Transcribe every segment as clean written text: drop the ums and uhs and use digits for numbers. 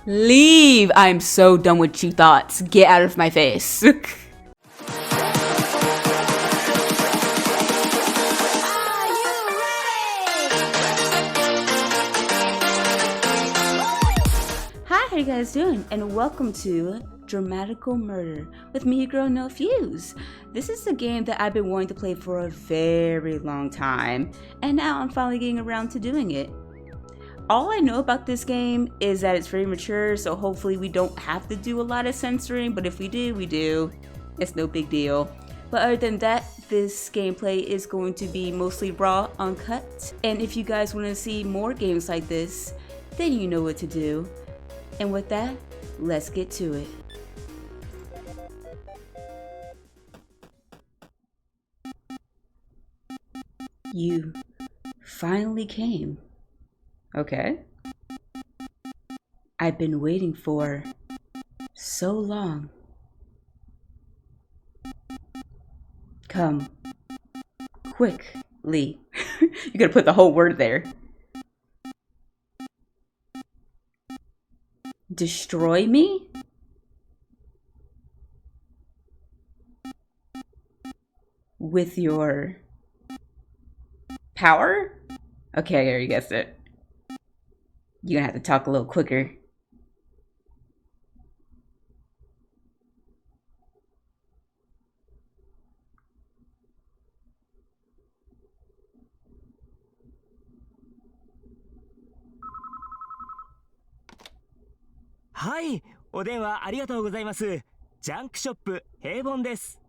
Leave! I'm so done with cheap thoughts. Get out of my face. Hi, how you guys doing? And welcome to DRAMAtical Murder with me, Girl No Fuse. This is a game that I've been wanting to play for a very long time, and now I'm finally getting around to doing it. All I know about this game is that it's very mature, so hopefully we don't have to do a lot of censoring, but if we do, we do. It's no big deal. But other than that, this gameplay is going to be mostly raw, uncut, and if you guys want to see more games like this, then you know what to do. And with that, let's get to it. You finally came. Okay. I've been waiting for so long. Come quickly. You gotta put the whole word there. Destroy me? With your power? Okay, I already guessed it. You're gonna have to talk a little quicker. Hi, お電話ありがとうございます。ジャンクショップ平凡です。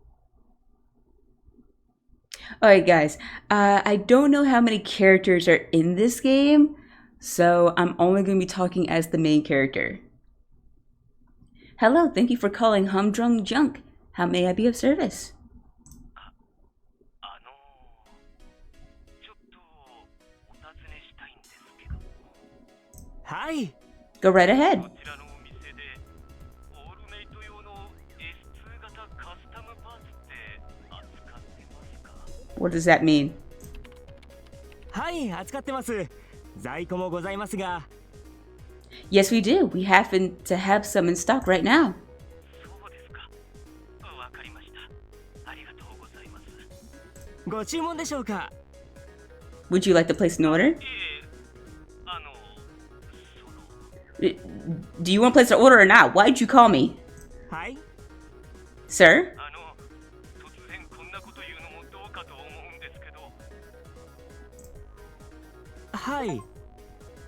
Alright guys, I don't know how many characters are in this game, so I'm only going to be talking as the main character. Hello, thank you for calling Humdrum Junk. How may I be of service? Hi. Go right ahead. What does that mean? はい、扱ってます。在庫もございますが。Yes, we do. We happen to have some in stock right now. そうですか。わかりました。ありがとうございます。ご注文でしょうか。Would you like to place an order? Do you want to place an order or not? Why did you call me? はい。Sir? Hi.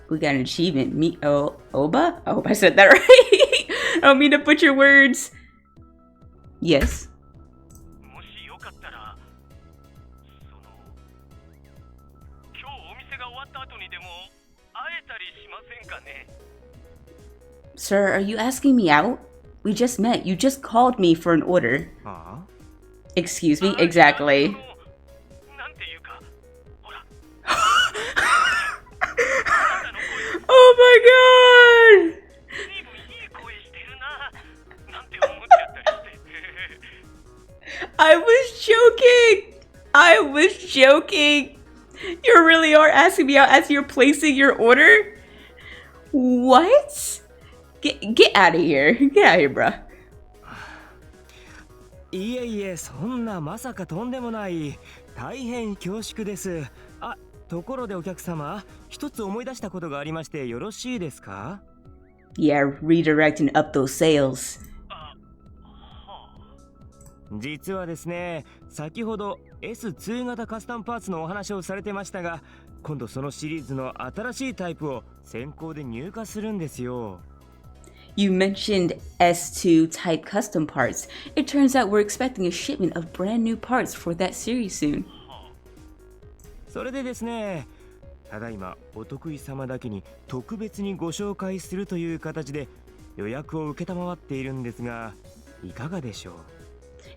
We got an achievement. Aoba? I hope I said that right. I don't mean to butcher your words. Yes. Sir, are you asking me out? We just met. You just called me for an order. Excuse me? Exactly. Oh my god! I was joking! I was joking! You really are asking me out as you're placing your order? What? Get out of here. Get out of here, bruh. いえいえ、そんなまさかとんでもない。大変恐縮です。あ、ところでお客様、一つ思い出したことがありましてよろしいですか？ Yeah, redirecting up those sales. 実はですね、先ほど S2 型カスタムパーツのお話をされてましたが、今度そのシリーズの新しいタイプを先行で入荷するんですよ。You mentioned S2 type custom parts. It turns out we're expecting a shipment of brand new parts for that series soon. それでですね、ただいまお得意様だけに特別にご紹介するという形で予約を受けたまわっているんですが、いかがでしょう？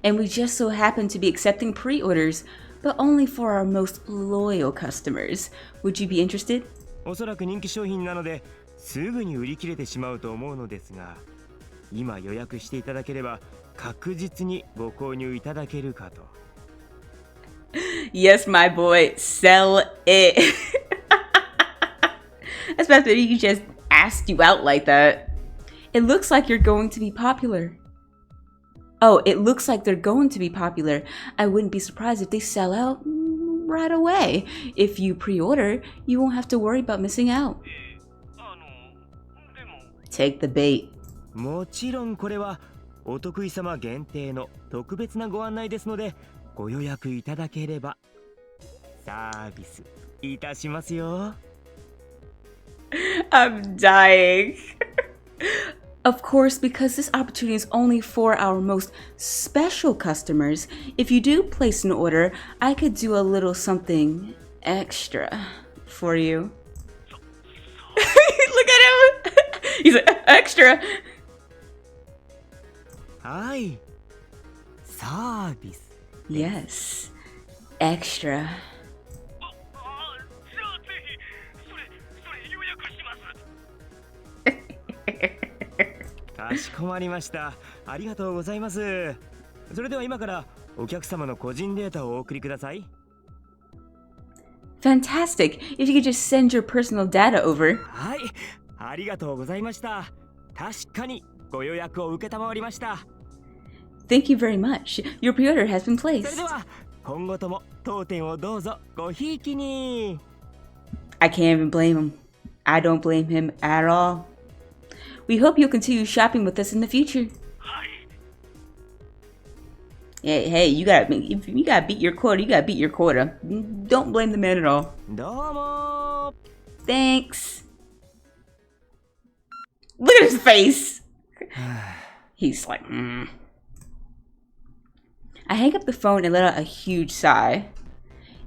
And we just so happen to be accepting pre-orders, but only for our most loyal customers. Would you be interested? おそらく人気商品なのですぐに売り切れてしまうと思うのですが、今予約していただければ確実にご購入いただけるかと。Yes, my boy, sell it. Especially if he just asked you out like that. It looks like you're going to be popular. Oh, it looks like they're going to be popular. I wouldn't be surprised if they sell out right away. If you pre-order, you won't have to worry about missing out. Take the bait. もちろんこれはお得意様限定の特別なご案内ですので、ご予約いただければサービスいたしますよ。I'm dying. Of course, because this opportunity is only for our most special customers, if you do place an order, I could do a little something extra for you. Look at him! He's like, extra! はい。サービス。Yes. Extra. かしこまりました。ありがとうございます。それでは今からお客様の個人データをお送りください。Fantastic! If you could just send your personal data over. はい、ありがとうございました。確かにご予約を受けたまわりました。Thank you very much. Your pre-order has been それ placed. では今後とも当店をどうぞごひいきに。I can't even blame him. I don't blame him at all. We hope you'll continue shopping with us in the future. Hey, you gotta beat your quota. You gotta beat your quota. Don't blame the man at all. どうも。 Thanks. Look at his face. He's like, I hang up the phone and let out a huge sigh.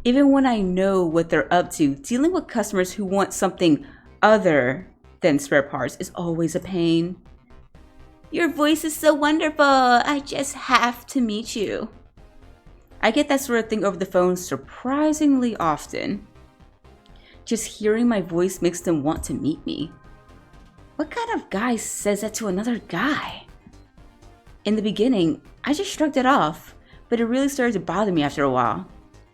Even when I know what they're up to, dealing with customers who want something other than spare parts is always a pain. Your voice is so wonderful. I just have to meet you. I get that sort of thing over the phone surprisingly often. Just hearing my voice makes them want to meet me. What kind of guy says that to another guy? In the beginning, I just shrugged it off, but it really started to bother me after a while.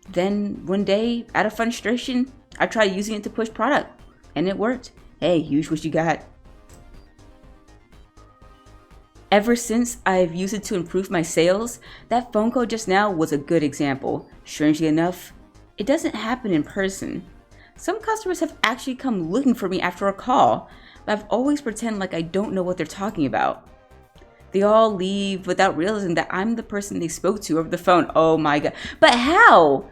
Then, one day, out of frustration, I tried using it to push product, and it worked. Hey, use what you got. Ever since I've used it to improve my sales, that phone call just now was a good example. Strangely enough, it doesn't happen in person. Some customers have actually come looking for me after a call, but I've always pretended like I don't know what they're talking about. They all leave without realizing that I'm the person they spoke to over the phone. Oh my god. But how?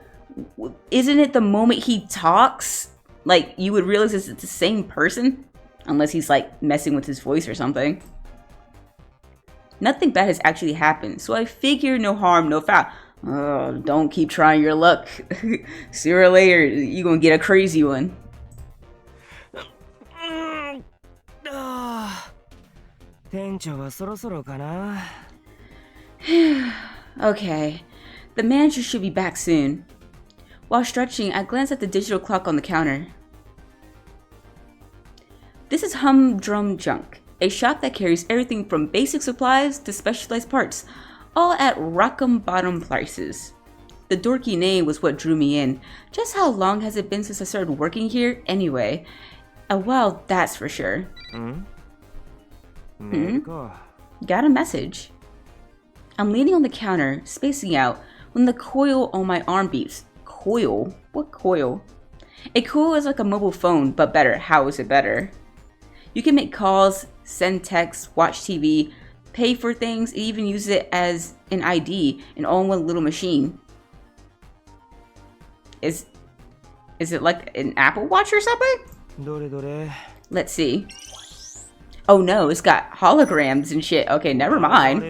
Isn't it the moment he talks? Like, you would realize it's the same person? Unless he's like messing with his voice or something. Nothing bad has actually happened, so I figure no harm, no foul. Oh, don't keep trying your luck. Sooner or later, you're gonna get a crazy one. Okay, the manager should be back soon. While stretching, I glance at the digital clock on the counter. This is Humdrum Junk, a shop that carries everything from basic supplies to specialized parts, all at rock'em bottom prices. The dorky name was what drew me in. Just how long has it been since I started working here anyway? A while, that's for sure. Got a message. I'm leaning on the counter, spacing out, when the coil on my arm beeps. Coil? What coil? A coil is like a mobile phone, but better. How is it better? You can make calls, send texts, watch TV, pay for things, and even use it as an ID in all one little machine. Is it like an Apple Watch or something? Let's see. Oh no, it's got holograms and shit. Okay, never mind.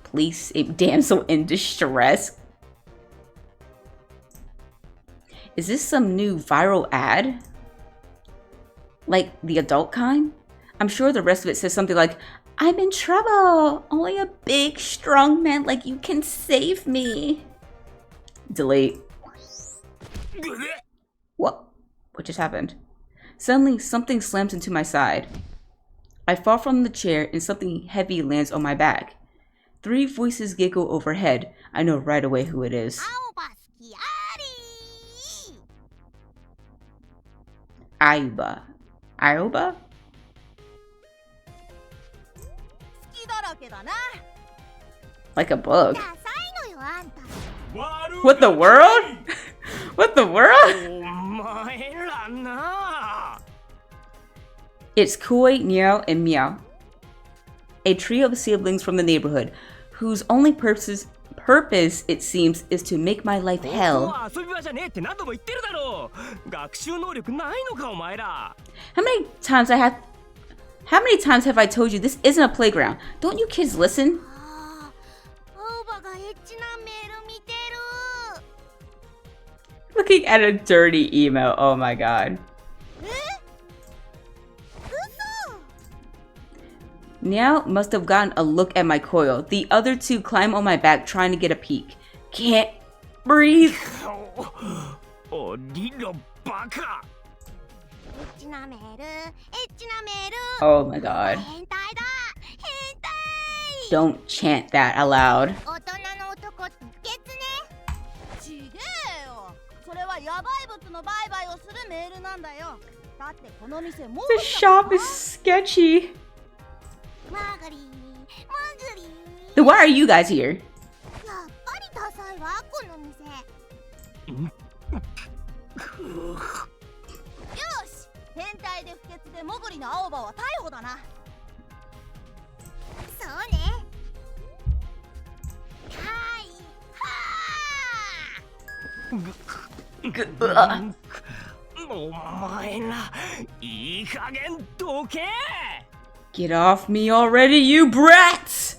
Police, a damsel in distress. Is this some new viral ad? Like the adult kind? I'm sure the rest of it says something like, I'm in trouble. Only a big, strong man like you can save me. Delete. What? What just happened? Suddenly, something slams into my side. I fall from the chair and something heavy lands on my back. 3 voices giggle overhead. I know right away who it is. Aoba. Aoba? Like a book. What the world? What the world? It's Koi, Niao, and Meow, a trio of siblings from the neighborhood, whose only purpose, it seems, is to make my life hell. How many times have I told you this isn't a playground? Don't you kids listen? Looking at a dirty email. Oh my god. Now must have gotten a look at my coil. The other two climb on my back trying to get a peek. Can't breathe. Oh, little baka. Oh my god. Don't chant that aloud. The shop is sketchy. Then why are you guys here? Get off me already, you brats!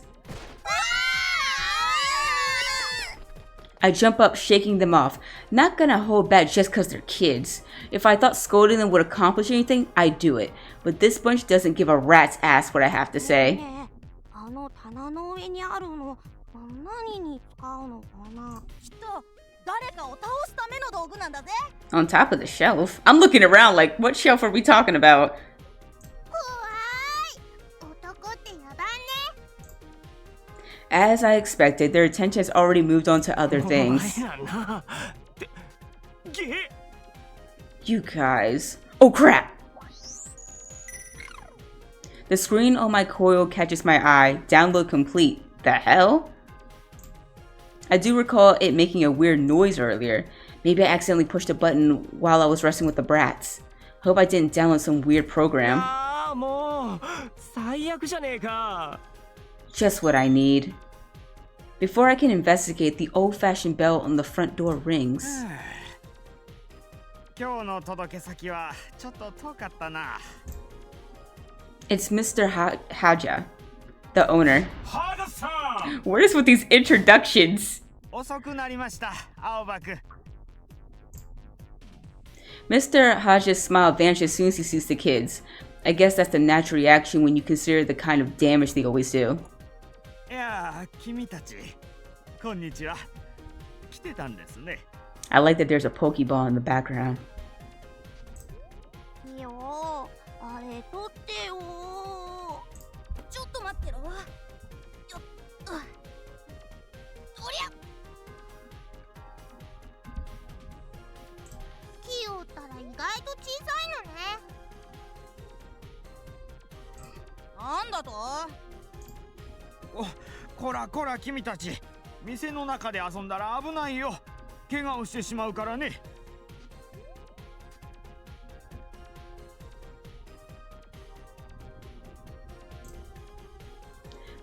I jump up, shaking them off. Not gonna hold back just cause they're kids. If I thought scolding them would accomplish anything, I'd do it. But this bunch doesn't give a rat's ass what I have to say. On top of the shelf? I'm looking around like, what shelf are we talking about? As I expected, their attention has already moved on to other things. You guys. Oh crap! The screen on my coil catches my eye. Download complete. The hell? I do recall it making a weird noise earlier. Maybe I accidentally pushed a button while I was wrestling with the brats. Hope I didn't download some weird program. Just what I need. Before I can investigate, the old-fashioned bell on the front door rings. It's Mr. Haja, the owner. What is with these introductions? Mr. Haja's smile vanishes as soon as he sees the kids. I guess that's the natural reaction when you consider the kind of damage they always do. I like that there's a Pokeball in the background.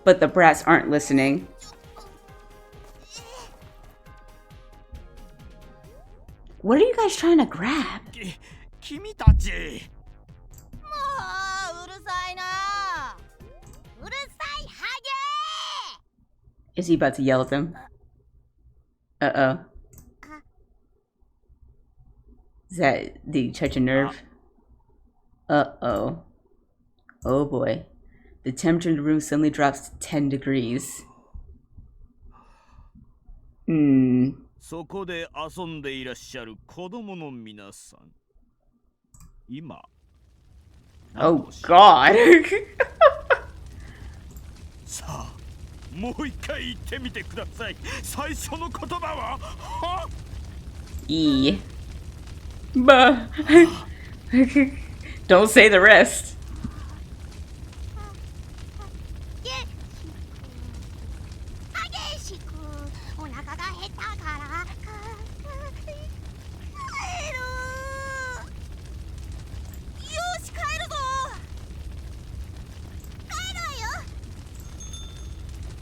But the brats aren't listening. What are you guys trying to grab? Is he about to yell at them? Uh-oh. Did he touch a nerve? Uh-oh. Oh boy. The temperature in the room suddenly drops to 10 degrees. Oh god. E. Bah. Don't say the rest.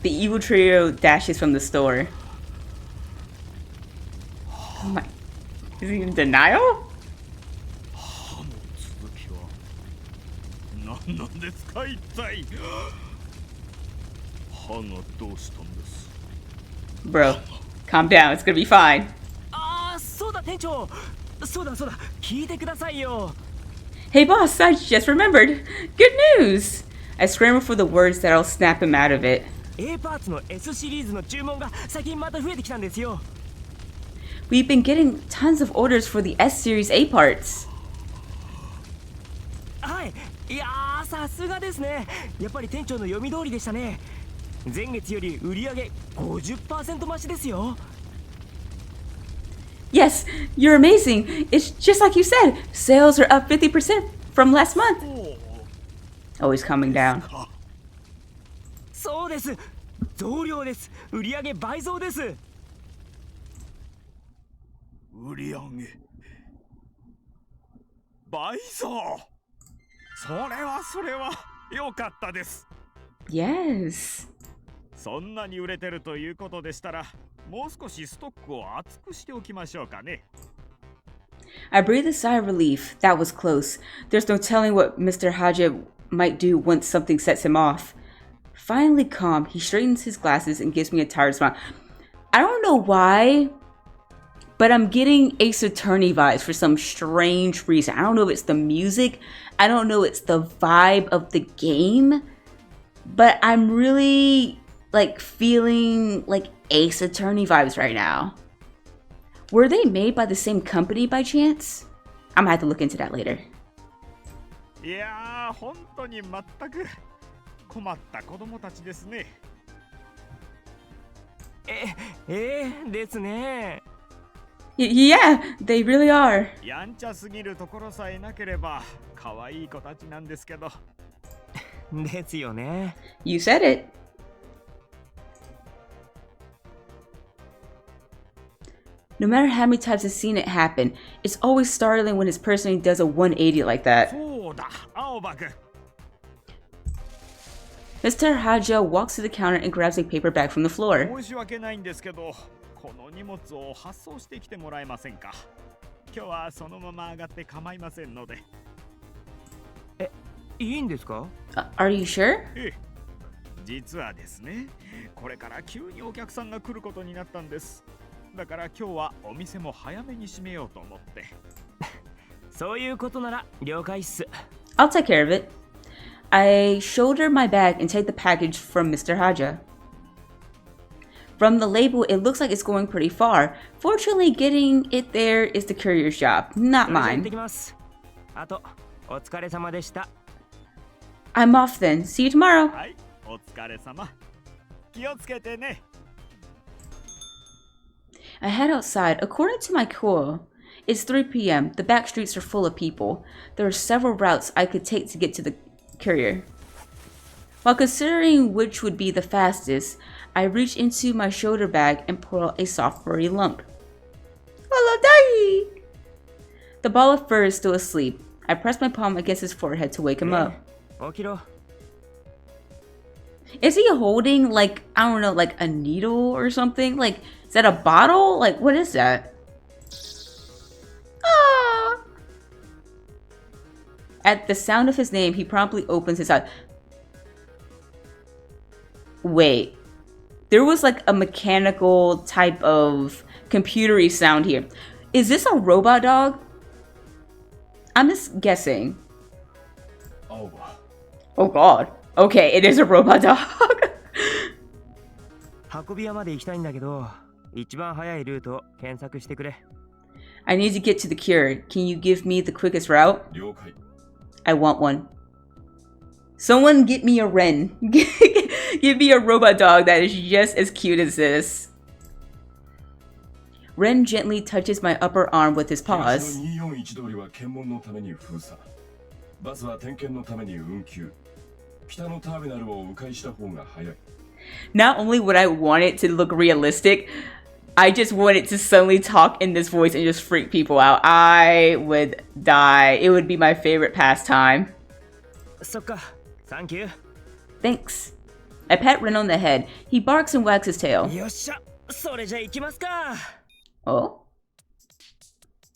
The evil trio dashes from the store. Oh my. Is he in denial? 歯の続きは何なんですか一体歯がどうしたんです Bro, calm down. It's gonna be fine. ああ、そうだ店長。そうだそうだ。聞いてくださいよ。Hey boss, I just remembered. Good news! I scramble for the words that'll snap him out of it. A パーツの S シリーズの注文が最近また増えてきたんですよ。We've been getting tons of orders for the S series A parts. はい。いやー、さすがですね。やっぱり店長の読み通りでしたね。前月より売り上げ 50% 増しですよ。Yes, you're amazing. It's just like you said. Sales are up 50% from last month. Always calming down. そうです。増量です。売り上げ倍増です。売り上げ倍増それは良かったです Yes. そんなに売れてるということでしたらもう少しストックを厚くしておきましょうかね I breathed a sigh of relief. That was close. There's no telling what Mr. Haja might do once something sets him off. Finally calm, he straightens his glasses and gives me a tired smile. I don't know why, but I'm getting Ace Attorney vibes for some strange reason. I don't know if it's the music. I don't know if it's the vibe of the game. But I'm really like feeling like Ace Attorney vibes right now. Were they made by the same company by chance? I'm gonna have to look into that later. いやー本当に全く困った子供たちですねですね。Yeah, they really are. やんちゃすぎるところさえなければ可愛い子たちなんですけどですよね。You said it. No matter how many times I've seen it happen, it's always startling when his personality does a 180 like that. そうだ青葉くん Mr. Haja walks to the counter and grabs a paper bag from the floor. 申し訳ないんですけどこの荷物を発送してきてもらえませんか今日はそのまま上がって構いませんのでいいんですか？ Are you sure? 実はですねこれから急にお客さんが来ることになったんですだから今日はお店も早めに閉めようと思ってそういうことなら了解っす。I'll take care of it. I shoulder my bag and take the package from Mr. Haja. From the label, it looks like it's going pretty far. Fortunately, getting it there is the courier's job, not それじゃ行っ mine. てきます。あとお疲れ様でした。I'm off then. See you tomorrow. はいお疲れ様気をつけてね I head outside. According to my call, it's 3 p.m. The back streets are full of people. There are several routes I could take to get to the courier. While considering which would be the fastest, I reach into my shoulder bag and pull out a soft furry lump. Hello, Daddy! The ball of fur is still asleep. I press my palm against his forehead to wake him up. 起きろ。 Is he holding, like, I don't know, like a needle or something? Like, is that a bottle? Like, what is that? Ah! At the sound of his name, he promptly opens his eyes. Wait. There was like a mechanical type of computery sound here. Is this a robot dog? I'm just guessing. Oh god. Okay, it is a robot dog. 運び屋まで行きたいんだけど、一番早いルートを検索してくれ。I need to get to the cure. Can you give me the quickest route? 了解 I want one. Someone get me a wren. Give me a robot dog that is just as cute as this. Ren gently touches my upper arm with his paws. Not only would I want it to look realistic, I just want it to suddenly talk in this voice and just freak people out. I would die. It would be my favorite pastime. Thank you. Thanks. I pat Ren on the head. He barks and wags his tail. Oh?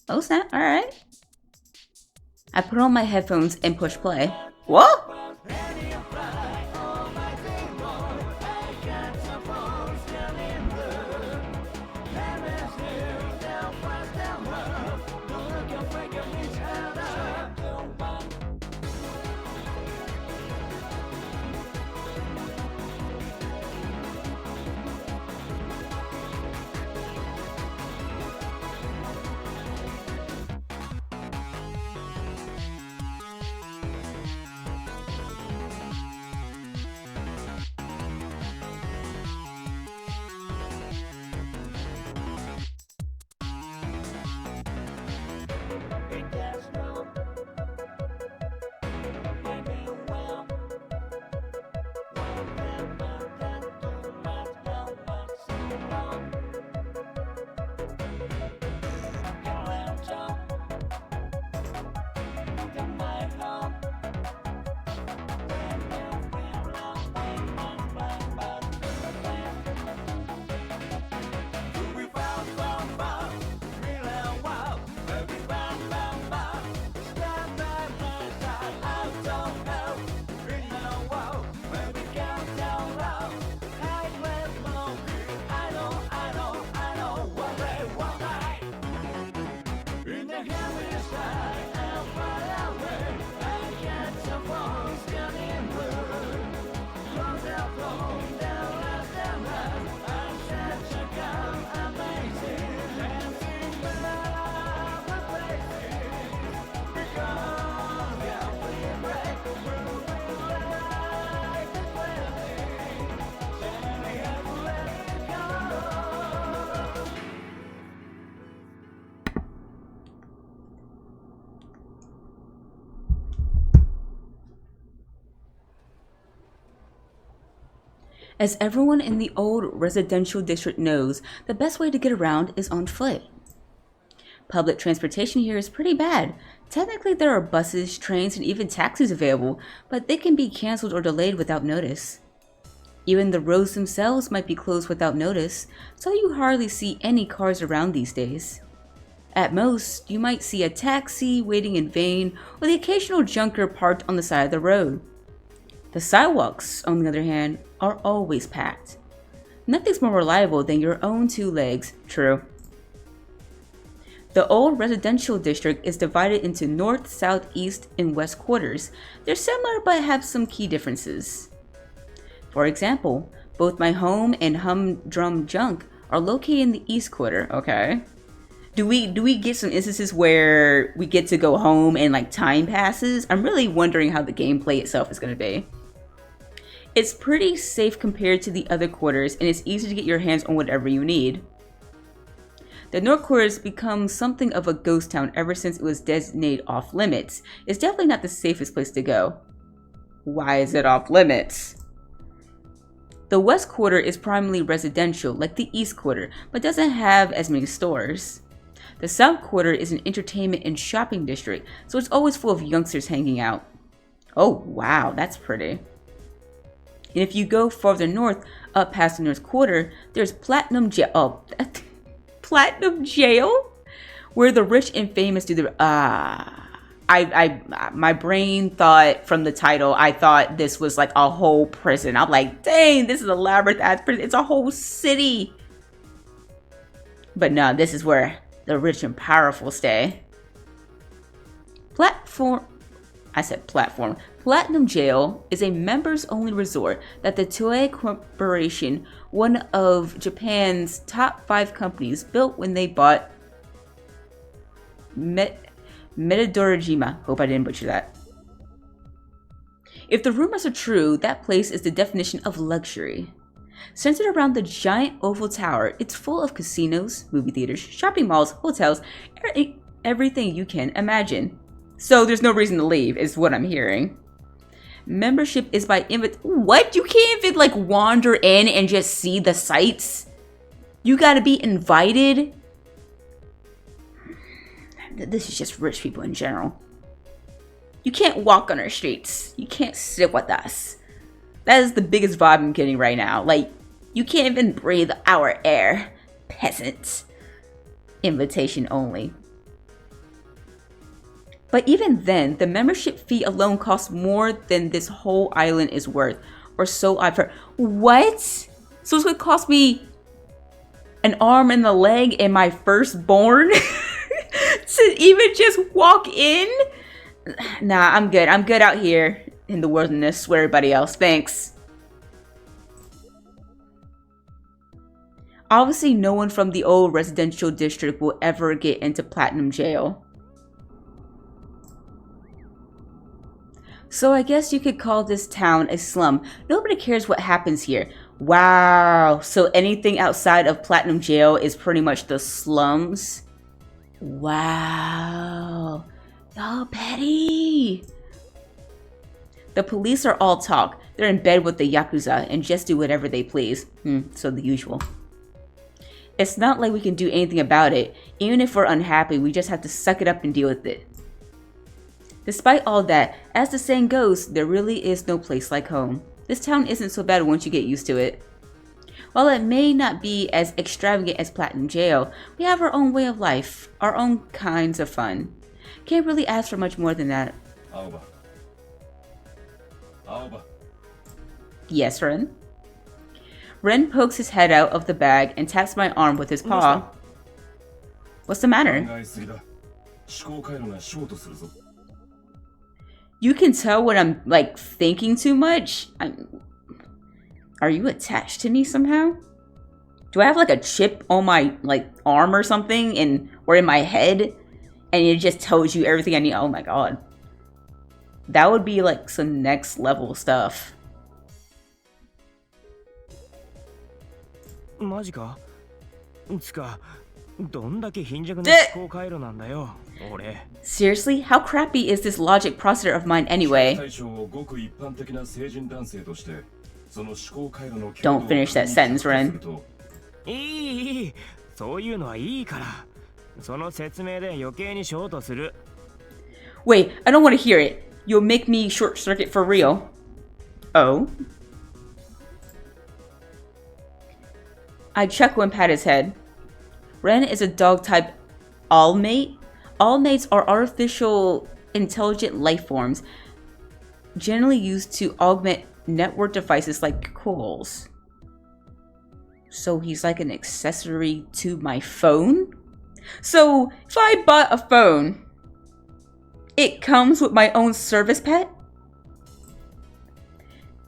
Oh snap, alright. I put on my headphones and push play. What? As everyone in the old residential district knows, the best way to get around is on foot. Public transportation here is pretty bad. Technically, there are buses, trains, and even taxis available, but they can be canceled or delayed without notice. Even the roads themselves might be closed without notice, so you hardly see any cars around these days. At most, you might see a taxi waiting in vain, or the occasional junker parked on the side of the road. The sidewalks, on the other hand, are always packed. Nothing's more reliable than your own two legs, true. The old residential district is divided into north, south, east, and west quarters. They're similar but have some key differences. For example, both my home and humdrum junk are located in the east quarter, okay? Do we get some instances where we get to go home and like time passes? I'm really wondering how the gameplay itself is going to be. It's pretty safe compared to the other quarters, and it's easy to get your hands on whatever you need. The North Quarters become something of a ghost town ever since it was designated off limits. It's definitely not the safest place to go. Why is it off limits? The West Quarter is primarily residential, like the East Quarter, but doesn't have as many stores. The South Quarter is an entertainment and shopping district, so it's always full of youngsters hanging out. Oh wow, that's pretty. And if you go farther north, up past the North Quarter, there's Platinum Jail. Oh, Platinum Jail? Where the rich and famous do their... my brain thought from the title, I thought this was like a whole prison. I'm like, dang, this is a labyrinth-ass prison. It's a whole city. But no, this is where the rich and powerful stay. Platinum Jail is a members-only resort that the Toei Corporation, one of Japan's top 5 companies, built when they bought Midorijima. Hope I didn't butcher that. If the rumors are true, that place is the definition of luxury. Centered around the giant oval tower, it's full of casinos, movie theaters, shopping malls, hotels, everything you can imagine. So there's no reason to leave, is what I'm hearing. Membership is by What? You can't even like wander in and just see the sights? You gotta be invited? This is just rich people in general. You can't walk on our streets. You can't sit with us. That is the biggest vibe I'm getting right now. Like, you can't even breathe our air. Peasants. Invitation only. But even then, the membership fee alone costs more than this whole island is worth. Or so I've heard. What? So it's gonna cost me an arm and a leg and my firstborn to even just walk in? Nah, I'm good. I'm good out here in the wilderness where everybody else. Thanks. Obviously, no one from the old residential district will ever get into Platinum Jail. So I guess you could call this town a slum. Nobody cares what happens here. Wow. So anything outside of Platinum Jail is pretty much the slums? Wow. Y'all petty. The police are all talk. They're in bed with the Yakuza and just do whatever they please. So the usual. It's not like we can do anything about it. Even if we're unhappy, we just have to suck it up and deal with it. Despite all that, as the saying goes, there really is no place like home. This town isn't so bad once you get used to it. While it may not be as extravagant as Platinum Jail, we have our own way of life, our own kinds of fun. Can't really ask for much more than that. Aoba. Aoba. Yes, Ren? Ren pokes his head out of the bag and taps my arm with his paw. What's the matter? You can tell when I'm, like, thinking too much. Are you attached to me somehow? Do I have, like, a chip on my, like, arm or something? Or in my head? And it just tells you everything I need? Oh my god. That would be, like, some next level stuff. マジかつかどんだけ貧弱な思考回路なんだよ俺 Seriously? How crappy is this logic processor of mine anyway? Don't finish that sentence, Ren. いいそういうのはいいからその説明で余計にショートする Wait, I don't want to hear it. You'll make me short circuit for real. Oh? I chuckle and pat his head. Ren is a dog-type all-mate. All-mates are artificial intelligent life forms generally used to augment network devices like calls. So he's like an accessory to my phone? So if I bought a phone, it comes with my own service pet?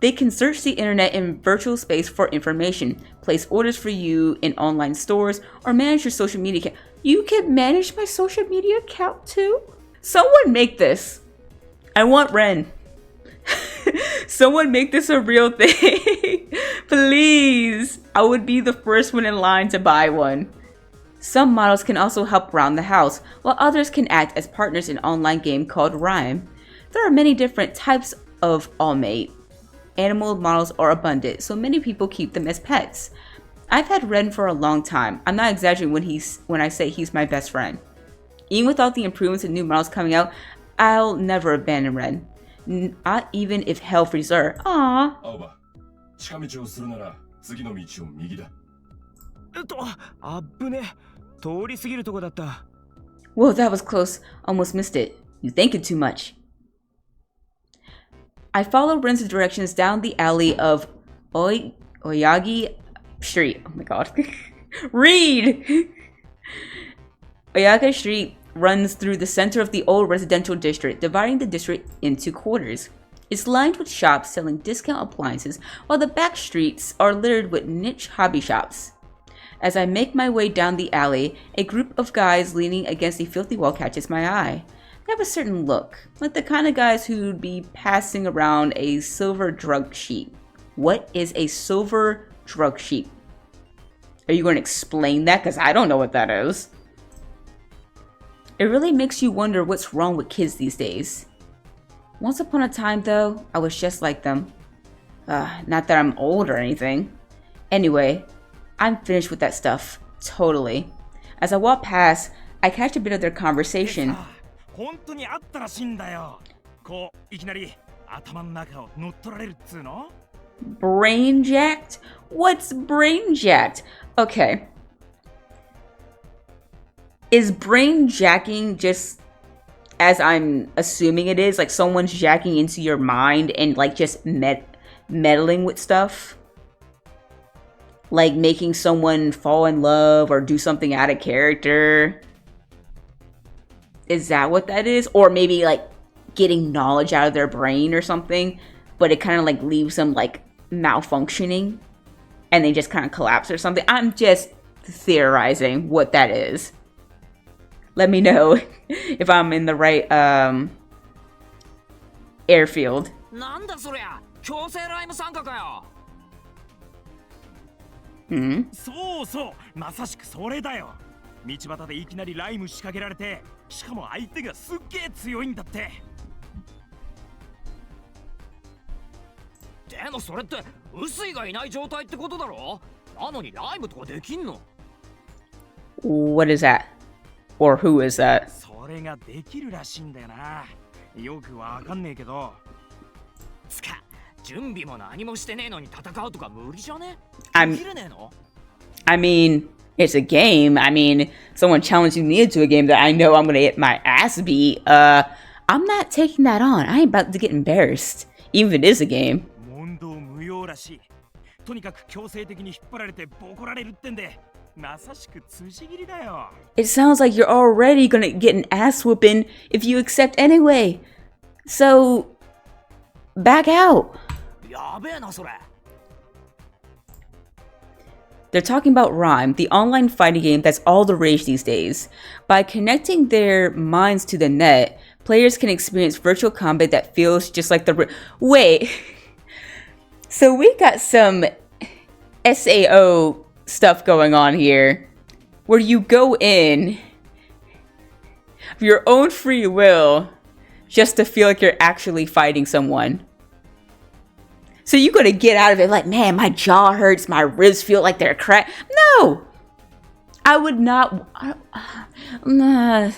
They can search the internet in virtual space for information, place orders for you in online stores, or manage your social media account. You can manage my social media account too? Someone make this. I want Ren. Someone make this a real thing. Please. I would be the first one in line to buy one. Some models can also help around the house, while others can act as partners in an online game called Rhyme. There are many different types of all-mate. Animal models are abundant, so many people keep them as pets. I've had Ren for a long time. I'm not exaggerating when I say he's my best friend. Even with all the improvements and new models coming out, I'll never abandon Ren. Not even if hell freezes her. Aww. Aoba, 近道をするなら次の道を右だ。あっぶね通り過ぎるとこだった Whoa, that was close. Almost missed it. You thinking too much. I follow Ren's directions down the alley of Oyagi Street. Oh my god. Read! Oyagi Street runs through the center of the old residential district, dividing the district into quarters. It's lined with shops selling discount appliances, while the back streets are littered with niche hobby shops. As I make my way down the alley, a group of guys leaning against a filthy wall catches my eye. They have a certain look, like the kind of guys who'd be passing around a silver drug sheet. What is a silver Drug sheep. Are you going to explain that? Because I don't know what that is. It really makes you wonder what's wrong with kids these days. Once upon a time, though, I was just like them. Not that I'm old or anything. Anyway, I'm finished with that stuff. Totally. As I walk past, I catch a bit of their conversation. Brain jacked? What's brain jacked? Okay. Is brain jacking just as I'm assuming it is? Like someone's jacking into your mind and like just meddling with stuff? Like making someone fall in love or do something out of character? Is that what that is? Or maybe like getting knowledge out of their brain or something, but it kind of like leaves them like malfunctioning and they just kind of collapse or something. I'm just theorizing what that is. Let me know if I'm in the right airfield. Hmm? そうそうまさしくそれだよ道端でいきなりライム仕掛けられてしかも相手がすっげえ強いんだってでもそれって臼井がいない状態ってことだろなのにライムとかできんの What is that? Or who is that? それができるらしいんだよなよくわかんねえけどつか準備も何もしてねえのに戦うとか無理じゃねできるねえの I mean, it's a game. I mean, someone challenging me into a game that I know I'm gonna get my ass beat. I'm not taking that on. I ain't about to get embarrassed. Even if it is a game. 問答無用らしいとにかく強制的に引っ張られてボコられるってんでまさしく辻切りだよ It sounds like you're already gonna get an ass whooping if you accept anyway. So, back out. やべえなそれ They're talking about Rhyme, the online fighting game that's all the rage these days. By connecting their minds to the net, players can experience virtual combat that feels just like the... Wait. So we got some SAO stuff going on here, where you go in of your own free will just to feel like you're actually fighting someone. So you're gonna get out of it like, man, my jaw hurts, my ribs feel like they're cracked. No! I would not... No.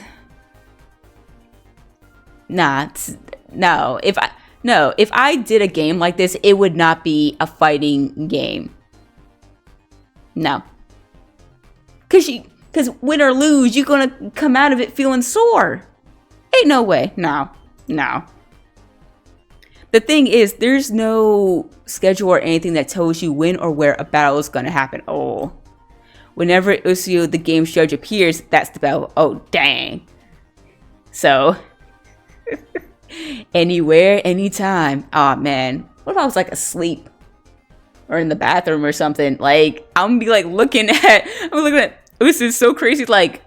If I did a game like this, it would not be a fighting game. No. Cause win or lose, you're gonna come out of it feeling sore. Ain't no way. No. The thing is, there's no schedule or anything that tells you when or where a battle is gonna happen. Oh. Whenever Usuyo, the game's judge, appears, that's the battle. Oh, dang. So, anywhere, anytime. Aw, man. What if I was like asleep? Or in the bathroom or something? Like, I'm gonna be like looking at Usuyo so crazy, like,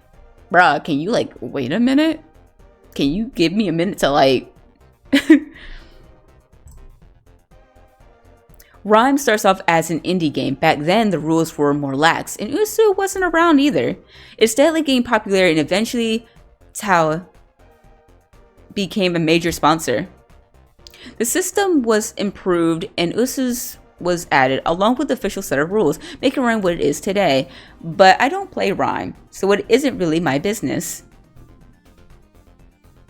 bruh, can you like, wait a minute? Can you give me a minute to like... Rhyme starts off as an indie game. Back then, the rules were more lax, and Usu wasn't around either. It steadily gained popularity, and eventually, Tao became a major sponsor. The system was improved, and Usu's was added, along with the official set of rules, making Rhyme what it is today. But I don't play Rhyme, so it isn't really my business.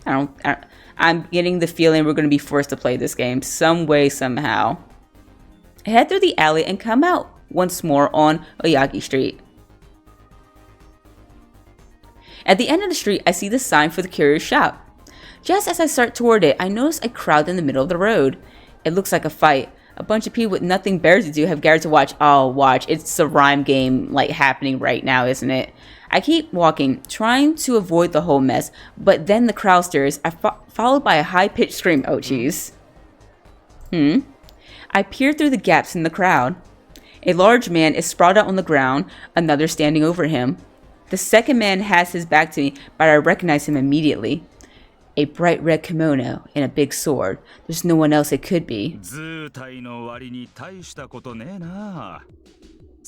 I'm getting the feeling we're going to be forced to play this game some way, somehow. Head through the alley and come out once more on Oyagi Street. At the end of the street, I see the sign for the curious shop. Just as I start toward it, I notice a crowd in the middle of the road. It looks like a fight. A bunch of people with nothing better to do have gathered to watch. Oh, watch. It's a Rhyme game like happening right now, isn't it? I keep walking, trying to avoid the whole mess, but then the crowd stirs, followed by a high-pitched scream. Oh, jeez. I peer through the gaps in the crowd. A large man is sprawled out on the ground, another standing over him. The second man has his back to me, but I recognize him immediately. A bright red kimono and a big sword. There's no one else it could be.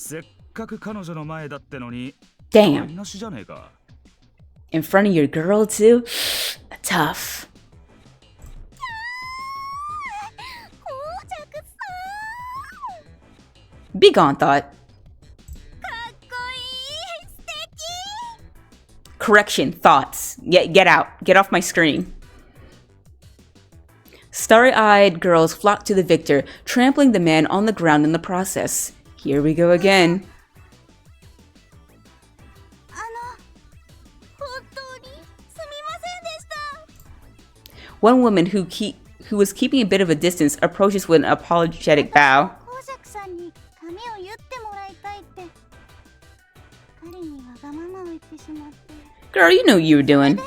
せっかく彼女の前だってのに Damn. なしじゃねえか。 In front of your girl too? Tough. Be gone, thought. Correction, thoughts. Get out. Get off my screen. Starry-eyed girls flock to the victor, trampling the man on the ground in the process. Here we go again. One woman who was keeping a bit of a distance approaches with an apologetic bow. Girl, you know what you were doing.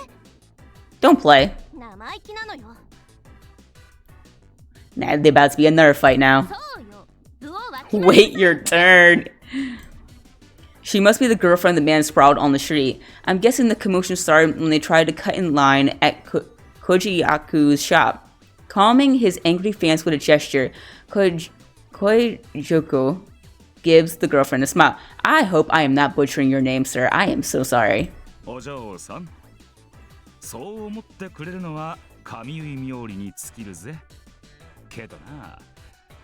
Don't play. Nah, there's about to be another fight now. Wait your turn. She must be the girlfriend the man sprawled on the street. I'm guessing the commotion started when they tried to cut in line at Kojiyaku's shop. Calming his angry fans with a gesture, Koijoku gives the girlfriend a smile. I hope I am not butchering your name, sir. I am so sorry. お嬢さん、そう思ってくれるのは神結冥利に尽きるぜ。けどな、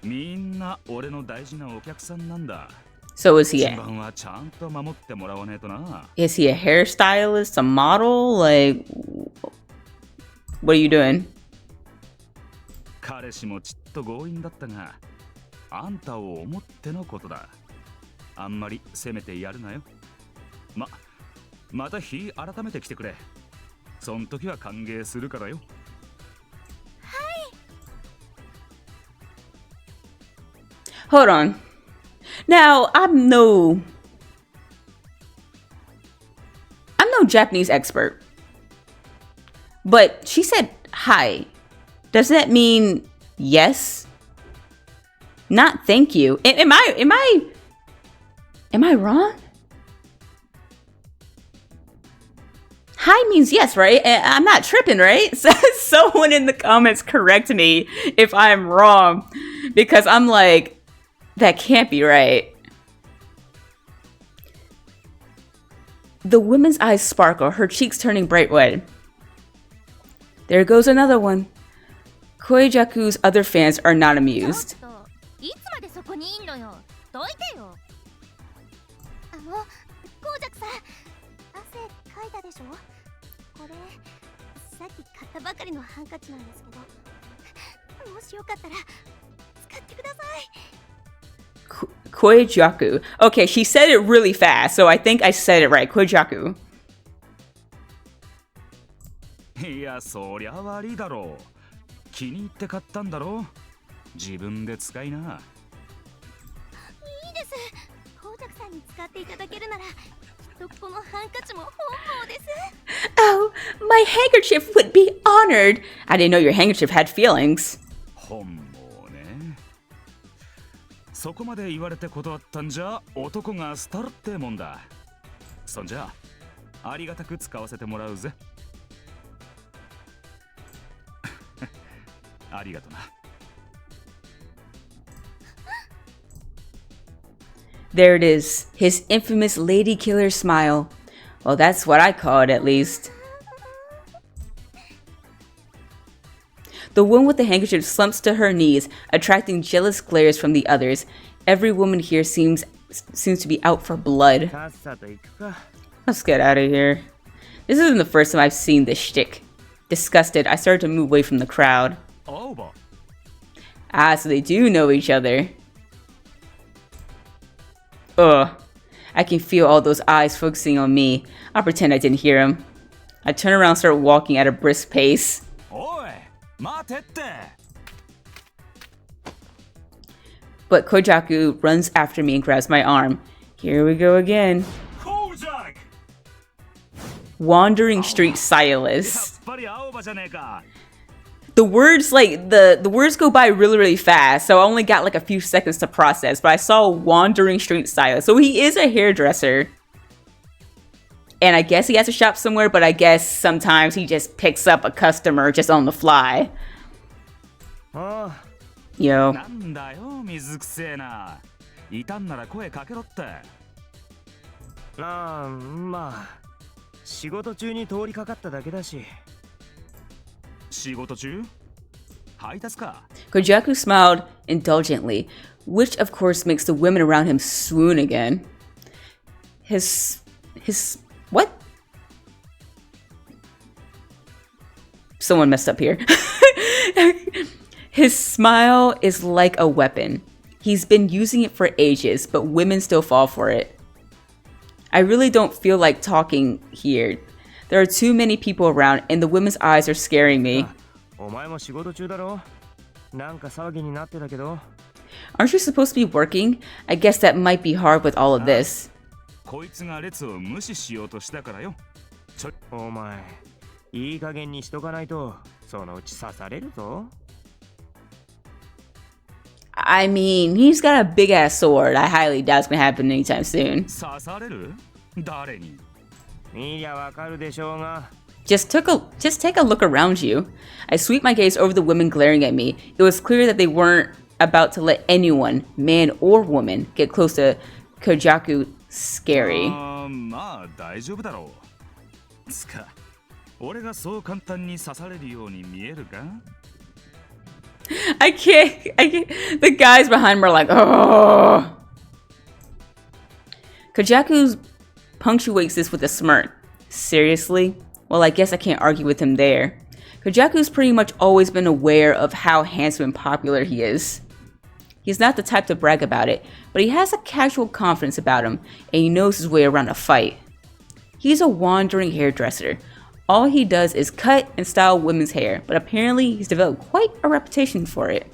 みんな俺の大事なお客さんなんだ。 So is he 順番はちゃんと守ってもらわねえとな。 is he a hairstylist, a model? Like, what are you doing? 彼氏もちっと強引だったが、あんたを思ってのことだ。あんまり責めてやるなよ。また日改めて来てくれ。そん時は歓迎するからよ。 Hold on. Now, I'm no Japanese expert. But she said hi. Does that mean yes? Not thank you. Am I wrong? Hi means yes, right? And I'm not tripping, right? So someone in the comments correct me if I'm wrong, because I'm like, that can't be right. The woman's eyes sparkle, her cheeks turning bright red. There goes another one. Koijaku's other fans are not amused. Koijaku. Okay, she said it really fast, so I think I said it right. Koijaku. いや、そりゃ悪いだろう。気に入って買ったんだろう。自分で使いな。いいです。コウジャクさんに使っていただけるなら、きっとこのハンカチも本望です。Oh, my handkerchief would be honored. I didn't know your handkerchief had feelings. 本望ね。そこまで言われて断ったんじゃ、男が廃るってもんだ。そんじゃ、ありがたく使わせてもらうぜ。ありがとな。There it is, his infamous lady killer smile. Well, that's what I call it, at least. The woman with the handkerchief slumps to her knees, attracting jealous glares from the others. Every woman here seems to be out for blood. Let's get out of here. This isn't the first time I've seen this shtick. Disgusted, I started to move away from the crowd. Aoba. Ah, so they do know each other. Ugh. I can feel all those eyes focusing on me. I'll pretend I didn't hear them. I turn around and start walking at a brisk pace. Oi, matette. But Kojaku runs after me and grabs my arm. Here we go again. Kojak! Wandering street stylist. やっぱりAobaじゃねえか。The words the words go by really fast, so I only got like a few seconds to process, but I saw wandering street stylist. So he is a hairdresser. And I guess he has a shop somewhere, but I guess sometimes he just picks up a customer just on the fly. Yo. なんだよ、水くせえな。いたんなら声かけろって。ああ、まあ仕事中に通りかかっただけだし。仕事中？配達か。 Kojaku smiled indulgently, which of course makes the women around him swoon again. What? Someone messed up here. His smile is like a weapon. He's been using it for ages, but women still fall for it. I really don't feel like talking here. There are too many people around, and the women's eyes are scaring me. お前も仕事中だろ。なんか騒ぎになってたけど。Aren't you supposed to be working? I guess that might be hard with all of this. こいつが列を無視しようとしたからよ。お前、いい加減にしとかないと、そのうち刺されるぞ。I mean, he's got a big ass sword. I highly doubt it's gonna happen anytime soon. 刺される？誰に？見りゃわかるでしょうが。Just take a look around you. I sweep my gaze over the women glaring at me. It was clear that they weren't about to let anyone, man or woman, get close to Kojaku. Scary. まあ大丈夫だろう。つか、俺がそう簡単に刺されるように見えるか？ I can't. The guys behind me are like, oh. Kojaku punctuates this with a smirk. Seriously? Well, I guess I can't argue with him there. Kojaku's pretty much always been aware of how handsome and popular he is. He's not the type to brag about it, but he has a casual confidence about him, and he knows his way around a fight. He's a wandering hairdresser. All he does is cut and style women's hair, but apparently he's developed quite a reputation for it.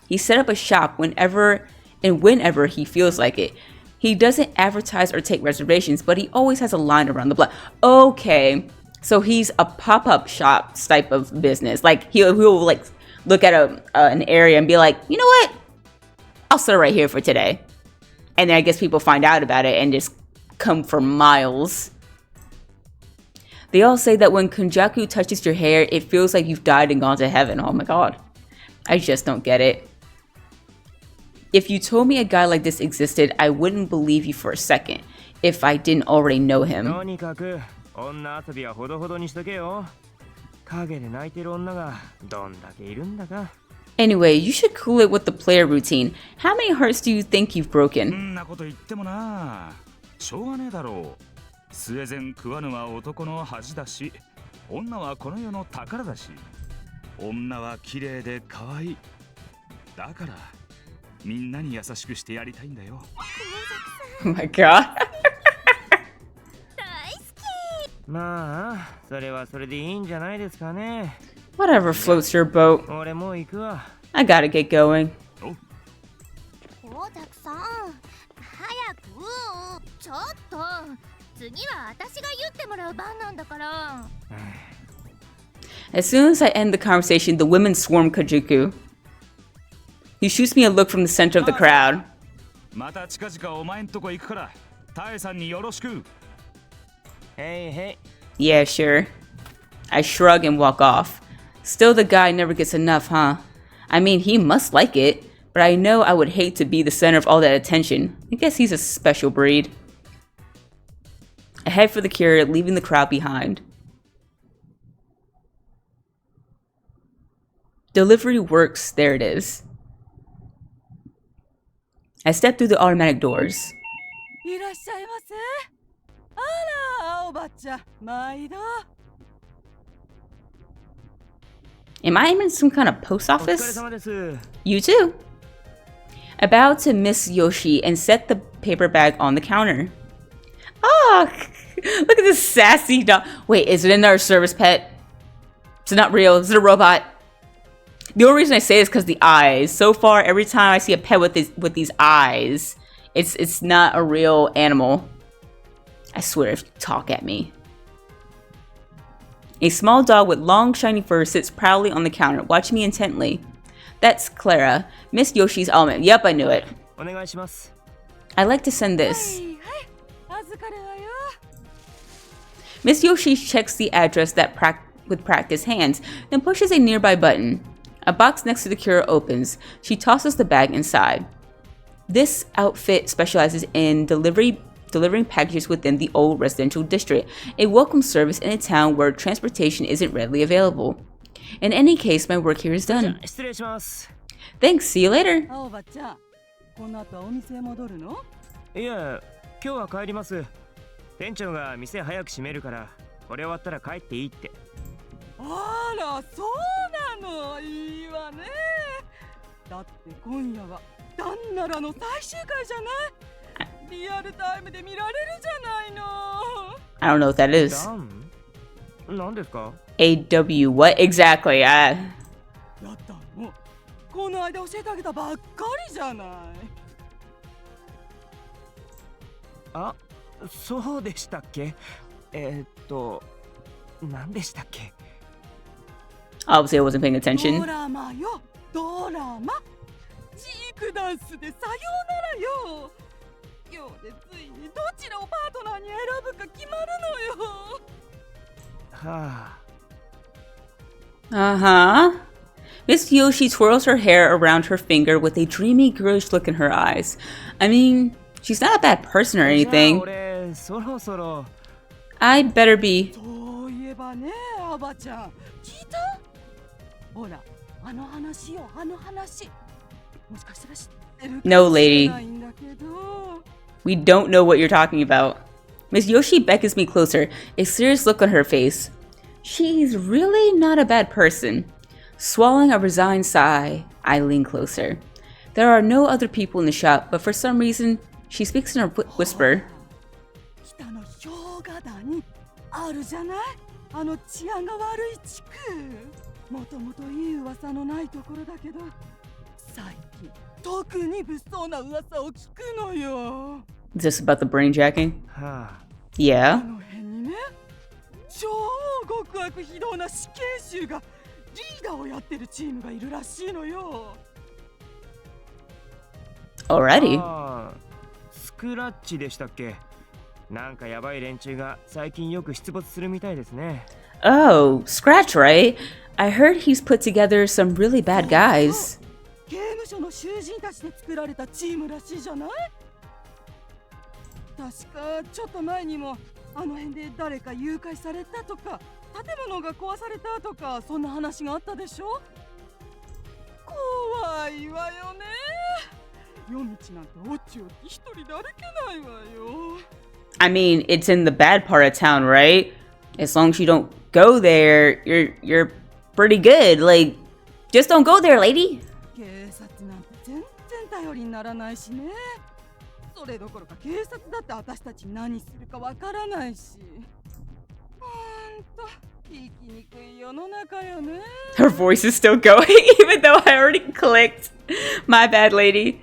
He set up a shop whenever he feels like it. He doesn't advertise or take reservations, but he always has a line around the block. Okay, so he's a pop-up shop type of business. Like he'll like look at an area and be like, you know what? I'll sit right here for today. And then I guess people find out about it and just come for miles. They all say that when Kojaku touches your hair, it feels like you've died and gone to heaven. Oh my god. I just don't get it. If you told me a guy like this existed, I wouldn't believe you for a second, if I didn't already know him. とにかく女遊びはほどほどにしとけよ。影で泣いてる女がどんだけいるんだか。Anyway, you should cool it with the player routine. How many hearts do you think you've broken? んなこと言ってもな。しょうがねえだろう。スエゼン食わぬは男の恥だし、女はこの世の宝だし、女は綺麗で可愛い。だからみんなに優しくしてやりたいんだよ。Oh my god. まあ、それはそれでいいんじゃないですかね。Whatever floats your boat. 俺もう行くわ。I gotta get going. 大沢さん、早く。ちょっと。次は私が言ってもらう番なんだから。As soon as I end the conversation, the women swarm Kojaku. He shoots me a look from the center of the crowd. また近々お前んとこ行くから、タエさんによろしく。Hey, hey. Yeah, sure. I shrug and walk off. Still, the guy never gets enough, huh? I mean, he must like it, but I know I would hate to be the center of all that attention. I guess he's a special breed. I head for the carrier, leaving the crowd behind. Delivery works. There it is. I step through the automatic doors. Am I in some kind of post office? You too. I bow to Miss Yoshi and set the paper bag on the counter. Oh, look at this sassy dog. Wait, is it another service pet? Is it not real? Is it a robot? The only reason I say is because the eyes. So far, every time I see a pet with these eyes, it's not a real animal. I swear if you talk at me. A small dog with long shiny fur sits proudly on the counter, watching me intently. That's Clara, Miss Yoshi's element. Yep, I knew it. I'd like to send this. Miss Yoshi checks the address with practiced hands, then pushes a nearby button. A box next to the courier opens. She tosses the bag inside. This outfit specializes in delivering packages within the old residential district, a welcome service in a town where transportation isn't readily available. In any case, my work here is done. 失礼します。 Thanks, see you later. 青葉ちゃん、この後お店戻るの？いや、今日は帰ります。店長が店早く閉めるから、これ終わったら帰っていいって。あら、そうなの。いいわね。だって今夜は旦那らの最終回じゃない？リアルタイムで見られるじゃないの。I don't know what that is. ダン？何ですか？ AW, what exactly? やったの。この間教えてあげたばっかりじゃない。あ、そうでしたっけ？何でしたっけ？ Obviously, I wasn't paying attention. ドラマよ、ドラマ。ジークダンスでさようならよ。今日でついにどちらをパートナーに選ぶか決まるのよ。はあ。Uh-huh. Miss Yoshi twirls her hair around her finger with a dreamy, girlish look in her eyes. I mean, she's not a bad person or じゃあ anything. 俺そろそろ。I better be. そういえばね、アバちゃん、聞いた？ほら、あの話よ、あの話。もしかしたら知ってるか No, もしれ lady. ないんだけど。We don't know what you're talking about. Miss Yoshi beckons me closer, a serious look on her face. She's really not a bad person. Swallowing a resigned sigh, I lean closer. There are no other people in the shop, but for some reason, she speaks in a whisper. 北の氷河谷あるじゃない？あの治安が悪い地区。もともといい噂のないところだけど、最近特に物騒な噂を聞くのよ。Is this about the brainjacking? はあ。あ Yeah. の辺にね、超極悪非道な死刑囚がリーダーをやってるチームがいるらしいのよ。Already? ああ、スクラッチでしたっけ？なんかやばい連中が最近よく出没するみたいですね。Oh, Scratch, right? I heard he's put together some really bad guys. 刑務所の囚人たちで作られたチームらしいじゃない？確かちょっと前にもあの辺で誰か誘拐されたとか建物が壊されたとかそんな話があったでしょ？怖いわよね。夜道なんておちおち一人で歩けないわよ。I mean, it's in the bad part of town, right? As long as you don't go there, you're pretty good. Like, just don't go there, lady. 警察なんて全然頼りにならないしね。それどころか警察だって私たち何するかわからないし。ほんと生きにくい世の中よね。 Her voice is still going, even though I already clicked. My bad, lady.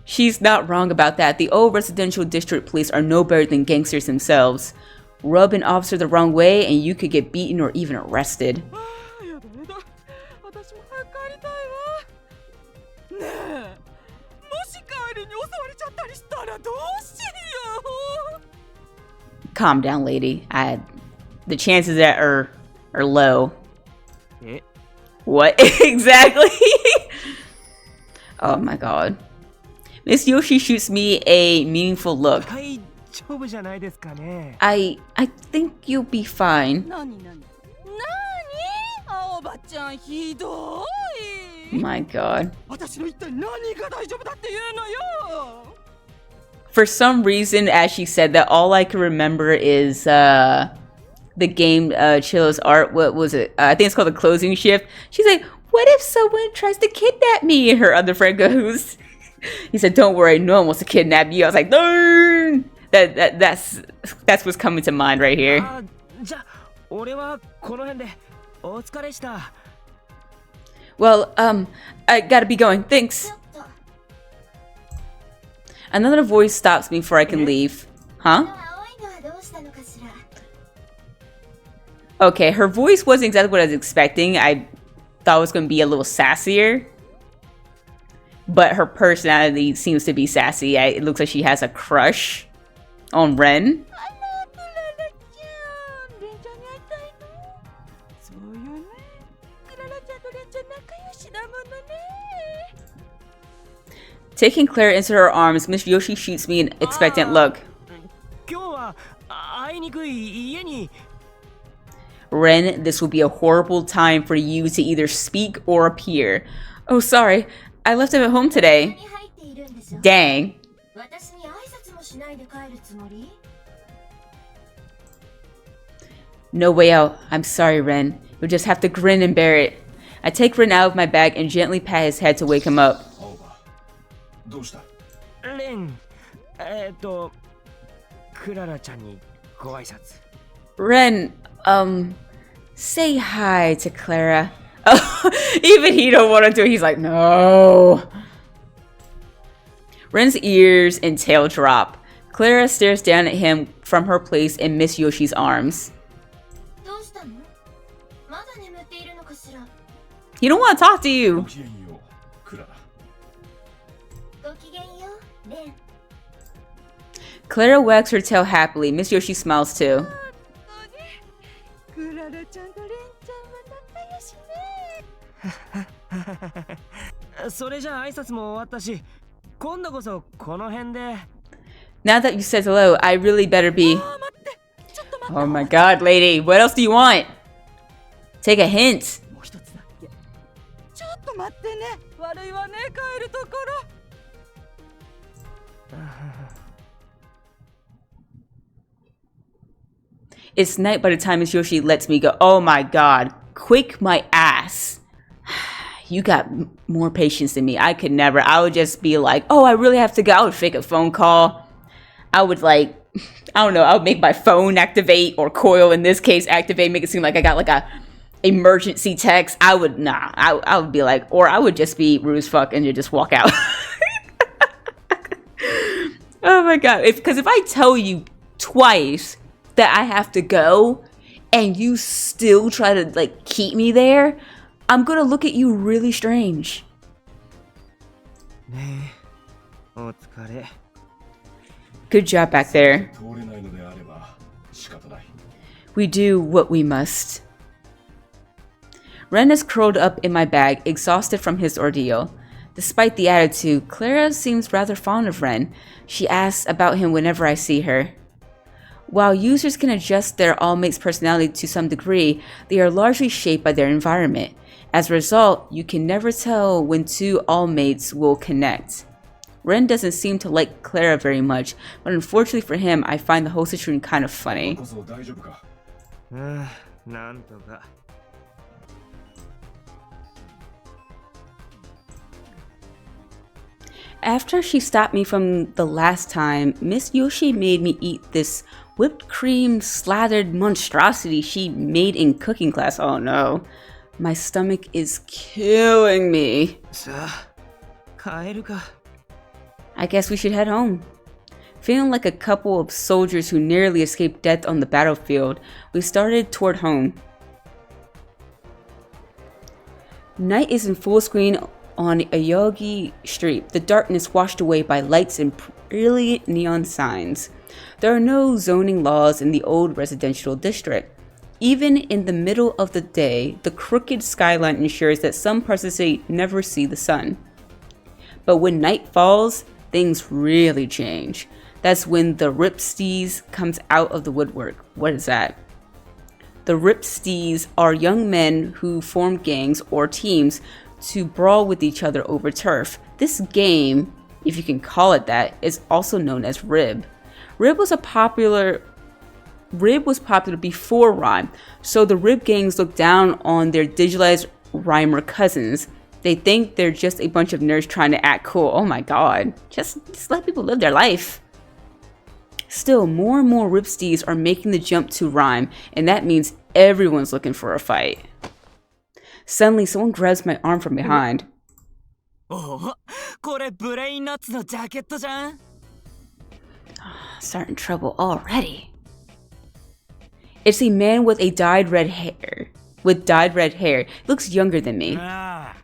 She's not wrong about that. The old residential district police are no better than gangsters themselves. Rub an officer the wrong way and you could get beaten or even arrested. ああ、やだやだ。私も早く帰りたいわ。ねえ、もし帰りに襲われちゃったりしたらどうしよう。 Calm down, lady. The chances that are low. え？ What exactly? Oh my god. Miss Yoshi shoots me a meaningful look. 大丈夫じゃないですかね。I think you'll be fine. なになに？青葉ちゃんひどい。 My god. 私の一体何が大丈夫だっていうのよ。 For some reason, as she said that, all I can remember is the game Chilla's art. What was it? I think it's called The Closing Shift. She's like, what if someone tries to kidnap me? And her other friend goes, he said, don't worry, no one wants to kidnap you. I was like, no! That's what's coming to mind right here. あ、じゃあ俺はこの辺でお疲れした。Well, I gotta be going. Thanks. Another voice stops me before I can leave. Huh? Okay, her voice wasn't exactly what I was expecting. I thought it was going to be a little sassier. But her personality seems to be sassy. It looks like she has a crush on Ren. そうよね。クララちゃんとレンちゃん仲良しだものね。Taking Clara into her arms, Miss Yoshi shoots me an expectant look. 今日はあいにくい家に Ren, this will be a horrible time for you to either speak or appear. Oh, sorry. I left him at home today. に入っているんでしょ Dang. 私に挨拶もしないで帰るつもり No way out. I'm sorry, Ren. You'll just have to grin and bear it. I take Ren out of my bag and gently pat his head to wake him up. 青葉どうした？レンクララちゃんにご挨拶 Ren, say hi to Clara. Oh, even he don't want to do it. He's like, no. Ren's ears and tail drop. Clara stares down at him from her place in Miss Yoshi's arms. どうしたのまだ眠っているのかしら He don't want to talk to ご you. きげんようクララ。ごきげんようレン Clara wags her tail happily. Miss Yoshi smiles too. クララちゃんとレンちゃんは仲良しね。それじゃあ挨拶も終わったし今度こそこの辺で Now that you said hello, I really better be. 待ってちょっと待って Oh my god, lady. What else do you want? Take a hint. もう一つだけちょっと待ってね悪いわね帰るところ It's night by the time Miss Yoshi lets me go. Oh my god. Quick my ass. You got more patience than me. I could never. I would just be like, oh, I really have to go. I would fake a phone call. I would like, I don't know. I would make my phone activate or coil in this case activate. Make it seem like I got like a emergency text. I would, nah. I would be like, or I would just be rude as fuck and just walk out. Oh my god. Because if I tell you twice that I have to go and you still try to like keep me there, I'm gonna look at you really strange. ねえお疲れ Good job back there. 通れないのであれば仕方ない。 We do what we must. Ren is curled up in my bag, exhausted from his ordeal. Despite the attitude, Clara seems rather fond of Ren. She asks about him whenever I see her. While users can adjust their all-mates' personality to some degree, they are largely shaped by their environment. As a result, you can never tell when two all-mates will connect. Ren doesn't seem to like Clara very much, but unfortunately for him, I find the whole situation kind of funny. こそ大丈夫か？なんとか After she stopped me from the last time, Miss Yoshi made me eat this whipped cream slathered monstrosity she made in cooking class. Oh no. My stomach is killing me. さあ帰るか I guess we should head home. Feeling like a couple of soldiers who nearly escaped death on the battlefield, we started toward home. Night is in full screen on Aoba Street, the darkness washed away by lights and brilliant neon signs. There are no zoning laws in the old residential district. Even in the middle of the day, the crooked skyline ensures that some parts of the city never see the sun. But when night falls, things really change. That's when the Ripstees comes out of the woodwork. What is that? The Ripstees are young men who form gangs or teams to brawl with each other over turf. This game, if you can call it that, is also known as Rib. Rib was popular before Rhyme, so the Rib gangs look down on their digitalized Rhymer cousins. They think they're just a bunch of nerds trying to act cool. Oh my god, just let people live their life. Still, more and more Ripstees are making the jump to Rhyme, and that means everyone's looking for a fight. Suddenly, someone grabs my arm from behind. おこれブレインナッツのジャケットじゃん Starting trouble already. It's a man with dyed red hair. Looks younger than me. ああ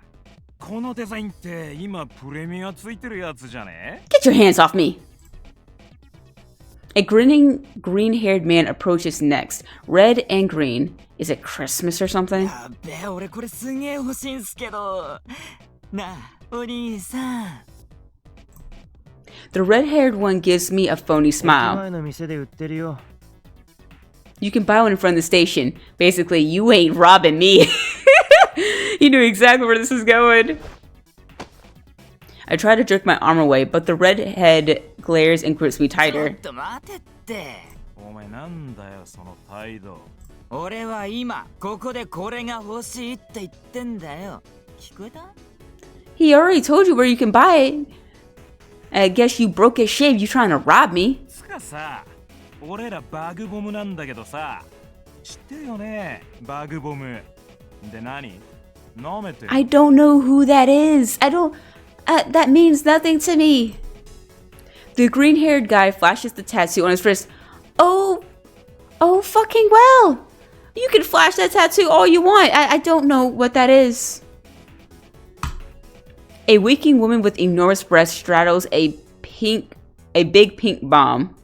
このデザインって今プレミアついてるやつじゃね Get your hands off me! A grinning, green-haired man approaches next. Red and green. Is it Christmas or something? やべえ俺これすげえ欲しいんすけどなあお兄さん The red-haired one gives me a phony 駅 smile. 前の店で売ってるよ。 You can buy one in front of the station. Basically, you ain't robbing me. He knew exactly where this was going. I try to jerk my arm away, but the redhead glares and grips me ちょ tighter. っと待てって。お前なんだよその態度。俺は今ここでこれが欲しいって言ってんだよ。聞こえた？ He already told you where you can buy it. I guess you broke his shave. You trying to rob me? つかさ、俺らバグボムなんだけどさ、知ってるよね、バグボム。で何？舐めて。I don't know who that is. I don't. That means nothing to me. The green-haired guy flashes the tattoo on his wrist. Oh fucking well. You can flash that tattoo all you want. I don't know what that is. A waking woman with enormous breasts straddles a big pink bomb.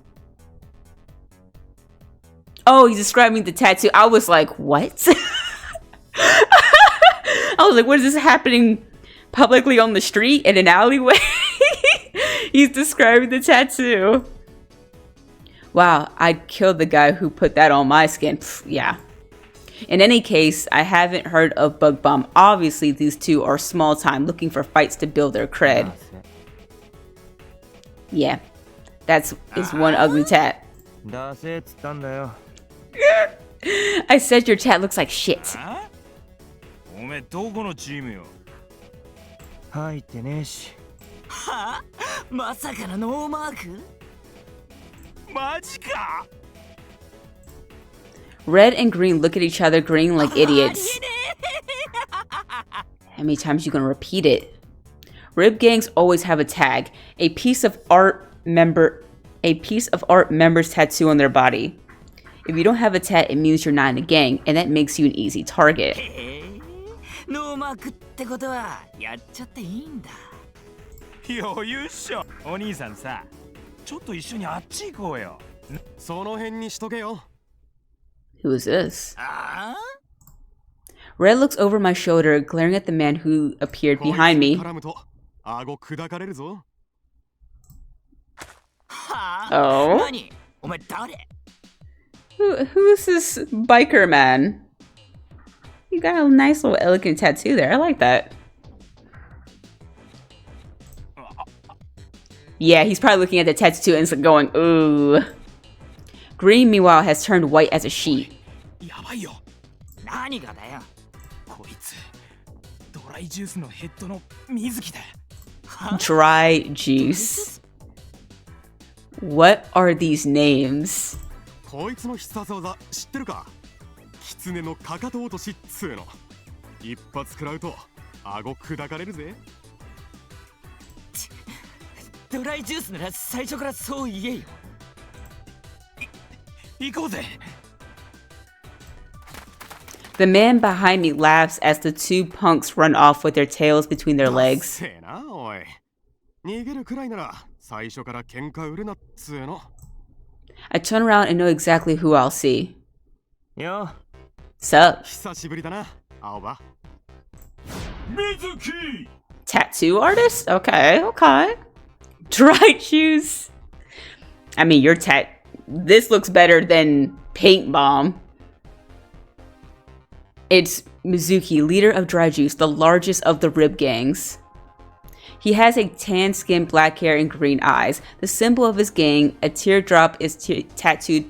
Oh, he's describing the tattoo. I was like, what? I was like, what is this happening publicly on the street in an alleyway? He's describing the tattoo. Wow, I'd kill the guy who put that on my skin. Pff, yeah. In any case, I haven't heard of Bug Bomb. Obviously, these two are small time, looking for fights to build their cred. Yeah, is one ugly tat. 出せっつったんだよ。 I said your tat looks like shit. あ？おめえどこのチームよ。入ってねえし。はあ？まさかのノーマーク？マジか？ Red and green look at each other, grinning like idiots. How many times you gonna repeat it? Rib gangs always have a tag, a piece of art members tattoo on their body. If you don't have a tat, it means you're not in a gang, and that makes you an easy target. ノーマークってことはやっちゃっていいんだ。余裕っしょ。お兄さんさ、ちょっと一緒にあっち行こうよ。その辺にしとけよ。Who is this? ああ？ Red looks over my shoulder, glaring at the man who appeared behind me. 顎砕かれるぞ。はあ？ Oh? 何？お前誰？ Who's this biker man? You got a nice little elegant tattoo there. I like that. Yeah, he's probably looking at the tattoo and going, ooh. Green, meanwhile, has turned white as a sheet. やばいよ。何がだよ。こいつ、ドライジュースのヘッドの水木だ。Dry juice. What are these names? こいつの必殺技知ってるか？狐のかかと落としっつーの。一発食らうと顎砕かれるぜ。ドライジュースなら最初からそう言えよ。行こうぜ。The man behind me laughs as the two punks run off with their tails between their legs. せえなおい。逃げるくらいなら最初から喧嘩売るなっつーの。I turn around and know exactly who I'll see. よ。 Sup? 久しぶりだな、青葉。水木 Tattoo artist? Okay. Dry juice. I mean, your this looks better than Paint Bomb. It's Mizuki, leader of Dry Juice, the largest of the rib gangs. He has a tan skin, black hair, and green eyes. The symbol of his gang, a teardrop, is tattooed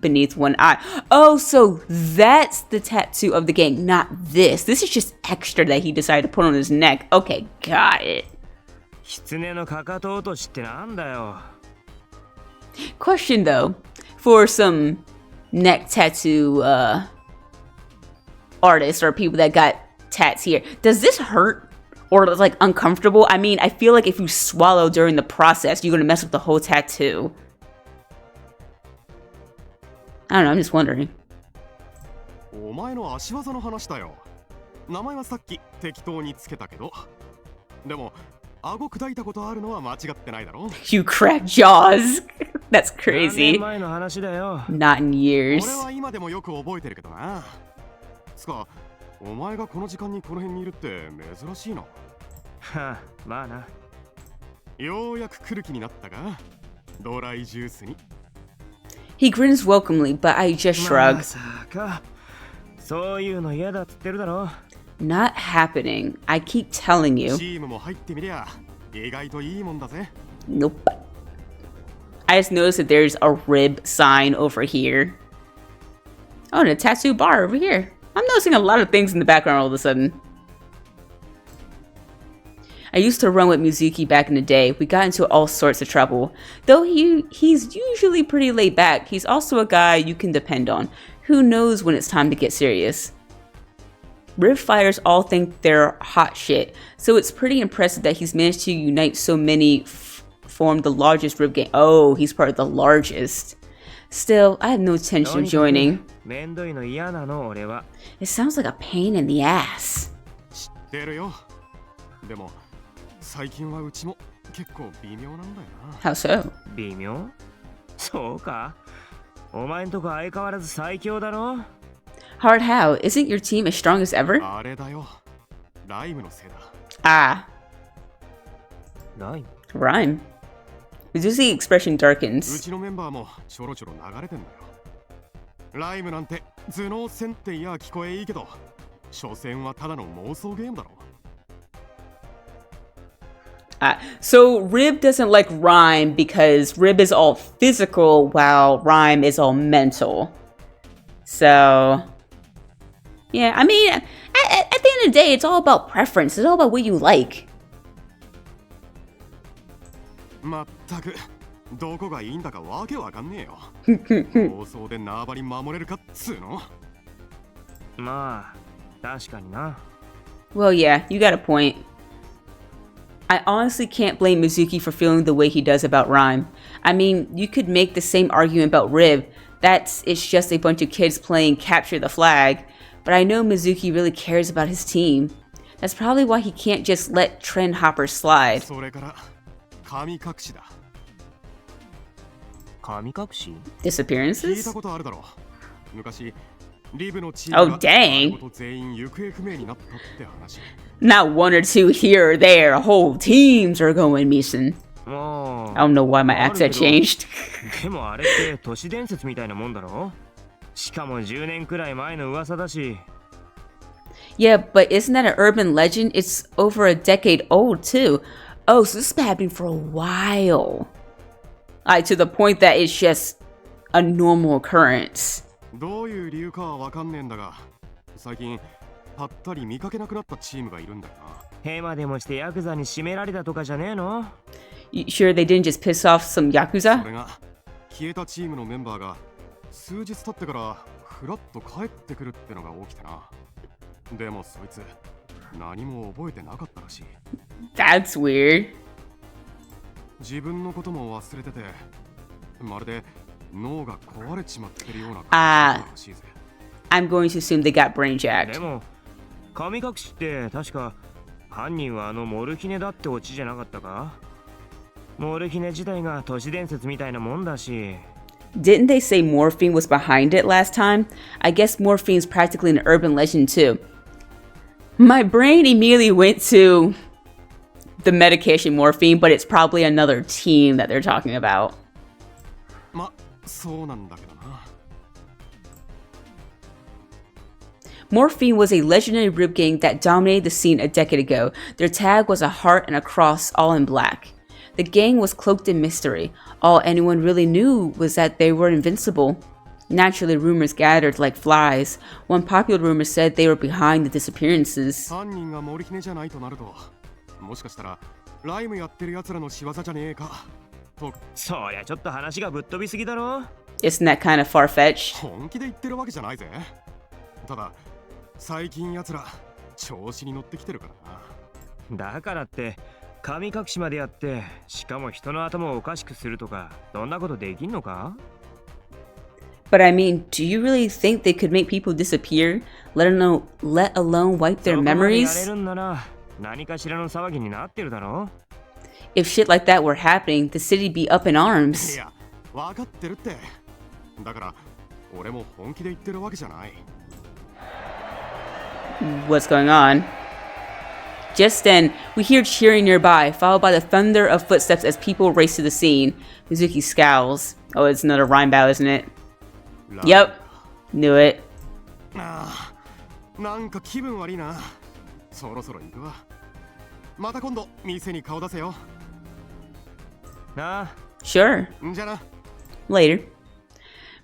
beneath one eye. Oh, so that's the tattoo of the gang, not this. This is just extra that he decided to put on his neck. Okay, got it. 狐のかかと落としってなんだよ。 Question though, for some neck tattoo artists or people that got tats here, does this hurt or like uncomfortable? I mean, I feel like if you swallow during the process, you're gonna mess up the whole tattoo. I don't know, I'm just wondering. お前の足技の話だよ。名前はさっき適当につけたけど。でも顎砕いたことあるのは間違ってないだろ。You crack jaws. That's 何 crazy. 年前の話だよ。 Not in years. 俺は今でもよく覚えてるけどな。つか、お前がこの時間にこの辺にいるって珍しいな。はあ、まあな。ようやく来る気になったが、ドライジュースに。 He grins welcomely, but I just ま shrug. さかそういうの嫌だっつってるだろ。 Not happening. I keep telling you. チームも入ってみりゃ意外といいもんだぜ。 Nope. I just noticed that there's a rib sign over here. Oh, and a tattoo bar over here. I'm noticing a lot of things in the background all of a sudden. I used to run with Mizuki back in the day. We got into all sorts of trouble. Though he's usually pretty laid back, he's also a guy you can depend on. Who knows when it's time to get serious. Rib fighters all think they're hot shit, so it's pretty impressive that he's managed to unite so many, form the largest rib gang. Oh, he's part of the largest. Still, I have no intention of joining. めんどいの嫌なの俺は。 It sounds like a pain in the ass. 知ってるよ。でも最近はうちも結構微妙なんだよな。 How so? 微妙？そうか。お前んとこ相変わらず最強だろ。 Hard how? Isn't your team as strong as ever? あれだよ。ライムのせいだ。 Ah, ない。 rhyme. Mizuki expression う darkens. ちのメンバーもちょろちょろ流れてんだよ。ライムなんて頭脳戦っていや聞こえいいけど、所詮はただの妄想ゲームだろ。 So Rib doesn't like rhyme because Rib is all physical while rhyme is all mental. So, yeah, I mean, at the end of the day, it's all about preference. It's all about what you like. まったくどこがいいんだかわけわかんねえよ。妄想で縄張り守れるかっつうの。まあ確かにな。 Well, yeah, you got a point. I honestly can't blame Mizuki for feeling the way he does about rhyme. I mean, you could make the same argument about Rib. It's just a bunch of kids playing capture the flag. But I know Mizuki really cares about his team. That's probably why he can't just let trend hoppers slide. それから神隠しだ。神隠し？ Disappearances? 聞いたことあるだろ。昔リブのチーム Oh, が dang. 全員行方不明になったって話。 Not one or two here or there. Whole teams are going missing. もう I don't know why my accent changed. でもあれって都市伝説みたいなもんだろ。しかも10年くらい前の噂だし。 Yeah, but isn't that an urban legend? It's over a decade old too. Oh, so this has been happening for a while. To the point that it's just a normal occurrence. どういう理由かはわかんねえんだが、最近ぱったり見かけなくなったチームがいるんだよな。ヘマでもしてヤクザに締められたとかじゃねえの？ You sure they didn't just piss off some そ Yakuza? れが消えたチームのメンバーが数日経ってからふらっと帰ってくるってのが起きてな。でもそいつ何も覚えてなかったらしい。 That's weird. 自分のことも忘れてて、まるで脳が壊れちまってるような感じらしいぜ。I'm going to assume they got brain で jacked. も神隠しって確か犯人はあのモルヒネだってオチじゃなかったか？モルヒネ自体が都市伝説みたいなもんだし。 Didn't they say morphine was behind it last time? I guess morphine's practically an urban legend too. My brain immediately went to the medication morphine, but it's probably another team that they're talking about. ま、そうなんだけどな。 Morphine was a legendary rib gang that dominated the scene a decade ago. Their tag was a heart and a cross, all in black. The gang was cloaked in mystery. All anyone really knew was that they were invincible. Naturally, rumors gathered like flies. One popular rumor said they were behind the disappearances. 犯人がモルヒネじゃないとなると、もしかしたらライムやってる奴らの仕業じゃねえかと。そりゃちょっと話がぶっ飛びすぎだろ。 Isn't that kind of far-fetched? 本気で言ってるわけじゃないぜ。ただ最近奴ら調子に乗ってきてるからな。だからって神隠しまでやってしかも人の頭をおかしくするとかそんなことできんのか？ But I mean, do you really think they could make people disappear, let alone wipe their そこまでやれ memories? るんなら何かしらの騒ぎになってるだろ。 If shit like that were happening, the city'd be up in い arms. や、分かってるって。だから俺も本気で言ってるわけじゃない。 What's going on? Just then, we hear cheering nearby, followed by the thunder of footsteps as people race to the scene. Mizuki scowls. Oh, it's another rhyme battle, isn't it? Yep. Knew it. なんか気分悪いな。そろそろ行くわ。また今度店に顔出せよ。なあ。 Sure. んじゃな。 Later.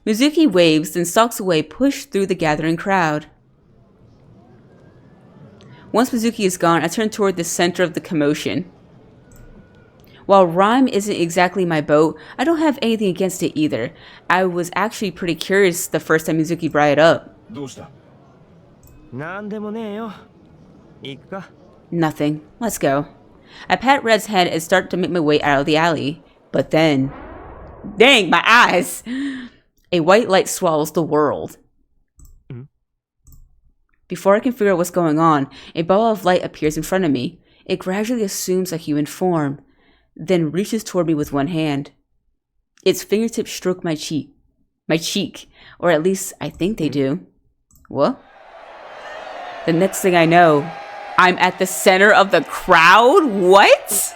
Mizuki waves, then stalks away, pushed through the gathering crowd. Once Mizuki is gone, I turn toward the center of the commotion. While rhyme isn't exactly my boat, I don't have anything against it either. I was actually pretty curious the first time Mizuki brought it up. どうした？なんでもねえよ。行くか。 Nothing. Let's go. I pat Red's head and start to make my way out of the alley. But then... Dang, my eyes! A white light swallows the world. Before I can figure out what's going on, a ball of light appears in front of me. It gradually assumes a human form, then reaches toward me with one hand. Its fingertips stroke my cheek. Or at least I think they do. What? The next thing I know, I'm at the center of the crowd? What?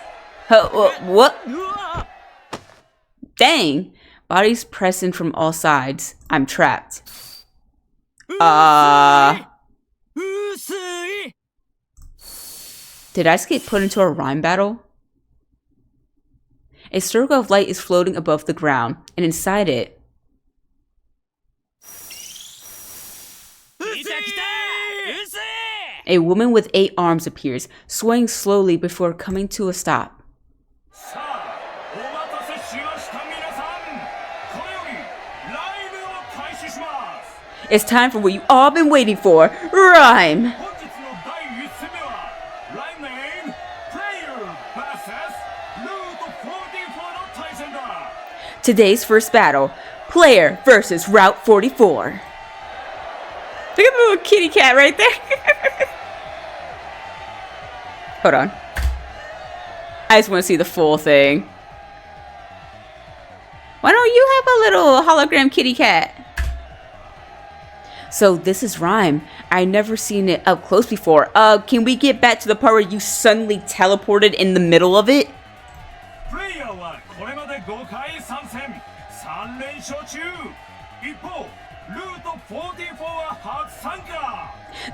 What? Dang! Bodies press in from all sides. I'm trapped. Did I just get put into a rhyme battle? A circle of light is floating above the ground, and inside it... A woman with 8 arms appears, swaying slowly before coming to a stop. It's time for what you've all been waiting for, rhyme! Today's first battle, player versus Route 44. Look at the little kitty cat right there. Hold on. I just want to see the full thing. Why don't you have a little hologram kitty cat? So this is rhyme. I never seen it up close before. Can we get back to the part where you suddenly teleported in the middle of it?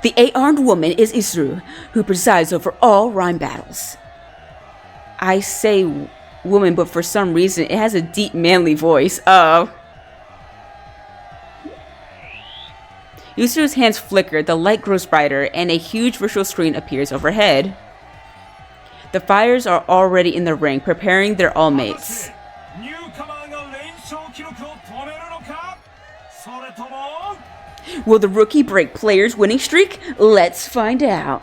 The 8-armed woman is Isuru, who presides over all rhyme battles. I say woman, but for some reason it has a deep manly voice. Isuru's hands flicker, the light grows brighter, and a huge virtual screen appears overhead. The fighters are already in the ring, preparing their all-mates. Will the rookie break players' winning streak? Let's find out.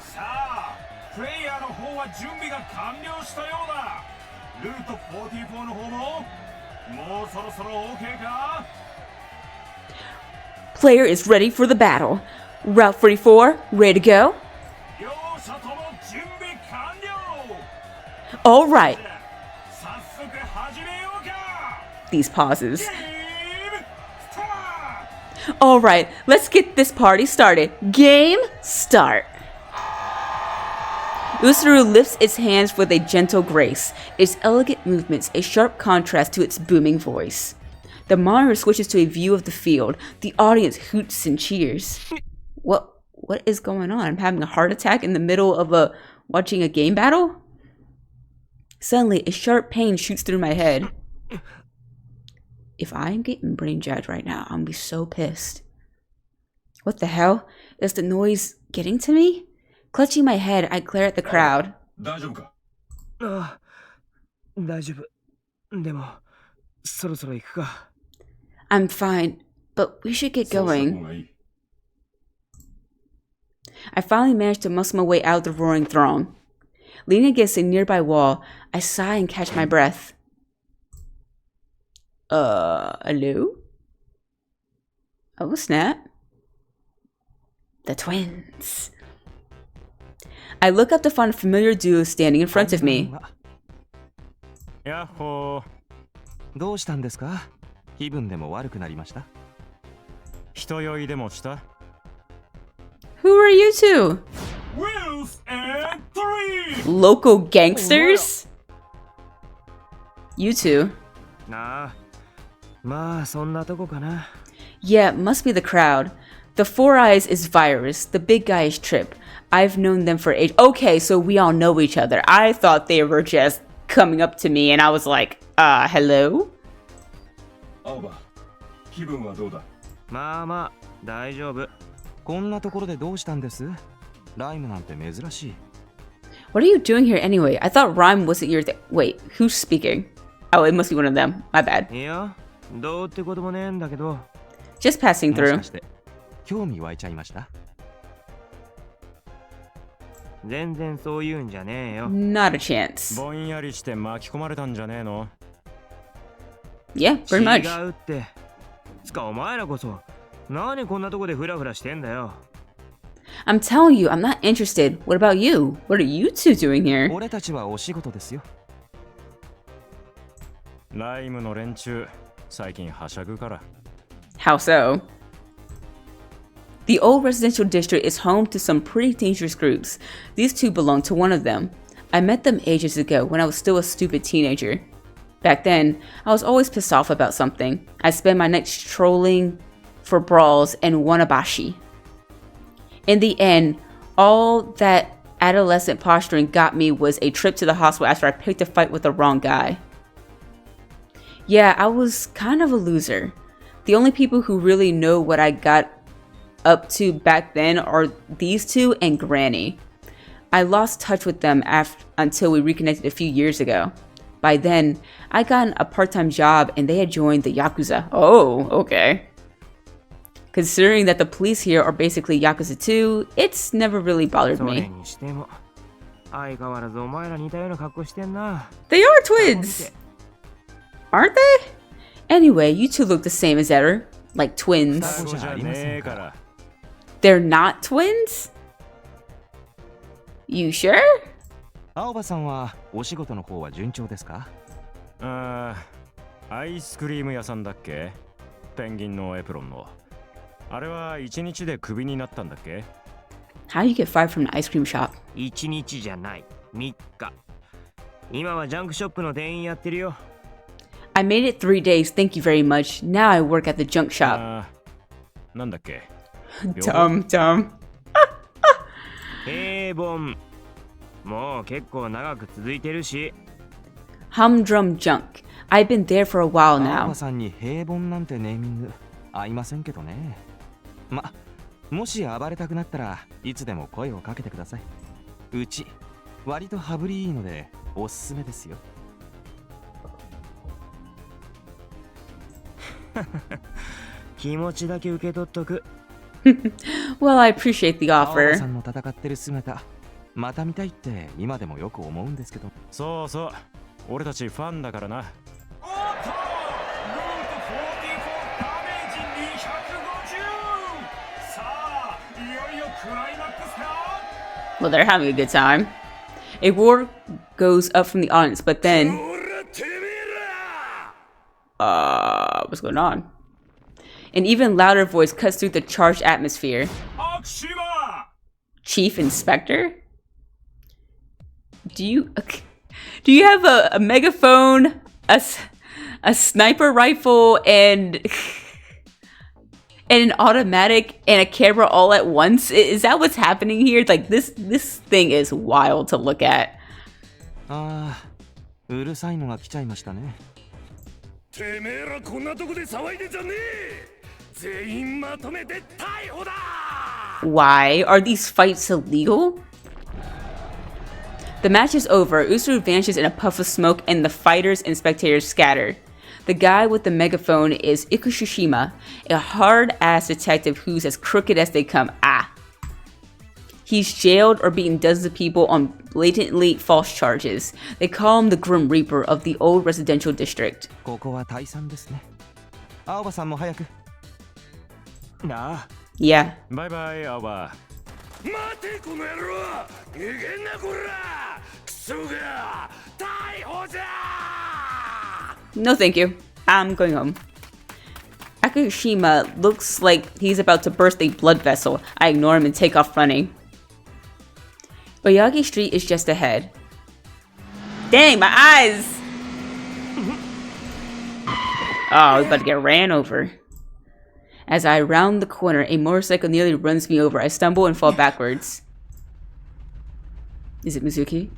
Player is ready for the battle. Route 44, ready to go? All right. These pauses. All right, let's get this party started. Game start. Usuru lifts its hands with a gentle grace, its elegant movements a sharp contrast to its booming voice. The monitor switches to a view of the field. The audience hoots and cheers. What is going on? I'm having a heart attack in the middle of watching a game battle? Suddenly, a sharp pain shoots through my head. If I'm getting brain jacked right now, I'm gonna be so pissed. What the hell? Is the noise getting to me? Clutching my head, I glare at the crowd. 大丈夫か？ああ、大丈夫。でも、そろそろ行くか。I'm fine, but we should get going. I finally managed to muscle my way out of the roaring throng. Leaning against a nearby wall, I sigh and catch my breath. Hello? Oh, snap. The twins. I look up to find a familiar duo standing in front of me. やっほー。どうしたんですか？気分でも悪くなりました？人酔いでもした？ Who are you two? Wheels and three! Local gangsters? You two. なあ、まあそんなとこかな。 Yeah, it must be the crowd. The Four Eyes is Virus. The big guy is Trip. I've known them for age. Okay, so we all know each other. I thought they were just coming up to me and I was like, hello? 青葉、気分はどうだ？まあまあ大丈夫。こんなところでどうしたんです？ライムなんて珍しい。 What are you doing here anyway? I thought Rhyme wasn't your thing. Wait, who's speaking? Oh, it must be one of them. My bad. いや、どうってこともねえんだけど。 Just passing もし through. かして興味湧いちゃいました？全然そういうんじゃねえよ。 Not a chance. ぼんやりして巻き込まれたんじゃねえの？ Yeah, pretty much. 違うって。つかお前らこそ何こんなとこでフラフラしてんだよ。 I'm telling you, I'm not interested. What about you? What are you two doing here? 俺たちはお仕事ですよ。ライムの連中、最近はしゃぐから。 How so? The old residential district is home to some pretty dangerous groups. These two belong to one of them. I met them ages ago when I was still a stupid teenager. Back then, I was always pissed off about something. I spent my nights trolling for brawls and wanabashi. In the end, all that adolescent posturing got me was a trip to the hospital after I picked a fight with the wrong guy. Yeah, I was kind of a loser. The only people who really know what I got up to back then are these two and Granny. I lost touch with them until we reconnected a few years ago. By then, I got a part-time job and they had joined the Yakuza. Oh, okay. Considering that the police here are basically Yakuza 2, it's never really bothered それ me. にしても相変わらずお前ら似たような格好してんな。 They are twins! Aren't they? Anyway, you two look the same as ever. Like twins. 双子じゃねえから。 They're not twins? You sure? 青葉さんはお仕事の方は順調ですか？アイスクリーム屋さんだっけ？ペンギンのエプロンの。あれは一日でクビになったんだっけ？ How you get fired from the ice cream shop? 1日じゃない、3日。今はジャンクショップの店員やってるよ。 I made it 3 days, thank you very much. Now I work at the junk shop. なんだっけ？ Dumb. 平凡。もう結構長く続いてるし。 Humdrum junk. I've been there for a while 青 now. 葉さんに平凡なんてネーミング合いませんけどね。もし暴れたくなったらいつでも声をかけてください。うち割と羽振りいいのでおすすめですよ。気持ちだけ受け取っとく。 Well, I appreciate the 青葉 offer. さんの戦ってる姿また見たいって今でもよく思うんですけど。そうそう、俺たちファンだからな。おっと、ルート44ダメージ250。さあ、いよいよクライマックスか。 Well, they're having a good time. A roar goes up from the audience, but then... what's going on? An even louder voice cuts through the charged atmosphere. Chief Inspector? Do you have a megaphone, a sniper rifle, and an automatic and a camera all at once? Is that what's happening here? Like this thing is wild to look at. うるさいのが来ちゃいましたね。てめえらこんなとこで騒いでんじゃねえ。全員まとめて逮捕だ。 Why? Are these fights illegal? The match is over. Usuru vanishes in a puff of smoke and the fighters and spectators scatter. The guy with the megaphone is Ikushishima, a hard-ass detective who's as crooked as they come. He's jailed or beaten dozens of people on blatantly false charges. They call him the Grim Reaper of the old residential district. ここは退散ですね。青葉さんも早く。なあ。 Yeah. バイバイ、青葉。待てこの野郎。逃げんなこら。クソが逮捕じゃ。 No, thank you. I'm going home. Akushima looks like he's about to burst a blood vessel. I ignore him and take off running. Oyagi Street is just ahead. Dang, my eyes! Oh, I was about to get ran over. As I round the corner, a motorcycle nearly runs me over. I stumble and fall backwards. Is it Mizuki?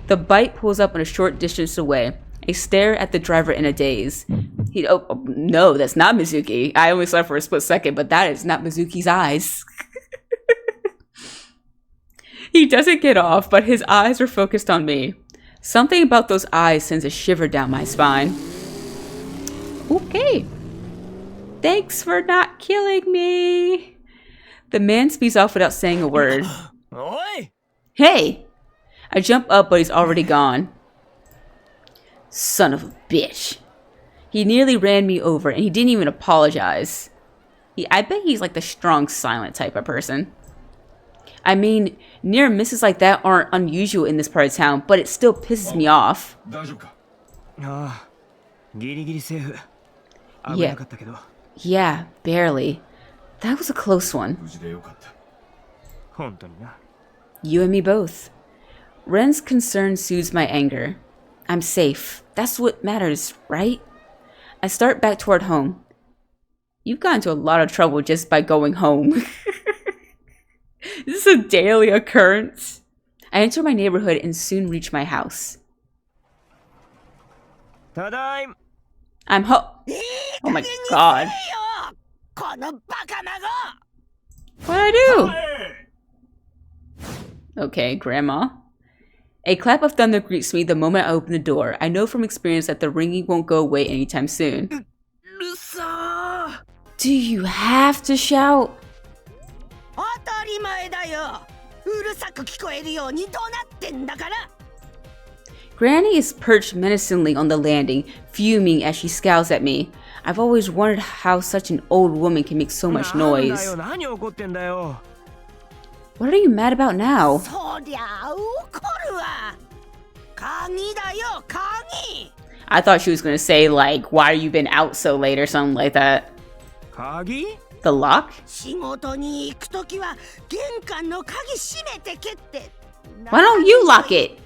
The bike pulls up on a short distance away. I stare at the driver in a daze. Oh, no, that's not Mizuki. I only saw it for a split second, but that is not Mizuki's eyes. He doesn't get off, but his eyes are focused on me. Something about those eyes sends a shiver down my spine. Okay. Thanks for not killing me. The man speeds off without saying a word. Oi! Hey! I jump up, but he's already gone. Son of a bitch. He nearly ran me over, and he didn't even apologize. I bet he's like the strong, silent type of person. I mean, near misses like that aren't unusual in this part of town, but it still pisses me off. Yeah, barely. That was a close one. You and me both. Ren's concern soothes my anger. I'm safe. That's what matters, right? I start back toward home. You've gotten into a lot of trouble just by going home. Is this a daily occurrence? I enter my neighborhood and soon reach my house. Tadaim! I'm Oh my god. What'd I do? Okay, Grandma. A clap of thunder greets me the moment I open the door. I know from experience that the ringing won't go away anytime soon. Do you have to shout? Granny is perched menacingly on the landing, fuming as she scowls at me. I've always wondered how such an old woman can make so much noise. What are you mad about now? I thought she was gonna say, like, why have you been out so late or something like that. Kagi? The lock? Why don't you lock it?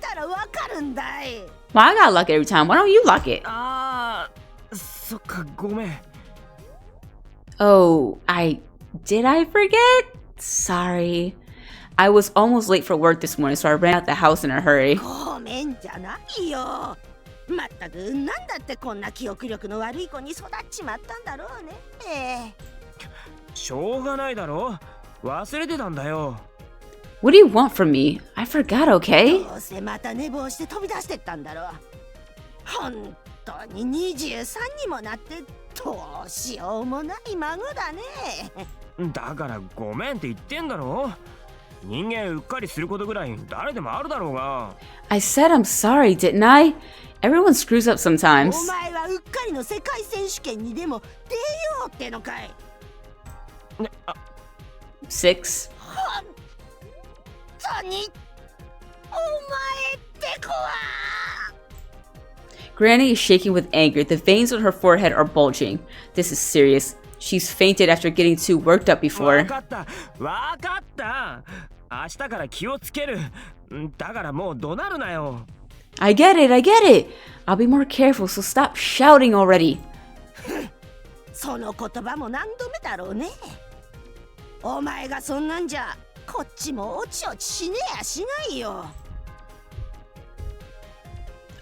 Well, I gotta lock it every time. Why don't you lock it? Oh, did I forget? Sorry. I was almost late for work this morning, so I ran out the house in a hurry. What do you want from me? I forgot, okay? I said I'm sorry, didn't I? Everyone screws up sometimes. 6. Granny is shaking with anger. The veins on her forehead are bulging. This is serious. She's fainted after getting too worked up before. I get it. I'll be more careful, so stop shouting already.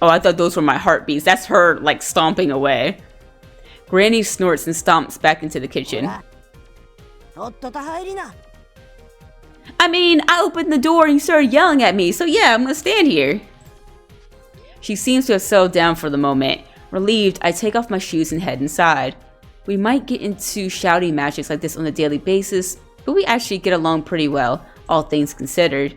Oh, I thought those were my heartbeats. That's her, like, stomping away. Granny snorts and stomps back into the kitchen. I mean, I opened the door and you started yelling at me, so yeah, I'm gonna stand here. She seems to have settled down for the moment. Relieved, I take off my shoes and head inside. We might get into shouting matches like this on a daily basis, but we actually get along pretty well, all things considered.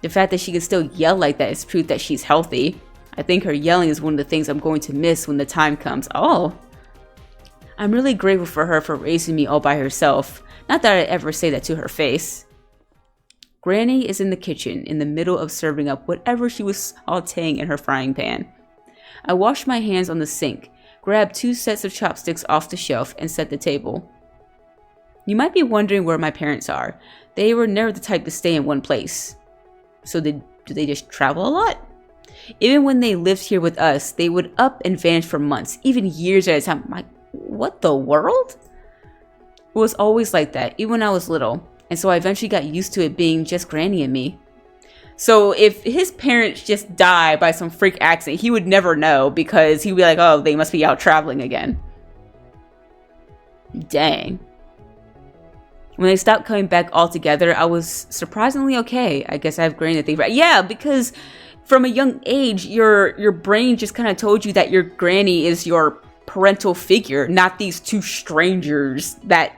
The fact that she can still yell like that is proof that she's healthy. I think her yelling is one of the things I'm going to miss when the time comes. Oh. I'm really grateful for her for raising me all by herself. Not that I'd ever say that to her face. Granny is in the kitchen, in the middle of serving up whatever she was sauteing in her frying pan. I wash my hands on the sink, grab 2 sets of chopsticks off the shelf, and set the table. You might be wondering where my parents are. They were never the type to stay in one place. So do they just travel a lot? Even when they lived here with us, they would up and vanish for months, even years at a time. Like, what the world? It was always like that, even when I was little. And so I eventually got used to it being just Granny and me. So if his parents just die by some freak accident, he would never know because he'd be like, oh, they must be out traveling again. Dang. When they stopped coming back altogether, I was surprisingly okay. I guess I have Granny to think about. Yeah, because from a young age, your brain just kind of told you that your Granny is your parental figure, not these two strangers that,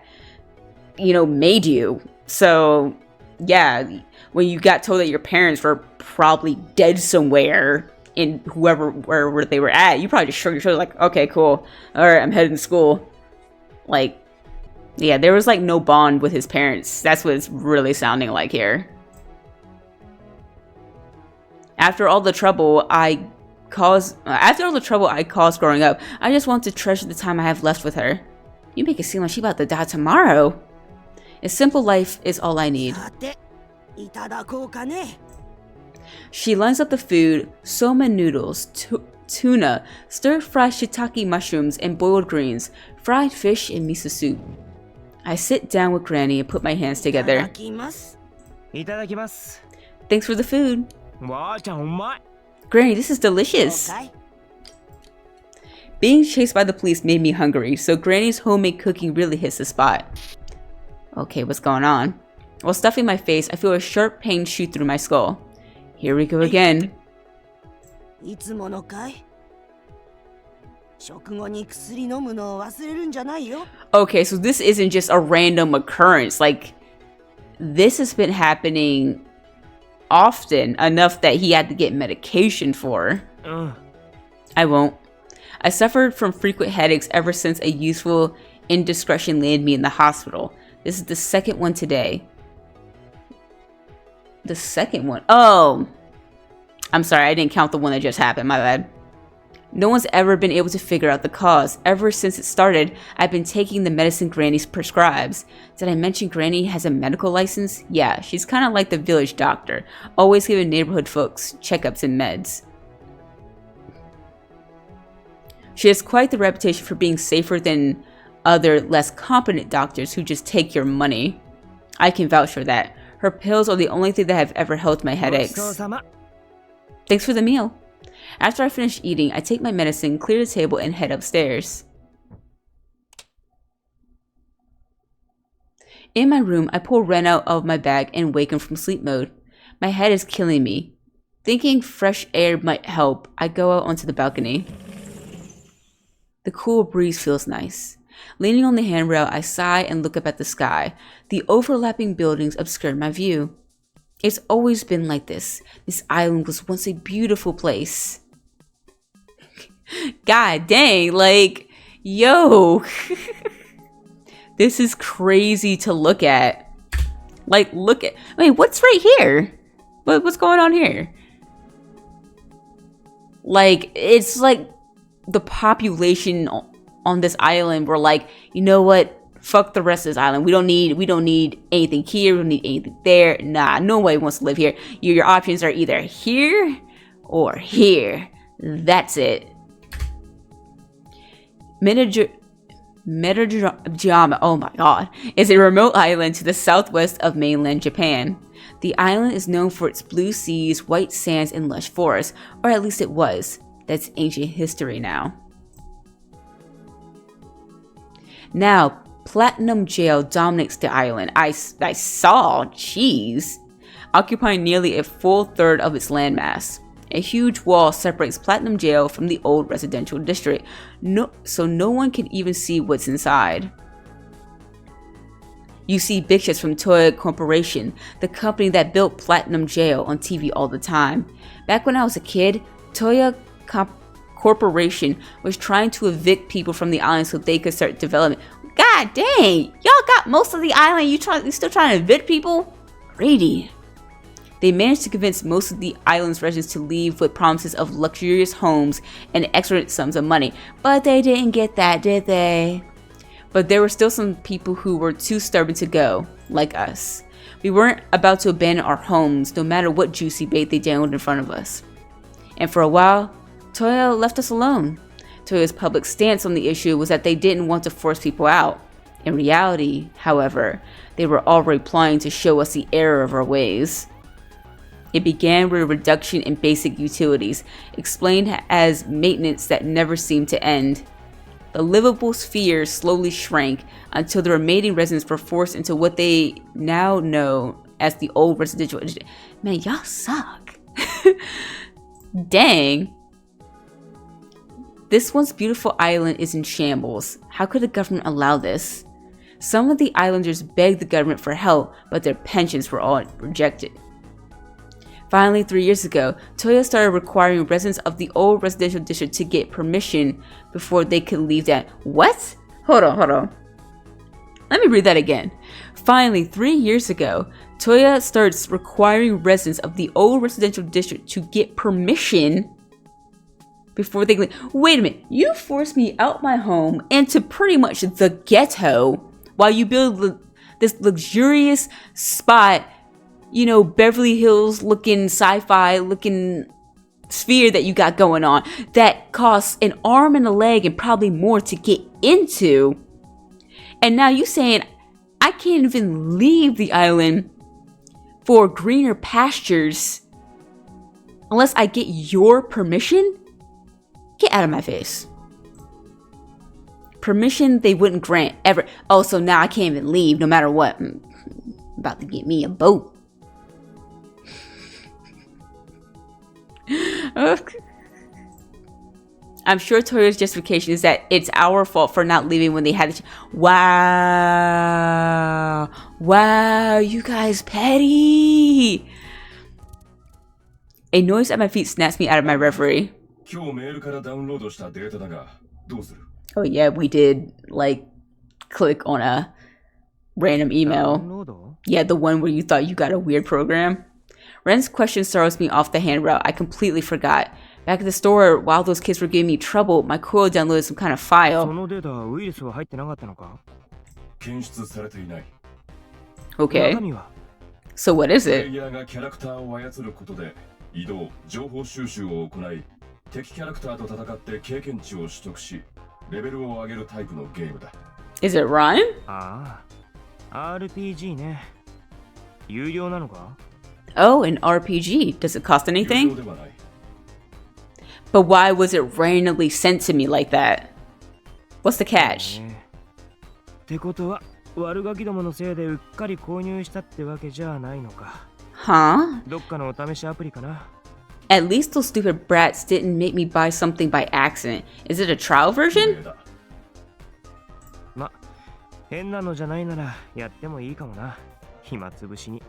you know, made you. So, yeah, when you got told that your parents were probably dead somewhere in wherever they were at, you probably just shrugged your shoulders like, okay, cool. All right, I'm heading to school. Like, yeah, there was like no bond with his parents. That's what it's really sounding like here. After all the trouble I caused growing up, I just want to treasure the time I have left with her. You make it seem like she's about to die tomorrow. A simple life is all I need. She lines up the food: soma noodles, tuna, stir-fried shiitake mushrooms, and boiled greens, fried fish, and miso soup. I sit down with Granny and put my hands together. Thanks for the food. Granny, this is delicious. Being chased by the police made me hungry, so Granny's homemade cooking really hits the spot. Okay, what's going on? While stuffing my face, I feel a sharp pain shoot through my skull. Here we go again. Okay, so this isn't just a random occurrence. Like, this has been happening often enough that he had to get medication for. I won't. I suffered from frequent headaches ever since a useful indiscretion landed me in the hospital. This is the second one today. The second one? Oh! I'm sorry, I didn't count the one that just happened, my bad. No one's ever been able to figure out the cause. Ever since it started, I've been taking the medicine Granny prescribes. Did I mention Granny has a medical license? Yeah, she's kind of like the village doctor, always giving neighborhood folks checkups and meds. She has quite the reputation for being safer than other, less competent doctors who just take your money. I can vouch for that. Her pills are the only thing that have ever helped my headaches. Thanks for the meal. After I finish eating, I take my medicine, clear the table, and head upstairs. In my room, I pull Ren out of my bag and wake him from sleep mode. My head is killing me. Thinking fresh air might help, I go out onto the balcony. The cool breeze feels nice. Leaning on the handrail, I sigh and look up at the sky. The overlapping buildings obscure my view. It's always been like this. This island was once a beautiful place. God dang, like, yo. This is crazy to look at. Like, look at, wait, what's right here? What's going on here? Like, it's like the population on this island were like, you know what? Fuck the rest of this island. We don't need anything here. We don't need anything there. Nah, nobody wants to live here. Your options are either here or here. That's it. Midorijima, oh my god, is a remote island to the southwest of mainland Japan. The island is known for its blue seas, white sands, and lush forests, or at least it was. That's ancient history now. Now, Platinum Jail dominates the island. I saw, jeez, occupying nearly a full third of its landmass. A huge wall separates Platinum Jail from the old residential district, so no one can even see what's inside. You see big shots from Toei Corporation, the company that built Platinum Jail, on TV all the time. Back when I was a kid, Toei Corporation was trying to evict people from the island so they could start development. God dang, y'all got most of the island, you still trying to evict people? Greedy. They managed to convince most of the island's residents to leave with promises of luxurious homes and exorbitant sums of money. But they didn't get that, did they? But there were still some people who were too stubborn to go, like us. We weren't about to abandon our homes, no matter what juicy bait they dangled in front of us. And for a while, Toya left us alone. Toya's public stance on the issue was that they didn't want to force people out. In reality, however, they were already plotting to show us the error of our ways. It began with a reduction in basic utilities, explained as maintenance that never seemed to end. The livable sphere slowly shrank until the remaining residents were forced into what they now know as the old residential. Man, y'all suck. Dang. This once beautiful island is in shambles. How could the government allow this? Some of the islanders begged the government for help, but their pensions were all rejected. Finally, 3 years ago, Toya started requiring residents of the old residential district to get permission before they could leave that. What? Hold on. Let me read that again. Finally, 3 years ago, Toya starts requiring residents of the old residential district to get permission before they leave. Wait a minute, you forced me out my home into pretty much the ghetto while you build this luxurious spot, you know, Beverly Hills looking, sci-fi looking sphere that you got going on that costs an arm and a leg and probably more to get into. And now you saying I can't even leave the island for greener pastures unless I get your permission? Get out of my face. Permission they wouldn't grant ever. Oh, so now I can't even leave no matter what. I'm about to get me a boat. I'm sure Toyo's justification is that it's our fault for not leaving when they had it. Wow, you guys petty. A noise at my feet snatched me out of my reverie. Oh yeah, we did like click on a random email. Yeah, the one where you thought you got a weird program. Ren's question throws me off the handrail. I completely forgot. Back at the store, while those kids were giving me trouble, my Coil downloaded some kind of file. Okay. So what is it? Is it rhyme? RPG ね。有料なのか? Oh, an RPG. Does it cost anything? But why was it randomly sent to me like that? What's the catch? ってことは悪ガキどものせいでうっかり購入したってわけじゃないのか。Huh? どっかのお試しアプリかな。At least those stupid brats didn't make me buy something by accident. Is it a trial version? ま、変なのじゃないならやってもいいかもな。暇つぶしに。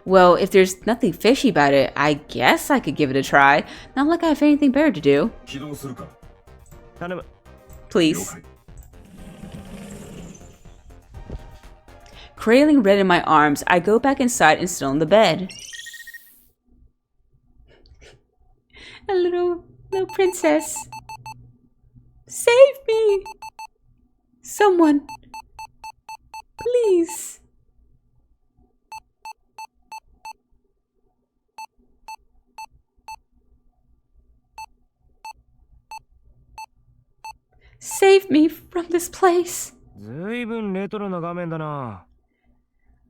Well, if there's nothing fishy about it, I guess I could give it a try. Not like I have anything better to do. Please. Cradling Red in my arms, I go back inside and sit on the bed. A little princess. Save me! Someone. Please. Save me from this place. ずいぶんレトロな画面だな。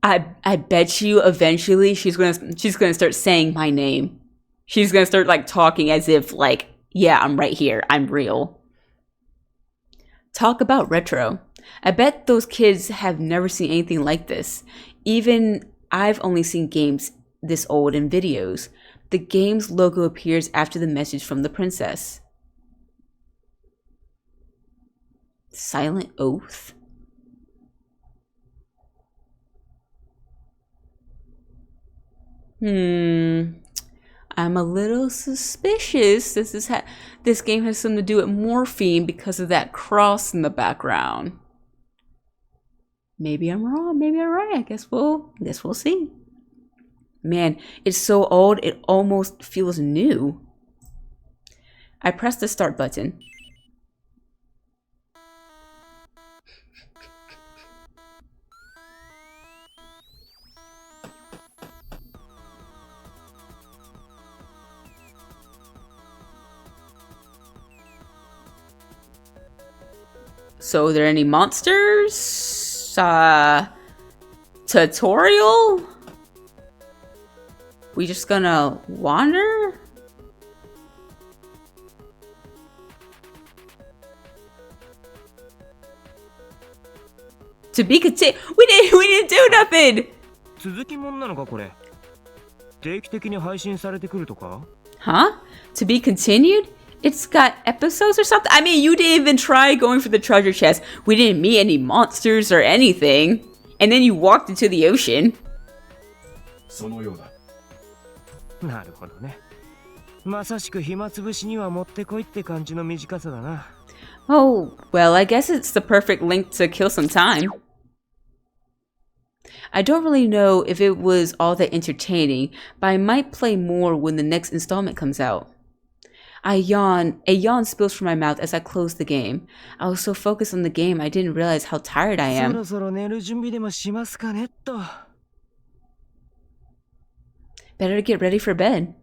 I bet you eventually she's gonna start saying my name. She's gonna start like talking as if like, yeah, I'm right here. I'm real. Talk about retro. I bet those kids have never seen anything like this. Even I've only seen games this old in videos. The game's logo appears after the message from the princess. Silent oath? I'm a little suspicious this game has something to do with morphine because of that cross in the background. Maybe I'm wrong, maybe I'm right. I guess we'll see. Man, it's so old it almost feels new. I press the start button. So, are there any monsters? Tutorial? We just gonna wander? To be continued. We didn't do nothing. 続きもんなのかこれ。定期的に配信されてくるとか？ Huh? To be continued? It's got episodes or something? I mean, you didn't even try going for the treasure chest. We didn't meet any monsters or anything. And then you walked into the ocean. そのようだ。なるほどね。まさしく暇つぶしにはもってこいって感じの短さだな。Oh, well, I guess it's the perfect length to kill some time. I don't really know if it was all that entertaining, but I might play more when the next installment comes out. I yawn. A yawn spills from my mouth as I close the game. I was so focused on the game I didn't realize how tired I そ am. ろそろ寝る準備でもしますかねと。Better to get ready for bed.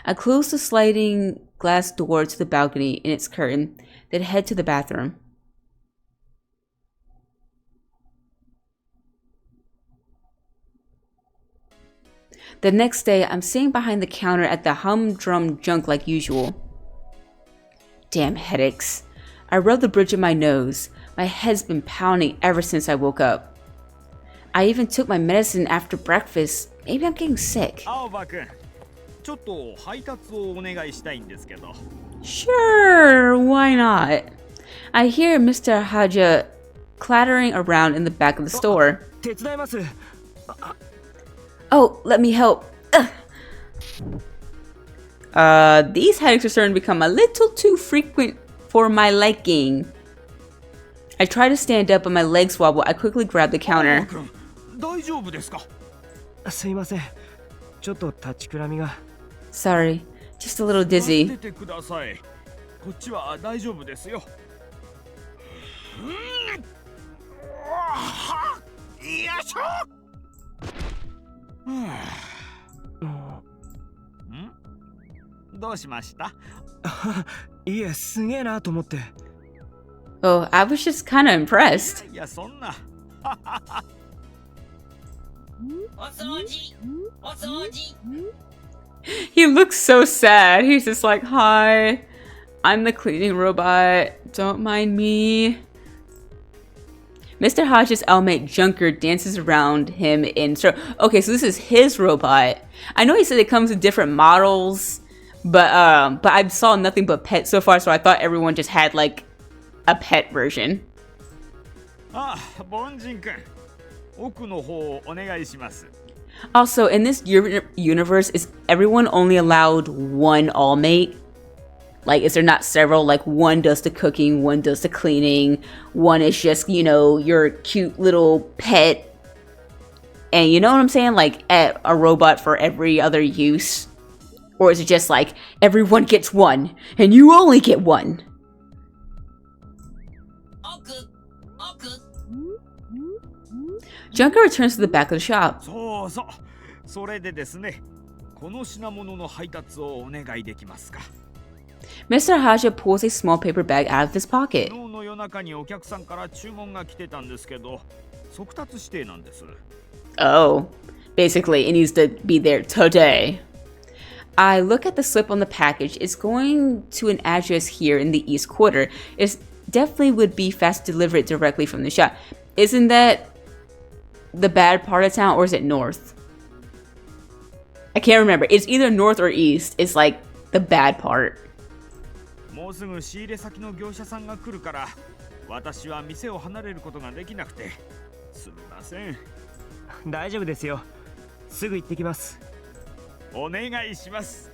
I close the sliding glass door to the balcony and its curtain, then head to the bathroom. The next day, I'm sitting behind the counter at the humdrum junk like usual. Damn headaches. I rub the bridge of my nose. My head's been pounding ever since I woke up. I even took my medicine after breakfast. Maybe I'm getting sick. 青葉くん、ちょっと配達をお願いしたいんですけど。 Sure, why not? I hear Mr. Haja clattering around in the back of the store. 手伝います。 Oh, let me help. Ugh. These headaches are starting to become a little too frequent for my liking. I try to stand up, but my legs wobble. I quickly grab the counter. 大丈夫ですか？すいません。ちょっと立ちくらみが。Sorry, just a little dizzy. 待っててください。こっちは大丈夫ですよ。よいしょ。どうしました？いえ、すげえなと思って。Oh, I was just kind of impressed. いや、そんな。お掃除、お掃除。 He looks so sad. He's just like, hi, I'm the cleaning robot. Don't mind me. Mr. Hodge's cellmate Junker dances around him in okay, so this is his robot. I know he said it comes in different models, but I saw nothing but pets so far, so I thought everyone just had like a pet version. あ、凡人くん。奥の方お願いします。 Also, in this universe, is everyone only allowed one allmate? Like, is there not several? Like, one does the cooking, one does the cleaning, one is just, you know, your cute little pet. And you know what I'm saying? Like, a robot for every other use? Or is it just like, everyone gets one, and you only get one? Junker returns to the back of the shop. そうそう。それでですね。この品物の配達をお願いできますか。 Mr. Haja pulls a small paper bag out of his pocket. 昨日の夜中にお客さんから注文が来てたんですけど、速達指定なんです。 Oh, basically, it needs to be there today. I look at the slip on the package. It's going to an address here in the East Quarter. It definitely would be fast delivered directly from the shop. Isn't that the bad part of town, or is it north? I can't remember. It's either north or east. It's like the bad part. もうすぐ仕入れ先の業者さんが来るから、私は店を離れることができなくて、すみません。大丈夫ですよ。すぐ行ってきます。お願いします。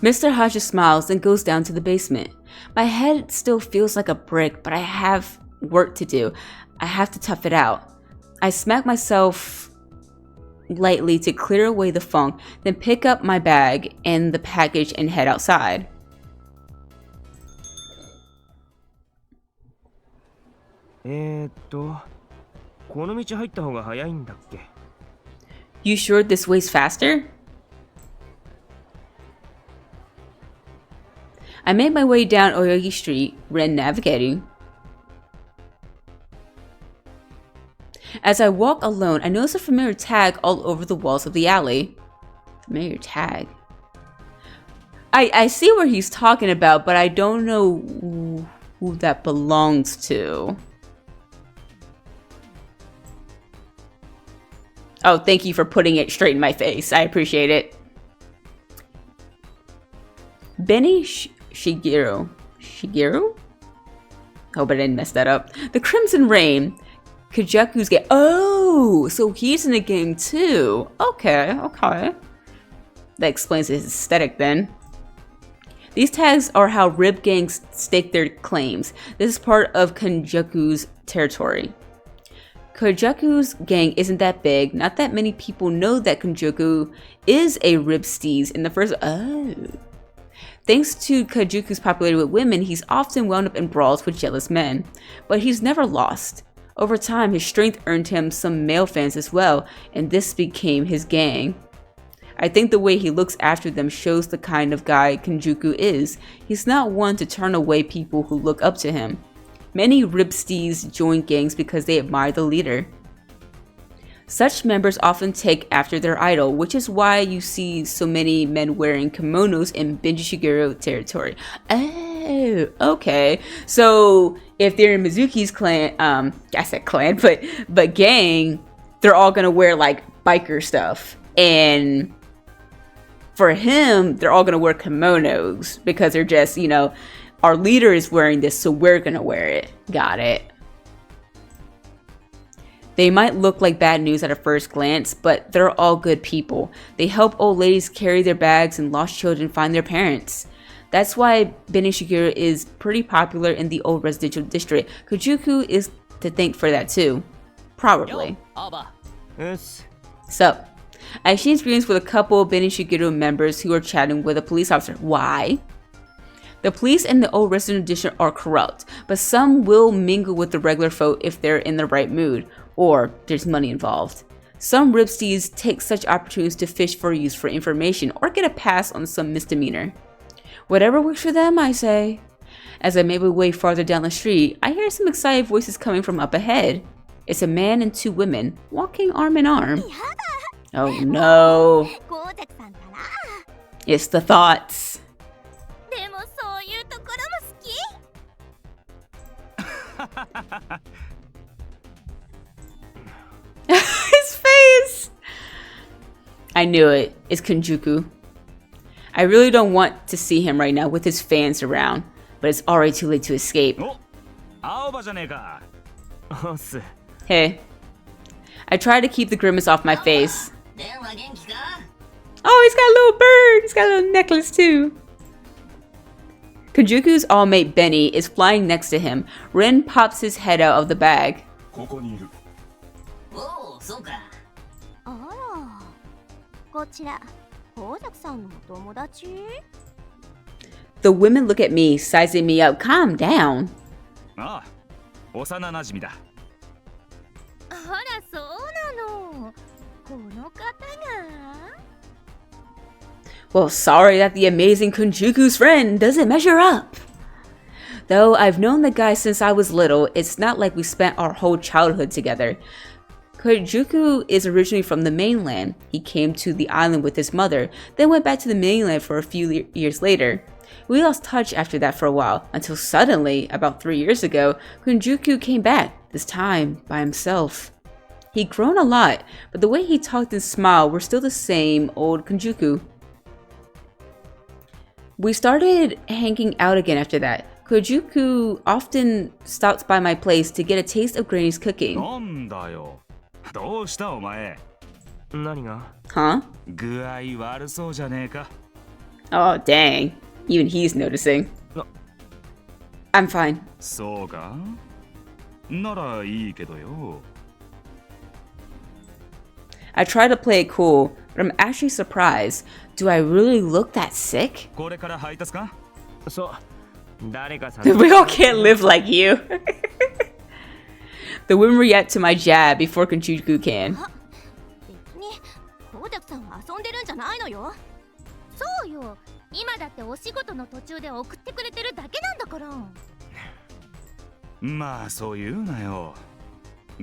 Mr. Hodges smiles and goes down to the basement. My head still feels like a brick, but I have work to do. I have to tough it out. I smack myself lightly to clear away the funk, then pick up my bag and the package and head outside. この道入った方が早いんだっけ? You sure this way's faster? I made my way down Oyogi Street, Ren navigating. As I walk alone, I notice a familiar tag all over the walls of the alley. Familiar tag. I see what he's talking about, but I don't know who that belongs to. Oh, thank you for putting it straight in my face. I appreciate it. Benny Shigeru. Shigeru? Hope I didn't mess that up. The Crimson Rain. Kajaku's gang. Oh, so he's in a gang too. Okay. That explains his aesthetic then. These tags are how rib gangs stake their claims. This is part of Kanjuku's territory. Kanjuku's gang isn't that big. Not that many people know that Kanjuku is a rib steez in the first. Oh. Thanks to Kanjuku's popularity with women, he's often wound up in brawls with jealous men. But he's never lost. Over time, his strength earned him some male fans as well, and this became his gang. I think the way he looks after them shows the kind of guy Kanjuku is. He's not one to turn away people who look up to him. Many ribstees join gangs because they admire the leader. Such members often take after their idol, which is why you see so many men wearing kimonos in Benjishiguro territory. Oh, okay. So if they're in Mizuki's clan, I said clan, but gang, they're all gonna wear like biker stuff. And for him, they're all gonna wear kimonos because they're just, our leader is wearing this, so we're gonna wear it. Got it. They might look like bad news at a first glance, but they're all good people. They help old ladies carry their bags and lost children find their parents. That's why Benishiguro is pretty popular in the old residential district. Kanjuku is to thank for that too. Probably. Yo, Aoba. Yes. So, I exchanged greetings with a couple of Benishiguro members who are chatting with a police officer. Why? The police in the old residential district are corrupt, but some will mingle with the regular folk if they're in the right mood, or there's money involved. Some ribstees take such opportunities to fish for use for information or get a pass on some misdemeanor. Whatever works for them, I say. As I make my way farther down the street, I hear some excited voices coming from up ahead. It's a man and two women, walking arm in arm. Oh no. It's the thoughts. His face! I knew it. It's Kanjuku. I really don't want to see him right now with his fans around, but it's already too late to escape. Hey. I try to keep the grimace off my face. Oh, he's got a little bird! He's got a little necklace too. Kanjuku's all-mate Benny is flying next to him. Ren pops his head out of the bag. The women look at me, sizing me up. Calm down. Well, sorry that the amazing Kanjuku's friend doesn't measure up. Though I've known the guy since I was little, it's not like we spent our whole childhood together. Kanjuku is originally from the mainland. He came to the island with his mother, then went back to the mainland for a few years later. We lost touch after that for a while, until suddenly, about 3 years ago, Kanjuku came back, this time by himself. He'd grown a lot, but the way he talked and smiled were still the same old Kanjuku. We started hanging out again after that. Kanjuku often stops by my place to get a taste of Granny's cooking. Huh? Oh, dang. Even he's noticing. I'm fine. I try to play it cool, but I'm actually surprised. Do I really look that sick? We all can't live like you. The women react to my jab before Kanjuku can. 今だってお仕事の途中で送ってくれてるだけなんだから。まあそう言うなよ。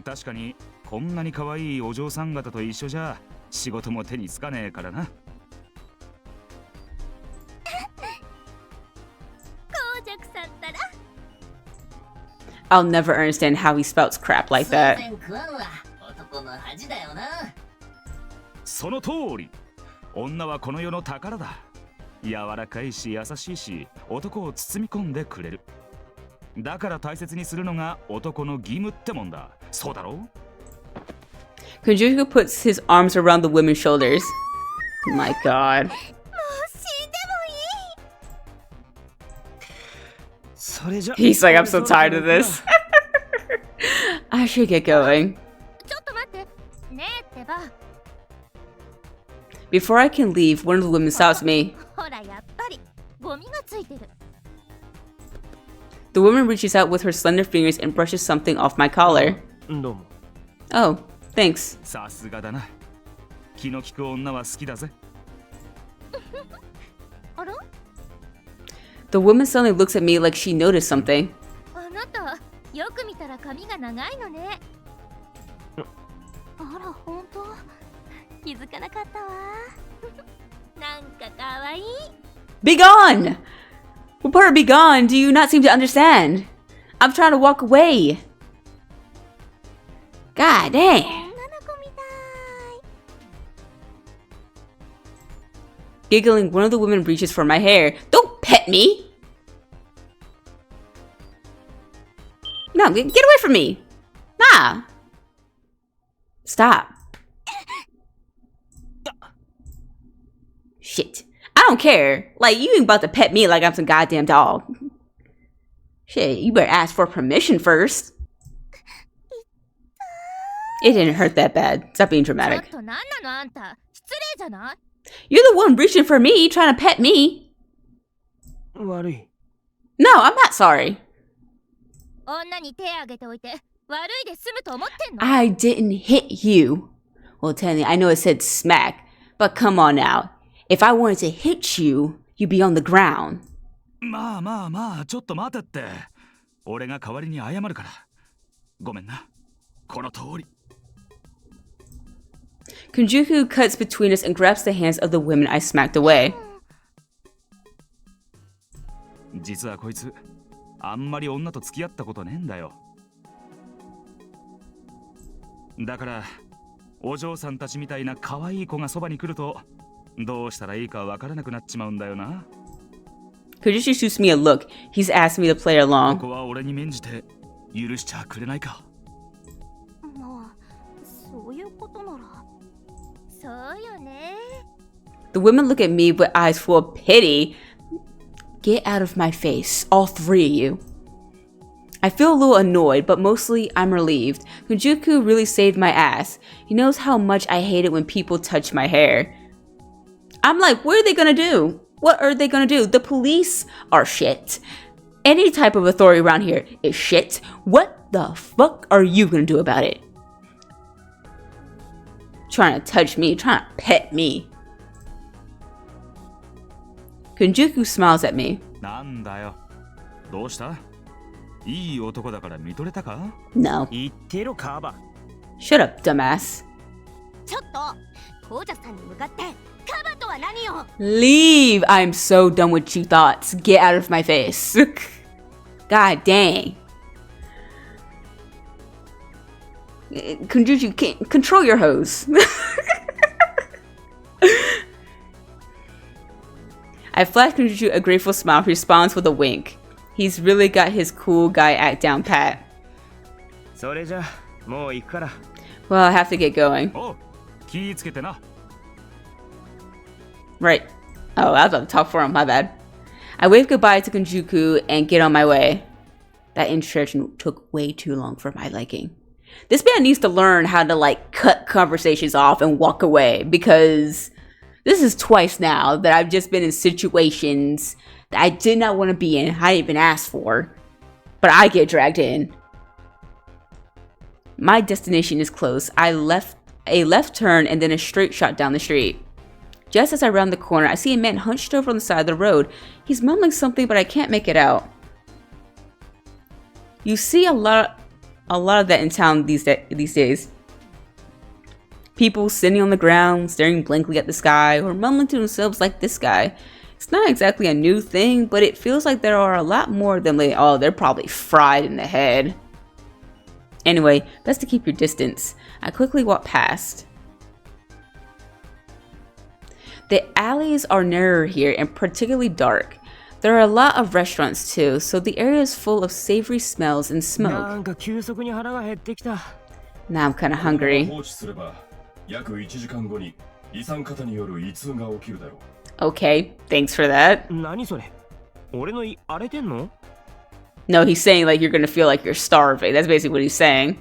確かにこんなに可愛いお嬢さん方と一緒じゃ仕事も手につかねえからな。公爵さんったら。I'll never understand how he spouts crap like that. 食わんは男の恥だよな。その通り。女はこの世の宝だ。柔らかいし優しいし、男を包み込んでくれる。だから大切にするのが男の義務ってもんだ。そうだろう？ Kunjuku puts his arms around the woman's shoulders. My god. もう死んでもいい。それじゃ He's like, I'm so tired of this. I should get going. ちょっと待って。ねえってば。 Before I can leave, one of the women stops me. ほらやっぱりゴミがついてる。 The woman reaches out with her slender fingers and brushes something off my collar. どうも。 Oh, thanks. さすがだな。気の利く女は好きだぜ。あら？ The woman suddenly looks at me like she noticed something. あなたよく見たら髪が長いのね。あら本当。気づかなかったわ。なんかかわいい。Be gone! What part of be gone do you not seem to understand? I'm trying to walk away. God dang. 女の子みたい。 Giggling, one of the women reaches for my hair. Don't pet me! No, get away from me! Nah! Stop. Shit. I don't care. Like, you ain't about to pet me like I'm some goddamn dog. Shit, you better ask for permission first. It didn't hurt that bad. Stop being ちょっ dramatic. となんなのあんた。失礼じゃない？ You're the one reaching for me, trying to pet me. 悪い。 No, I'm not sorry. 女に手あげておいて悪いで済むと思ってんの？ I didn't hit you. Well, technically, I know it said smack, but come on now. If I wanted to hit you, you'd be on the ground. まあまあまあ、ちょっと待てって。俺が代わりに謝るから。ごめんな。この通り。Kunjuku cuts between us and grabs the hands of the women I smacked away. 実はこいつ、あんまり女と付き合ったことねえんだよ。だから、お嬢さんたちみたいな可愛い子がそばに来ると、どうしたらいいかわからなくなっちまうんだよな。Kunjuku shoots me a look. He's asked me to play こ along. こは俺に免じて許しちゃくれないか。まあ、そういうことなら。そうよね。 The women look at me with eyes full of pity. Get out of my face, all three of you. I feel a little annoyed, but mostly I'm relieved. Kunjuku really saved my ass. He knows how much I hate it when people touch my hair. I'm like, what are they gonna do? What are they gonna do? The police are shit. Any type of authority around here is shit. What the fuck are you gonna do about it? Trying to touch me, trying to pet me. Kunjuku smiles at me. なんだよ。どうした？いい男だから見とれたか？ No. 言ってろ、カーバ。 Shut up, dumbass. ちょっと、紅茶さんに向かってカバとは何よ。 Leave! I'm so done with you thoughts. Get out of my face. God dang. Kunjuku, can't control your hose. I flash Kunjuku a grateful smile. He responds with a wink. He's really got his cool guy act down pat. それじゃ、もう行くから。 Well, I have to get going. おう、気ぃつけてな。 Right. Oh, I was about to talk for him. My bad. I wave goodbye to Kunjuku and get on my way. That introduction took way too long for my liking. This man needs to learn how to, like, cut conversations off and walk away, because this is twice now that I've just been in situations that I did not want to be in, I didn't even ask for, but I get dragged in. My destination is close. I left a left turn and then a straight shot down the street. Just as I round the corner, I see a man hunched over on the side of the road. He's mumbling something, but I can't make it out. You see a lot of that in town these days. People sitting on the ground, staring blankly at the sky, or mumbling to themselves like this guy. It's not exactly a new thing, but it feels like there are a lot more of them lately. Oh, they're probably fried in the head. Anyway, best to keep your distance. I quickly walk past. The alleys are narrower here and particularly dark. There are a lot of restaurants too, so the area is full of savory smells and smoke. Now I'm kind of hungry. Okay, thanks for that. No, he's saying like you're gonna feel like you're starving. That's basically what he's saying.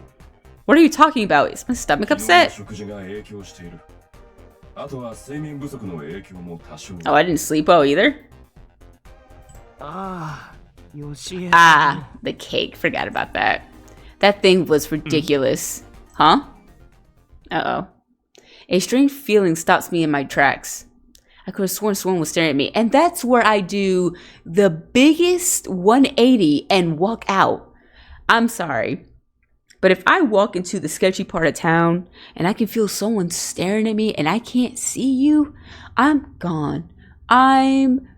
What are you talking about? Is my stomach upset? Oh, I didn't sleep well either. The cake. Forgot about that. That thing was ridiculous. Huh? Uh-oh. A strange feeling stops me in my tracks. I could have sworn someone was staring at me. And that's where I do the biggest 180 and walk out. I'm sorry. But if I walk into the sketchy part of town and I can feel someone staring at me and I can't see you, I'm gone. I'm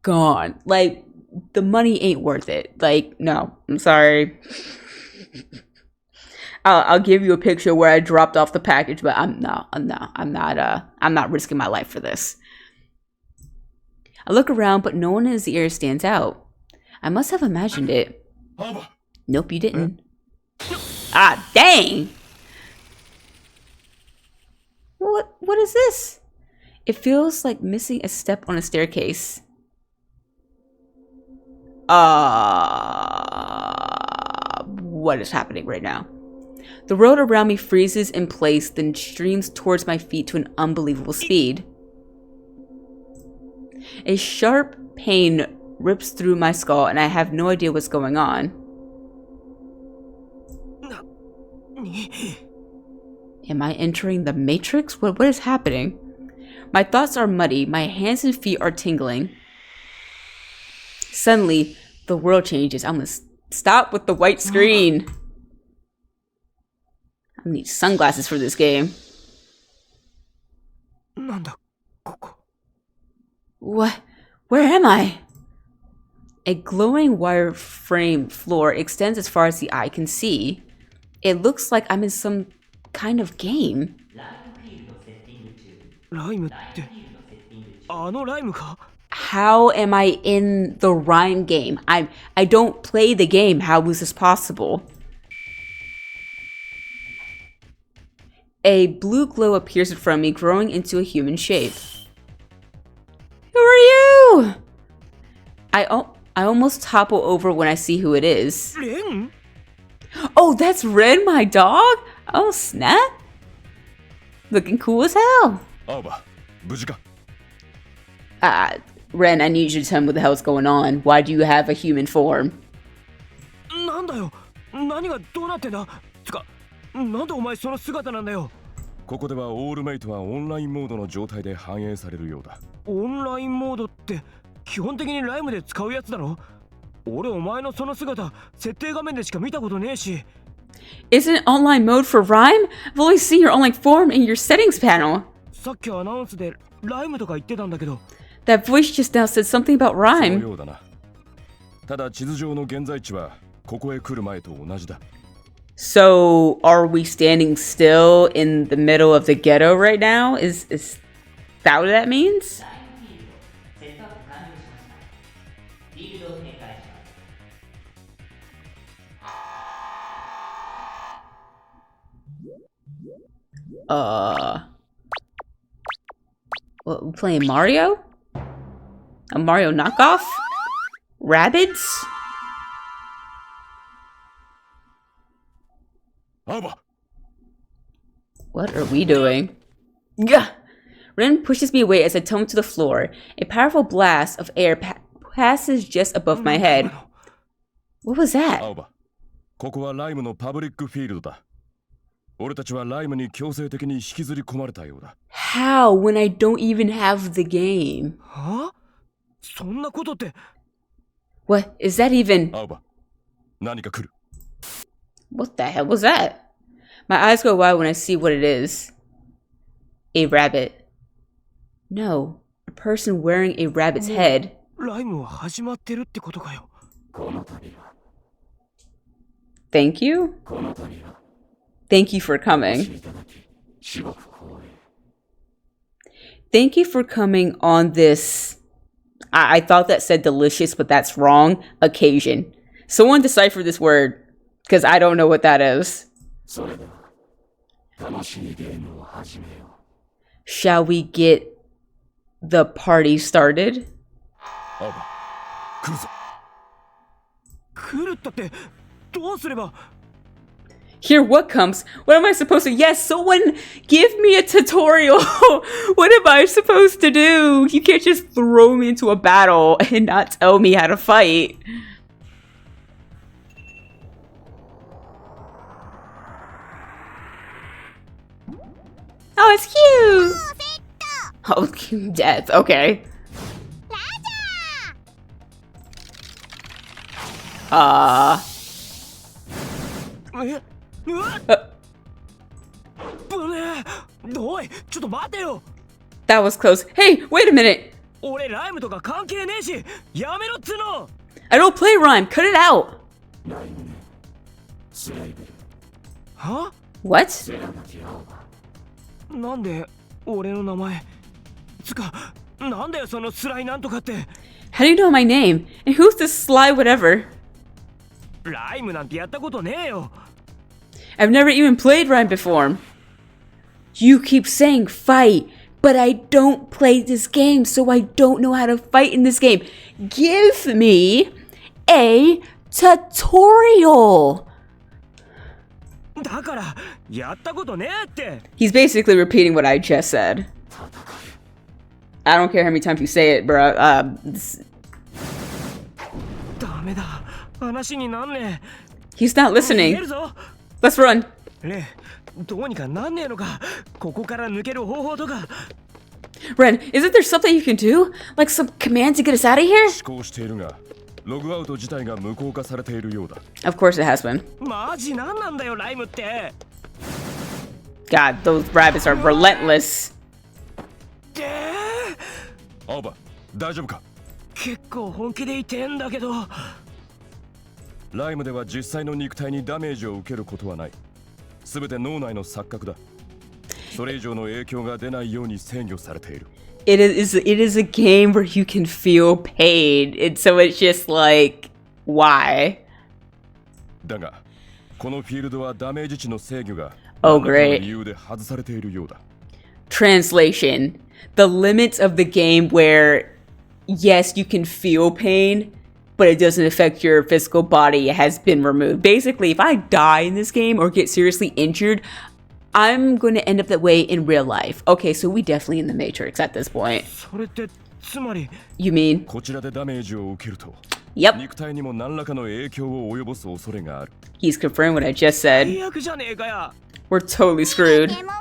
gone. Like, the money ain't worth it. Like, no, I'm sorry. I'll give you a picture where I dropped off the package, but I'm not risking my life for this. I look around, but no one in his ear stands out. I must have imagined it. Nope, you didn't. Ah, dang! What is this? It feels like missing a step on a staircase. What is happening right now? The road around me freezes in place, then streams towards my feet to an unbelievable speed. A sharp pain rips through my skull, and I have no idea what's going on. Am I entering the Matrix? What is happening? My thoughts are muddy. My hands and feet are tingling. Suddenly, the world changes. I'm gonna stop with the white screen. I need sunglasses for this game. What? Where am I? A glowing wire frame floor extends as far as the eye can see. It looks like I'm in some kind of game. How am I in the Rhyme game? I don't play the game. How is this possible? A blue glow appears in front of me, growing into a human shape. Who are you? I almost topple over when I see who it is. Oh, that's Ren, my dog? Oh, snap. Looking cool as hell. Ren, I need you to tell me what the hell's going on. Why do you have a human form? What the hell? なんでお前その姿なんだよ。ここではオールメイトはオンラインモードの状態で反映されるようだ。オンラインモードって基本的にライムで使うやつだろ。俺お前のその姿設定画面でしか見たことねえし。Isn't online mode for Rhyme? I've only seen your online form in your settings panel. さっきアナウンスでライムとか言ってたんだけど。That voice just now said something about Rhyme. そうようだな。ただ地図上の現在地はここへ来る前と同じだ。So, are we standing still in the middle of the ghetto right now? Is that what that means? What, we playing Mario? A Mario knockoff? Rabbids? Aoba. What are we doing? Gah! Ren pushes me away as I tumble to the floor. A powerful blast of air passes just above my head. What was that? Aoba. ここはライムのパブリックフィールドだ。俺たちはライムに強制的に引きずり込まれたようだ。How when I don't even have the game? はあそんなことって。 What is that even? 青葉、何か来る。 What the hell was that? My eyes go wide when I see what it is. A rabbit. No, a person wearing a rabbit's head. ライムは始まってるってことかよ。 Thank you? Thank you for coming. Thank you for coming on this. I thought that said delicious, but that's wrong. Occasion. Someone decipher this word, because I don't know what that is. Shall we get the party started? 青葉、来るぞ。 来るったってどうすれば。 Here, what comes? What am I supposed to? Yes, someone give me a tutorial. What am I supposed to do? You can't just throw me into a battle and not tell me how to fight. Oh, it's cute. Oh, death. Okay. Uh. うわぶねえおいちょっと待てよ That was close. Hey, wait a minute. 俺ライムとか関係ねえしやめろっつの I don't play rhyme. Cut it out. は What? なんで俺の名前つかなんだよそのスライなんとかって How do you know my name? And who's this sly whatever? ライムなんてやったことねえよ I've never even played rhyme before. You keep saying fight, but I don't play this game, so I don't know how to fight in this game. Give me a tutorial. だからやったことねえって He's basically repeating what I just said. I don't care how many times you say it, bro. ダメだ話になんねえ He's not 逃げ listening. るぞ Let's run. レイどうにかなんねえのかここから抜ける方法とか Ren, isn't there something you can do? Like some command to get us out of here? 思考しているが、ログアウト自体が無効化されているようだ。 Of course it has been. マジなんなんだよライムって God, those rabbits are relentless. で青葉、大丈夫か。結構本気で言ってんだけどライムでは実際の肉体にダメージを受けることはない。すべて脳内の錯覚だ。それ以上の影響が出ないように制御されている。It is a game where you can feel pain, and so it's just like, why? だが、このフィールドはダメージ値の制御が Oh, 何らかの great. 理由で外されているようだ。 Translation: the limits of the game where, yes, you can feel pain, but it doesn't affect your physical body has been removed. Basically, if I die in this game or get seriously injured, I'm going to end up that way in real life. Okay, so we definitely in the Matrix at this point. それってつまり You mean? こちらでダメージを受けると、 Yep, 肉体にも何らかの影響を及ぼす恐れがある。 he's confirmed what I just said. 最悪じゃねえかや We're totally screwed. でも無駄だよ。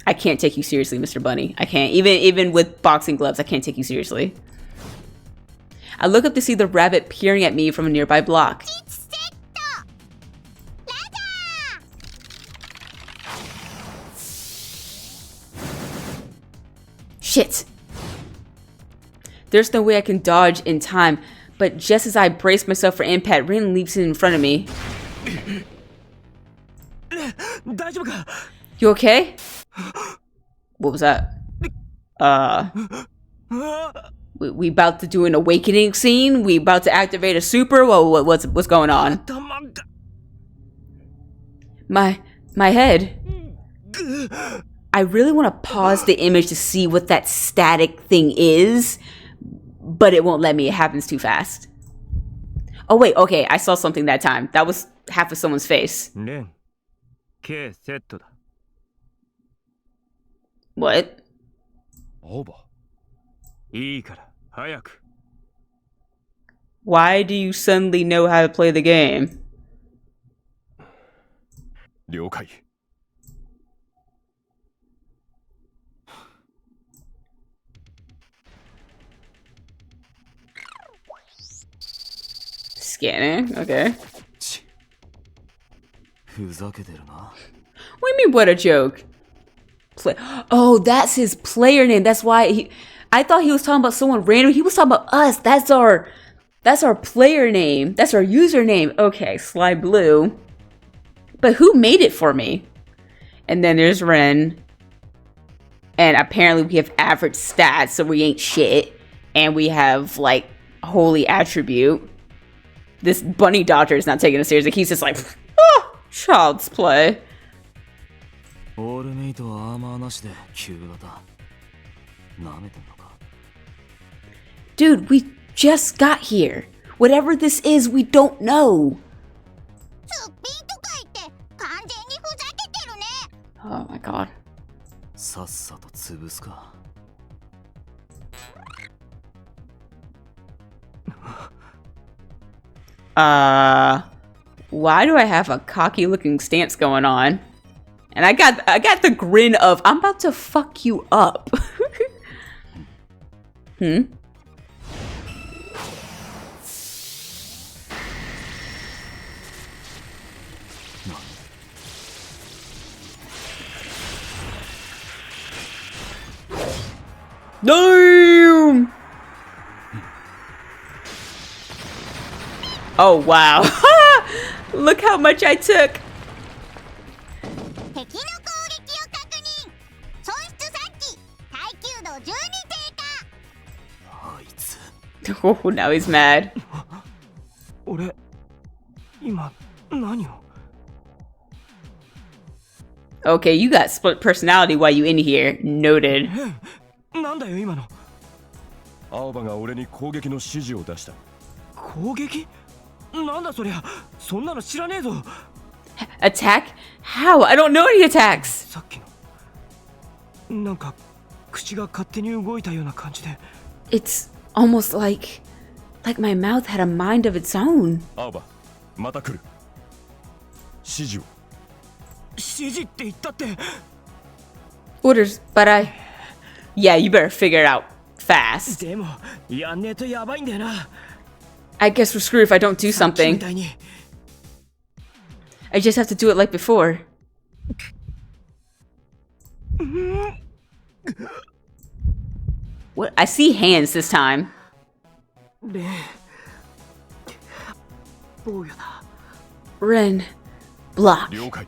I can't take you seriously, Mr. Bunny. I can't. Even with boxing gloves, I can't take you seriously. I look up to see the rabbit peering at me from a nearby block. セット。ラジャー。 Shit. There's no way I can dodge in time, but just as I brace myself for impact, Rin leaps in front of me. 大丈夫か You okay? What was that? We about to do an awakening scene? We about to activate a super? What's going on? 頭が My head. I really want to pause the image to see what that static thing is, but it won't let me. It happens too fast. Oh wait, okay, I saw something that time. That was half of someone's face. レン K セットだ What? 青葉、いいから早く Why do you suddenly know how to play the game? 了解。Scanning. Okay. ふざけてるな。 What do you mean, what a joke? Oh, that's his player name. That's why I thought he was talking about someone random. He was talking about us. That's our player name. That's our username. Okay, Sly Blue. But who made it for me? And then there's Ren. And apparently we have average stats, so we ain't shit. And we have, like, holy attribute. This bunny dodger is not taking it seriously. He's just like, oh, child's play. オールメイトはアーマーなしで旧型。舐めてんのか。 Dude, we just got here. Whatever this is, we don't know. すっぴんとか言って完全にふざけてるね。 Oh my god. さっさと潰すか。Why do I have a cocky looking stance going on? And I got the grin of I'm about to fuck you up. Hmm? Damn! Oh wow. Look how much I took. 敵の攻撃を確認。損失さっき耐久度12低下。あいつ。 Oh, now he's mad. 俺今何を Okay, you got split personality while you in here. Noted. なんだよ今の。青葉が俺に攻撃の指示を出した。攻撃なんだそりゃ。そんなの知らねえぞ。 Attack? How? I don't know any attacks. さっきのなんか口が勝手に動いたような感じで。 It's almost like my mouth had a mind of its own. 青葉、また来る。指示を。指示って言ったって。 Orders, but Yeah, you better figure it out fast. でもやんねえとやばいんだよな。 I guess we're screwed if I don't do さっきみ something. たいに。 I just have to do it like before. What? I see hands this time. レン坊やだ。 Ren. Block. 了解。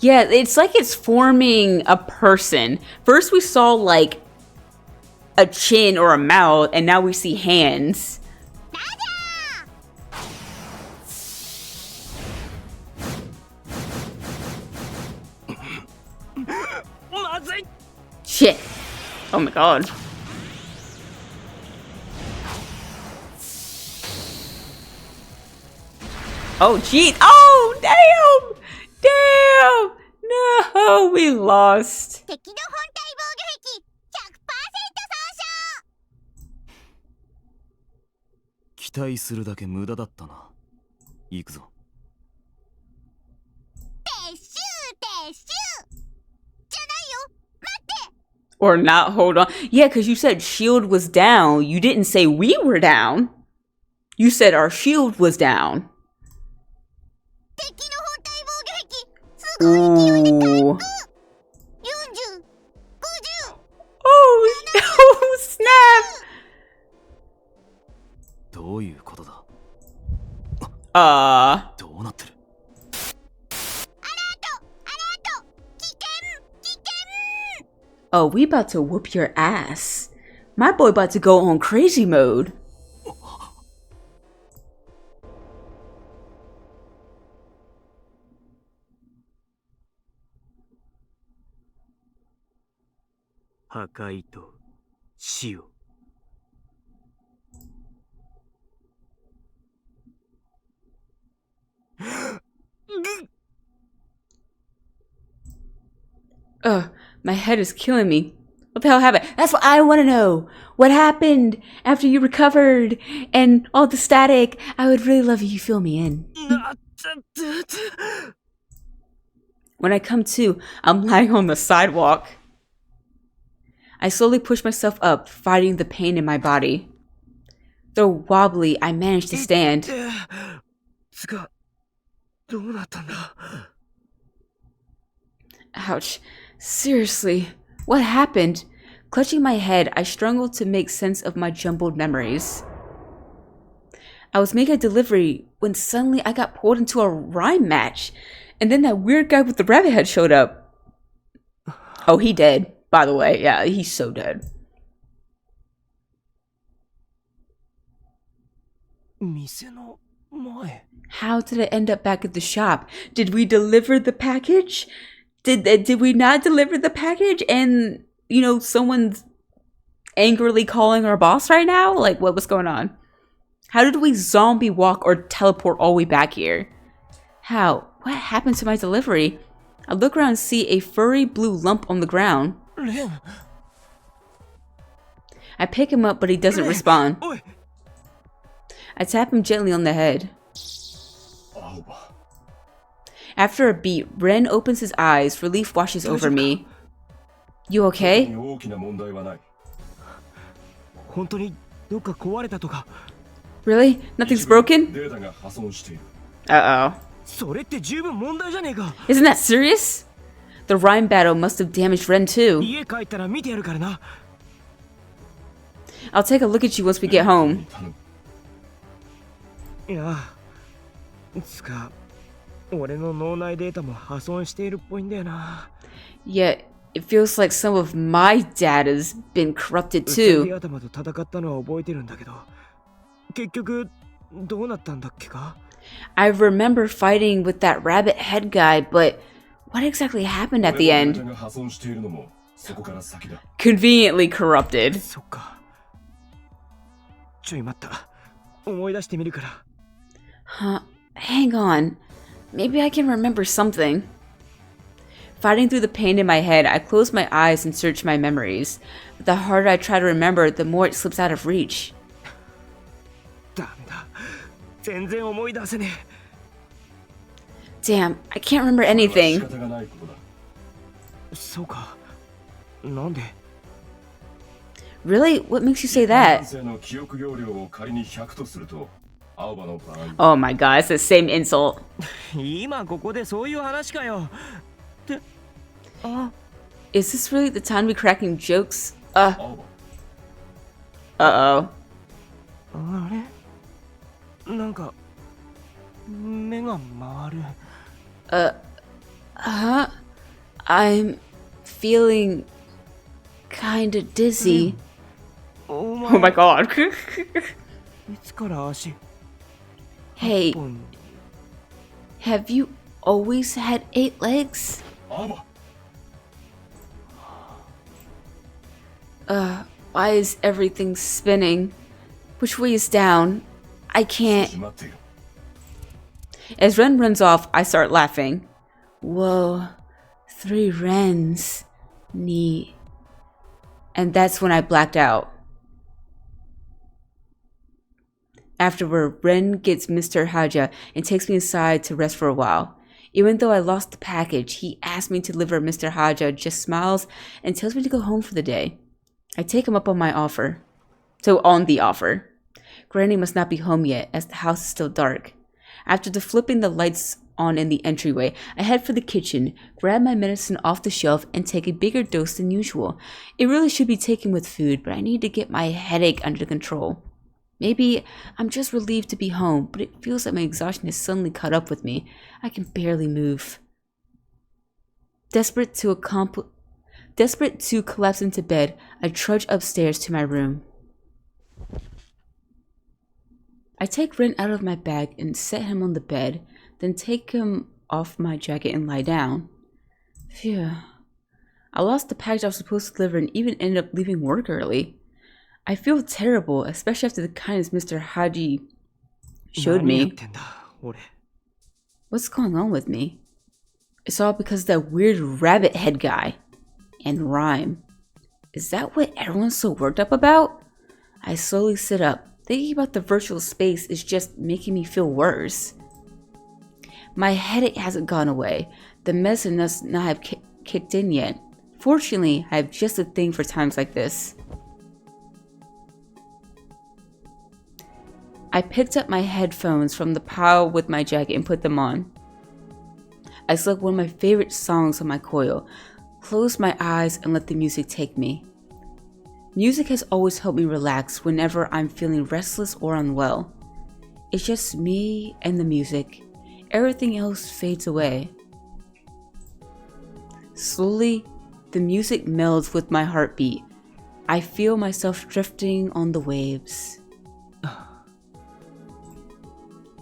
Yeah, it's like it's forming a person. First we saw like a chin or a mouth, and now we see hands. Shit. Oh my god. Oh jeez. Oh damn. Damn. No, we lost. 敵の本体防御壁 100% 期待するだけ無駄だったな。行くぞ。撤収撤収じゃないよ。待って。 Or not, hold on. Yeah, because you said shield was down. You didn't say we were down. You said our shield was down. 敵の本体防御壁すごい勢いで回復。40、50。 Oh, snap. どういうことだ。どうなってる。 Oh, we about to whoop your ass. My boy about to go on crazy mode. My head is killing me. What the hell happened? That's what I want to know. What happened after you recovered and all the static? I would really love you to fill me in. When I come to, I'm lying on the sidewalk. I slowly push myself up, fighting the pain in my body. Though wobbly, I managed to stand. つか、どうなったんだ? Ouch. Seriously, what happened? Clutching my head, I struggled to make sense of my jumbled memories. I was making a delivery when suddenly I got pulled into a rhyme match, and then that weird guy with the rabbit head showed up. Oh, he dead, by the way. Yeah, he's so dead. 店の前? How did it end up back at the shop? Did we deliver the package? Did we not deliver the package? And, you know, someone's angrily calling our boss right now? Like, what was going on? How did we zombie walk or teleport all the way back here? How? What happened to my delivery? I look around and see a furry blue lump on the ground. I pick him up, but he doesn't respond. I tap him gently on the head. After a beat, Ren opens his eyes. Relief washes over me. You okay? Really? Nothing's broken? Uh-oh. Isn't that serious? The rhyme battle must have damaged Ren too. I'll take a look at you once we get home. Yeah. つか、俺の脳内データも破損しているっぽいんだよな。 Yet, it feels like some of my data's been corrupted too. ウサギ頭と戦ったのは覚えてるんだけど、結局どうなったんだっけか? I remember fighting with that rabbit head guy, but what exactly happened at the end? Conveniently corrupted. そっか。ちょい待った。思い出してみるから。 Huh? Hang on. Maybe I can remember something. Fighting through the pain in my head, I close my eyes and search my memories. But the harder I try to remember, the more it slips out of reach. ダメだ。全然思い出せねえ。 Damn, I can't remember anything. そうか。なんで? Really? What makes you say that? Oh my god, it's the same insult. 今ここでそういう話かよ。ってあ Is this really the time to be cracking jokes? Uh-oh. あれなんか目が回る。I'm feeling kinda dizzy. Oh my god. いつから足 Hey, have you always had 8 legs? Why is everything spinning? Which way is down? I can't. As Ren runs off, I start laughing. Whoa, 3 Rens. Neat. And that's when I blacked out. Afterward, Ren gets Mr. Haja and takes me inside to rest for a while. Even though I lost the package, he asks me to deliver. Mr. Haja just smiles and tells me to go home for the day. I take him up on the offer. Granny must not be home yet, as the house is still dark. After flipping the lights on in the entryway, I head for the kitchen, grab my medicine off the shelf, and take a bigger dose than usual. It really should be taken with food, but I need to get my headache under control. Maybe I'm just relieved to be home, but it feels like my exhaustion has suddenly caught up with me. I can barely move. Desperate to collapse into bed, I trudge upstairs to my room. I take Ren out of my bag and set him on the bed, then take him off my jacket and lie down. Phew. I lost the package I was supposed to deliver and even ended up leaving work early. I feel terrible, especially after the kindness Mr. Haji showed me. What's going on with me? It's all because of that weird rabbit head guy. And rhyme. Is that what everyone's so worked up about? I slowly sit up. Thinking about the virtual space is just making me feel worse. My headache hasn't gone away. The medicine does not have kicked in yet. Fortunately, I have just a thing for times like this. I picked up my headphones from the pile with my jacket and put them on. I select one of my favorite songs on my coil, close my eyes and let the music take me. Music has always helped me relax whenever I'm feeling restless or unwell. It's just me and the music. Everything else fades away. Slowly, the music melds with my heartbeat. I feel myself drifting on the waves.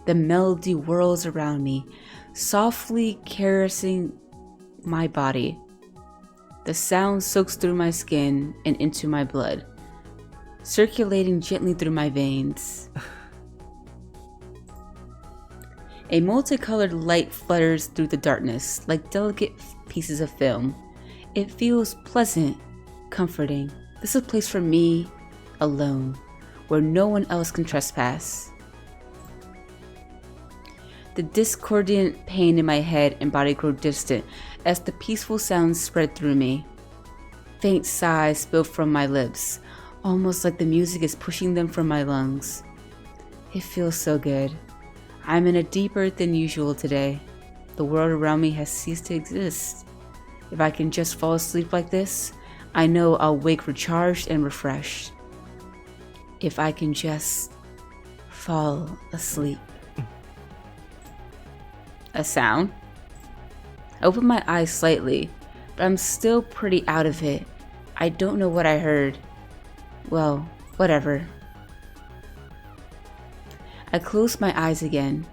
The melody whirls around me, softly caressing my body. The sound soaks through my skin and into my blood, circulating gently through my veins. A multicolored light flutters through the darkness like delicate pieces of film. It feels pleasant, comforting. This is a place for me, alone, where no one else can trespass. The discordant pain in my head and body grow distant as the peaceful sounds spread through me. Faint sighs spill from my lips, almost like the music is pushing them from my lungs. It feels so good. I'm in a deeper than usual today. The world around me has ceased to exist. If I can just fall asleep like this, I know I'll wake recharged and refreshed. If I can just fall asleep. A sound. I open my eyes slightly, but I'm still pretty out of it. I don't know what I heard. Well, whatever. I close my eyes again.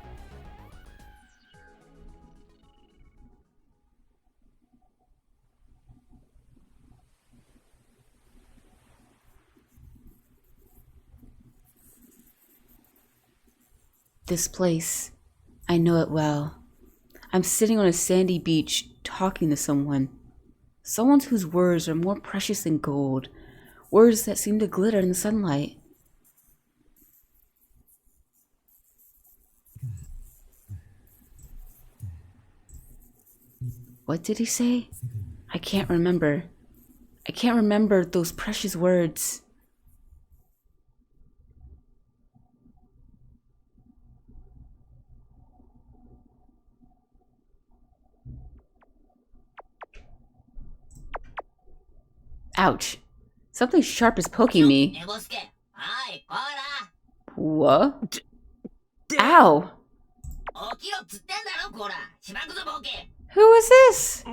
This place, I know it well. I'm sitting on a sandy beach talking to someone. Someone whose words are more precious than gold. Words that seem to glitter in the sunlight. What did he say? I can't remember. I can't remember those precious words. Ouch. Something sharp is poking me. What? Ow! Who is this?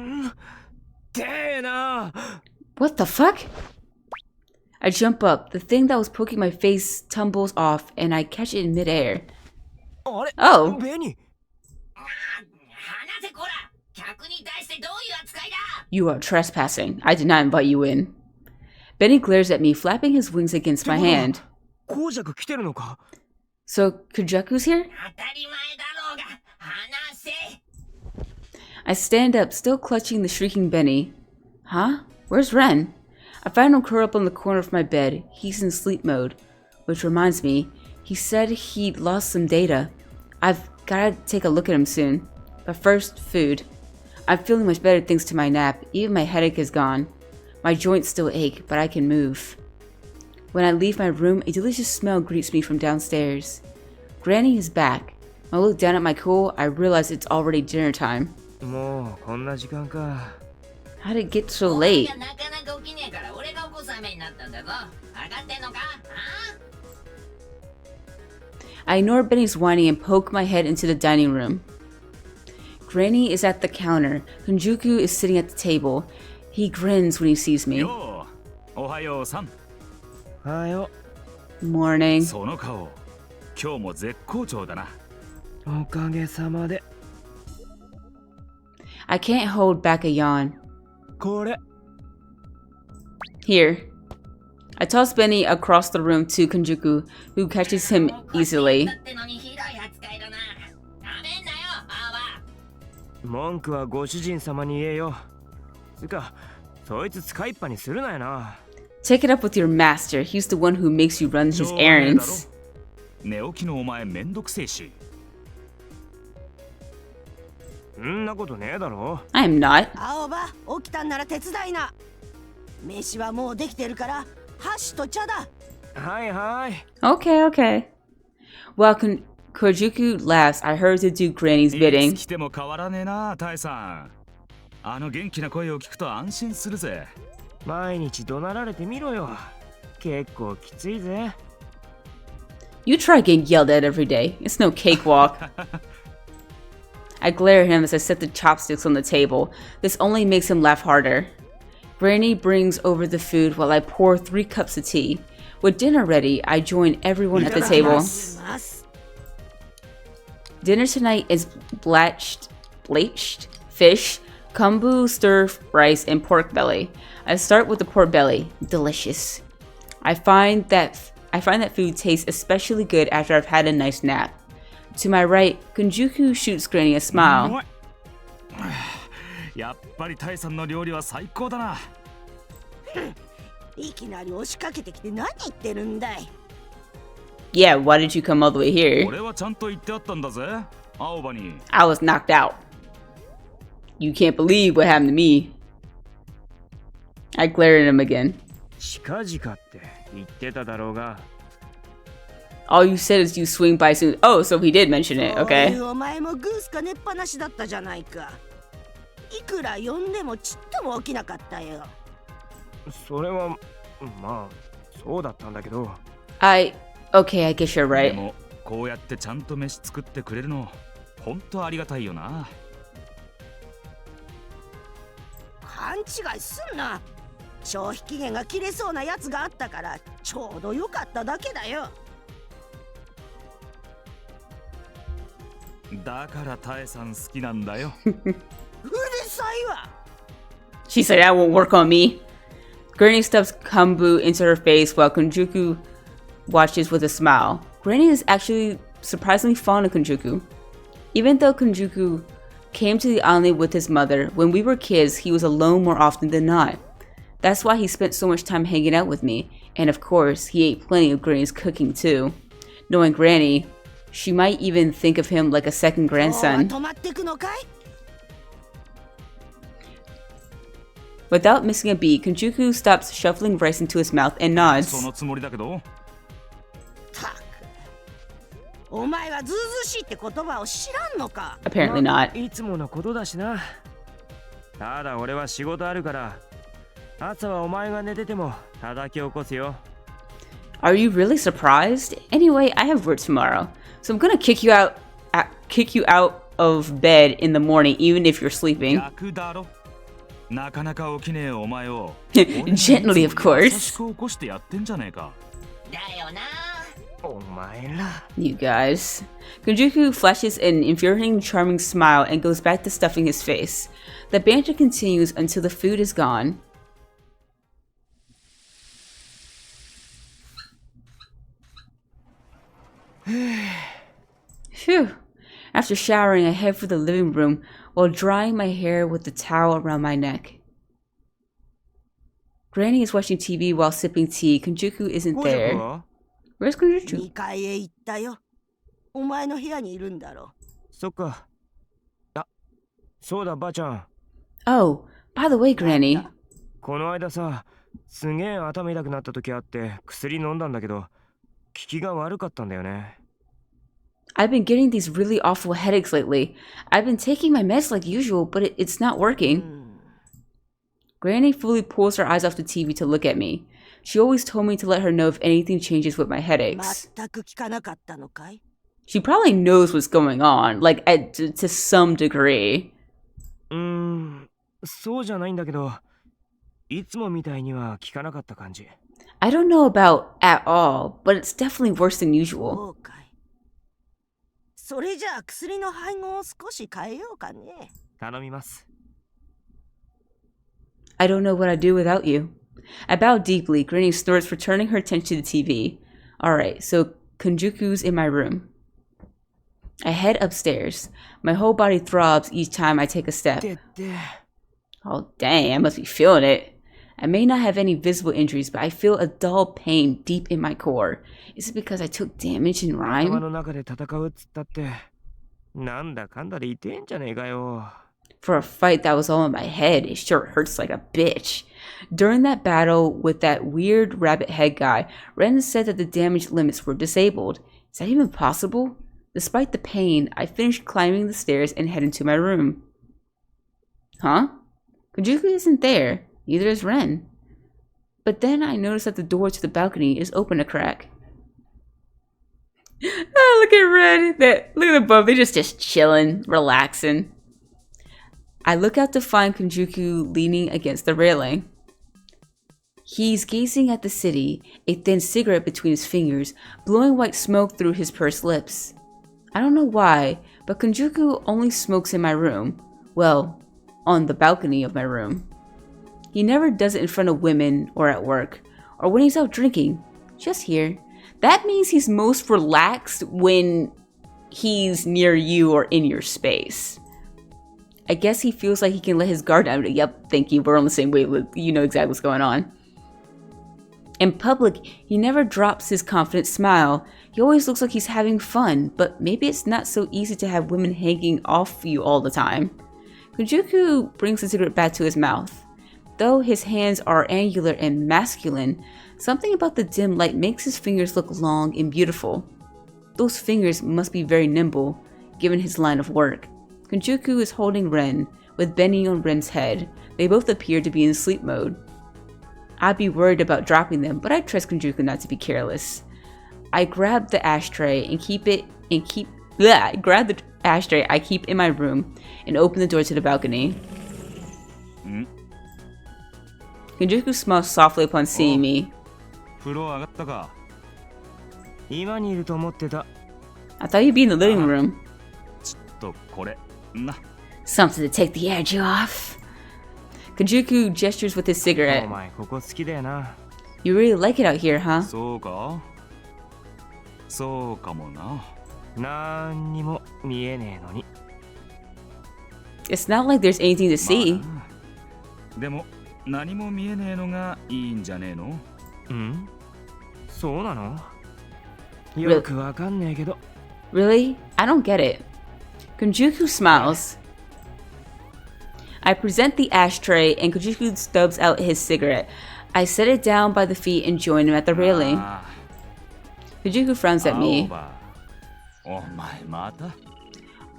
What the fuck? I jump up. The thing that was poking my face tumbles off and I catch it in midair. Oh! You are trespassing. I did not invite you in. Benny glares at me, flapping his wings against my hand. So, Kujaku's here? I stand up, still clutching the shrieking Benny. Huh? Where's Ren? I find him curled up on the corner of my bed. He's in sleep mode. Which reminds me, he said he'd lost some data. I've gotta take a look at him soon. But first, food. I'm feeling much better thanks to my nap. Even my headache is gone. My joints still ache, but I can move. When I leave my room, a delicious smell greets me from downstairs. Granny is back. When I look down at my cool, I realize it's already dinner time. How'd it get so late? I ignore Benny's whining and poke my head into the dining room. Granny is at the counter. Kunjuku is sitting at the table. He grins when he sees me. Morning. I can't hold back a yawn. Here. I toss Benny across the room to Kunjuku, who catches him easily. Take it up with your master. He's the one who makes you run his errands. I am not. Aoba, 起きたんなら手伝いな。飯はもうできてるから、箸と茶だ。Okay, okay. While Kojuku laughs, I heard to do Granny's bidding. 来ても変わらねえな、タエさん。あの元気な声を聞くと安心するぜ。毎日怒鳴られてみろよ。結構きついぜ。You try getting yelled at every day. It's no cakewalk. I glare at him as I set the chopsticks on the table. This only makes him laugh harder. Granny brings over the food while I pour 3 cups of tea. With dinner ready, I join everyone at the table. Dinner tonight is blanched fish, kombu, stir rice, and pork belly. I start with the pork belly. Delicious. I find that food tastes especially good after I've had a nice nap. To my right, Kunjuku shoots Granny a smile. やっぱりタエさんの料理は最高だな。いきなり押しかけてきて何言ってるんだい。Yeah, why did you come all the way here? 俺はちゃんと言ってあったんだぜ、青葉に。I was knocked out. You can't believe what happened to me. I glared at him again. 近々って言ってただろうが。All you said is you swing by soon. Oh, so he did mention it. Okay. お前もグースか寝っぱなしだったじゃないか。いくら呼んでもちっとも起きなかったよ。それはまあそうだったんだけど。Okay, I guess you're right. でもこうやってちゃんと飯作ってくれるの本当ありがたいよな。勘違いすんな。消費期限が切れそうなやつがあったからちょうどよかっただけだよ。だからタエさん好きなんだよ。うるさいわ。 She said that won't work on me. Granny stuffs kombu into her face while Kunjuku watches with a smile. Granny is actually surprisingly fond of Kunjuku. Even though Kunjuku came to the island with his mother, when we were kids, he was alone more often than not. That's why he spent so much time hanging out with me. And of course, he ate plenty of Granny's cooking too. Knowing Granny, she might even think of him like a second grandson. Without missing a beat, Kunjuku stops shuffling rice into his mouth and nods. そのつもりだけど。たく、お前はずうずうしいって言葉を知らんのか。Apparently not. いつものことだしな。ただ俺は仕事あるから、朝はお前が寝てても叩き起こすよ。Are you really surprised? Anyway, I have work tomorrow, so I'm gonna kick you out of bed in the morning, even if you're sleeping. 逆だろ。なかなか起きねえお前を。Gently, of course. 優しく起こしてやってんじゃねえか。だよな。お前ら。You guys. Kunjuku flashes an infuriating, charming smile and goes back to stuffing his face. The banter continues until the food is gone. Phew. After showering, I head for the living room while drying my hair with the towel around my neck. Granny is watching TV while sipping tea. Kunjuku isn't there. Where's Kunjuku? 2階へ行ったよ。お前の部屋にいるんだろ。そっか。あ、そうだばあちゃん。Oh, by the way, Granny. この間さ、すげえ頭痛くなった時あって薬飲んだんだけど、効きが悪かったんだよね。I've been getting these really awful headaches lately. I've been taking my meds like usual, but it's not working. Granny fully pulls her eyes off the TV to look at me. She always told me to let her know if anything changes with my headaches. 全く聞かなかったのかい? She probably knows what's going on, like to some degree. そうじゃないんだけど、いつもみたいには聞かなかった感じ。I don't know about at all, but it's definitely worse than usual. そうかい。それじゃあ薬の配合を少し変えようかね。頼みます。I don't know what I'd do without you. I bow deeply, Granny snorts, returning her attention to the TV. Alright, so Kunjuku's in my room. I head upstairs. My whole body throbs each time I take a step. Oh dang, I must be feeling it. I may not have any visible injuries, but I feel a dull pain deep in my core. Is it because I took damage in rhyme? 頭の中で戦うっつったって、なんだかんだで痛えんじゃねえかよ。For a fight that was all in my head, it sure hurts like a bitch. During that battle with that weird rabbit head guy, Ren said that the damage limits were disabled. Is that even possible? Despite the pain, I finished climbing the stairs and head into my room. Huh? Konjuku isn't there. Neither is Ren. But then I noticed that the door to the balcony is open a crack. Oh, look at Ren. Look at the both. They're just chilling, relaxing. I look out to find Konjuku leaning against the railing. He's gazing at the city, a thin cigarette between his fingers, blowing white smoke through his pursed lips. I don't know why, but Konjuku only smokes in my room. Well, on the balcony of my room. He never does it in front of women or at work, or when he's out drinking. Just here. That means he's most relaxed when he's near you or in your space. I guess he feels like he can let his guard down. Yep, thank you, we're on the same wavelength. You know exactly what's going on. In public, he never drops his confident smile. He always looks like he's having fun, but maybe it's not so easy to have women hanging off you all the time. Konjuku brings the cigarette back to his mouth. Though his hands are angular and masculine, something about the dim light makes his fingers look long and beautiful. Those fingers must be very nimble, given his line of work. Konjuku is holding Ren, with bending on Ren's head. They both appear to be in sleep mode. I'd be worried about dropping them, but I trust Konjuku not to be careless. I grab the ashtray I keep in my room and open the door to the balcony. Konjuku smiles softly upon seeing me. I thought you'd be in the living room. Something to take the edge off. Konjuku gestures with his cigarette. You really like it out here, huh? It's not like there's anything to see. Really? I don't get it. Konjuku smiles. I present the ashtray and Konjuku stubs out his cigarette. I set it down by the feet and join him at the railing. Konjuku frowns at me.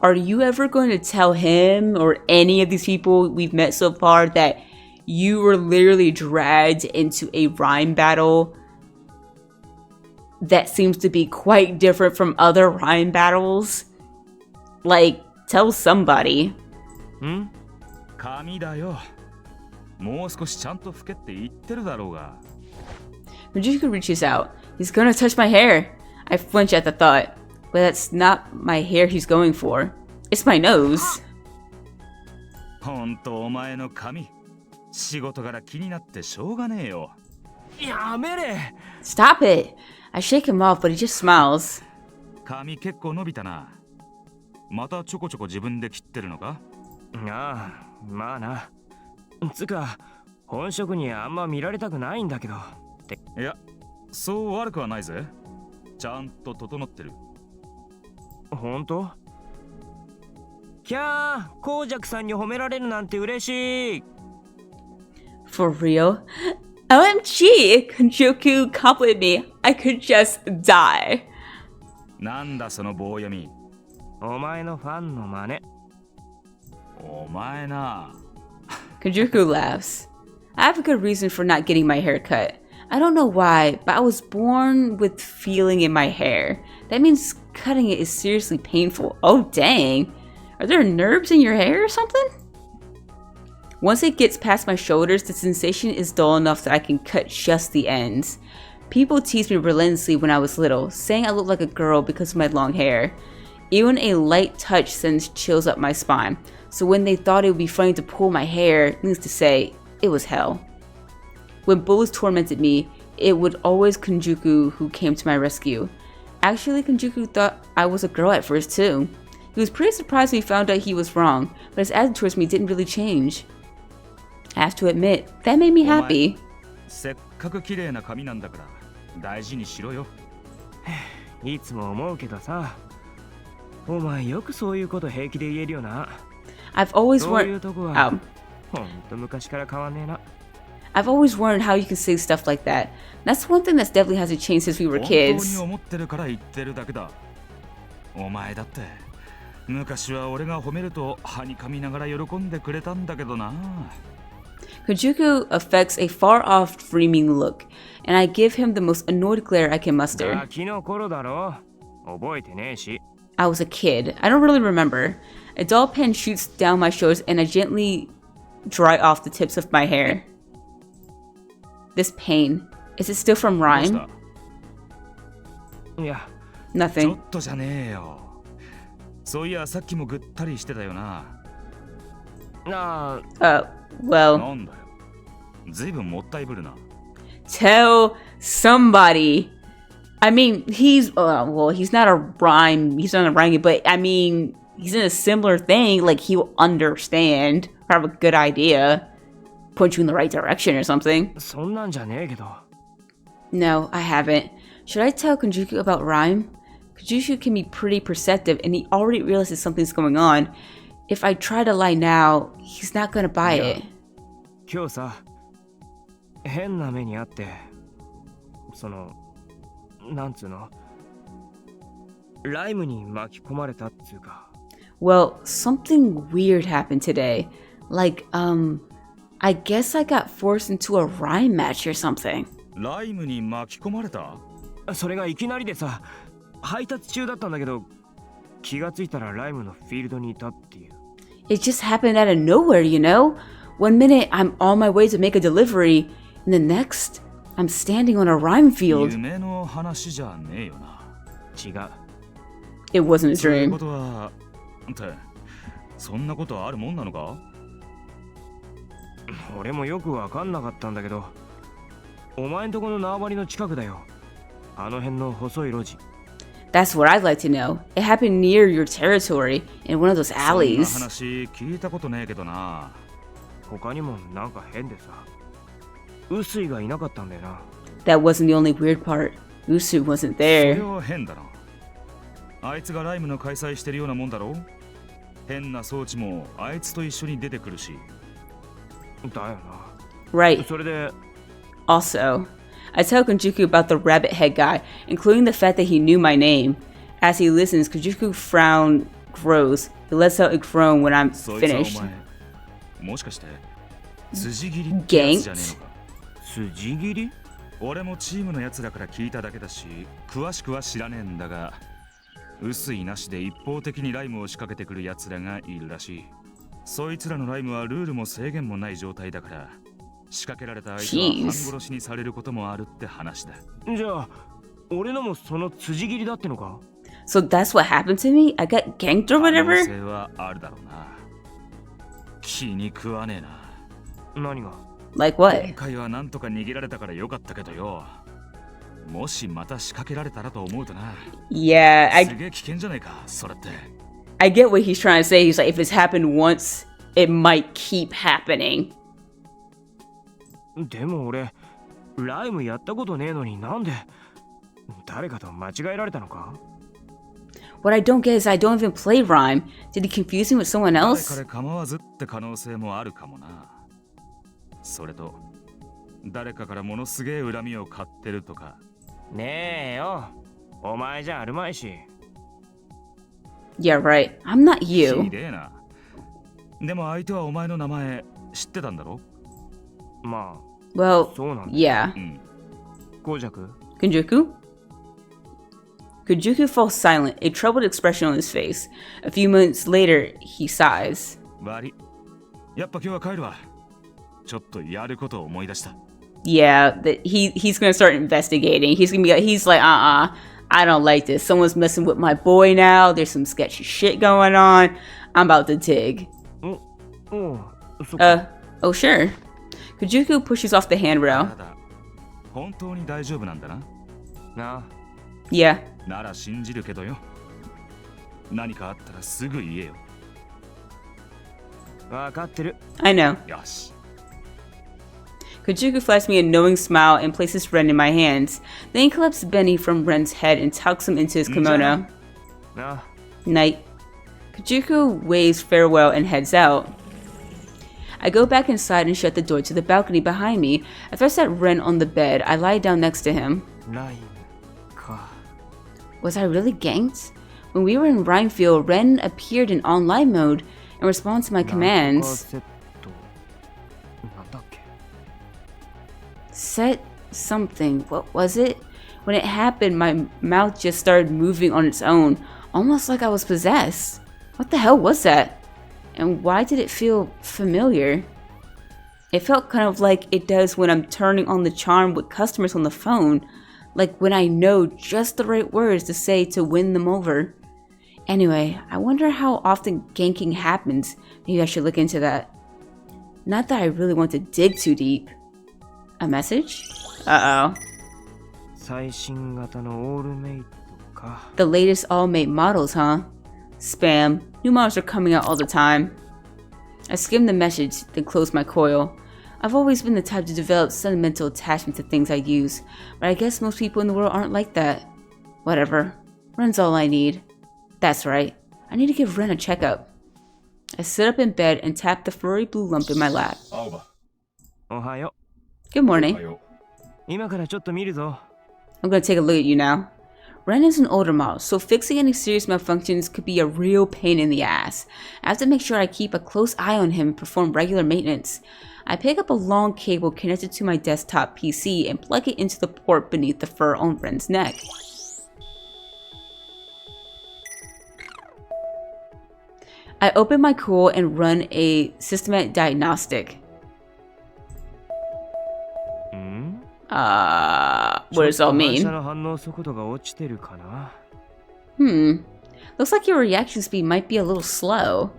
Are you ever going to tell him or any of these people we've met so far that you were literally dragged into a rhyme battle that seems to be quite different from other rhyme battles? Like, tell somebody. Konjuku reaches out. He's gonna touch my hair. I flinch at the thought. But that's not my hair he's going for. It's my nose. Stop it! I shake him off, but he just smiles. For real? OMG! Konjuku complimented me. I could just die. Konjuku laughs. I have a good reason for not getting my hair cut. I don't know why, but I was born with feeling in my hair. That means cutting it is seriously painful. Oh dang! Are there nerves in your hair or something? Once it gets past my shoulders, the sensation is dull enough that I can cut just the ends. People teased me relentlessly when I was little, saying I looked like a girl because of my long hair. Even a light touch sends chills up my spine, so when they thought it would be funny to pull my hair, needless to say, it was hell. When bullies tormented me, it would always Konjuku who came to my rescue. Actually, Konjuku thought I was a girl at first too. He was pretty surprised when he found out he was wrong, but his attitude towards me didn't really change. I have to admit, that made me happy. I've always wanted... I've always wondered how you can say stuff like that. That's one thing that's definitely hasn't changed since we were 本当に kids. 思ってるから言ってるだけだ。お前だって昔は俺が褒めるとはにかみながら喜んでくれたんだけどな。Kojuku affects a far-off dreaming look, and I give him the most annoyed glare I can muster. ガキの頃だろ。覚えてねえし。I was a kid. I don't really remember. A dull pen shoots down my shoulders and I gently dry off the tips of my hair. This pain. Is it still from どうし rhyme? いや、た？ちょ Nothing. っとじゃねえよ。そういやさっきもぐったりしてたよな。なあ、Well, なんだよ。ずいぶんもったいぶるな。 tell somebody. I mean, he's not a rhyme. He's not a rhyme, but I mean, he's in a similar thing. Like he'll understand or have a good idea, point you in the right direction or something. そんなんじゃねえけど。 No, I haven't. Should I tell Konjuku about rhyme? Konjuku can be pretty perceptive, and he already realizes something's going on. If I try to lie now, he's not gonna buy it. 今日さ、変な目にあって、なんつうの、ライムに巻き込まれたっつうか。Well, something weird happened today. Like, I guess I got forced into a rhyme match or something. ライムに巻き込まれた？それがいきなりでさ、配達中だったんだけど、気がついたらライムのフィールドにいたっていう。It just happened out of nowhere, you know? One minute I'm on my way to make a delivery, and the next I'm standing on a rhyme field. 夢の話じゃねえよな。違う。It wasn't a そういう dream. ことは、ってそんなことあるもんなのか？俺もよくわかんなかったんだけど、お前んとこの縄張りの近くだよ。あの辺の細い路地。That's what I'd like to know. It happened near your territory, in one of those そんな alleys. 話聞いたことねえけどな。他にもなんか変でさ、臼井がいなかったんだよな。That wasn't the only weird part. Usu wasn't それ there. は変だな。あいつがライムの開催してるようなもんだろ。変な装置もあいつと一緒に出てくるし。だよな。Right. それで、Also, I tell Konjuku about the rabbit head guy, including the fact that he knew my name. As he listens, Konjuku's frown grows. He lets out a groan when I'm そいつは finished. お前、もしかして辻切りってやつじゃねえのか？筋切り？俺もチームのやつらから聞いただけだし、詳しくは知らねえんだが、薄いなしで一方的にライムを仕掛けてくるやつらがいるらしい。そいつらのライムはルールも制限もない状態だから、仕掛けられた相手は半殺しにされることもあるって話だ。じゃあ、俺のもその筋切りだってのか？ So that's what happened to me? I got ganked or 可能 whatever? 性はあるだろうな。気に食わねえな。何が？ Like 今 what? 回はなんとか逃げられたからよかったけどよ。もしまた仕掛けられたらと思うとな。 Yeah, すげえ危険じゃないか、それって。I get what he's trying to say. He's like, if it's happened once, it might keep happening. でも俺、ライムやったことねえのになんで誰かと間違えられたのか？ What I don't get is I don't even play rhyme. Did he confuse me with someone 誰 else? 彼構わずって可能性もあるかもな。それと、誰かからものすげえ恨みを買ってるとか。ねえよ、お前じゃあるまいし。Yeah, right. I'm not ひ you. でえな。でも相手はお前の名前知ってたんだろ？まあ、 Well, そうなんだ。yeah. うん。ゴジャク？ Konjuku? Konjuku falls silent, a troubled expression on his face. A few minutes later, he sighs. 悪い。やっぱ今日は帰るわ。ちょっとやることを思い出した。Yeah, he's gonna start investigating. He's like, I don't like this. Someone's messing with my boy now. There's some sketchy shit going on. I'm about to dig. そっか。 Oh, sure. Konjuku pushes off the handrail. ただ、本当に大丈夫なんだな。なあ、 Yeah. なら信じるけどよ。何かあったらすぐ言えよ。わかってる。I know. よし。Konjuku flashes me a knowing smile and places Ren in my hands. Then he collects Benny from Ren's head and tucks him into his kimono. なあ、 Night. Konjuku waves farewell and heads out. I go back inside and shut the door to the balcony behind me. After I set Ren on the bed, I lie down next to him. Was I really ganked? When we were in Rhinefield, Ren appeared in online mode in response to my commands. Set something. What was it? When it happened, my mouth just started moving on its own, almost like I was possessed. What the hell was that? And why did it feel familiar? It felt kind of like it does when I'm turning on the charm with customers on the phone, like when I know just the right words to say to win them over. Anyway, I wonder how often ganking happens. Maybe I should look into that. Not that I really want to dig too deep. A message? Uh-oh. The latest all-mate models, huh? Spam. New models are coming out all the time. I skim the message, then close my coil. I've always been the type to develop sentimental attachment to things I use, but I guess most people in the world aren't like that. Whatever. Ren's all I need. That's right. I need to give Ren a checkup. I sit up in bed and tap the furry blue lump in my lap. Aoba. Good morning. I'm gonna take a look at you now. Ren is an older model, so fixing any serious malfunctions could be a real pain in the ass. I have to make sure I keep a close eye on him and perform regular maintenance. I pick up a long cable connected to my desktop PC and plug it into the port beneath the fur on Ren's neck. I open my coil and run a systematic diagnostic. What does it all mean? Looks like your reaction speed might be a little slow.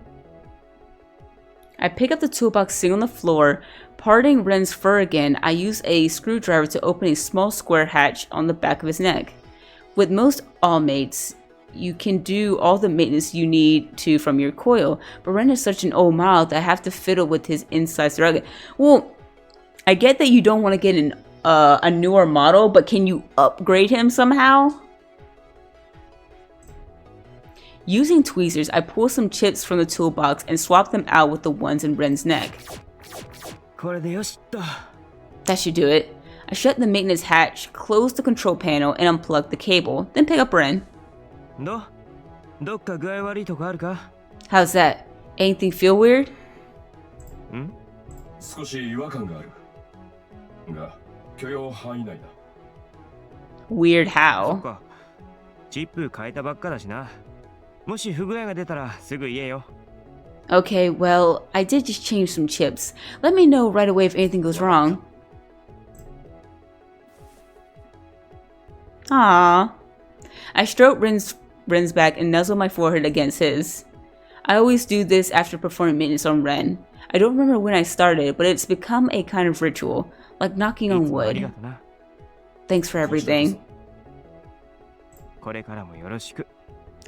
I pick up the toolbox sitting on the floor. Parting Ren's fur again, I use a screwdriver to open a small square hatch on the back of his neck. With most all mates, you can do all the maintenance you need to from your coil, but Ren is such an old model that I have to fiddle with his insides rugged. Well, I get that you don't want to get a newer model, but can you upgrade him somehow? Using tweezers, I pull some chips from the toolbox and swap them out with the ones in Ren's neck. That should do it. I shut the maintenance hatch, close the control panel, and unplug the cable, then pick up Ren. How's that? Anything feel weird? Weird how? Okay, well, I did just change some chips. Let me know right away if anything goes wrong. Aww. I stroke Ren's back and nuzzle my forehead against his. I always do this after performing maintenance on Ren. I don't remember when I started, but it's become a kind of ritual, like knocking on wood. Thanks for everything.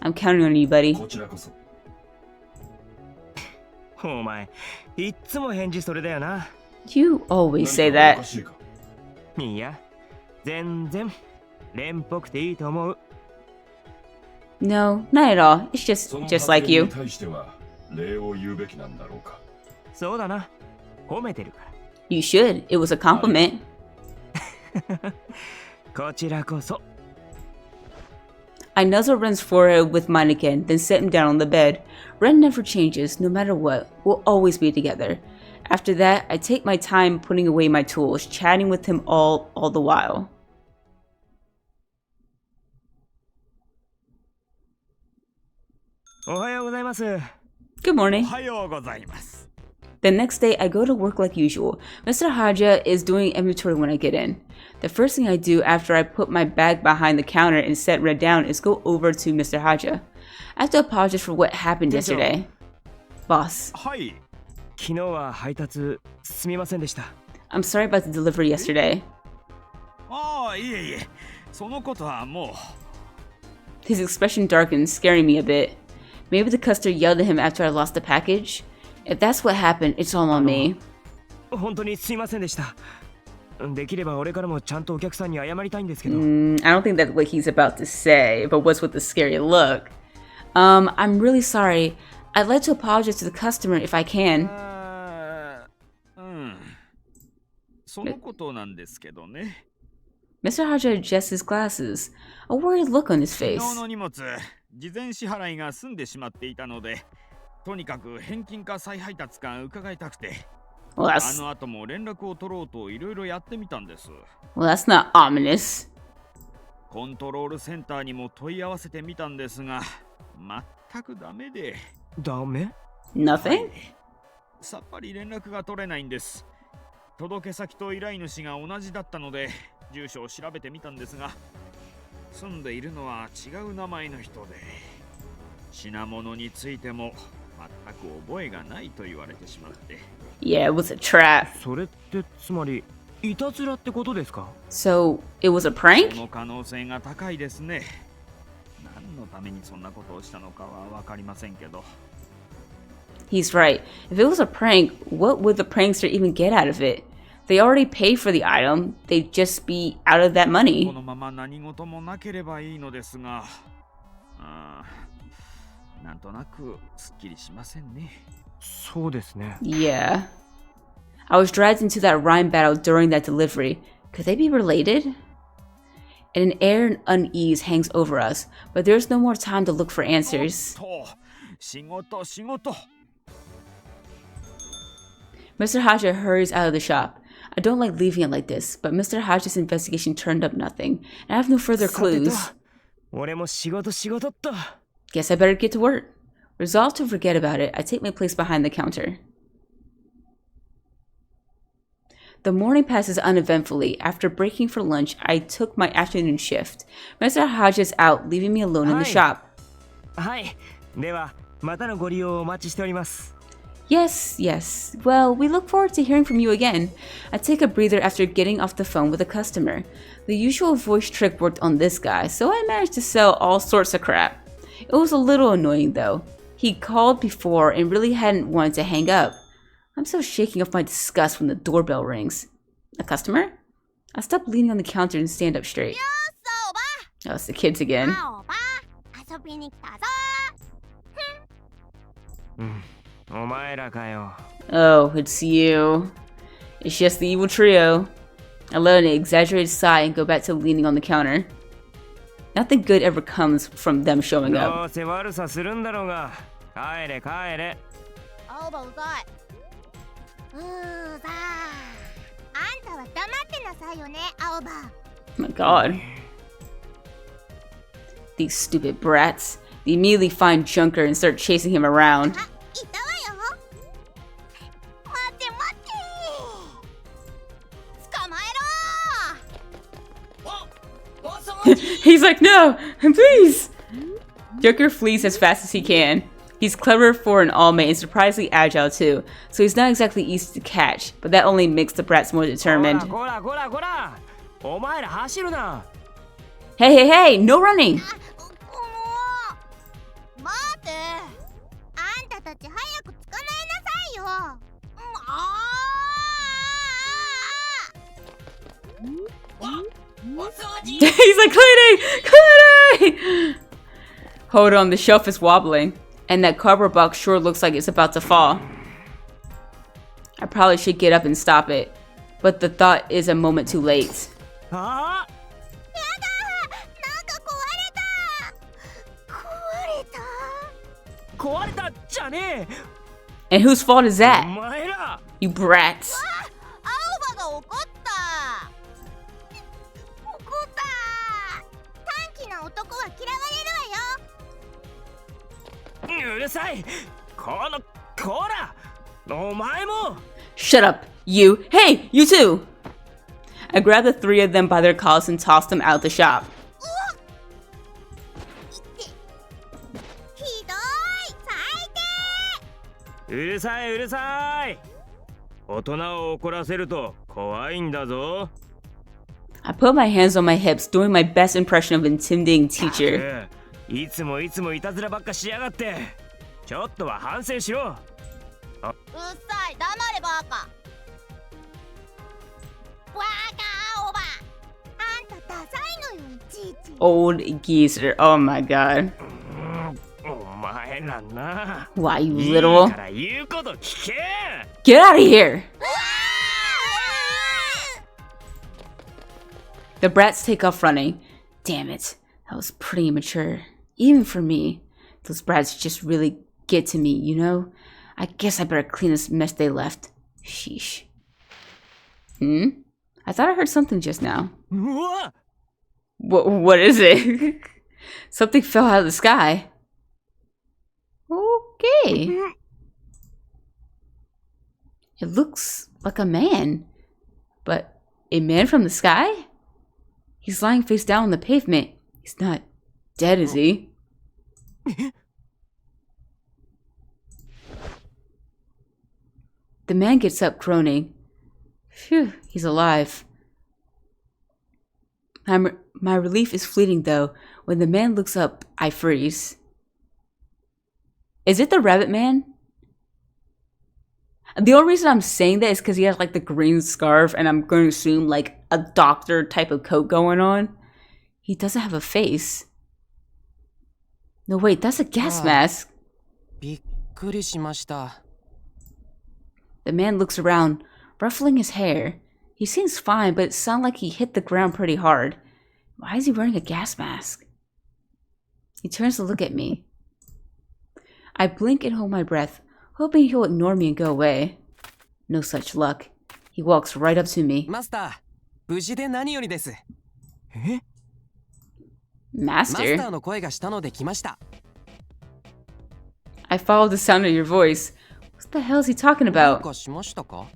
I'm counting on you, buddy. You always say that. No, not at all. It's just like you. You should. It was a compliment. I nuzzle Ren's forehead with mine again, then set him down on the bed. Ren never changes, no matter what. We'll always be together. After that, I take my time putting away my tools, chatting with him all the while. Good morning. The next day, I go to work like usual. Mr. Haja is doing inventory when I get in. The first thing I do after I put my bag behind the counter and set Red down is go over to Mr. Haja. I have to apologize for what happened yesterday. Boss. I'm sorry about the delivery yesterday. His expression darkens, scaring me a bit. Maybe the customer yelled at him after I lost the package? If that's what happened, it's all on me. I don't think that's what he's about to say, but what's with the scary look? I'm really sorry. I'd like to apologize to the customer if I can. そのことなんですけどね。Mr. Haja adjusts his glasses, a worried look on his 昨 face. 日の荷物、事前支払いが済んでしまっていたので、とにかく返金か再配達か伺いたくて。Well, あ that's の後も連絡を取ろうといろいろやってみたんです。well, that's not ominous. コントロールセンターにも問い合わせてみたんですが、全くダメで。ダメ？ Nothing? さっぱり連絡が取れないんです。届け先と依頼主が同じだったので、住所を調べてみたんですが、住んでいるのは違う名前の人で、品物についても全く覚えがないと言われてしまって。Yeah, it was a trap. それってつまりいたずらってことですか？ So, it was a そ prank? の可能性が高いですね。何のためにそんなことをしたのかはわかりませんけど。He's right. If it was a prank, what would the prankster even get out of it? They already paid for the item. They'd just be out of that こ money. のまま何事もなければいいのですが、なんとなくすっきりしませんね。そうですね。 Yeah. I was dragged into that rhyme battle during that delivery. Could they be related? And an air of unease hangs over us, but there's no more time to look for answers. 仕事仕事。 Mr. Haja hurries out of the shop. I don't like leaving it like this, but Mr. Haja's investigation turned up nothing, and I have no further さてと clues. 俺も仕事っと。 Guess I better get to work. Resolved to forget about it, I take my place behind the counter. The morning passes uneventfully. After breaking for lunch, I took my afternoon shift. Mr. Haja's out, leaving me alone in the Hi. shop. はい。ではまたのご利用をお待ちしております。 Yes, yes. Well, we look forward to hearing from you again. I take a breather after getting off the phone with a customer. The usual voice trick worked on this guy, so I managed to sell all sorts of crap. It was a little annoying though. He called before and really hadn't wanted to hang up. I'm still shaking off my disgust when the doorbell rings. A customer? I stop leaning on the counter and stand up straight. Oh, it's the kids again. 遊びに来たぞ。お前らかよ。 Oh, it's you. It's just the evil trio. I let an exaggerated sigh and go back to leaning on the counter. Nothing good ever comes from them showing ど up. うせ悪さするんだろうが。帰れ帰れ。青葉うざい。うざ。あんたは黙ってなさいよね、青葉。 Oh my god. These stupid brats. They immediately find Junker and start chasing him around. あ、いたわよ。待って待って。捕まえろ。お掃除 He's like, no, please. Junker flees as fast as he can. He's clever for an all-mate and surprisingly agile too, so he's not exactly easy to catch, but that only makes the brats more こ determined. らこらこら。お前ら走るな。 Hey, hey, hey, no running! 待って。あんたたち早く捕まえなさいよ。お掃除 He's like, cleaning! Hold on, the shelf is wobbling, and that cardboard box sure looks like it's about to fall. I probably should get up and stop it, but the thought is a moment too late. ああ。やだ。なんか壊れた。壊れた。壊れたじゃね And whose fault is え。お that? 前ら。 You brats. 青葉が怒った。怒った。短気な男は嫌われるわよ。うるさい。こら。お前も。 Shut up, you. Hey, you too. I grabbed the three of them by their collars and tossed them out the shop. ひどい。最低。うるさいうるさい。大人を怒らせると怖いんだぞ。 I put my hands on my hips, doing my best impression of an intimidating teacher. いつもいたずらばっかしやがって。ちょっとは反省しろ。うっさい。黙れバカ。バカ青葉。あんたダサいのよ、いちいち。 Old geezer. Oh my god. お前らな。 Why, you いい little? から言うこと聞け。 Get out of here! The brats take off running. Damn it. That was pretty immature. Even for me. Those brats just really get to me, you know? I guess I better clean this mess they left. Sheesh. I thought I heard something just now. What is it? Something fell out of the sky. Okay. It looks like a man. But a man from the sky? He's lying face down on the pavement. He's not dead, is he? The man gets up, groaning. Phew, he's alive. My relief is fleeting, though. When the man looks up, I freeze. Is it the rabbit man? The only reason I'm saying that is because he has like the green scarf, and I'm going to assume like a doctor type of coat going on. He doesn't have a face. No, wait, that's a gas mask. びっくりしました。 The man looks around, ruffling his hair. He seems fine, but it sounds like he hit the ground pretty hard. Why is he wearing a gas mask? He turns to look at me. I blink and hold my breath, hoping he'll ignore me and go away. No such luck. He walks right up to me. マスター、無事で何よりです。え？ Master? マスターの声がしたので来ました。 I followed the sound of your voice. What the hell is he talking about? どうかしましたか？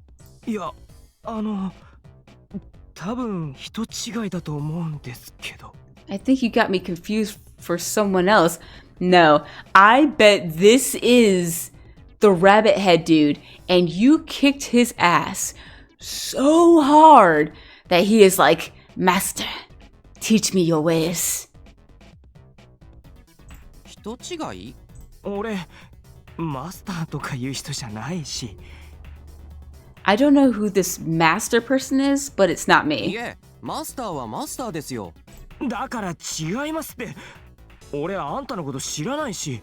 いや、多分人違いだと思うんですけど。 I think you got me confused for someone else. No, I bet this is the rabbit head dude, and you kicked his ass so hard that he is like, Master, teach me your ways. 人違い？俺、マスターとかいう人じゃないし。 I don't know who this master person is, but it's not い me. え、マスターはマスターですよ。だから違いますって。俺あんたのこと知らないし。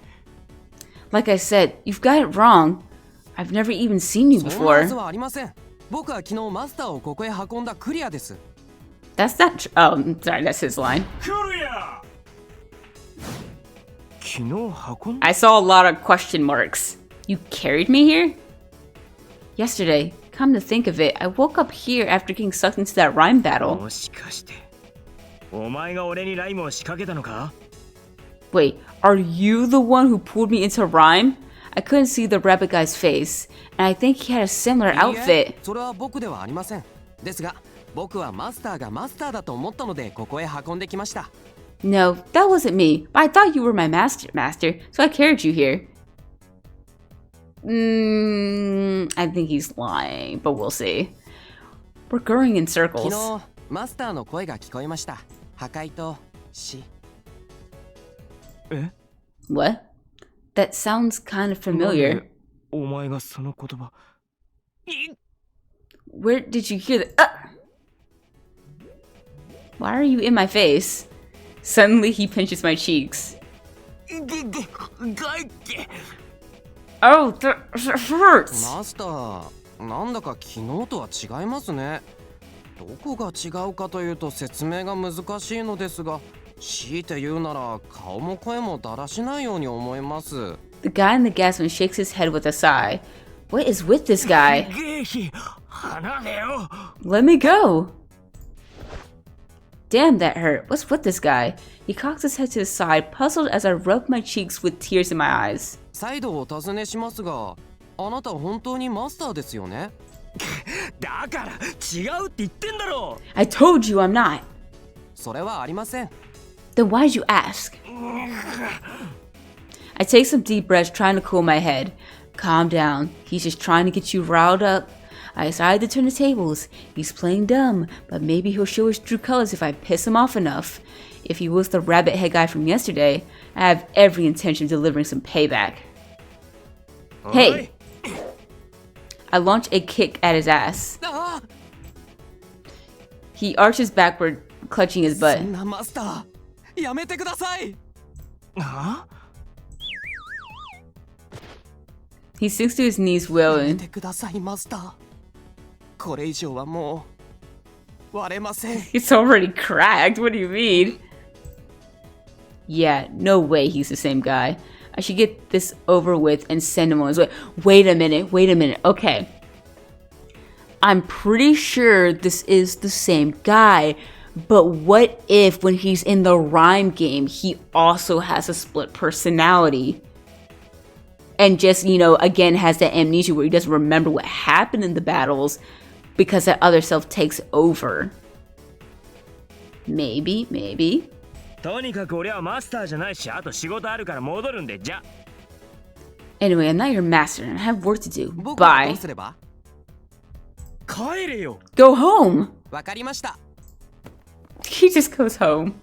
Like I said, you've got it wrong. I've never even seen you そんなは before. ずはありません。僕は昨日マスターをここへ運んだクリアです。 That's not sorry, that's his line. 昨日運ん I saw a lot of question marks. You carried me here? Yesterday, come to think of it, I woke up here after getting sucked into that rhyme battle. もしかして、お前が俺にライムを仕掛けたのか？ Wait, are you the one who pulled me into rhyme? I couldn't see the rabbit guy's face, and I think he had a similar いい outfit. え、それは僕ではありません。ですが、僕はマスターがマスターだと思ったのでここへ運んできました。 No, that wasn't me, but I thought you were my master, so I carried you here. I think he's lying, but we'll see. We're going in 昨 circles. 日マスターの声が聞こえました。破壊と死。 え？ What? That sounds kind of なん familiar. でお前がその言葉。 Where did you hear that? Why are you in my face? Suddenly he pinches my cheeks. Oh, that hurts! マスター、なんだか昨日とは違いますね。どこが違うかというと説明が難しいのですが、強いて言うなら顔も声もだらしないように思います。 The guy in the gas man shakes his head with a sigh. What is with this guy? ゲーヒ、離れよ。 Let me go! Damn, that hurt. What's with this guy? He cocks his head to the side, puzzled as I rub my cheeks with tears in my eyes. 再度お尋ねしますが、あなた本当にマスターですよね？だから違うって言ってんだろ。 I told you I'm not. それはありません。 Then why'd you ask? I take some deep breaths, trying to cool my head. Calm down. He's just trying to get you riled up. I decided to turn the tables. He's playing dumb, but maybe he'll show his true colors if I piss him off enough. If he was the rabbit head guy from yesterday, I have every intention of delivering some payback. Hey! I launch a kick at his ass. He arches backward, clutching his butt. そんなマスター、やめてください。は？ He sinks to his knees, やめ wailing. てくださいマスター。これ以上はも割れません。 It's already cracked. What do you mean? Yeah, no way he's the same guy. I should get this over with and send him on his way. Wait a minute. Okay. I'm pretty sure this is the same guy. But what if when he's in the rhyme game, he also has a split personality? And just, you know, again has that amnesia where he doesn't remember what happened in the battles because that other self takes over. Maybe. とにかく俺はマスターじゃないし、あと仕事あるから戻るんで、じゃ。Anyway, I'm not your master and I have work to do. 僕はど Bye. うすれば？帰れよ。Go home. わかりました。 He just goes home.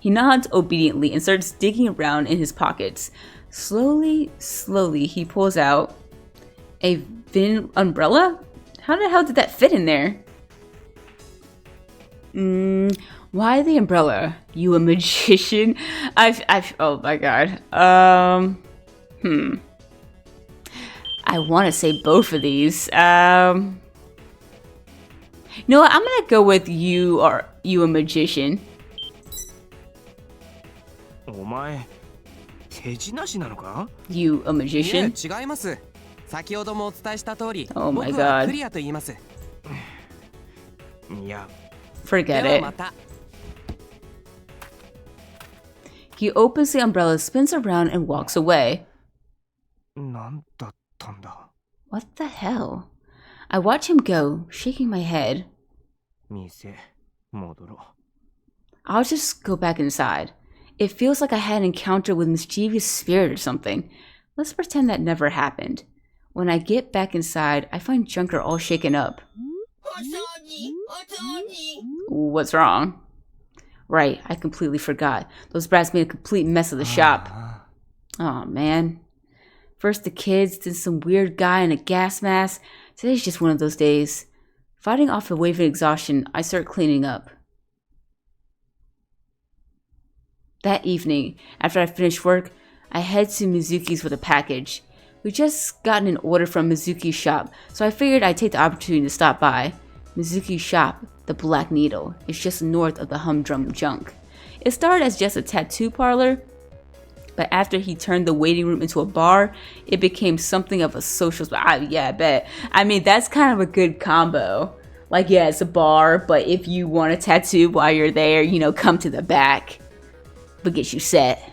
He nods obediently and starts digging around in his pockets. Slowly, he pulls out a thin umbrella? How the hell did that fit in there? Why the umbrella? You a magician? Oh my god. I want to say both of these. You know what? I'm gonna go with you a magician. お前、手品師なのか？ You a いえ、 magician? 違います。先ほどもお伝えした通り、 Oh my 僕は god. クリアと言います。いや、 Forget では it. また。 He opens the umbrella, spins around, and walks away. なんだったんだ。 What the hell? I watch him go, shaking my head. 店、戻ろう。 I'll just go back inside. It feels like I had an encounter with mischievous spirit or something. Let's pretend that never happened. When I get back inside, I find Junker all shaken up. お掃除お掃除 What's wrong? Right, I completely forgot. Those brats made a complete mess of the shop. Oh man. First the kids, then some weird guy in a gas mask. Today's just one of those days. Fighting off a wave of exhaustion, I start cleaning up. That evening, after I finish work, I head to Mizuki's with a package. We just gotten an order from Mizuki's shop, so I figured I'd take the opportunity to stop by. Mizuki's shop, the Black Needle, is just north of the Humdrum Junk. It started as just a tattoo parlor, but after he turned the waiting room into a bar, it became something of a social spot. Yeah, I bet. I mean, that's kind of a good combo. Like, yeah, it's a bar, but if you want a tattoo while you're there, you know, come to the back. But get you set.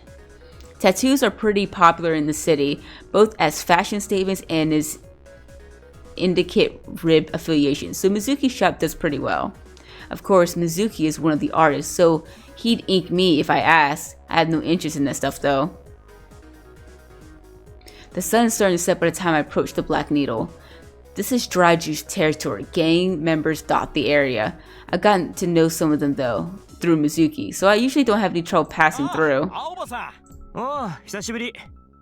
Tattoos are pretty popular in the city, both as fashion statements and as indicate rib affiliation, so Mizuki's shop does pretty well. Of course, Mizuki is one of the artists, so he'd ink me if I asked. I have no interest in that stuff though. The sun is starting to set by the time I approach the Black Needle. This is dry juice territory. Gang members dot the area. I've gotten to know some of them though, through Mizuki, so I usually don't have any trouble passing through. 青葉さおう、久しぶり。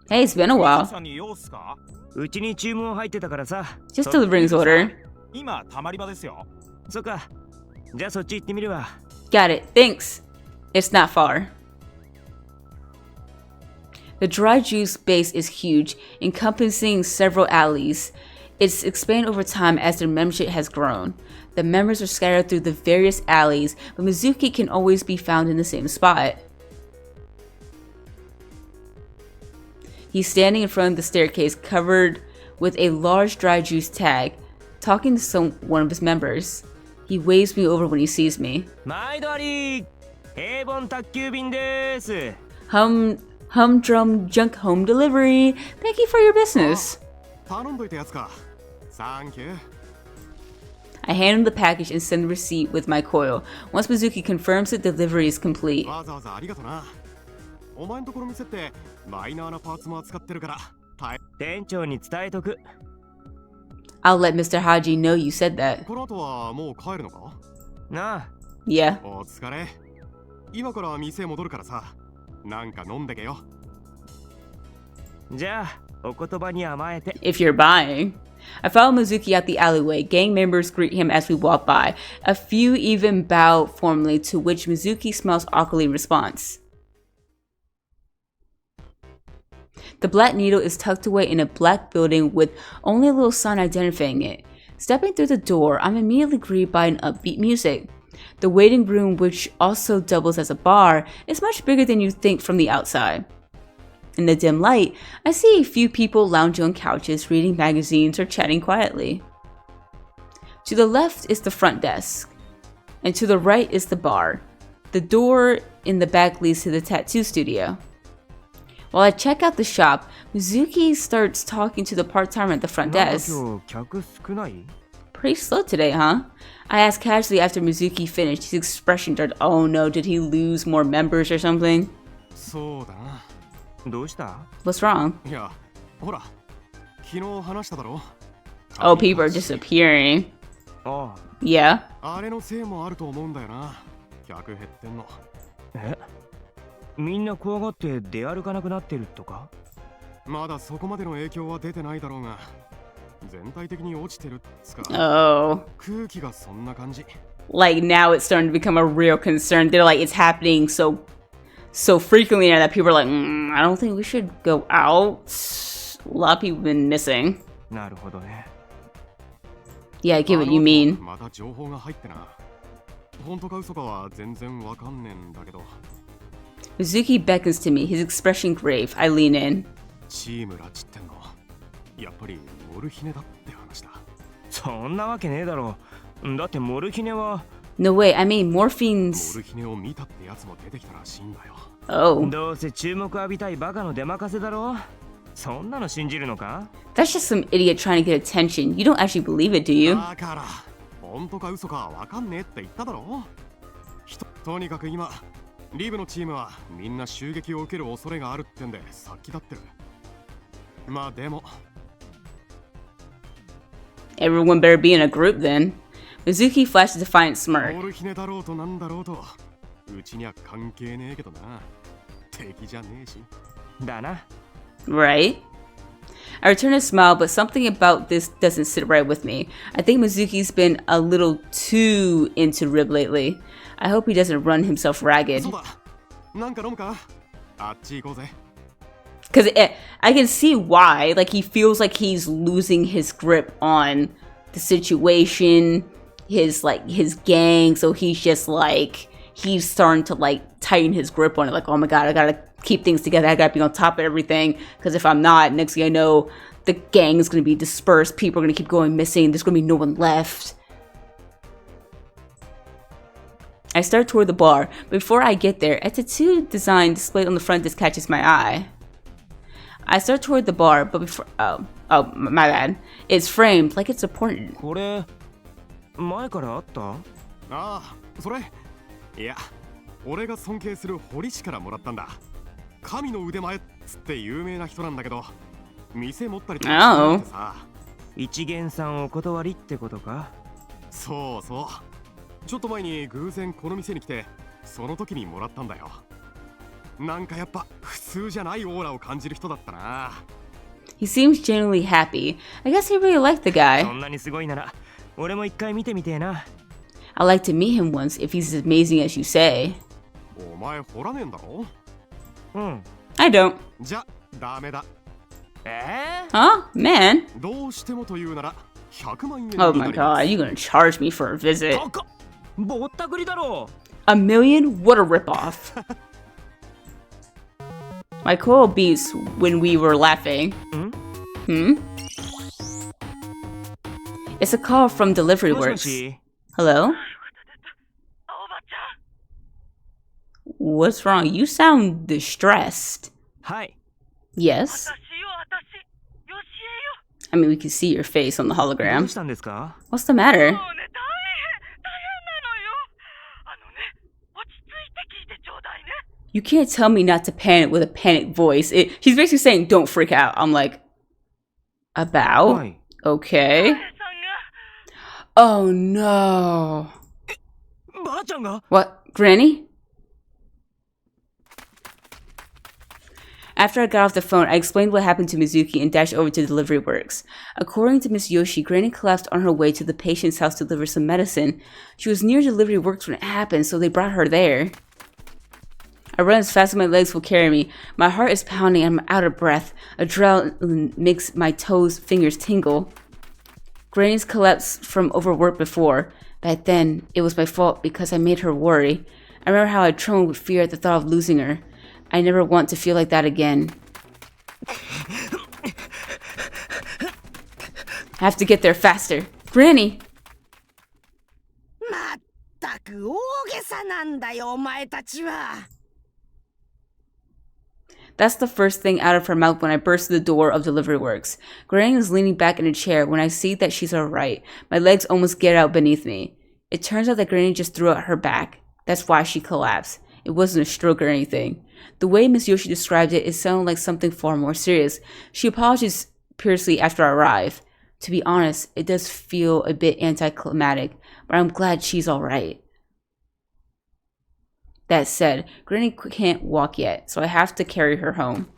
Hey, it's been a ん、 while. さんに用っすか？うちに注文入ってたからさ。 Just delivering his order. 今たまり場ですよ。そっか。じゃあそっち行ってみるわ。 Got it, thanks. It's not far. The dry juice base is huge, encompassing several alleys. It's expanded over time as their membership has grown. The members are scattered through the various alleys, but Mizuki can always be found in the same spot. He's standing in front of the staircase covered with a large dry juice tag, talking to one of his members. He waves me over when he sees me. 毎度あり。平凡宅急便です。 Humdrum Junk Home Delivery. Thank you for your business. 頼んどいたやつか。サンキュー。 I hand him the package and send the receipt with my coil. Once Mizuki confirms the delivery is complete. わざわざありがとな。お前んところ店ってマイナーなパーツも扱ってるから。店長に伝えとく。 I'll let Mr. Haji know you said that. この後はもう帰るのか？なあ。 Yeah. お疲れ。今から店戻るからさ。なんか飲んでけよ。じゃあ、お言葉に甘えて。 If you're buying. I follow Mizuki out the alleyway. Gang members greet him as we walk by. A few even bow formally, to which Mizuki smiles awkwardly in response. The Black Needle is tucked away in a black building with only a little sign identifying it. Stepping through the door, I'm immediately greeted by an upbeat music. The waiting room, which also doubles as a bar, is much bigger than you'd think from the outside. In the dim light, I see a few people lounging on couches, reading magazines or chatting quietly. To the left is the front desk, and to the right is the bar. The door in the back leads to the tattoo studio. While I check out the shop, Mizuki starts talking to the part-timer at the front desk. Pretty slow today, huh? I asked casually after Mizuki finished. His expression turned, oh no, did he lose more members or something? What's wrong? Oh, people are disappearing. Yeah? みんな怖がって出歩かなくなってるとか？まだそこまでの影響は出てないだろうが、全体的に落ちてるっつか。Oh. 空気がそんな感じ。Like now it's starting to become a real concern. They're like, it's happening so frequently now that people are like, I don't think we should go out. A lot of people have been missing. なるほどね。Yeah, I get what you mean. また情報が入ってな。本当か嘘かは全然わかんねえんだけど。Mizuki beckons to me, his expression grave. I lean in. チームラチってんのやっぱりモルヒネだって話だ。そんなわけねえだろ。だってモルヒネは。No way, I mean morphine's. モルヒネを見たってやつも出てきたらしいんだよ。Oh. どうせ注目浴びたいバカの出任せだろ。そんなの信じるのか？ That's just some idiot trying to get attention. You don't actually believe it, do you? だから本当か嘘かわかんねえって言っただろ。とにかく今。リブのチームはみんな襲撃を受ける恐れがあるってんで殺気立ってる。まあでも Everyone better be in a group then. Mizuki flashes a defiant smirk. モルヒネだろうとなんだろうとうちには関係ねえけどな。敵じゃねえし。だな。Right? I return a smile, but something about this doesn't sit right with me. I think Mizuki's been a little too into Rib lately. I hope he doesn't run himself ragged. Because I can see why. Like, he feels like he's losing his grip on the situation, his gang. So he's just like, he's starting to like tighten his grip on it. Like, oh my god, I gotta keep things together. I gotta be on top of everything. Because if I'm not, next thing I know, the gang is gonna be dispersed. People are gonna keep going missing. There's gonna be no one left. I start toward the bar. Before I get there, a tattoo design displayed on the front desk catches my eye. I start toward the bar, but before my bad. It's framed like it's important. これ前からあった？ああ、それ。いや、俺が尊敬する堀氏からもらったんだ。神の腕前っつって有名な人なんだけど、店持ったりとかしてさ。一元さんお断りってことか？そうそう。ちょっと前に偶然この店に来てその時にもらったんだよ。なんかやっぱ普通じゃないオーラを感じる人だったな。He seems genuinely happy. I guess he really liked the guy. そんなにすごいなら俺も一回見てみてえな。I'd like to meet him once if he's as amazing as you say. お前掘らねえんだろ？うん。I don't. じゃダメだ。Huh? Man? どうしてもというなら100万円。Oh my god, you gonna charge me for a visit? ぼったくりだろ。A million? What a ripoff. My coil beats when we were laughing. It's a call from Delivery Works. Hello? What's wrong? You sound distressed. Hi. Yes? I mean, we can see your face on the hologram. What's the matter? You can't tell me not to panic with a panicked voice. She's basically saying, don't freak out. I'm like, about? Okay. Oh no. What? Granny? After I got off the phone, I explained what happened to Mizuki and dashed over to Delivery Works. According to Miss Yoshi, Granny collapsed on her way to the patient's house to deliver some medicine. She was near Delivery Works when it happened, so they brought her there. I run as fast as my legs will carry me. My heart is pounding and I'm out of breath. Adrenaline makes my fingers tingle. Granny's collapsed from overwork before. Back then, it was my fault because I made her worry. I remember how I trembled with fear at the thought of losing her. I never want to feel like that again. I have to get there faster. Granny! まったく大げさなんだよお前たちは。 That's the first thing out of her mouth when I burst through the door of Delivery Works. Granny is leaning back in a chair when I see that she's alright. My legs almost get out beneath me. It turns out that Granny just threw out her back. That's why she collapsed. It wasn't a stroke or anything. The way Miss Yoshi described it, it sounded like something far more serious. She apologized fiercely after I arrived. To be honest, it does feel a bit anticlimactic, but I'm glad she's alright. That said, Granny can't walk yet, so I have to carry her home.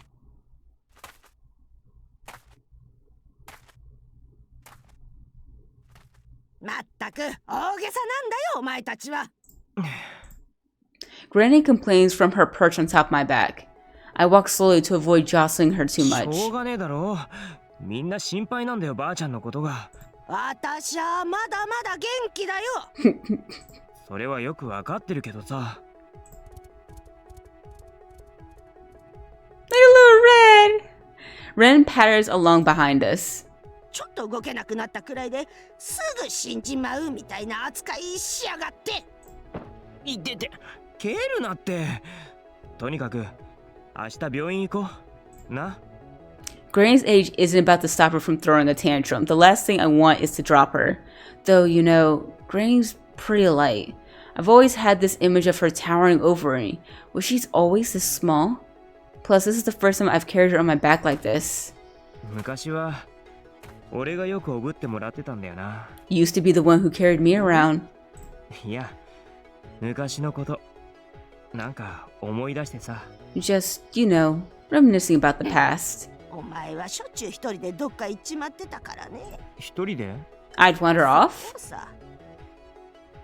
Granny complains from her perch on top of my back. I walk slowly to avoid jostling her too much. しょうがねえだろ。みんな心配なんだよ、ばあちゃんのことが。私はまだまだ元気だよ。それはよくわかってるけどさ。Like a little Ren! Ren patters along behind us. ちょっと動けなくなったくらいですぐ死んじまうみたいな扱いしやがって。いてて、蹴るなって。とにかく、明日病院行こう。な。Granny's age isn't about to stop her from throwing a tantrum. The last thing I want is to drop her. Though, you know, Granny's pretty light. I've always had this image of her towering over me. Was she always this small? Plus, this is the first time I've carried her on my back like this. 昔は俺がよくおぶってもらってたんだよな。You used to be the one who carried me around. いや、昔のこと、なんか思い出してさ。Just, you know, reminiscing about the past. お前はしょっちゅう一人でどっか行っちまってたからね。一人で？ I'd wander off?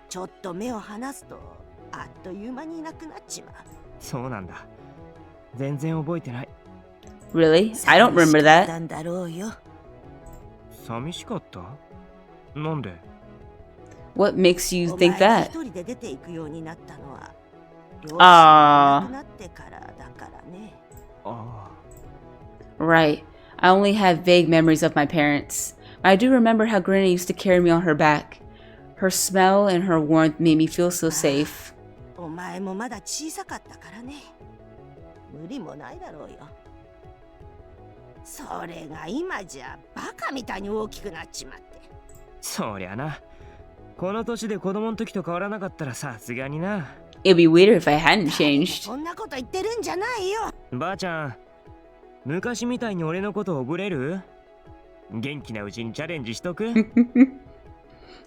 ちょっと目を離すとあっという間にいなくなっちまう。そうなんだ。全然覚えてない。Really? I don't remember that. なんだろうよ。寂しかった？なんで？ What makes you think that? 一人で出ていくようになったのは両親が亡くなってからだからね。Right. I only have vague memories of my parents. But I do remember how Granny used to carry me on her back. Her smell and her warmth made me feel so safe. お前もまだ小さかったからね。無理もないだろうよ。それが今じゃバカみたいに大きくなっちまって。そりゃな。この年で子供の時と変わらなかったらさすがにな。It'd be weirder if I hadn't changed. そんなこと言ってるんじゃないよ。ばあちゃん、昔みたいに俺のことを覚えれる？元気なうちにチャレンジしとく？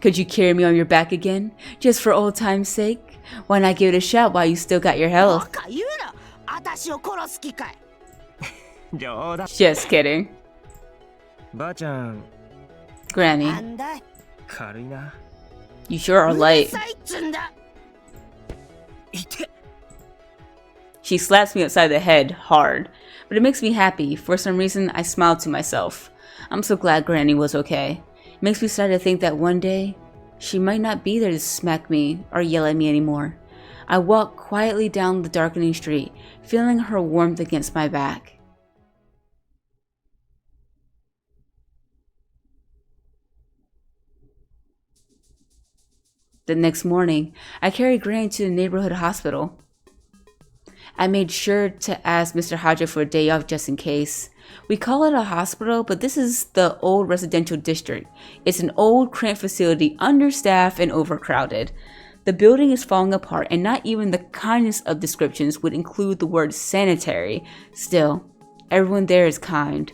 Could you carry me on your back again? Just for old time's sake? Why not give it a shot while you still got your health? バカ言うな。私を殺す気かい。冗談。Just kidding. ばあちゃん。Granny. なんだい。軽いな。You sure are light. うるさいっつんだ。She slaps me upside the head hard, but it makes me happy. For some reason, I smile to myself. I'm so glad Granny was okay. It makes me sad to think that one day, she might not be there to smack me or yell at me anymore. I walk quietly down the darkening street, feeling her warmth against my back. The next morning, I carried Granny to the neighborhood hospital. I made sure to ask Mr. Haja for a day off just in case. We call it a hospital, but this is the old residential district. It's an old, cramped facility, understaffed and overcrowded. The building is falling apart, and not even the kindest of descriptions would include the word sanitary. Still, everyone there is kind.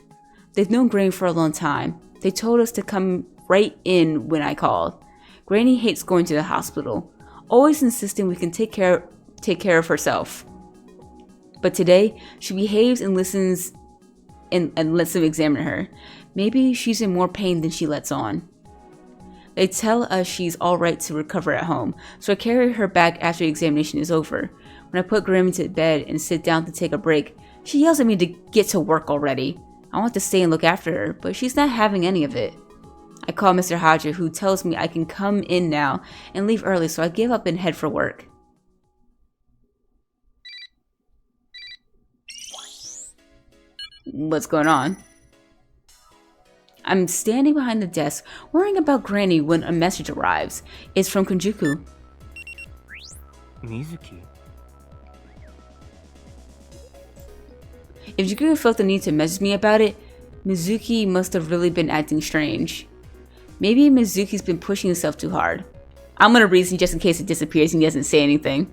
They've known Granny for a long time. They told us to come right in when I called. Granny hates going to the hospital, always insisting we can take care of herself. But today, she behaves and listens and lets them examine her. Maybe she's in more pain than she lets on. They tell us she's alright to recover at home, so I carry her back after the examination is over. When I put Granny to bed and sit down to take a break, she yells at me to get to work already. I want to stay and look after her, but she's not having any of it. I call Mr. Haja, who tells me I can come in now and leave early, so I give up and head for work. What's going on? I'm standing behind the desk, worrying about Granny when a message arrives. It's from Kunjuku. Mizuki? If Juku felt the need to message me about it, Mizuki must have really been acting strange. Maybe Mizuki's been pushing himself too hard. I'm gonna read just in case it disappears and he doesn't say anything.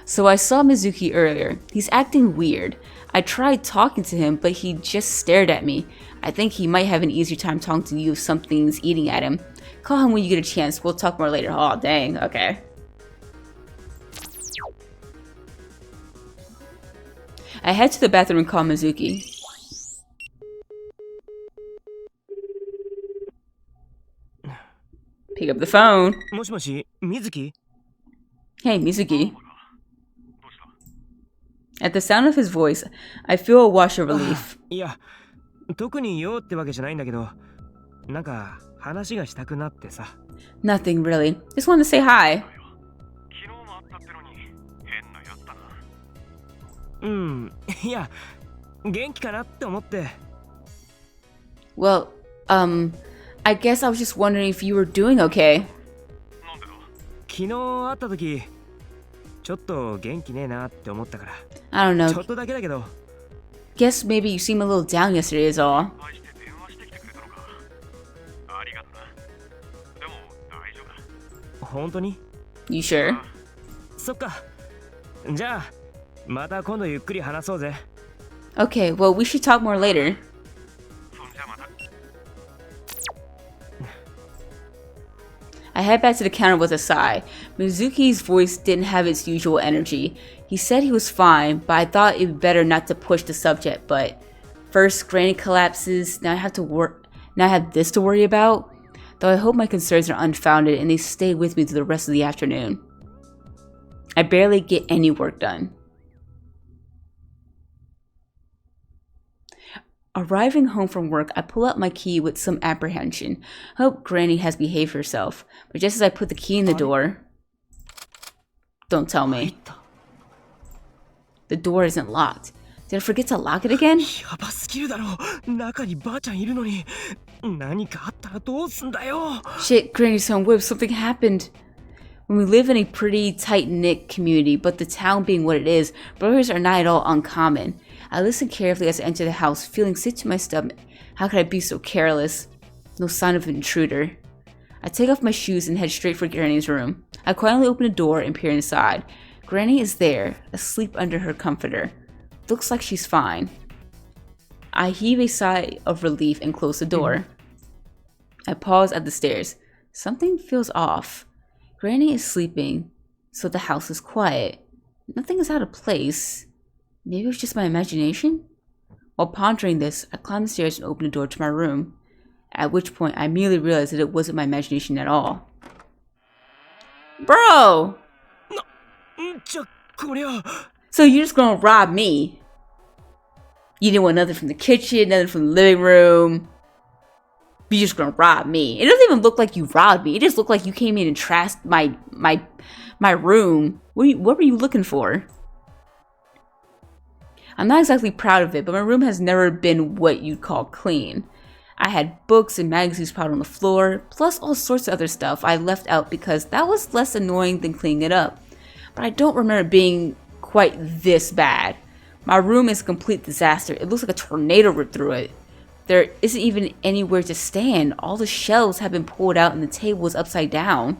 So I saw Mizuki earlier. He's acting weird. I tried talking to him, but he just stared at me. I think he might have an easier time talking to you if something's eating at him. Call him when you get a chance. We'll talk more later. Oh, dang. Okay. I head to the bathroom and call Mizuki. Pick up the phone. もしもし、Mizuki? Hey, Mizuki. At the sound of his voice, I feel a wash of relief. いや、特に用ってわけじゃないんだけど、なんか話がしたくなってさ。Nothing really. Just wanted to say hi. 昨日もあったってのに変なやつだな。うん、いや、元気かなって思って。Well, I guess I was just wondering if you were doing okay. なんでだ？昨日会った時、ちょっと元気ねえなって思ったから。I don't ちょ know. っとだけだけど。Guess maybe you seemed a little down yesterday is all. 愛して電話してきてくれたのか。ありがとな。でも大丈夫だ。本当に？ You sure? そっか。じゃあ、また今度ゆっくり話そうぜ。Okay, well, we should talk more later. そんじゃまた。I head back to the counter with a sigh. Mizuki's voice didn't have its usual energy. He said he was fine, but I thought it would be better not to push the subject. But first, Granny collapses. Now I have this to worry about. Though I hope my concerns are unfounded and they stay with me through the rest of the afternoon. I barely get any work done. Arriving home from work, I pull out my key with some apprehension. I hope Granny has behaved herself. But just as I put the key in the door... Don't tell me. The door isn't locked. Did I forget to lock it again? やばすぎるだろ。中にばあちゃんいるのに。何かあったらどうすんだよ。 Shit, Granny's on whip. Something happened. When we live in a pretty tight-knit community, but the town being what it is, burglaries are not at all uncommon. I listen carefully as I enter the house, feeling sick to my stomach. How could I be so careless? No sign of an intruder. I take off my shoes and head straight for Granny's room. I quietly open the door and peer inside. Granny is there, asleep under her comforter. Looks like she's fine. I heave a sigh of relief and close the door. I pause at the stairs. Something feels off. Granny is sleeping, so the house is quiet. Nothing is out of place. Maybe it was just my imagination? While pondering this, I climb the stairs and open the door to my room. At which point, I immediately realized that it wasn't my imagination at all. Bro! So you're just gonna rob me? You didn't want nothing from the kitchen, nothing from the living room. You're just gonna rob me. It doesn't even look like you robbed me. It just looked like you came in and trashed my room. What were you looking for? I'm not exactly proud of it, but my room has never been what you'd call clean. I had books and magazines piled on the floor, plus all sorts of other stuff I left out because that was less annoying than cleaning it up. But I don't remember being quite this bad. My room is a complete disaster. It looks like a tornado ripped through it. There isn't even anywhere to stand. All the shelves have been pulled out and the table is upside down.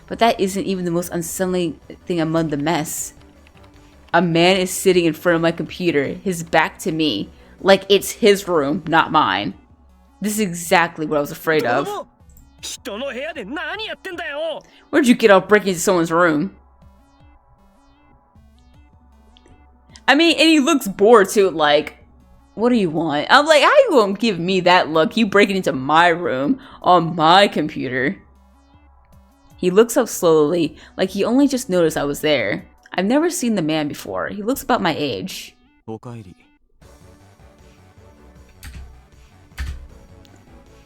But that isn't even the most unsettling thing among the mess. A man is sitting in front of my computer, his back to me, like it's his room, not mine. This is exactly what I was afraid of. Where'd you get off breaking into someone's room? I mean, and he looks bored too, like, what do you want? I'm like, how you gonna give me that look? You breaking into my room on my computer. He looks up slowly, like he only just noticed I was there. I've never seen the man before. He looks about my age.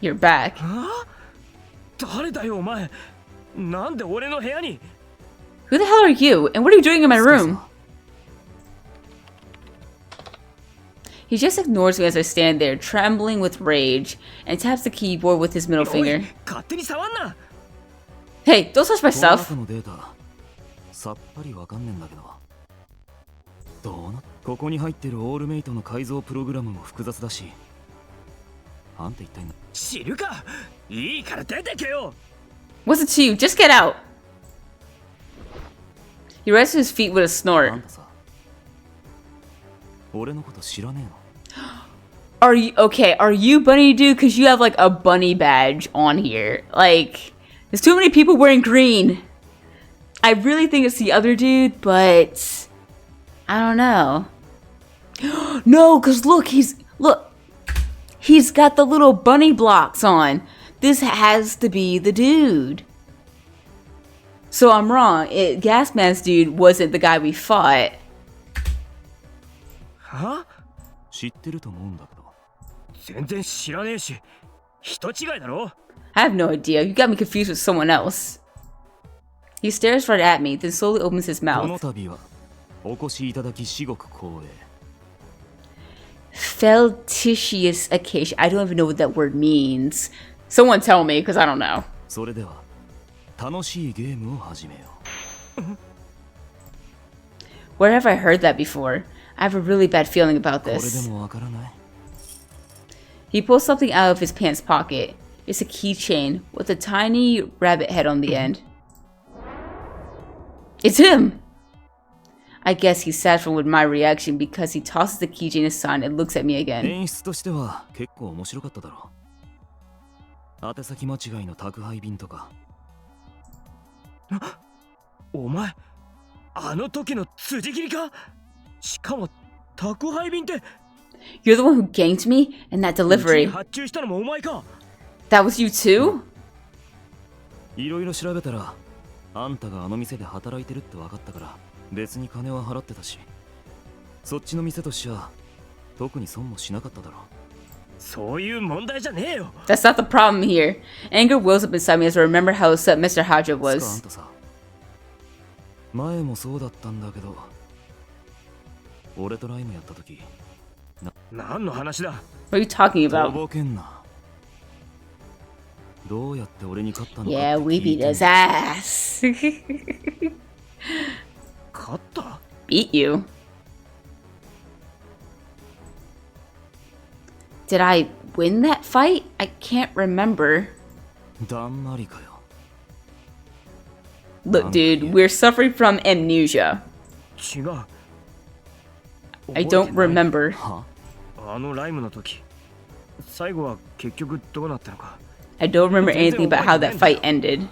You're back. Huh? 誰だよお前。なんで俺の部屋に。 Who the hell are you? And what are you doing in my room? He just ignores me as I stand there, trembling with rage, and taps the keyboard with his middle finger. 勝手に触んな。 Hey, don't touch my この stuff. 中のデータさっぱりわかんねえんだけど、どうな。ここに入ってるオールメイトの改造プログラムも複雑だし、あんた一体知るか。いいから出てけよ。 What's it to you? Just get out. He rises to his feet with a あ snort. んたさ、俺のこと知らねえの。 Are you okay? Are you Bunny Dude? Because you have like a bunny badge on here. Like, there's too many people wearing green. I really think it's the other dude, but I don't know. No, because look, he's got the little bunny blocks on. This has to be the dude. So I'm wrong. Gas Mask Dude wasn't the guy we fought. は？知ってると思うんだけど。全然知らねえし。人違いだろ。 I have no idea. You got me confused with someone else. He stares right at me, then slowly opens his この mouth. 度はお越しいただき至極光栄。 Feltitious occasion. I don't even know what that word means. Someone tell me, because I don't know. それでは楽しいゲームを始めよう。 Where have I heard that before? I have a really bad feeling about これで this. もわからない。 He pulls something out of his pants pocket. It's a keychain with a tiny rabbit head on the end. It's him! I guess he's sad with my reaction because he tosses the keychain aside and looks at me again. 演出としては結構面白かっただろう。宛先間違いの宅配便とか。お前、あの時の辻斬りか。しかも宅配便って。 You're the one who ganked me in that うちに delivery. 発注したのもお前か。 That was you too? いろいろ調べたら、あんたがあの店で働いてるって分かったから、別に金は払ってたし、そっちの店としちゃ特に損もしなかっただろう。そういう問題じゃねえよ。 That's not the problem here. Anger wells up inside me as I remember how upset Mr. Hadra つかあん was. たさ、前もそうだったんだけど、俺とライムやった時、何の話だ。 What are you talking と about? ぼけんな。どうやって俺に勝ったのかって Yeah, we 聞い beat てん his だ。 ass. 勝った。 Beat you. Did I win that fight? I can't remember. だんまりかよ。 Look, dude, we're suffering from amnesia. 違う。 I don't remember. は？あのライムの時、最後は結局どうなったのか。 I don't remember anything about how that fight ended.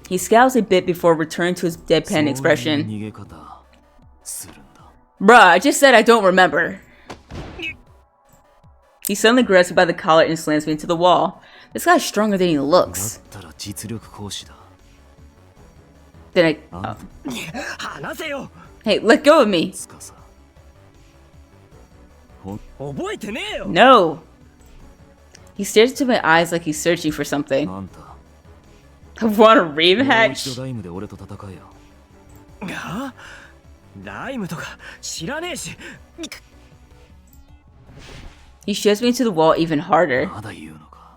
He scowls a bit before returning to his deadpan そういう expression. 逃げ方するんだ。 Bruh, I just said I don't remember. He suddenly grabs me by the collar and slams me into the wall. This guy's stronger than he だ looks. ったら実力行使だ。 Then I... あんた 話せよ。 Hey, let go of me. つかさ。覚えてねえよ。 No. He stares into my eyes like he's searching for something. あんた、 Want a もう一 rematch? 度ライムで俺と戦えよ。は？ライムとか知らねえし。 He shoves me into the wall even harder. まだ言うのか。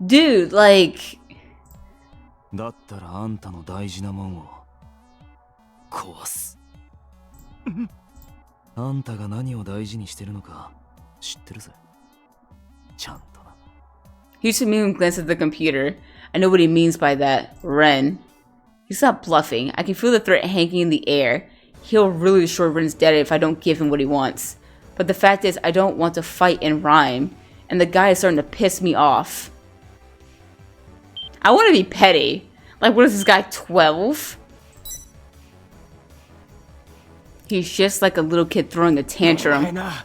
Dude, like... だったらあんたの大事なもんを壊す。あんたが何を大事にしてるのか知ってるぜ。ちゃんとな。 He used to me and glance at the computer. I know what he means by that. Ren. He's not bluffing. I can feel the threat hanging in the air. He'll really destroy Ren's dad if I don't give him what he wants. But the fact is, I don't want to fight and rhyme. And the guy is starting to piss me off. I want to be petty. Like, what is this guy, 12? He's just like a little kid throwing a お前 tantrum. な、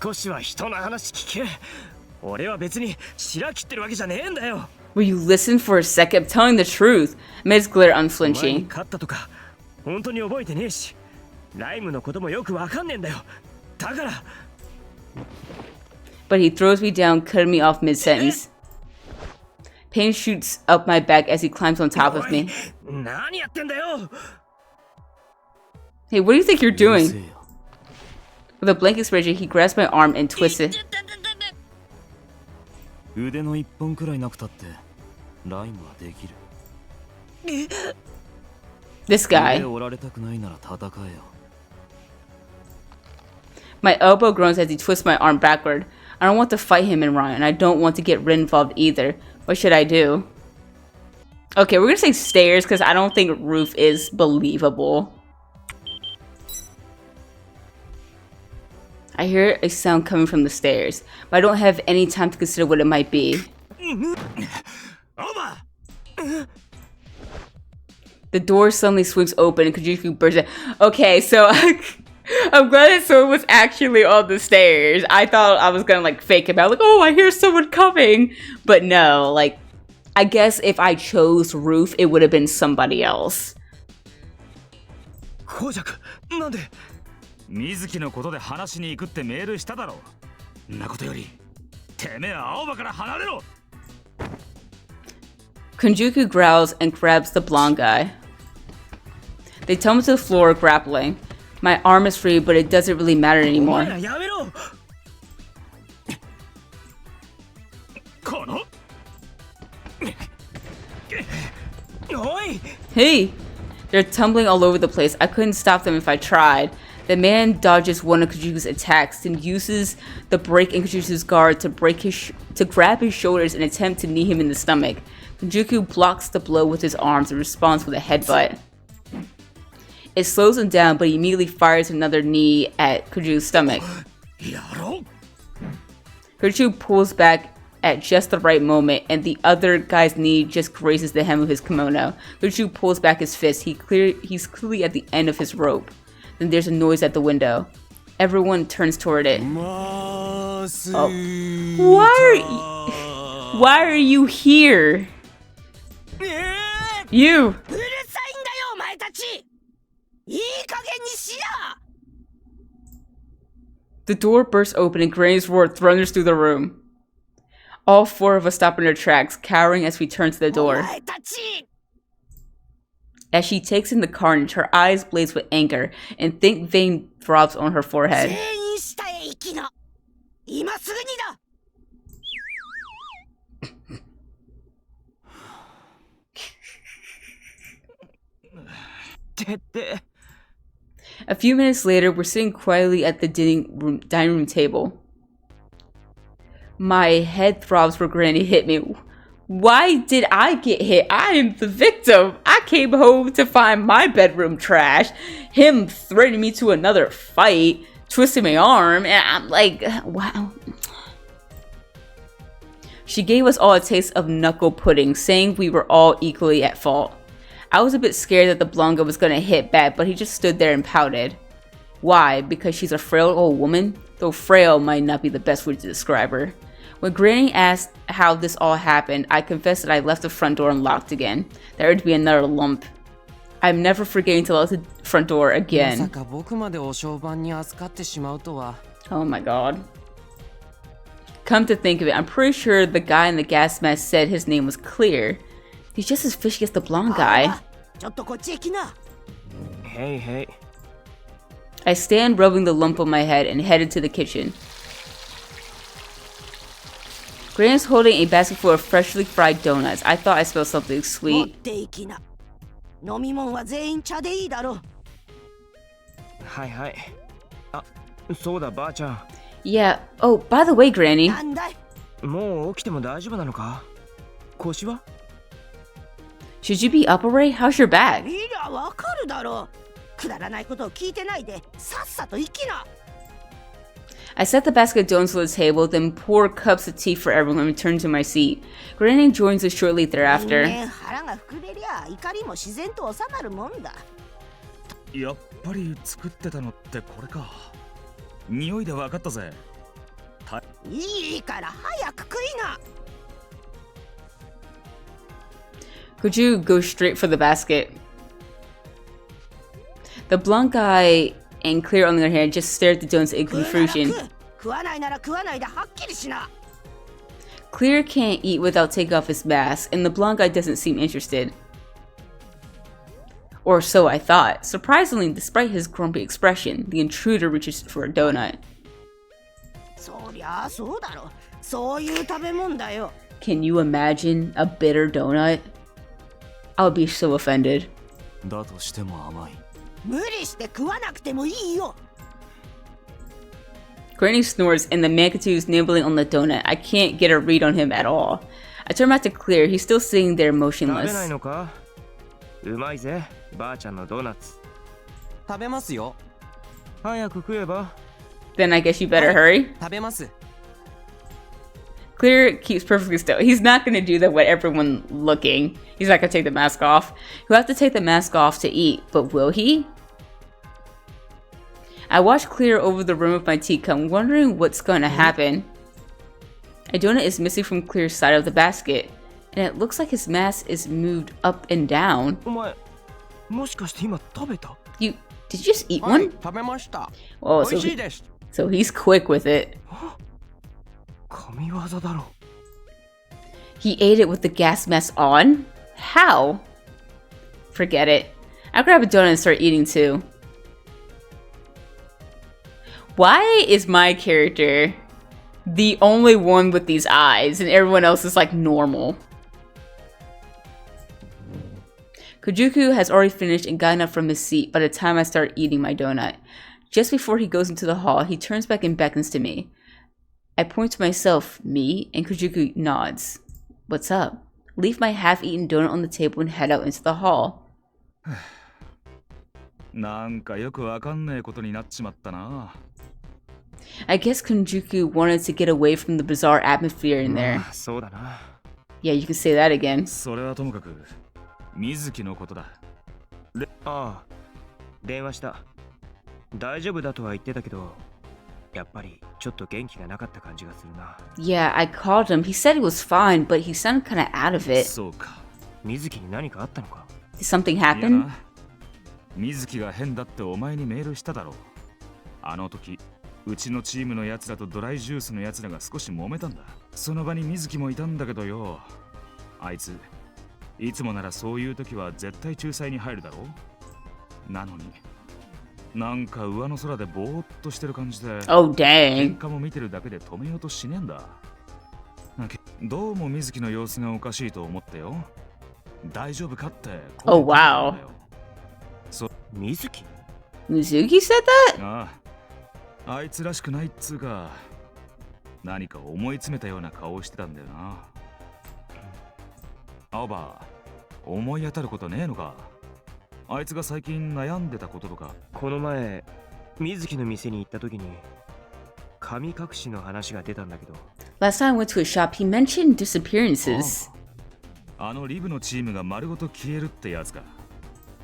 少しは人の話聞け。俺は別に白切ってるわけじゃねえんだよ。 Will you listen for a second? I'm telling the truth. Made's glare お前に unflinching. 勝ったとか本当に覚えてねえし、ライムのこともよくわかんねえんだよ。だから。But he throws me down, cutting me off mid-sentence. Pain shoots up my back as he climbs on top of me. 何やってんだよ。 Hey, what do you think you're doing? With a blank expression, he grabs my arm and twists it. 腕の一本くらいなくたってライムはできる。 This guy. 腕折られたくないなら戦えよ。 My elbow groans as he twists my arm backward. I don't want to fight him and run, and I don't want to get Rin involved either. What should I do? Okay, we're gonna say stairs because I don't think roof is believable. I hear a sound coming from the stairs, but I don't have any time to consider what it might be. The door suddenly swings open and Kajuku bursts in. Okay, so I'm glad that someone was actually on the stairs. I thought I was gonna like fake it out, like, oh, I hear someone coming. But no, like, I guess if I chose roof, it would have been somebody else. 紅雀、なんで。水木のことで話しに行くってメールしただろう。んなことより、てめえ青葉から離れろ。 Kunjuku growls and grabs the blonde guy. They tumble to the floor, grappling. My arm is free, but it doesn't really matter anymore. Hey! They're tumbling all over the place. I couldn't stop them if I tried. The man dodges one of Kajuku's attacks and uses the break in Kajuku's guard to grab his shoulders and attempt to knee him in the stomach. Kajuku blocks the blow with his arms and responds with a headbutt. It slows him down, but he immediately fires another knee at Kajuku's stomach. Kajuku pulls back at just the right moment, and the other guy's knee just grazes the hem of his kimono. Kajuku pulls back his fist. He's clearly at the end of his rope. Then there's a noise at the window. Everyone turns toward it. Oh. Why are you here? You! The door bursts open and Granny's roar thunders through the room. All four of us stop in our tracks, cowering as we turn to the door. As she takes in the carnage, her eyes blaze with anger, and thick vein throbs on her forehead. A few minutes later, we're sitting quietly at the dining room table. My head throbs where Granny hit me. Why did I get hit? I am the victim. I came home to find my bedroom trash. Him threatening me to another fight, twisting my arm, and I'm like, wow. She gave us all a taste of knuckle pudding, saying we were all equally at fault. I was a bit scared that the blonde guy was gonna hit back, but he just stood there and pouted. Why? Because she's a frail old woman? Though frail might not be the best word to describe her. When Granny asked how this all happened, I confessed that I left the front door unlocked again. There would be another lump. I'm never forgetting to lock the front door again. Oh my god. Come to think of it, I'm pretty sure the guy in the gas mask said his name was Clear. He's just as fishy as the blonde guy. Hey. I stand rubbing the lump on my head and head into the kitchen. Granny's holding a basket full of freshly fried donuts. I thought I smelled something sweet. Yeah. Oh, by the way, Granny. Should you be up already? How's your back? I set the basket of donuts on the table, then pour cups of tea for everyone and return to my seat. Granny joins us shortly thereafter. やっぱり作ってたのってこれか。匂いで分かったぜ。いいから早く食いな。 Could you go straight for the basket? The blonde guy and Clear, on the other hand, just stare at the donuts in confusion. 食わないなら食わないではっきりしな。 Clear can't eat without taking off his mask, and the blonde guy doesn't seem interested. Or so I thought. Surprisingly, despite his grumpy expression, the intruder reaches for a donut. そりゃそうだろ。そういう食べ物だよ。 Can you imagine a bitter donut? I would be so offended. だとしても甘い。無理して食わなくてもいいよ。 Granny snores and the man continues nibbling on the donut. I can't get a read on him at all. I turn back to Clear. He's still sitting there 食べ motionless. ないのか？うまいぜ、ばあちゃんのドーナツ。食べますよ。早く食えば。 Then I guess you better hurry. 食べます。 Clear keeps perfectly still. He's not going to do that with everyone looking. He's not going to take the mask off. He'll have to take the mask off to eat, but will he? I watch Clear over the rim of my teacup, wondering what's going to happen. A donut is missing from Clear's side of the basket, and it looks like his mask is moved up and down. お前、もしかして今食べた？ Did you just eat は one? い、食べました。 Oh, 美 so, 味しいです。 so he's quick with it. 神業だろ。 He ate it with the gas mask on? How? Forget it. I'll grab a donut and start eating too. Why is my character the only one with these eyes and everyone else is like normal? Kojuku has already finished and gotten up from his seat by the time I start eating my donut. Just before he goes into the hall, he turns back and beckons to me. I point to myself, me, and Kojuku nods. What's up? Leave my half-eaten donut on the table and head out into the hall. なんかよくわかんねえことになっちまったな。 I guess Kojuku wanted to get away from the bizarre atmosphere in there. そうだな。 Yeah, you can say that again. それはともかく、水木のことだ。ああ、電話した。大丈夫だとは言ってたけど、やっぱりちょっと元気がなかった感じがするな。Yeah, I called him. He said he was fine, but he sounded kind of out of it. そうか。水木に何かあったのか？ Did something いや happen? な、水木が変だってお前にメールしただろう。あの時、うちのチームのやつらとドライジュースのやつらが少し揉めたんだ。その場に水木もいたんだけどよ。あいつ、いつもならそういう時は絶対仲裁に入るだろう。なのに、なんか上の空でぼーっとしてる感じで、 Oh, dang. 喧嘩も見てるだけで止めようとしねえんだ。どうも水木の様子がおかしいと思ってよ。大丈夫かって。Oh, wow. 水木？ Mizuki said that? ああ、あいつらしくないっつうか、何か思い詰めたような顔をしてたんだよな。青葉、思い当たることねえのか？あいつが最近悩んでたこととか。この前、水木の店に行った時に、神隠しの話が出たんだけど。Last time I went to his shop, he mentioned disappearances. あのリブのチームが丸ごと消えるってやつか。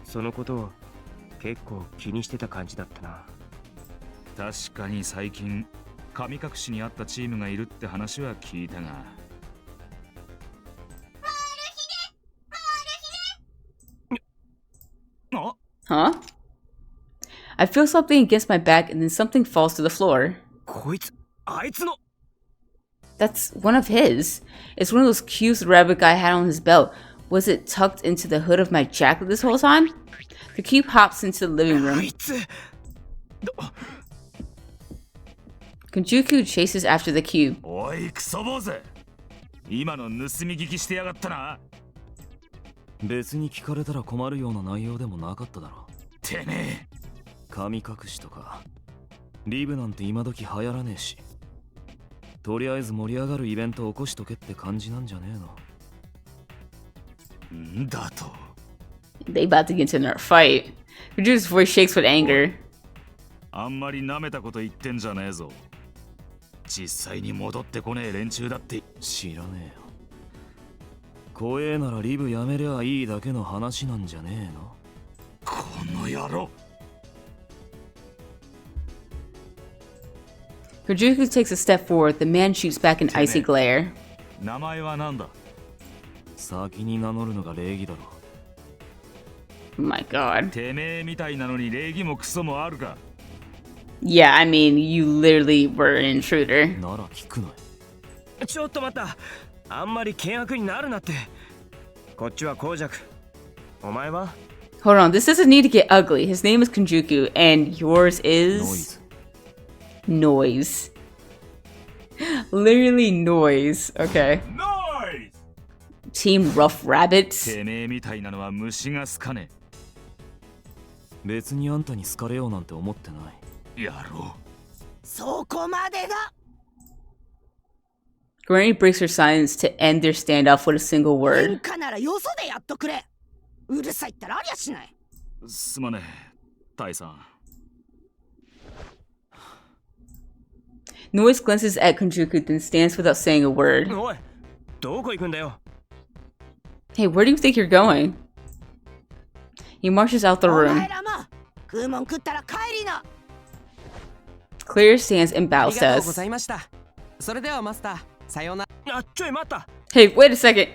そのことを結構気にしてた感じだったな。確かに最近神隠しにあったチームがいるって話は聞いたが。Huh? I feel something against my back and then something falls to the floor. こいつ、あいつの。 That's one of his. It's one of those cues the rabbit guy had on his belt. Was it tucked into the hood of my jacket this whole time? The cube hops into the living room. あいつ。Konjuku chases after the cube. おいクソ坊主、今の盗み聞きしてやがったな。別に聞かれたら困るような内容でもなかっただろ。てめえ、神隠しとかリブなんて今時流行らねえし、とりあえず盛り上がるイベント起こしとけって感じなんじゃねえの。んだと。 They about to get into another fight. Konjuku's voice shakes with anger. あんまり舐めたこと言ってんじゃねえぞ。実際に戻ってこねえ連中だって。知らねえよ。怖えならリブやめりゃいいだけの話なんじゃねえの。この野郎。Konjuku takes a step forward. The man shoots back an icy glare. 名前は何だ？先に名乗るのが礼儀だろ。my god. てめえみたいなのに礼儀もクソもあるか。 Yeah, I mean, you literally were an intruder. なら聞くなよ。ちょっと待った。あんまり険悪になるなって。こっちは公爵。お前は？ Hold on, this doesn't need to get ugly. His name is Konjuku, and yours is... Noise. Literally noise. Okay. Noise! Team Rough Rabbits. てめえみたいなのは虫が好かね別にあんたに好かれようなんて思ってない。え。やろそこまでだ。 Granny breaks her silence to end their standoff with a single 喧 word. 嘩ならよそでやっとくれ。うるさいったらありゃしない。う。すまねえ、タイさん。 Noise glances at Konjuku, then stands without saying a word. おい、どこ行くんだよ。 Hey, where do you think you're going? He marches out the お room. 前らも食うもん食ったら帰りな。 Clear stands and あ bows りがとう to ご us. ざいました。それではマスター、さようなら。あ、ちょい待った。Hey, wait a second.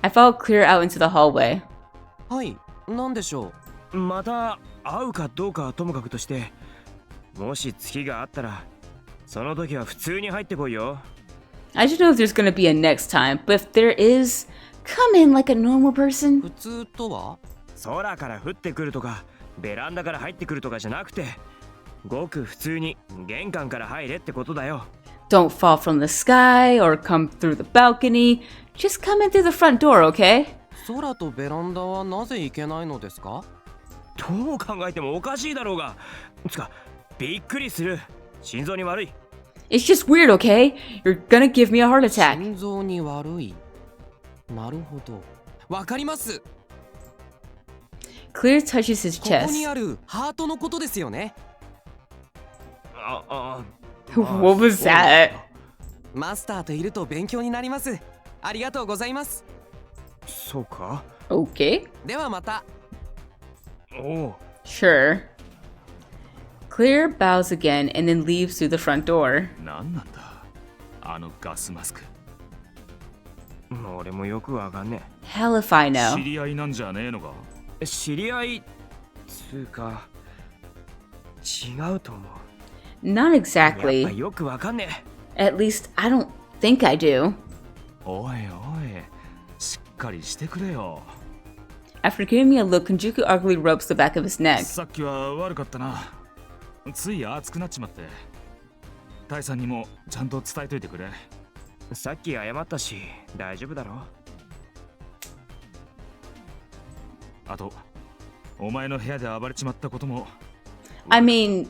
I followed Clear out into the hallway. はい、なんでしょまた会うかどうかはともかくとして、もし月があったら、その時は普通に入ってこいよ。I don't know if there's gonna be a next time, but if there is, come in like a normal person. 普通とは？空から降ってくるとか、ベランダから入ってくるとかじゃなくて、ごく普通に玄関から入れってことだよ。Don't fall from the sky or come through the balcony. Just come in through the front door, okay? 空とベランダはなぜ行けないのですか？どう考えてもおかしいだろうが。つか、びっくりする。心臓に悪い。It's just weird, okay? You're gonna give me a heart attack. 心臓に悪い。なるほど。わかります。 Clear touches his ここに chest. あるハートのことですよね。What was that? マスターといると勉強になります。ありがとうございます。そうか。 Okay, ではまた。おう。 sure. Clear bows again and then leaves through the front door. なんなんだあのガスマスク。俺もよくわかんね Hell if I 知 know. り合いなんじゃねえのか。え。知り合いつうか、違うと思う。 Not やっぱ exactly. よくわかんね At least I don't think I do. おいおい、しっかりしてくれよ。 After giving me a look, Konjuku ugly rubs the back of his neck. さっきは悪かったな。つい熱くなっちまって。タイさんにもちゃんと伝えといてくれ。え。さっき謝ったし、大丈夫だろ。あと、お前の部屋で暴れちまったことも。 I mean,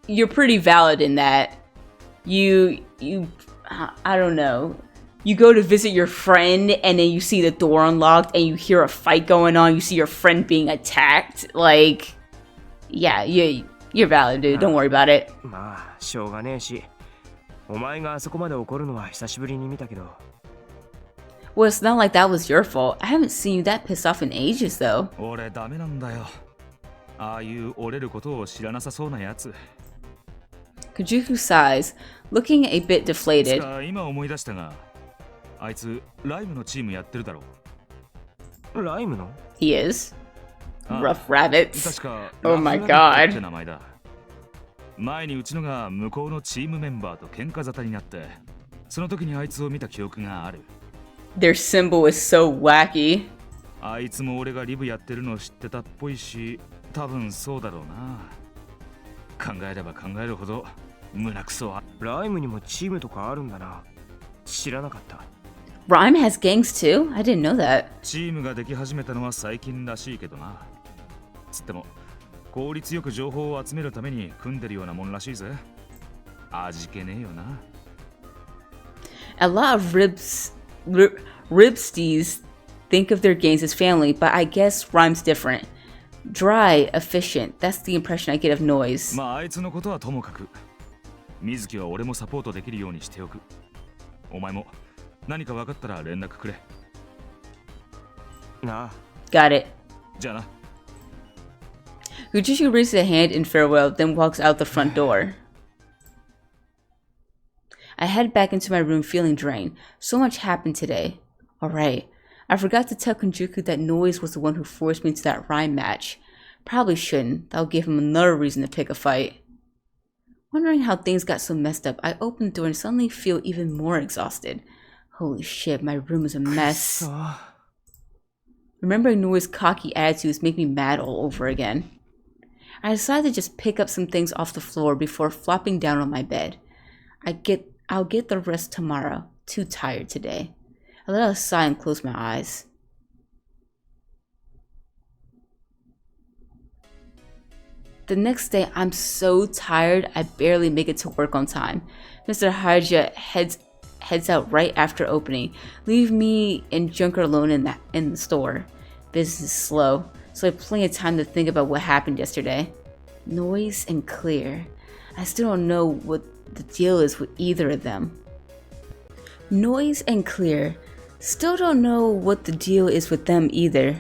you're pretty valid in that. I don't know. You go to visit your friend and then you see the door unlocked and you hear a fight going on. You see your friend being attacked. Like, yeah, you're valid, dude. Don't worry about it. まあ、しょうがねえし。お前があそこまで怒るのは久しぶりに見たけど。Well, it's not like that was your fault. I haven't seen you that pissed off in ages, though. 俺ダメなんだよ。ああいう折れることを知らなさそうなやつ。 Konjuku sighs, looking a bit つ deflated. か今思い出したが、あいつライムのチームやってるだろう。ライムの？ He is. ああ Rough rabbits. 確か Oh my ラフラン god. ドって名前だ。前にうちのが向こうのチームメンバーと喧嘩沙汰になって、その時にあいつを見た記憶がある。 Their symbol is so wacky. あいつも俺がリブやってるのを知ってたっぽいし、多分そうだろうな。考えれば考えるほど胸くそは。ライムにもチームとかあるんだな。知らなかった。Rhyme has gangs too? I didn't know that. チームができ始めたのは最近らしいけどな。つっても効率よく情報を集めるために組んでるようなもんらしいぜ。味気ねえよな。 A lot of ribsties think of their gangs as family, but I guess Rhyme's different. Dry, efficient. That's the impression I get of Noise. まああいつのことはともかく、水木は俺もサポートできるようにしておく。お前も何か分かったら連絡くれ。なあ。 Got it. じゃあな。 Ujiji raises a hand in farewell, then walks out the front door. I head back into my room feeling drained. So much happened today. Alright. I forgot to tell Konjuku that Noise was the one who forced me into that rhyme match. Probably shouldn't. That'll give him another reason to pick a fight. Wondering how things got so messed up, I open the door and suddenly feel even more exhausted. Holy shit, my room is a mess. Remembering Noi's cocky attitudes make me mad all over again. I decided to just pick up some things off the floor before flopping down on my bed. I'll get the rest tomorrow. Too tired today. I let out a sigh and closed my eyes. The next day, I'm so tired I barely make it to work on time. Mr. Haja heads out right after opening, leaving me and Junker alone in the store. Business is slow, so I have plenty of time to think about what happened yesterday. Noise and Clear. I still don't know what the deal is with either of them. Noise and Clear. Still don't know what the deal is with them either.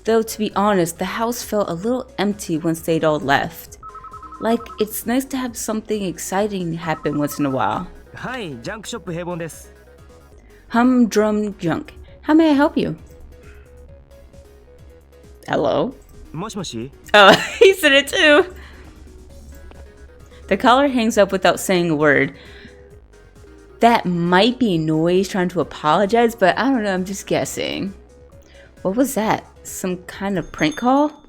Though, to be honest, the house felt a little empty once they'd all left. Like, it's nice to have something exciting happen once in a while. Hi, Junk Shop Hebon desu. Humdrum Junk. How may I help you? Hello? Moshi. Oh, he said it too! The caller hangs up without saying a word. That might be Noise trying to apologize, but I don't know, I'm just guessing. What was that? Some kind of prank call?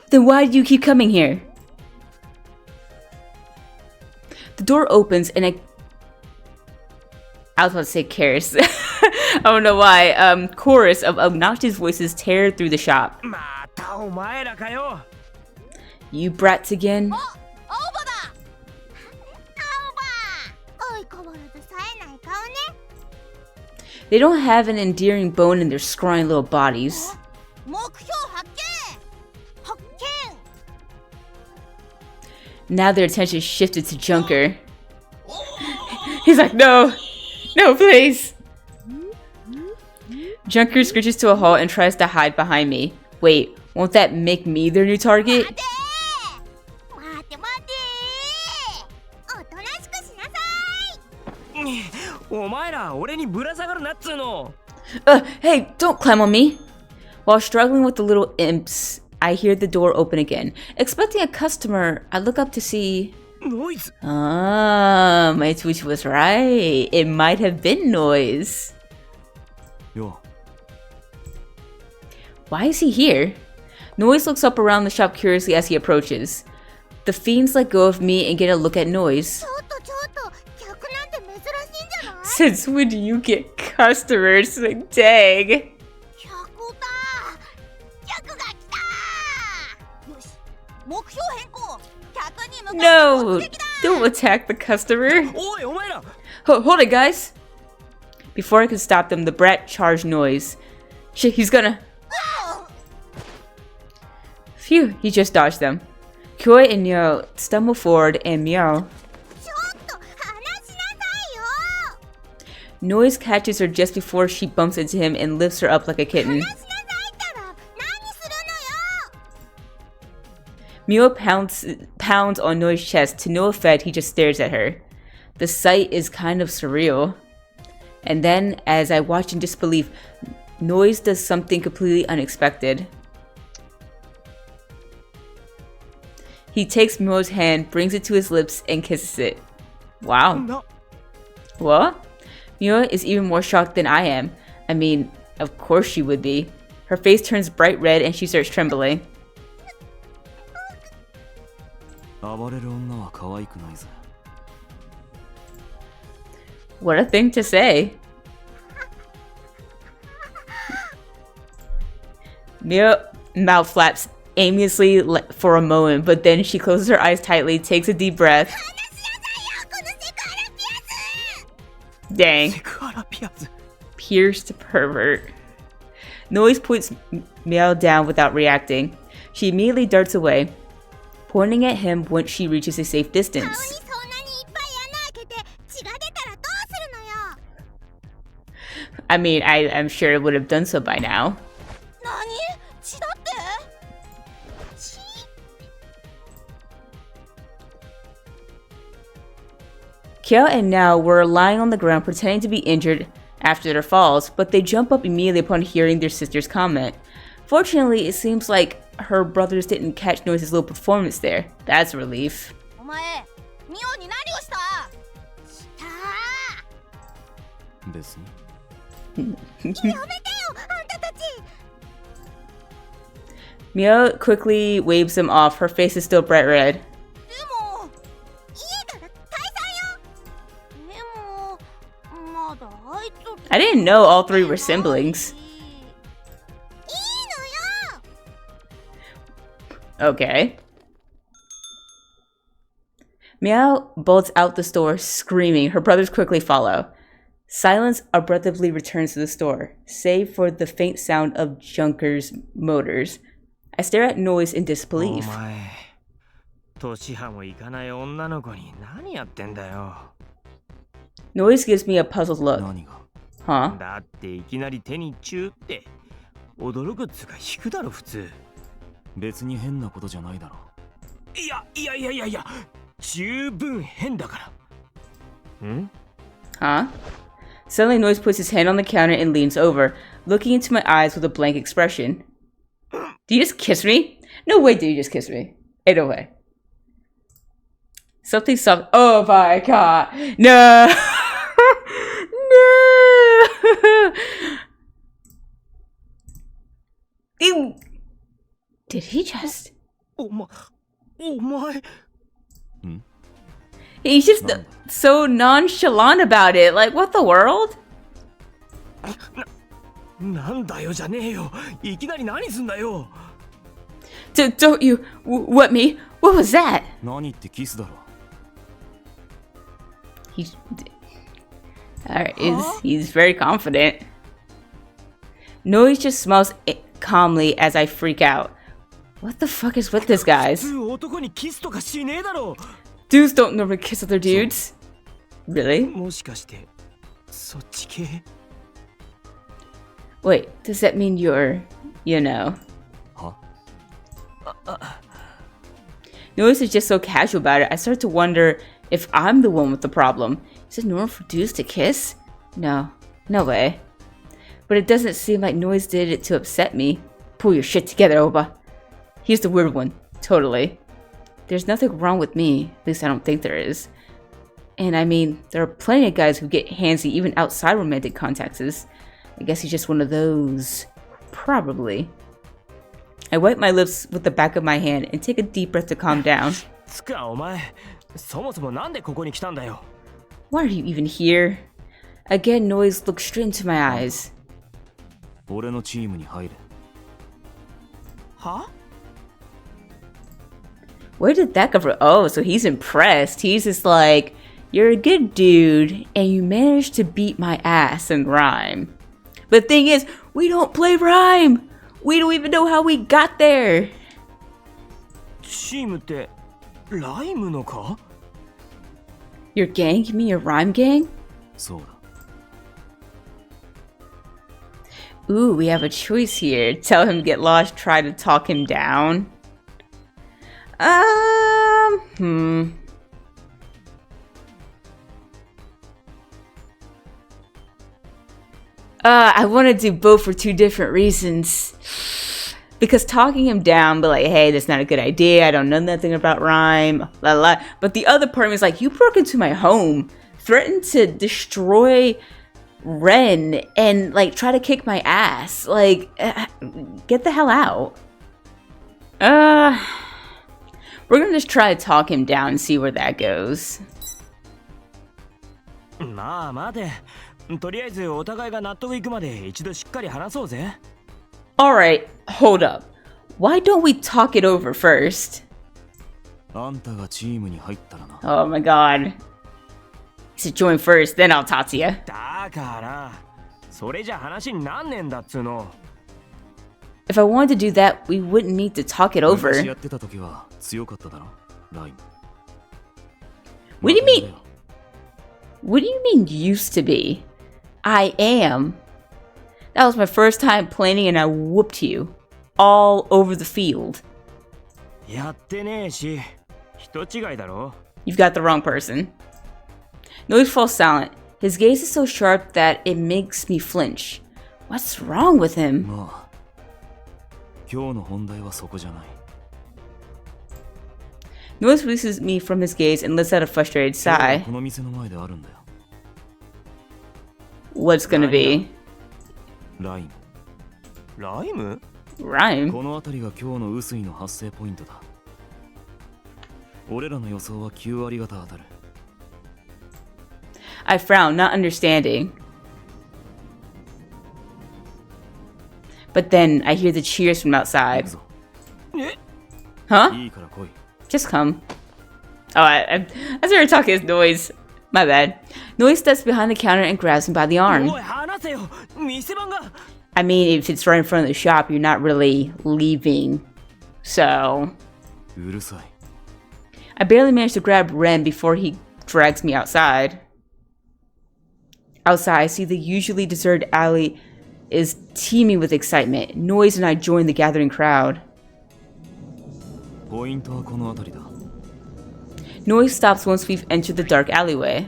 Then why do you keep coming here? The door opens and I was about to say chorus. I don't know why. Chorus of obnoxious voices tear through the shop. You brats again? They don't have an endearing bone in their scrawny little bodies. Now their attention shifted to Junker. He's like, no, please. Junker screeches to a halt and tries to hide behind me. Wait, won't that make me their new target? Hey, don't climb on me. While struggling with the little imps, I hear the door open again. Expecting a customer, I look up to see... Noise! Ah, my twitch was right. It might have been Noise. Yo. Why is he here? Noise looks up around the shop curiously as he approaches. The fiends let go of me and get a look at Noise. Since when do you get customers? Like, dang. No! Don't attack the customer. Hold it, guys. Before I could stop them, the brat charged Noise. Shit, he's gonna... Phew, he just dodged them. Kyo and Meow stumble forward and Meow. Noise catches her just before she bumps into him and lifts her up like a kitten. Meow pounds on Noi's chest. To no effect, he just stares at her. The sight is kind of surreal. And then, as I watch in disbelief, Noise does something completely unexpected. He takes Meow's hand, brings it to his lips, and kisses it. Wow. No. What? Meow is even more shocked than I am. I mean, of course she would be. Her face turns bright red and she starts trembling. What a thing to say. Meow mouth flaps aimlessly for a moment, but then she closes her eyes tightly, takes a deep breath. Dang. Pierced pervert. Noise points Meow down without reacting. She immediately darts away, pointing at him once she reaches a safe distance. I mean, I'm sure it would have done so by now. Kyo and Nao were lying on the ground pretending to be injured after their falls, but they jump up immediately upon hearing their sister's comment. Fortunately, it seems like her brothers didn't catch Noise's little performance there. That's a relief. お前ミオに何をしたですやめてよあんたたち Mio quickly waves them off. Her face is still bright red. でも家から退散よでもまだあいつ I didn't know all three were siblings. いいのよ Okay. Meow bolts out the store, screaming. Her brothers quickly follow. Silence abruptly returns to the store, save for the faint sound of Junker's motors. I stare at Noise in disbelief. お前年派もいかない女の子に何やってんだよ。 Noise gives me a puzzled look. 何が Huh? だっていきなり手にチューって驚くっつうか引くだろ普通。別に変なことじゃないだろ。いや十分変だから。ん Huh? Suddenly, Noise puts his hand on the counter and leans over, looking into my eyes with a blank expression. Do you just kiss me? No way, do you just kiss me? Ain't no way. Something soft. Oh my god. No! No! Ew. Did he just... お前 He's just so nonchalant about it. Like, what the world? なんだよじゃねえよ。いきなり何すんだよ。Don't you... What me? What was that? 何ってキスだろ。 He's... Alright, he's very confident. Noise just smiles calmly as I freak out. What the fuck is with this, guys? 普通男にキスとかしねえだろ。 Dudes don't normally kiss other dudes. Really? もしかしてそっち系 Wait, does that mean you're, you know? は Noise is just so casual about it. I start to wonder if I'm the one with the problem. Is it normal for dudes to kiss? No way. But it doesn't seem like Noise did it to upset me. Pull your shit together, Aoba. He's the weird one. Totally. There's nothing wrong with me. At least I don't think there is. And I mean, there are plenty of guys who get handsy even outside romantic contexts. I guess he's just one of those. Probably. I wipe my lips with the back of my hand and take a deep breath to calm down. つかお前そもそもなんでここに来たんだよ。 Why are you even here? Again, Noise looks straight into my eyes. 俺のチームに入れ。は Where did that come from? Oh, so he's impressed. He's just like, you're a good dude, and you managed to beat my ass in rhyme. But the thing is, we don't play rhyme. We don't even know how we got there. チームってライムのか Your gang? You mean your rhyme gang? そうだ。 Ooh, we have a choice here. Tell him to get lost, try to talk him down. I want to do both for two different reasons. Because talking him down, be like, hey, that's not a good idea. I don't know nothing about rhyme. La la. But the other part of me is like, you broke into my home, threatened to destroy Ren, and like try to kick my ass. Like, get the hell out. We're gonna just try to talk him down and see where that goes. まあ待て。とりあえずお互いが納得いくまで一度しっかり話そうぜ。 Alright, hold up. Why don't we talk it over first? あんたがチームに入ったらな。 Oh my god. He said join first, then I'll talk to you. だからそれじゃ話になんねんだっつうの。 If I wanted to do that, we wouldn't need to talk it 昔 over. やってた時は強かっただろ。ライム。 What do you mean? What do you mean used to be? I am. That was my first time playing and I whooped you. All over the field. やってねえし人違いだろ。 You've got the wrong person. Noise falls silent. His gaze is so sharp that it makes me flinch. What's wrong with him? まあ今日の本題はそこじゃない。 Noise releases me from his gaze and lets out a frustrated sigh. この店の前であるんだよ。 What's gonna be? ライム。ライム Rhyme? この辺りが今日の雨水の発生ポイントだ。俺らの予想は9割方当たる。 I frown, not understanding. But then I hear the cheers from outside. Huh? いいから来い。 Just come. Oh, I started talking as Noise. My bad. Noise steps behind the counter and grabs him by the arm. おい離せよ店番が I mean, if it's right in front of the shop, you're not really leaving. So, うるさい。 I barely manage to grab Ren before he drags me outside. Outside, I see the usually deserted alley is teeming with excitement. Noise and I join the gathering crowd. ポイントはこの辺りだ。 Noise stops once we've entered the dark alleyway.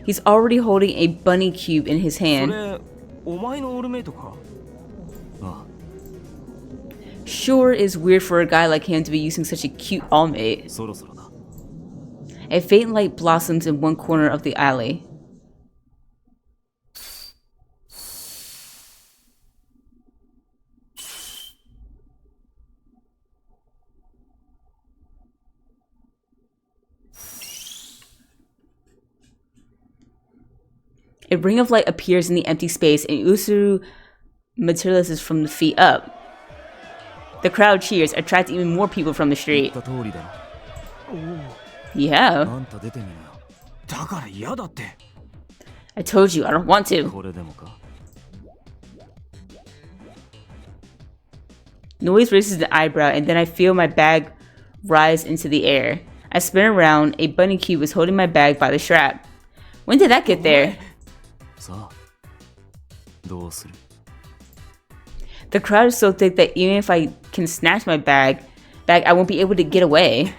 He's already holding a bunny cube in his そ hand. れお前のオールメイトか ああ Sure is weird for a guy like him to be using such a cute allmate. そろそろだ。 A faint light blossoms in one corner of the alley. A ring of light appears in the empty space and Usuru materializes from the feet up. The crowd cheers, attracting even more people from the 言っ street. た通りだろ。 Yeah, あんた出てみなよ。だから嫌だって I told you I don't want to. これでもか。 Noise raises an eyebrow and then I feel my bag rise into the air. I spin around, a bunny cube is holding my bag by the strap. When did that get there? さあどうする？ The crowd is so thick that even if I can snatch my bag, I won't be able to get away.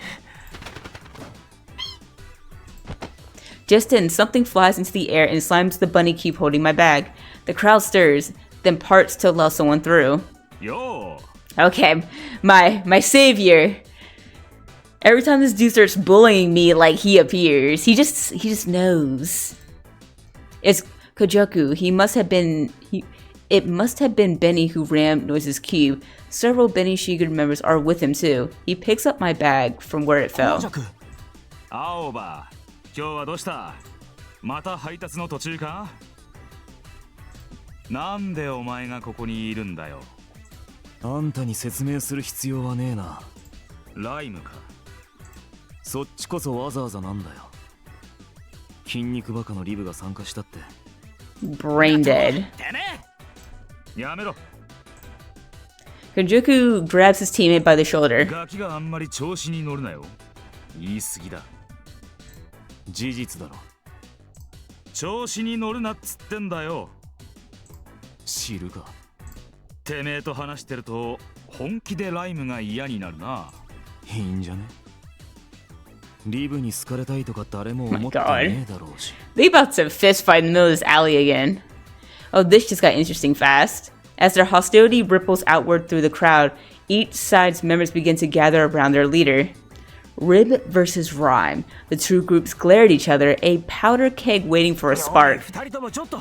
Just then, something flies into the air and slams the bunny cube holding my bag. The crowd stirs, then parts to allow someone through. よ Okay, my savior. Every time this dude starts bullying me, like he appears, he just knows. It's Kojoku. It must have been Benny who rammed Noise's cube. Several Benny Shigur members are with him too. He picks up my bag from where it fell. 青葉、今日はどうした？また配達の途中か？なんでお前がここにいるんだよ。あんたに説明する必要はねえな。ライムか。そっちこそわざわざなんだよ。筋肉バカのリブが参加したって。 Brain dead. てめえ！やめろ。 Kojoku grabs his teammate by the shoulder. ガキがあんまり調子に乗るなよ。言い過ぎだ。事実だろ。調子に乗るなっつってんだよ。知るか。てめえと話してると本気でライムが嫌になるな。いいんじゃね？リブに好かれたいとか誰も思ってねえだろうし。They about to fist fight in the middle of this alley again. Oh, this just got interesting fast. As their hostility ripples outward through the crowd, each side's members begin to gather around their leader. Rib versus Rhyme. The two groups glare at each other, a powder keg waiting for a spark. 二人ともちょっと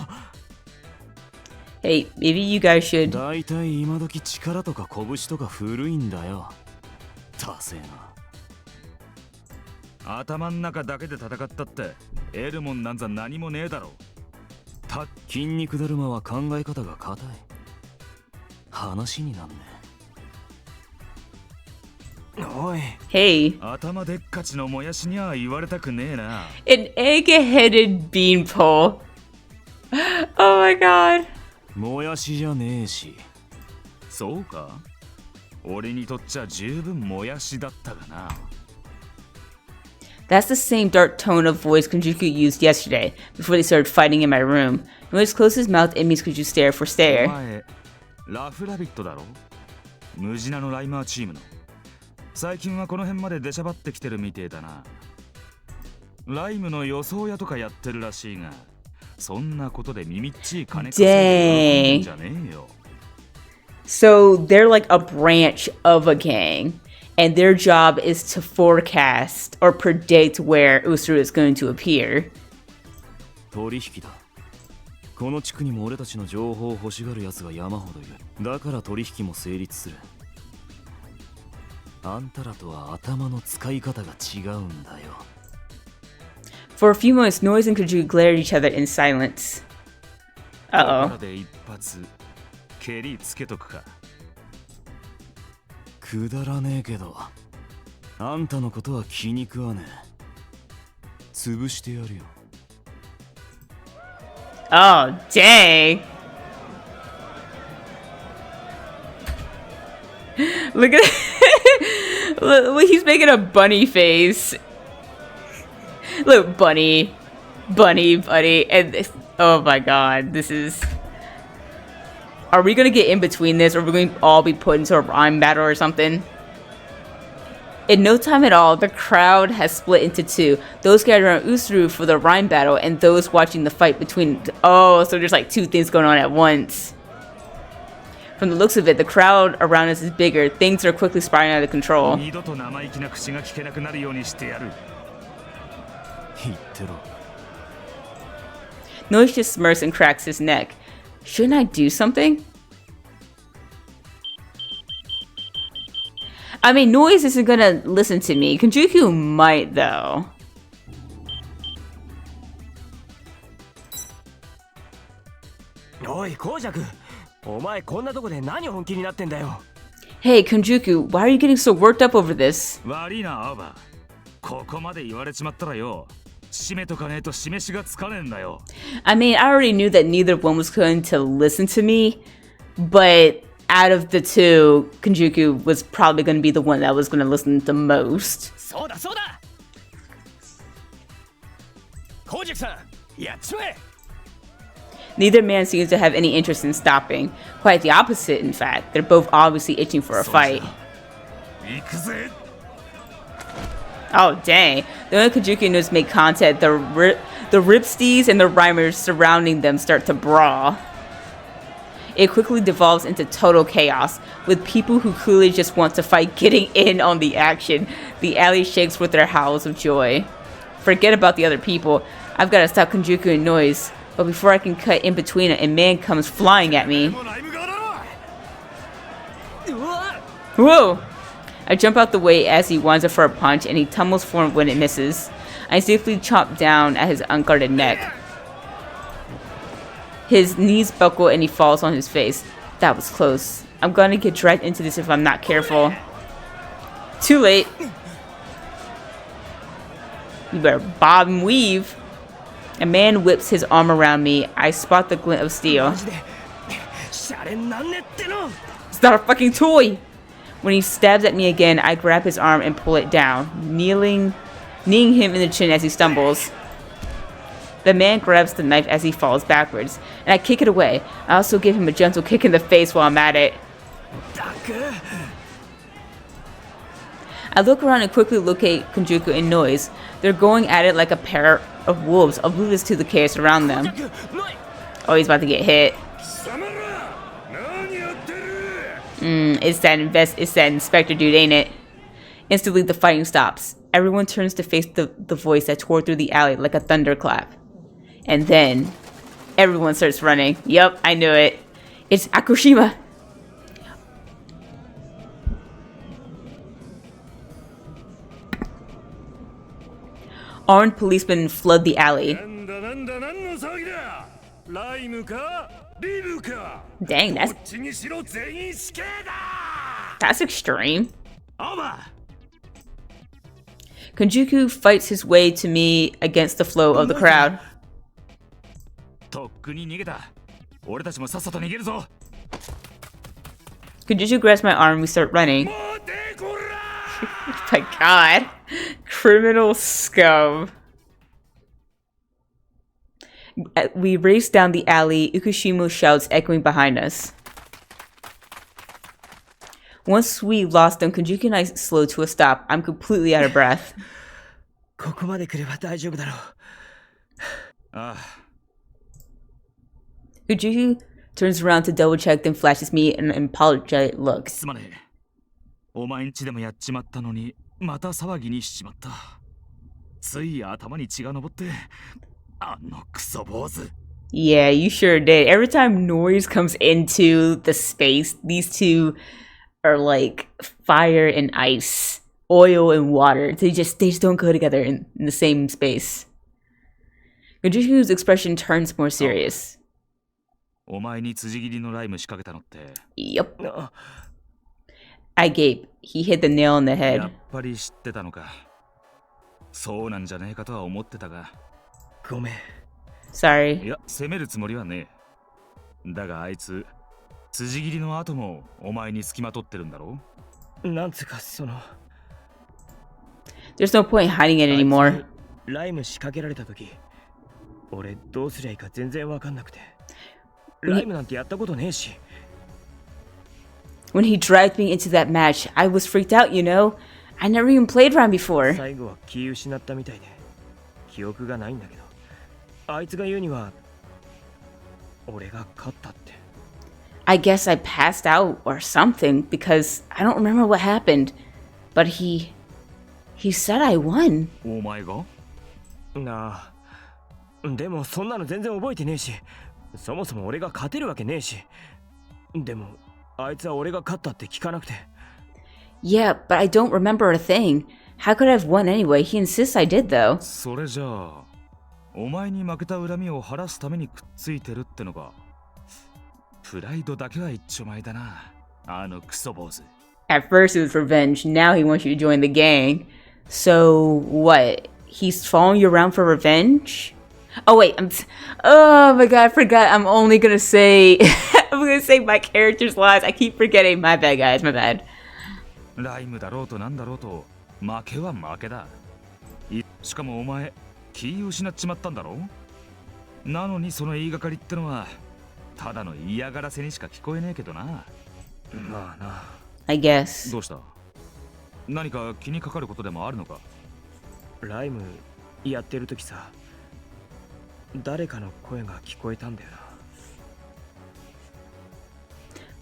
Hey, maybe you guys should... だいたい今時力とか拳とか古いんだよ。たせえな。頭ん中だけで戦ったって得るもんなんざ何もねえだろ。筋肉だるまは考え方が硬い。話になんねおい Hey, 頭でっかちのもやしには言われたくねえな。 an egg-headed beanpole. Oh my god. もやしじゃねえし。そうか？俺にとっちゃ十分もやしだったがな。 That's the same dark tone of voice Konjuku used yesterday, before they started fighting in my room. Noise closed his mouth and makes Konjuku stare for お stare. 前、ラフラビットだろ？ムジナのライマーチームの。最近はこの辺まで出しゃばってきてるみてえだな。ライムの予想屋とかやってるらしいが、そんなことで耳っちい金稼いで喜んでんじゃねえよ。So they're like a branch of a gang, and their job is to forecast or predict where Usuru is going to appear. 取引だ。この地区にも俺たちの情報を欲しがる奴が山ほどいる。だから取引も成立する。あんたらとは頭の使い方が違うんだよ。For a few moments, Noise and Kaju glare at each other in silence. Uh-oh. で一発蹴りつけとくか。くだらねえけど、あんたのことは気に食わねえ。潰してやるよ。Oh, dang. Look at Look, he's making a bunny face. Look, bunny, and this, oh my god, this is. Are we gonna get in between this, or are we going to all be put into a rhyme battle or something? In no time at all, the crowd has split into two. Those gathered around Usuru for the rhyme battle, and those watching the fight between. Oh, so there's like two things going on at once. From the looks of it, the crowd around us is bigger. Things are quickly spiraling out of control. Noise just smirks and cracks his neck. Shouldn't I do something? I mean, Noise isn't gonna listen to me. Konjuku might, though. Oi, Kojaku! お前こんなとこで何本気になってんだよ。Hey, Konjuku, why are you getting so worked up over this? 悪いな、アーバ。ここまで言われちまったらよ。締めとかねえと示しがつかねえんだよ。I mean, I already knew that neither one was going to listen to me, but out of the two, Konjuku was probably going to be the one that was going to listen the most. そうだそうだ。コージャクさん、やっちまえ。Neither man seems to have any interest in stopping. Quite the opposite, in fact. They're both obviously itching for a fight. Oh, dang. The only Konjuku knows make contact, the ripsties and the rhymers surrounding them start to brawl. It quickly devolves into total chaos, with people who clearly just want to fight getting in on the action. The alley shakes with their howls of joy. Forget about the other people. I've got to stop Konjuku and Noise. But before I can cut in between it, a man comes flying at me. Whoa! I jump out the way as he winds up for a punch, and he tumbles forward when it misses. I safely chomp down at his unguarded neck. His knees buckle and he falls on his face. That was close. I'm gonna get dragged into this if I'm not careful. Too late. You better bob and weave. A man whips his arm around me. I spot the glint of steel. It's not a fucking toy! When he stabs at me again, I grab his arm and pull it down, kneeing him in the chin as he stumbles. The man grabs the knife as he falls backwards, and I kick it away. I also give him a gentle kick in the face while I'm at it. I look around and quickly locate Konjuku and Noise. They're going at it like a pair of wolves, oblivious to the chaos around them. Oh, he's about to get hit. It's that inspector dude, ain't it? Instantly, the fighting stops. Everyone turns to face the voice that tore through the alley like a thunderclap. And then, everyone starts running. Yup, I knew it. It's Akushima. Armed policemen flood the alley. Dang, that's extreme. Konjuku fights his way to me against the flow of the crowd. Konjuku grabs my arm and we start running. Oh my god. Criminal scum. We race down the alley, Ukushimo shouts echoing behind us. Once we lost them, Konjuku and I slow to a stop. I'm completely out of breath. ここまで来れば大丈夫だろう。ああ、 Kujuku turns around to double check, then flashes me an apologetic look. すまねえ。お前んちでもやっちまったのに、また騒ぎにしちまった。つい頭に血が上って、あのクソ坊主。Yeah, you sure did. Every time noise comes into the space, these two are like fire and ice, oil and water. They just don't go together in the same space. Kujuku's expression turns more serious. お前に辻切りのライム仕掛けたのって。 Yep. I gape. He hit the nail on the やっ head. ぱり知ってたのか。そうなんじゃねえかとは思ってたが。ごめん。Sorry. いや、責めるつもりはねえ。だがあいつ、辻切りの後もお前に付きまとってるんだろう。なんつうかその。There's no point hiding it anymore. ライム仕掛けられた時、俺どうすりゃいいか全然わかんなくて。ライムなんてやったことねえし。When he dragged me into that match, I was freaked out, you know? I never even played Rhyme before. 最後は気失ったみたいで、記憶がないんだけど、あいつが言うには、俺が勝ったって。I guess I passed out or something because I don't remember what happened. But he said I won. お前が？なあ。でもそんなの全然覚えてねえし、そもそも俺が勝てるわけねえし。でも、あいつは俺が勝ったって聞かなくて。Yeah, but I don't remember a thing. How could I have won anyway? He insists I did, though. それじゃあ、お前に負けた恨みを晴らすためにくっついてるってのか。プライドだけは一丁前だな。あのクソ坊主。At first it was revenge. Now he wants you to join the gang. So what? He's following you around for revenge? Oh wait, oh my god, I forgot. I'm only gonna say I'm gonna say my character's lies. I keep forgetting. My bad, guys. My bad. ライムだろうとなんだろうと負けは負けだ。しかもお前気失っちまったんだろ。なのにその言いがかりってのはただの嫌がらせにしか聞こえねえけどな。まあな。I guess. どうした？何か気にかかることでもあるのか？ライムやってる時さ、誰かの声が聞こえたんだよな。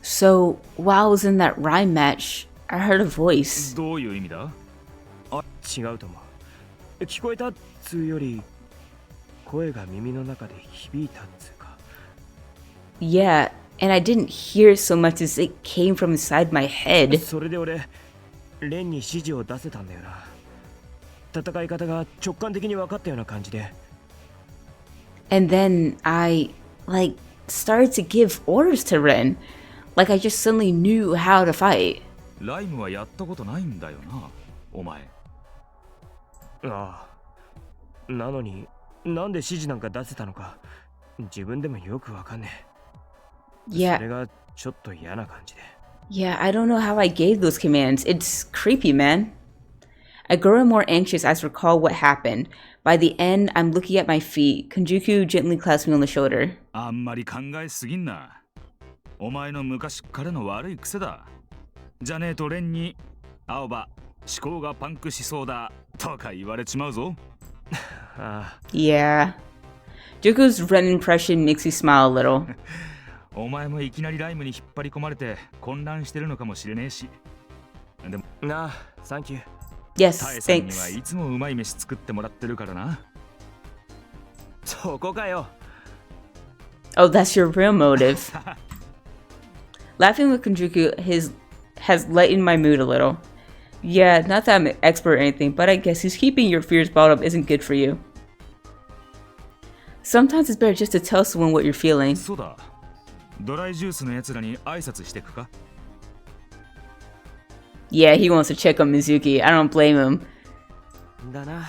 So while I was in that rhyme match, I heard a voice. どういう意味だ？違うと思う。聞こえたっつうより、声が耳の中で響いたっつうか。Yeah, and I didn't hear so much as it came from inside my head. それで俺、レンに指示を出せたんだよな。戦い方が直感的に分かったような感じで。And then I, started to give orders to Ren. Like I just suddenly knew how to fight. ライムはやったことないんだよな、お前。ああ。なのに、なんで指示なんか出せたのか、自分でもよくわかんねえ。Yeah. それがちょっと嫌な感じで。Yeah, I don't know how I gave those commands. It's creepy, man. I grow more anxious as I recall what happened. By the end, I'm looking at my feet. Konjuku gently claps me on the shoulder. あんまり考えすぎんな。お前の昔からの悪い癖だ。じゃねえとレンに、青葉、思考がパンクしそうだとか言われちまうぞ。Yeah. Juku's Ren impression makes me smile a little. お前もいきなりライムに引っ張り込まれて混乱してるのかもしれねえし。でもなあ、サンキュー。Yes, タエさんには thanks. いつもうまい飯作ってもらってるからな。そこかよ。Oh, that's your real motive. Laughing with Konjuku has lightened my mood a little. Yeah, not that I'm an expert or anything, but I guess he's keeping your fears bottled up isn't good for you. Sometimes it's better just to tell someone what you're feeling. そうだ。ドライジュースのやつらに挨拶してくか？ Yeah, he wants to check on Mizuki. I don't blame him. だな。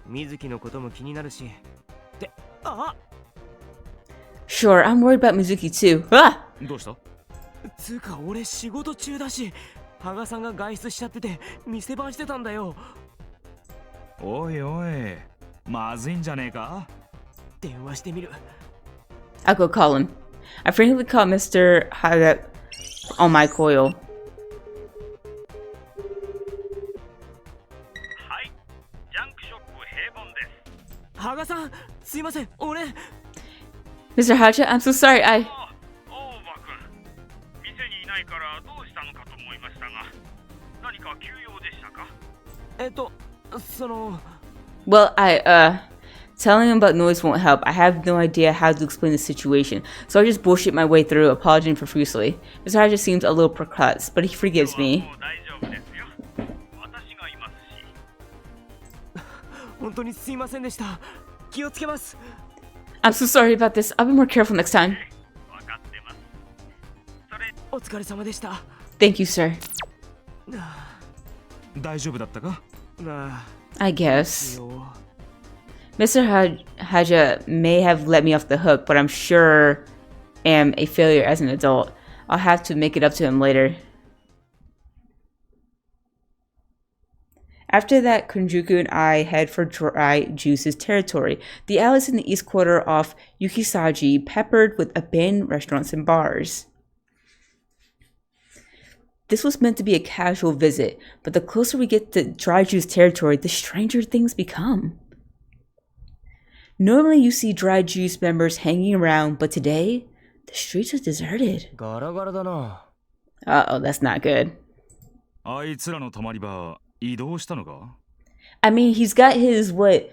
水木のことも気になるし。って、あ！ Sure, I'm worried about Mizuki too. Ah! どうした？つうか俺仕事中だし、羽賀さんが外出しちゃってて店番してたんだよ。おいおい、まずいんじゃねえか？電話してみる。I'll go call him. I frankly caught Mr. Haga on my coil. はい、ジャンクショップ羽賀さん、すいません、俺。Mr. Haja, I'm so sorry. 青葉君、店にいないからどうしたのかと思いましたが、何か急用でしたか？Well, telling him about noise won't help. I have no idea how to explain the situation, so I just bullshit my way through, apologizing profusely. Mr. Haja seems a little perplexed, but he forgives me. 本当にすいませんでした。気をつけます。I'm so sorry about this. I'll be more careful next time. お疲れ様でした。Thank you, sir. 大丈夫だったか？ I guess. Mr. Haja may have let me off the hook, but I'm sure am a failure as an adult. I'll have to make it up to him later. After that, Kunjuku and I head for Dry Juice's territory. The alley is in the east quarter off Yukisaji, peppered with abandoned restaurants and bars. This was meant to be a casual visit, but the closer we get to Dry Juice territory, the stranger things become. Normally you see Dry Juice members hanging around, but today, the streets are deserted. Uh-oh, that's not good. あいつらの泊まり場移動したのか? I mean, he's got his, what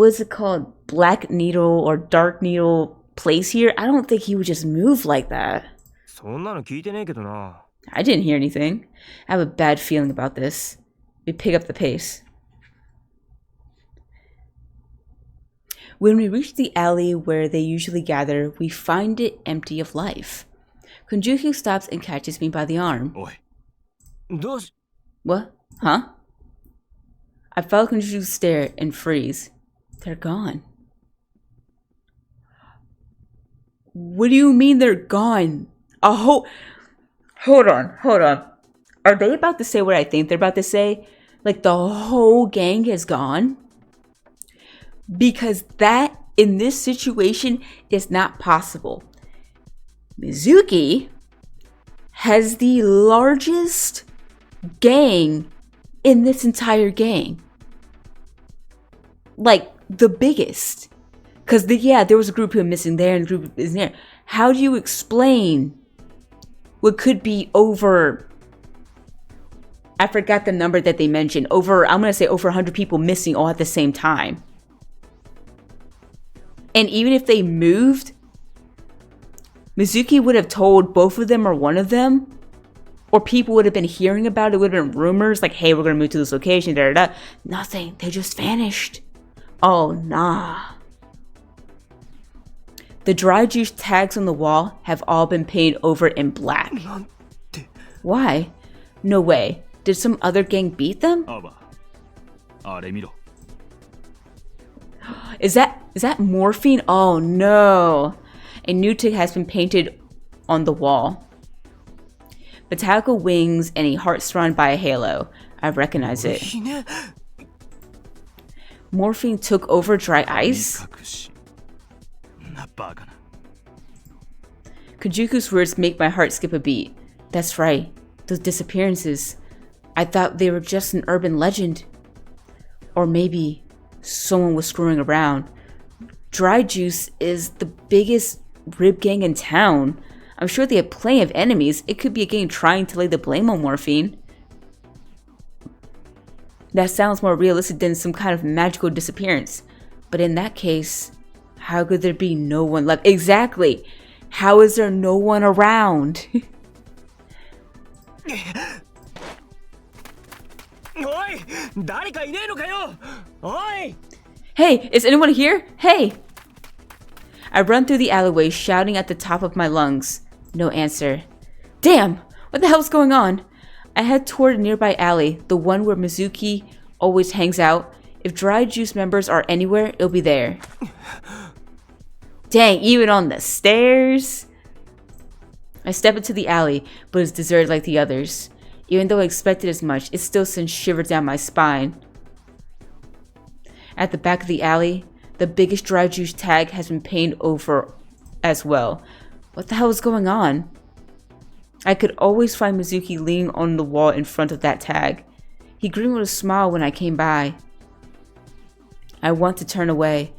is it called? Black Needle or Dark Needle place here? I don't think he would just move like that. そんなの聞いてねえけどな。I didn't hear anything. I have a bad feeling about this. We pick up the pace. When we reach the alley where they usually gather, we find it empty of life. Kunjuku stops and catches me by the arm. おい。どうし... What? Huh? I follow Kunjuku's stare and freeze. They're gone. What do you mean they're gone? Hold on. Are they about to say what I think they're about to say? Like the whole gang is gone? Because that, in this situation, is not possible. Mizuki has the largest gang in this entire gang. Like, the biggest. Because, there was a group who were missing there and a group is there. How do you explain what could be over... I forgot the number that they mentioned. I'm going to say over 100 people missing all at the same time. And even if they moved, Mizuki would have told both of them or one of them. Or people would have been hearing about it. It would have been rumors like, hey, we're going to move to this location. Nothing. They just vanished. Oh, nah. The dry juice tags on the wall have all been painted over in black. Why? No way. Did some other gang beat them? Aoba. あれ見ろ。 Is that morphine? Oh no. A new tick has been painted on the wall. Metallical wings and a heart surrounded by a halo. I recognize it. Morphine took over dry ice? Kujuku's words make my heart skip a beat. That's right. Those disappearances. I thought they were just an urban legend. Or maybe someone was screwing around. Dry Juice is the biggest rib gang in town. I'm sure they have plenty of enemies. It could be a gang trying to lay the blame on morphine. That sounds more realistic than some kind of magical disappearance. But in that case, how could there be no one left? Exactly. How is there no one around? Hey, is anyone here? Hey! I run through the alleyway, shouting at the top of my lungs. No answer. Damn! What the hell's going on? I head toward a nearby alley, the one where Mizuki always hangs out. If Dry Juice members are anywhere, it'll be there. Dang, even on the stairs? I step into the alley, but it's deserted like the others. Even though I expected as much, it still sends shivers down my spine. At the back of the alley, the biggest Dry Juice tag has been painted over as well. What the hell is going on? I could always find Mizuki leaning on the wall in front of that tag. He grinned with a smile when I came by. I want to turn away.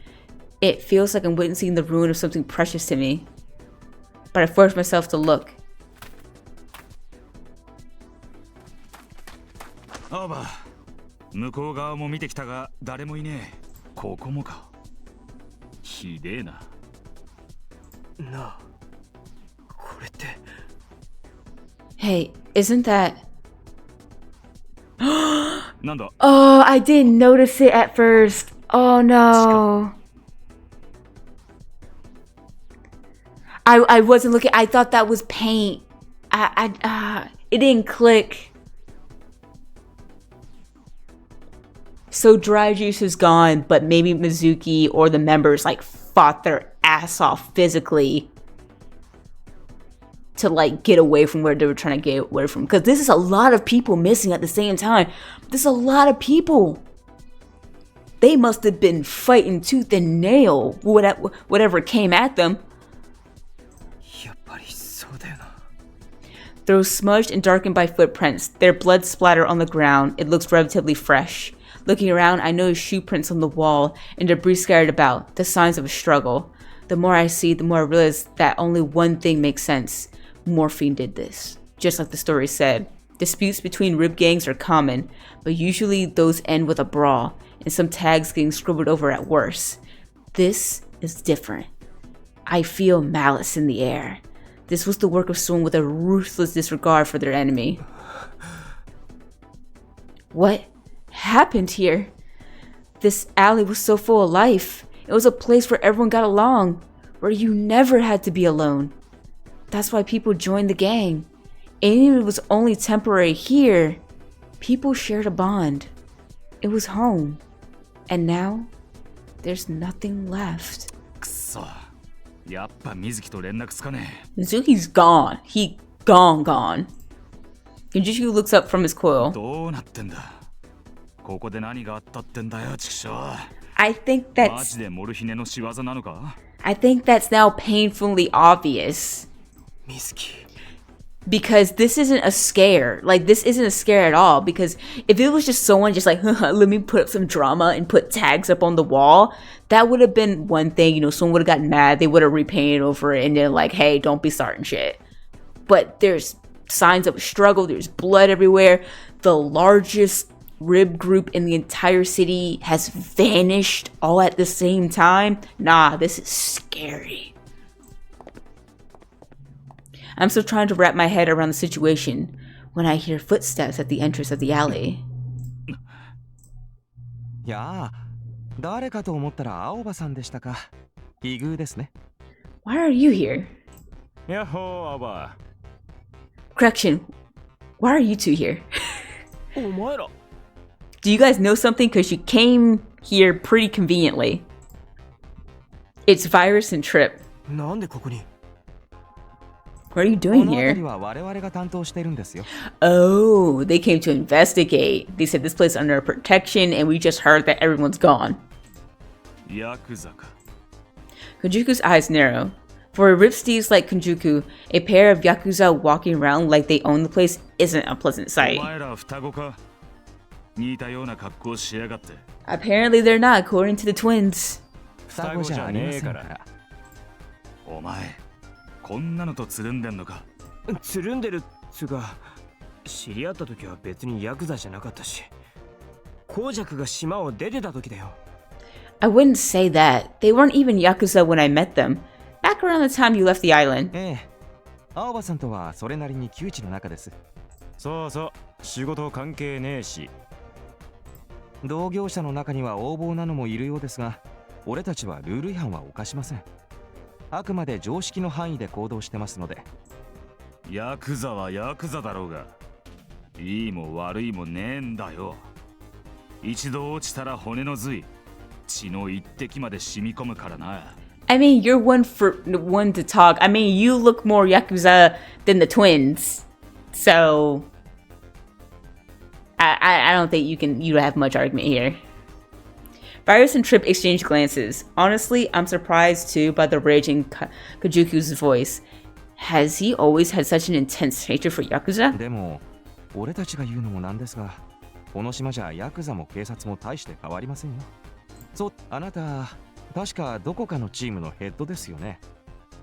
It feels like I'm witnessing the ruin of something precious to me. But I force myself to look. Aoba, 向こう側も見てきたが誰もいねえ。ここもか。ひでえな。なあ、これって。Hey, isn't that... Nanda? Oh, I didn't notice it at first. Oh no. I wasn't looking. I thought that was paint. It didn't click. So dry juice is gone, but maybe Mizuki or the members like fought their ass off physically to like get away from where they were trying to get away from. Because this is a lot of people missing at the same time. There's a lot of people. They must have been fighting tooth and nail, whatever came at them. Those smudged and darkened by footprints, their blood splatter on the ground. It looks relatively fresh. Looking around, I notice shoe prints on the wall and debris scattered about, the signs of a struggle. The more I see, the more I realize that only one thing makes sense. Morphine did this. Just like the story said, disputes between rib gangs are common, but usually those end with a brawl, and some tags getting scribbled over at worst. This is different. I feel malice in the air. This was the work of someone with a ruthless disregard for their enemy. What happened here? This alley was so full of life. It was a place where everyone got along, where you never had to be alone. That's why people joined the gang. And even if it was only temporary here, people shared a bond. It was home. And now, there's nothing left. Mizuki's gone. He gone. Kenjutsu looks up from his coil. I think that's now painfully obvious. Because this isn't a scare. Like, this isn't a scare at all. Because if it was just someone just like, let me put up some drama and put tags up on the wall, that would have been one thing. You know, someone would have gotten mad. They would have repainted over it and then like, hey, don't be starting shit. But there's signs of a struggle. There's blood everywhere. The largest rib group in the entire city has vanished all at the same time. Nah, this is scary. I'm still trying to wrap my head around the situation when I hear footsteps at the entrance of the alley. Why are you here? Correction, why are you two here? Do you guys know something? Because you came here pretty conveniently. It's Virus and Trip. What are you doing here? Oh, they came to investigate. They said this place is under protection and we just heard that everyone's gone. Kunjuku's eyes narrow. For ripsteves like Kunjuku, a pair of Yakuza walking around like they own the place isn't a pleasant sight. Apparently they're not, according to the twins. こんなのとつるんでんのか。つるんでるっつうか、知り合った時は別にヤクザじゃなかったし、公爵が島を出てた時だよ。I wouldn't say that. They weren't even Yakuza when I met them. Back around the time you left the island. 青葉さんとはそれなりに旧知の仲です。そうそう、仕事関係ねえし。同業者の中には横暴なのもいるようですが、俺たちはルール違反は犯しません。あくまで常識の範囲で行動してますので。ヤクザはヤクザだろうが、いいも悪いもねえんだよ。一度落ちたら骨の髄、血の一滴まで染み込むからな。I mean, you're one to talk. I mean, you look more Yakuza than the twins. So, I don't think you have much argument here. Virus and Trip exchange glances. Honestly, I'm surprised too by the rage in Kajuku's voice. Has he always had such an intense hatred for Yakuza? でも、俺たちが言うのもなんですが、この島じゃヤクザも警察も大して変わりませんよ。そう、あなた確かどこかのチームのヘッドですよね。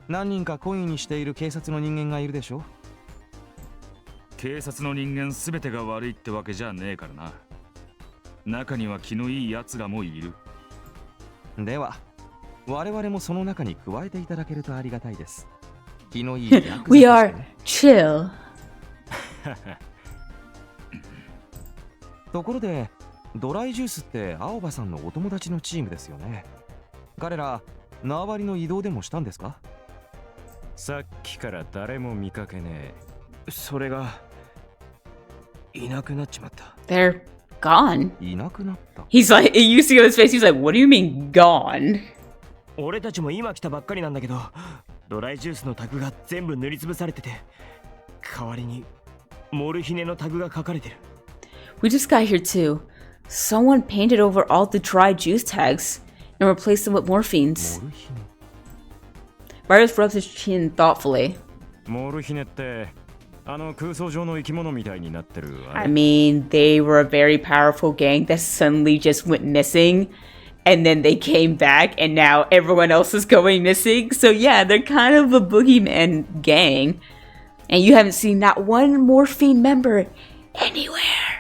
何人か懇意にしている警察の人間がいるでしょ。警察の人間すべてが悪いってわけじゃねえからな。中には気のいい奴らもいる。では我々もその中に加えていただけるとありがたいです。気のいいヤクザとしてね。 We are chill. ところでドライジュースって青葉さんのお友達のチームですよね。彼ら縄張りの移動でもしたんですか？さっきから誰も見かけねえ。それがいなくなっちまった。 They're gone. いなくなった。 He's like, you see on his face, he's like, what do you mean gone? 俺たちも今来たばっかりなんだけど、ドライジュースのタグが全部塗りつぶされてて、代わりにモルヒネのタグが書かれてる。 We just got here too. Someone painted over all the dry juice tags and replaced them with morphines. モルヒネ。 Virus rubs his chin thoughtfully. モルヒネってあの空想上の生き物みたいになってる。I mean, they were a very powerful gang that suddenly just went missing, and then they came back, and now everyone else is going missing. So yeah, they're kind of a boogeyman gang. And you haven't seen not one morphine member anywhere.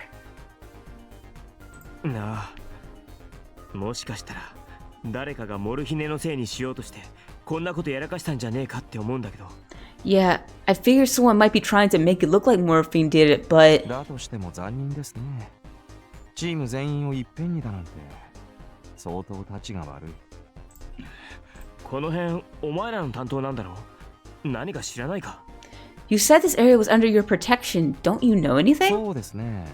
なあ、もしかしたら誰かがモルヒネのせいにしようとしてこんなことやらかしたんじゃねえかって思うんだけど。 Yeah, I figured someone might be trying to make it look like morphine did it, but だとしても残忍ですね。チーム全員をいっぺんにだなんて相当たちが悪い。この辺お前らの担当なんだろう。何か知らないか？ you said this area was under your protection. Don't you know anything? そうですね。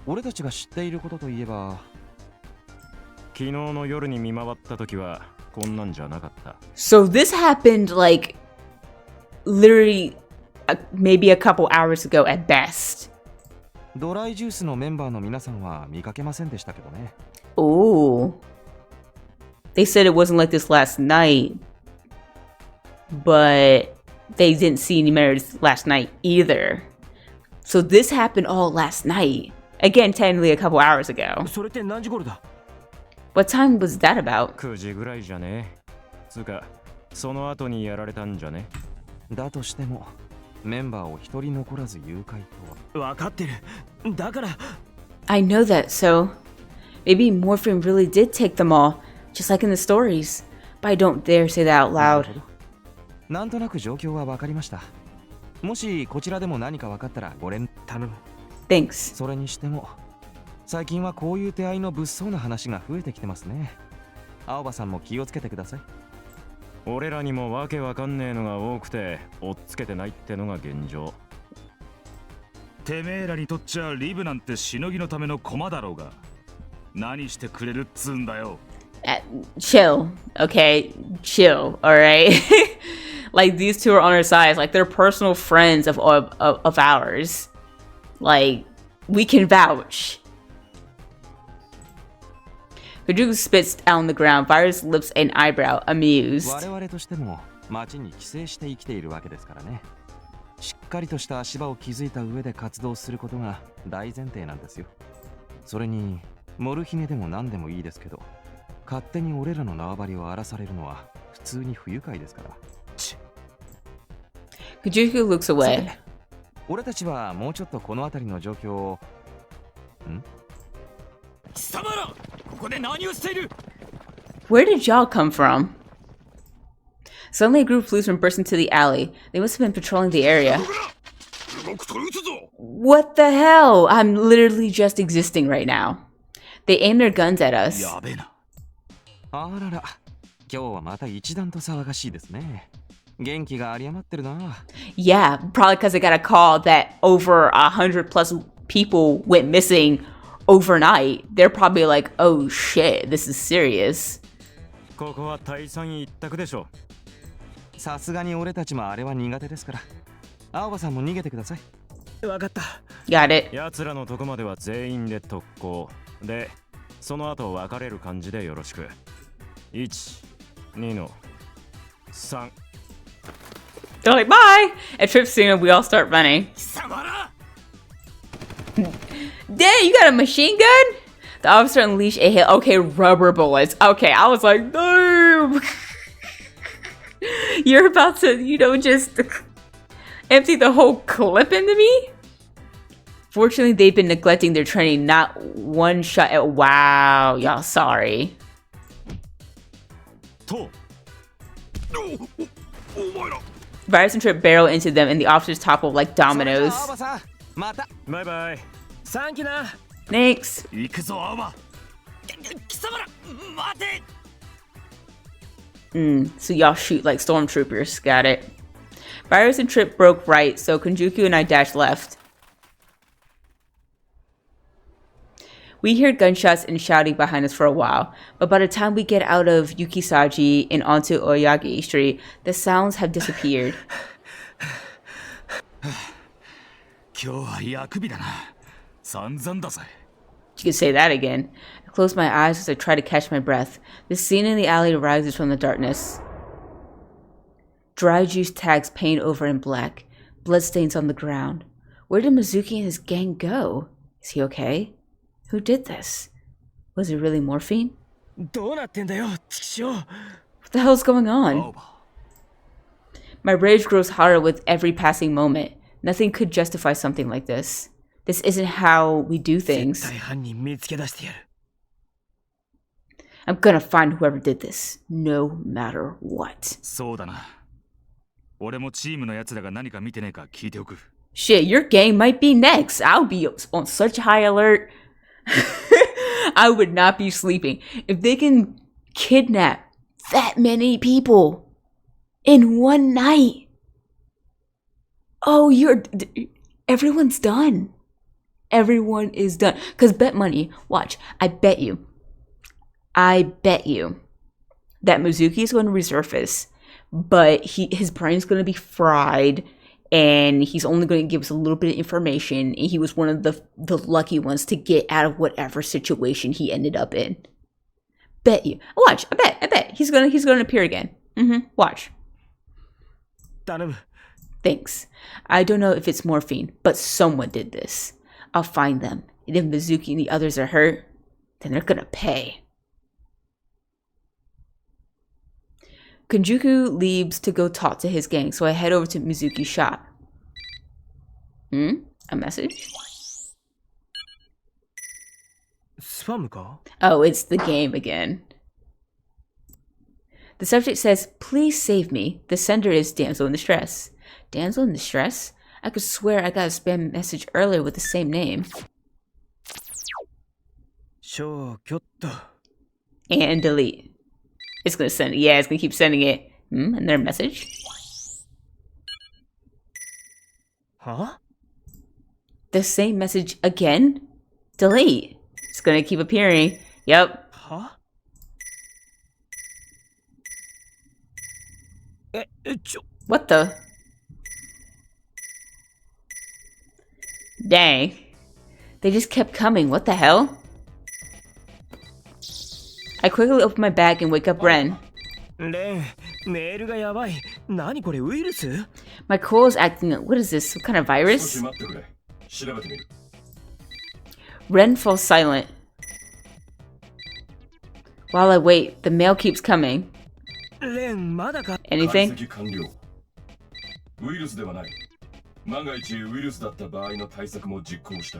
俺たちが知っていることといえば、昨日の夜に見回った時はこんなんじゃなかった。 So this happened like literally maybe a couple hours ago at best. ドライジュースのメンバーの皆さんは見かけませんでしたけどね。 Oh. They said it wasn't like this last night, but they didn't see any members last night either. So this happened all last night. Again, technically a couple hours ago. それって何時頃だ？ What time was that about? 9時ぐらいじゃね。つうかその後にやられたんじゃね。だとしてもメンバーを一人残らず誘拐とは。分かってる。だから。 I know that, so maybe Morphine really did take them all, just like in the stories. But I don't dare say that out loud. なんとなく状況は分かりました。もしこちらでも何か分かったらご連絡頼む。 Thanks. それにしても最近はこういう手合いの物騒な話が増えてきてますね。青葉さんも気をつけてください。俺らにもわけわかんねえのが多くて追っつけてないってのが現状。てめえらにとっちゃリブなんてしのぎのための駒だろうが。何してくれるっつうんだよ。Chill, okay? Chill, alright? Like, these two are on our sides. Like, they're personal friends of ours. Like, we can vouch. Kajuku spits out on the ground, Virus lips an eyebrow, amused. 我々としても町に寄生して生きているわけですからね。しっかりとした足場を築いた上で活動することが大前提なんですよ。それにモルヒネでも何でもいいですけど、勝手に俺らの縄張りを荒らされるのは普通に不愉快ですから。Kajuku looks away. 俺たちはもうちょっとこの辺りの状況を。貴様ら、ここで何をしている？ Where did y'all come from? Suddenly a group of policemen burst into the alley. They must have been patrolling the area. What the hell? I'm literally just existing right now. They aim their guns at us. やべえな。あらら、今日はまた一段と騒がしいですね。元気が有り余ってるな。Yeah, probably because I got a call that over 100 plus people went missing overnight. They're probably like, oh shit, this is serious. ここは大産一択でしょ。さすがに俺たちもあれは苦手ですから。青葉さんも逃げてください。わかった。Got it. 奴らのとこまでは全員で特攻。で、その後別れる感じでよろしく。1、2の3。They're like, bye! At Trip Signal, we all start running. Dang, you got a machine gun? The officer unleashed a hail. Okay, rubber bullets. Okay, I was like, no. You're about to, just empty the whole clip into me? Fortunately, they've been neglecting their training. Not one shot at. Wow, y'all sorry. Virus and Trip barrel into them, and the officers topple like dominoes. Bye bye. Thank you na. Thanks. 行くぞアオバ。貴様ら待て。 So y'all shoot like stormtroopers. Got it. Virus and Trip broke right, so Kunjuku and I dashed left. We heard gunshots and shouting behind us for a while, but by the time we get out of Yukisaji and onto Oyagi Street, the sounds have disappeared. 今日は役日だな。散々だぜ。 You can say that again. I close my eyes as I try to catch my breath. The scene in the alley rises from the darkness. Dry juice tags paint over in black. Bloodstains on the ground. Where did Mizuki and his gang go? Is he okay? Who did this? Was it really morphine? どうなってんだよ、チキショー。 What the hell's going on? My rage grows hotter with every passing moment. Nothing could justify something like this. This isn't how we do things. 絶対犯人見つけ出してやる。 I'm gonna find whoever did this, no matter what. そうだな。俺もチームの奴らが何か見てねえか聞いておく。 Shit, your gang might be next. I'll be on such high alert. I would not be sleeping. If they can kidnap that many people in one night, oh, everyone's done. Everyone is done. Because bet money, watch, I bet you that Mizuki is going to resurface, but his brain's going to be fried, and he's only going to give us a little bit of information, and he was one of the lucky ones to get out of whatever situation he ended up in. Bet you. Watch, I bet. He's gonna appear again. Watch. 頼む。 Thanks. I don't know if it's morphine, but someone did this. I'll find them. And if Mizuki and the others are hurt, then they're gonna pay. Kunjuku leaves to go talk to his gang, so I head over to Mizuki's shop. A message? スパムか？ Oh, it's the game again. The subject says, please save me. The sender is damsel in distress. Damsel in distress? I could swear I got a spam message earlier with the same name. 消去と。 And delete. It's gonna send it. Yeah, it's gonna keep sending it. Another message? Huh? The same message again? Delete. It's gonna keep appearing. Yep. Huh? What the? Dang. They just kept coming. What the hell? I quickly open my bag and wake up Ren. レン、メールがやばい。何これ、ウイルス？ My coil is acting up. What is this? What kind of virus? Ren falls silent. While I wait, the mail keeps coming. レン、まだか？ Anything? ウイルスではない。万が一ウイルスだった場合の対策も実行した。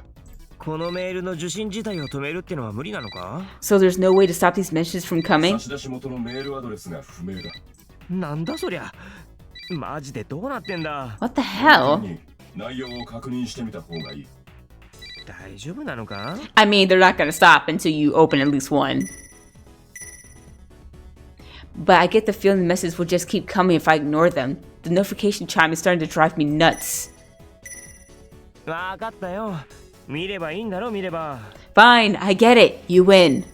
このメールの受信自体を止めるってのは無理なのか？ So there's no way to stop these messages from coming? 差出元のメールアドレスが不明だ。なんだそりゃ。マジでどうなってんだ？ What the hell? 内容を確認してみた方がいい。大丈夫なのか？ I mean, they're not gonna stop until you open at least one. But I get the feeling the messages will just keep coming if I ignore them. The notification chime is starting to drive me nuts. わかったよ。見ればいいんだろ、見れば。 Fine, I get it. You win.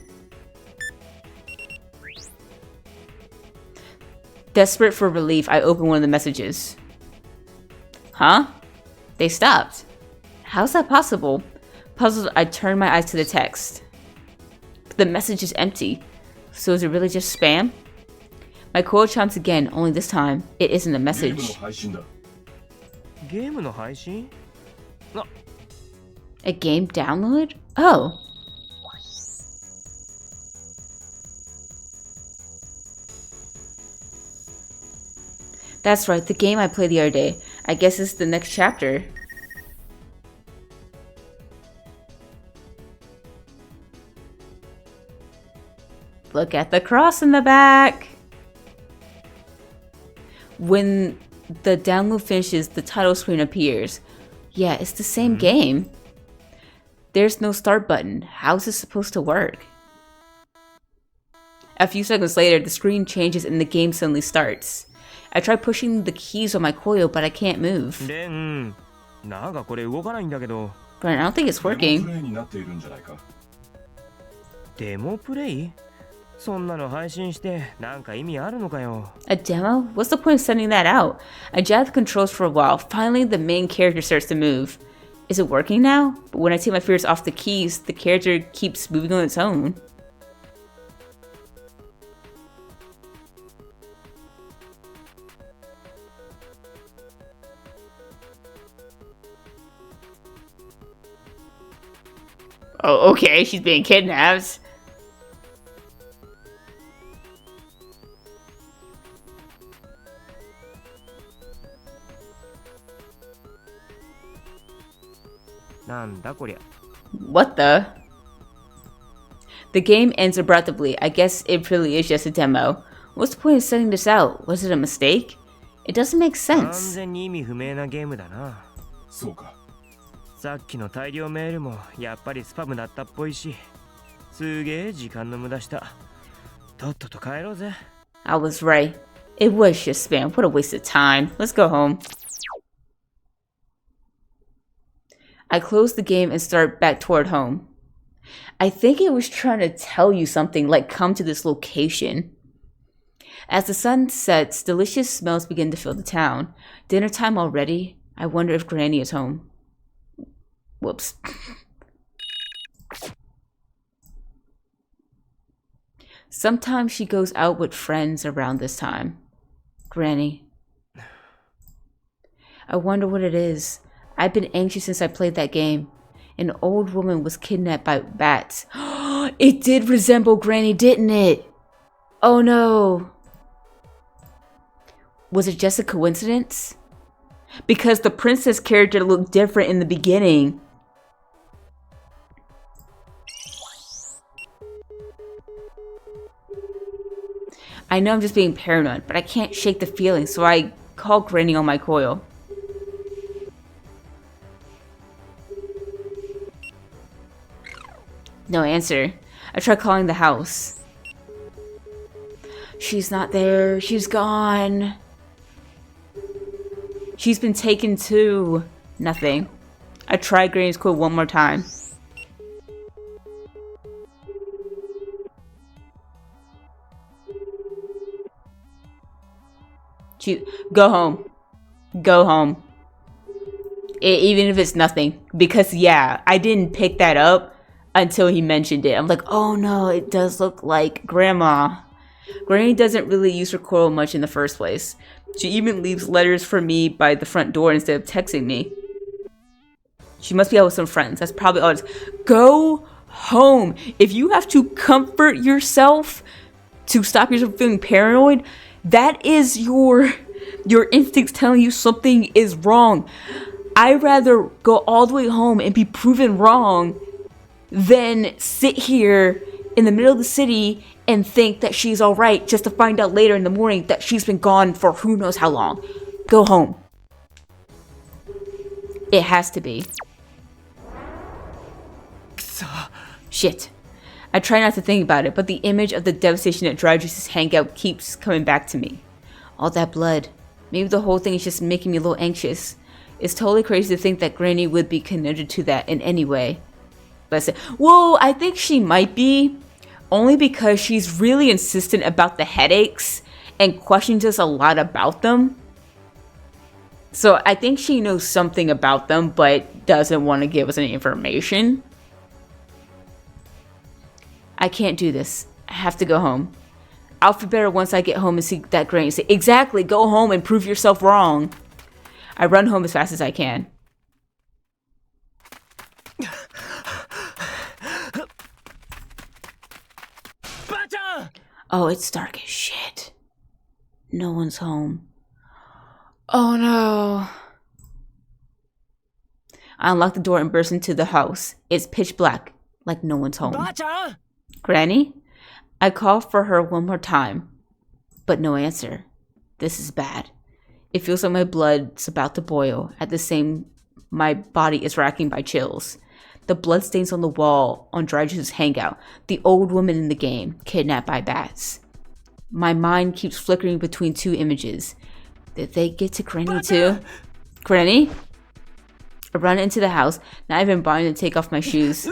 Desperate for relief, I open one of the messages. Huh? They stopped. How's that possible? Puzzled, I turn my eyes to the text. But the message is empty. So is it really just spam? My coil chimes again, only this time, it isn't a message. ゲームの配信？ A game download? Oh. That's right, the game I played the other day. I guess it's the next chapter. Look at the cross in the back. When the download finishes, the title screen appears. Yeah, it's the same game. There's no start button. How's this supposed to work? A few seconds later, the screen changes and the game suddenly starts. I try pushing the keys on my coil, but I can't move. But I don't think it's working. Demo play? A demo? What's the point of sending that out? I jabbed the controls for a while. Finally, the main character starts to move. Is it working now? But when I take my fingers off the keys, the character keeps moving on its own. Oh, okay, she's being kidnapped. What the? The game ends abruptly. I guess it really is just a demo. What's the point of sending this out? Was it a mistake? It doesn't make sense. さっきの大量メールもやっぱりスパムだったっぽいし、すげえ時間の無駄した。とっとと帰ろうぜ。I was right. It was just spam. What a waste of time. Let's go home. I close the game and start back toward home. I think it was trying to tell you something, like come to this location. As the sun sets, delicious smells begin to fill the town. Dinner time already? I wonder if Granny is home. Whoops. Sometimes she goes out with friends around this time. Granny. I wonder what it is. I've been anxious since I played that game. An old woman was kidnapped by bats. It did resemble Granny, didn't it? Oh no. Was it just a coincidence? Because the princess character looked different in the beginning. I know I'm just being paranoid, but I can't shake the feeling, so I call Granny on my coil. No answer. I try calling the house. She's not there. She's gone. She's been taken too. Nothing. I try Granny's coil one more time. Go home. Go home. Even if it's nothing. Because yeah, I didn't pick that up until he mentioned it. I'm like, oh no, it does look like Grandma. Granny doesn't really use her coil much in the first place. She even leaves letters for me by the front door instead of texting me. She must be out with some friends. That's probably all it is. Go home. If you have to comfort yourself to stop yourself from feeling paranoid, that is your instincts telling you something is wrong. I'd rather go all the way home and be proven wrong than sit here in the middle of the city and think that she's alright just to find out later in the morning that she's been gone for who knows how long. Go home. It has to be. Shit. I try not to think about it, but the image of the devastation at Dry Juice's hangout keeps coming back to me. All that blood. Maybe the whole thing is just making me a little anxious. It's totally crazy to think that Granny would be connected to that in any way. But I said, whoa, I think she might be. Only because she's really insistent about the headaches and questions us a lot about them. So I think she knows something about them, but doesn't want to give us any information. I can't do this. I have to go home. I'll feel better once I get home and see that Granny. Say, exactly, go home and prove yourself wrong. I run home as fast as I can. Oh, it's dark as shit. No one's home. Oh no. I unlock the door and burst into the house. It's pitch black, like no one's home. Granny? I call for her one more time, but no answer. This is bad. It feels like my blood's about to boil. At the same, my body is racking by chills. The bloodstains on the wall on Dryju's hangout. The old woman in the game, kidnapped by bats. My mind keeps flickering between two images. Did they get to Granny too? Granny? I run into the house, not even bothering to take off my shoes.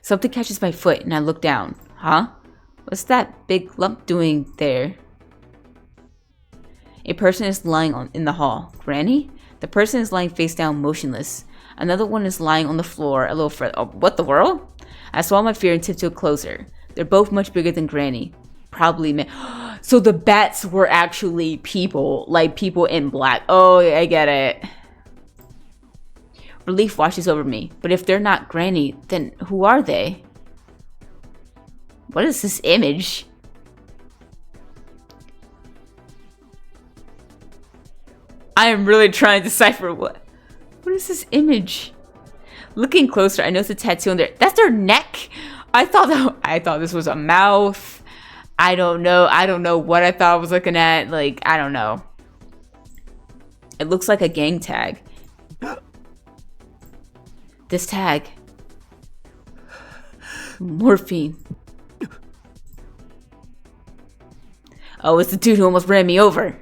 Something catches my foot and I look down. Huh? What's that big lump doing there? A person is lying in the hall. Granny? The person is lying face down, motionless. Another one is lying on the floor a little further. Oh, what the world? I swallow my fear and tiptoe closer. They're both much bigger than Granny. Probably men. So the bats were actually people, like people in black. Oh, I get it. Relief washes over me. But if they're not Granny, then who are they? What is this image? I am really trying to decipher what is this image? Looking closer, I notice a tattoo on there. That's their neck. I thought this was a mouth. I don't know what I thought I was looking at. Like, I don't know. It looks like a gang tag. This tag. Morphine. Oh, it's the dude who almost ran me over.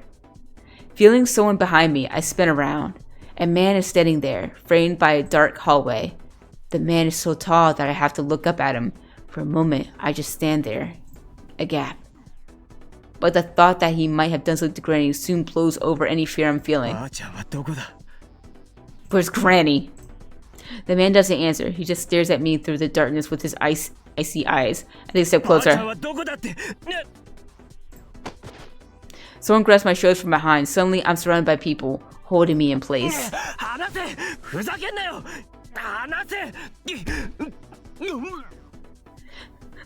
Feeling someone behind me, I spin around. A man is standing there, framed by a dark hallway. The man is so tall that I have to look up at him. For a moment, I just stand there. A gap. But the thought that he might have done something to Granny soon blows over any fear I'm feeling. Where's Granny? The man doesn't answer. He just stares at me through the darkness with his icy eyes. I take a step closer. Someone grabs my shoulders from behind. Suddenly, I'm surrounded by people, holding me in place.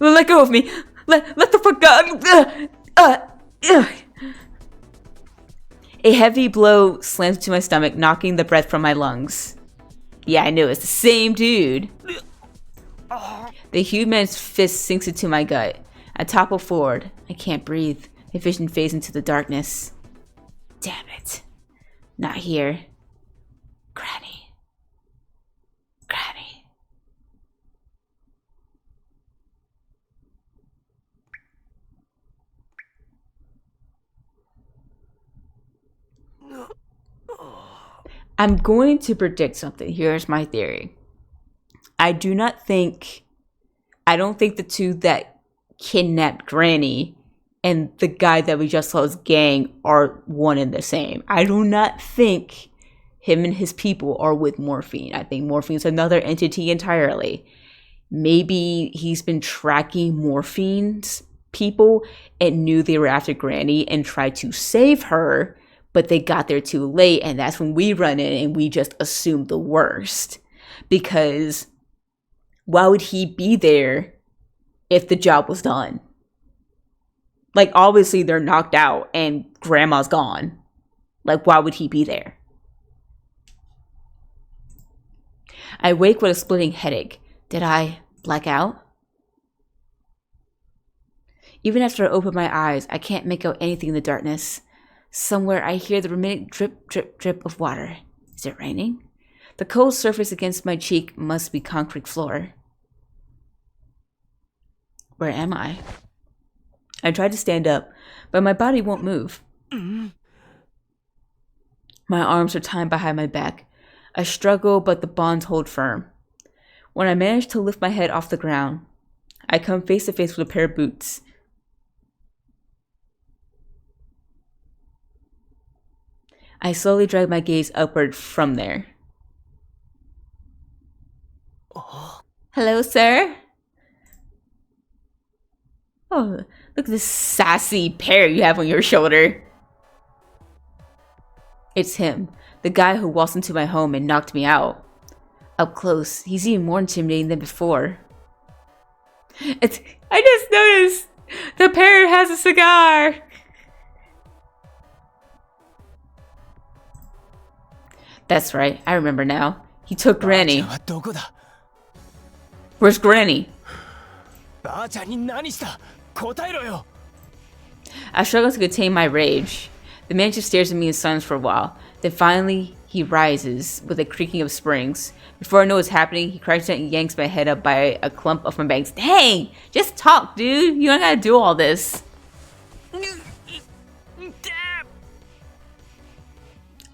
Let go of me! Let the fuck go! A heavy blow slams to my stomach, knocking the breath from my lungs. Yeah, I knew it's the same dude. The huge man's fist sinks into my gut. I topple forward. I can't breathe. My vision fades into the darkness. Damn it. Not here. Granny. Granny. I'm going to predict something. Here's my theory. I don't think the two that kidnapped Granny and the guy that we just saw as gang are one and the same. I do not think him and his people are with Morphine. I think Morphine's another entity entirely. Maybe he's been tracking Morphine's people and knew they were after Granny and tried to save her, but they got there too late, and that's when we run in and we just assume the worst. Because why would he be there if the job was done? Like, obviously they're knocked out and Grandma's gone. Like, why would he be there? I wake with a splitting headache. Did I black out? Even after I open my eyes, I can't make out anything in the darkness. Somewhere I hear the remitting drip, drip, drip of water. Is it raining? The cold surface against my cheek must be concrete floor. Where am I? I try to stand up, but my body won't move. My arms are tied behind my back. I struggle, but the bonds hold firm. When I manage to lift my head off the ground, I come face to face with a pair of boots. I slowly drag my gaze upward from there. Hello, sir? Oh, look at this sassy pair you have on your shoulder. It's him, the guy who waltzed into my home and knocked me out. Up close, he's even more intimidating than before. I just noticed the parrot has a cigar. That's right, I remember now. He took Granny. Where's Granny? I struggle to contain my rage. The man just stares at me in silence for a while. Then finally, he rises with a creaking of springs. Before I know what's happening, he crouches down and yanks my head up by a clump of my bangs. Dang! Just talk, dude! You don't gotta do all this.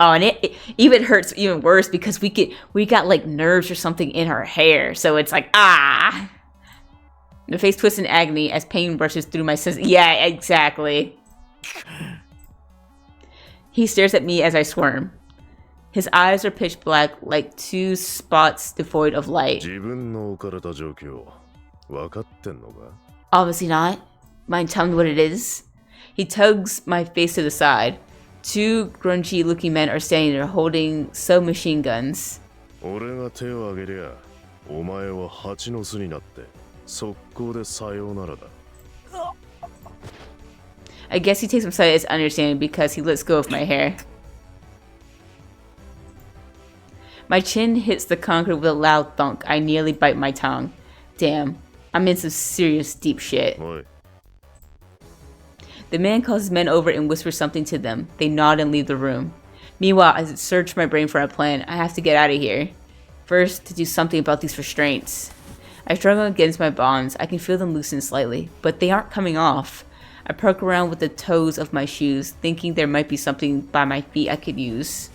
Oh, and it even hurts even worse because we got like nerves or something in our hair. So it's like, ah! My face twists in agony as pain rushes through my senses. Yeah, exactly. He stares at me as I squirm. His eyes are pitch black like two spots devoid of light. Obviously not. Mind telling me what it is? He tugs my face to the side. Two grungy looking men are standing there holding submachine guns. I guess he takes some side as understanding because he lets go of my hair. My chin hits the concrete with a loud thunk. I nearly bite my tongue. Damn, I'm in some serious deep shit. The man calls his men over and whispers something to them. They nod and leave the room. Meanwhile, I search my brain for a plan. I have to get out of here. First, to do something about these restraints. I struggle against my bonds. I can feel them loosen slightly, but they aren't coming off. I poke around with the toes of my shoes, thinking there might be something by my feet I could use.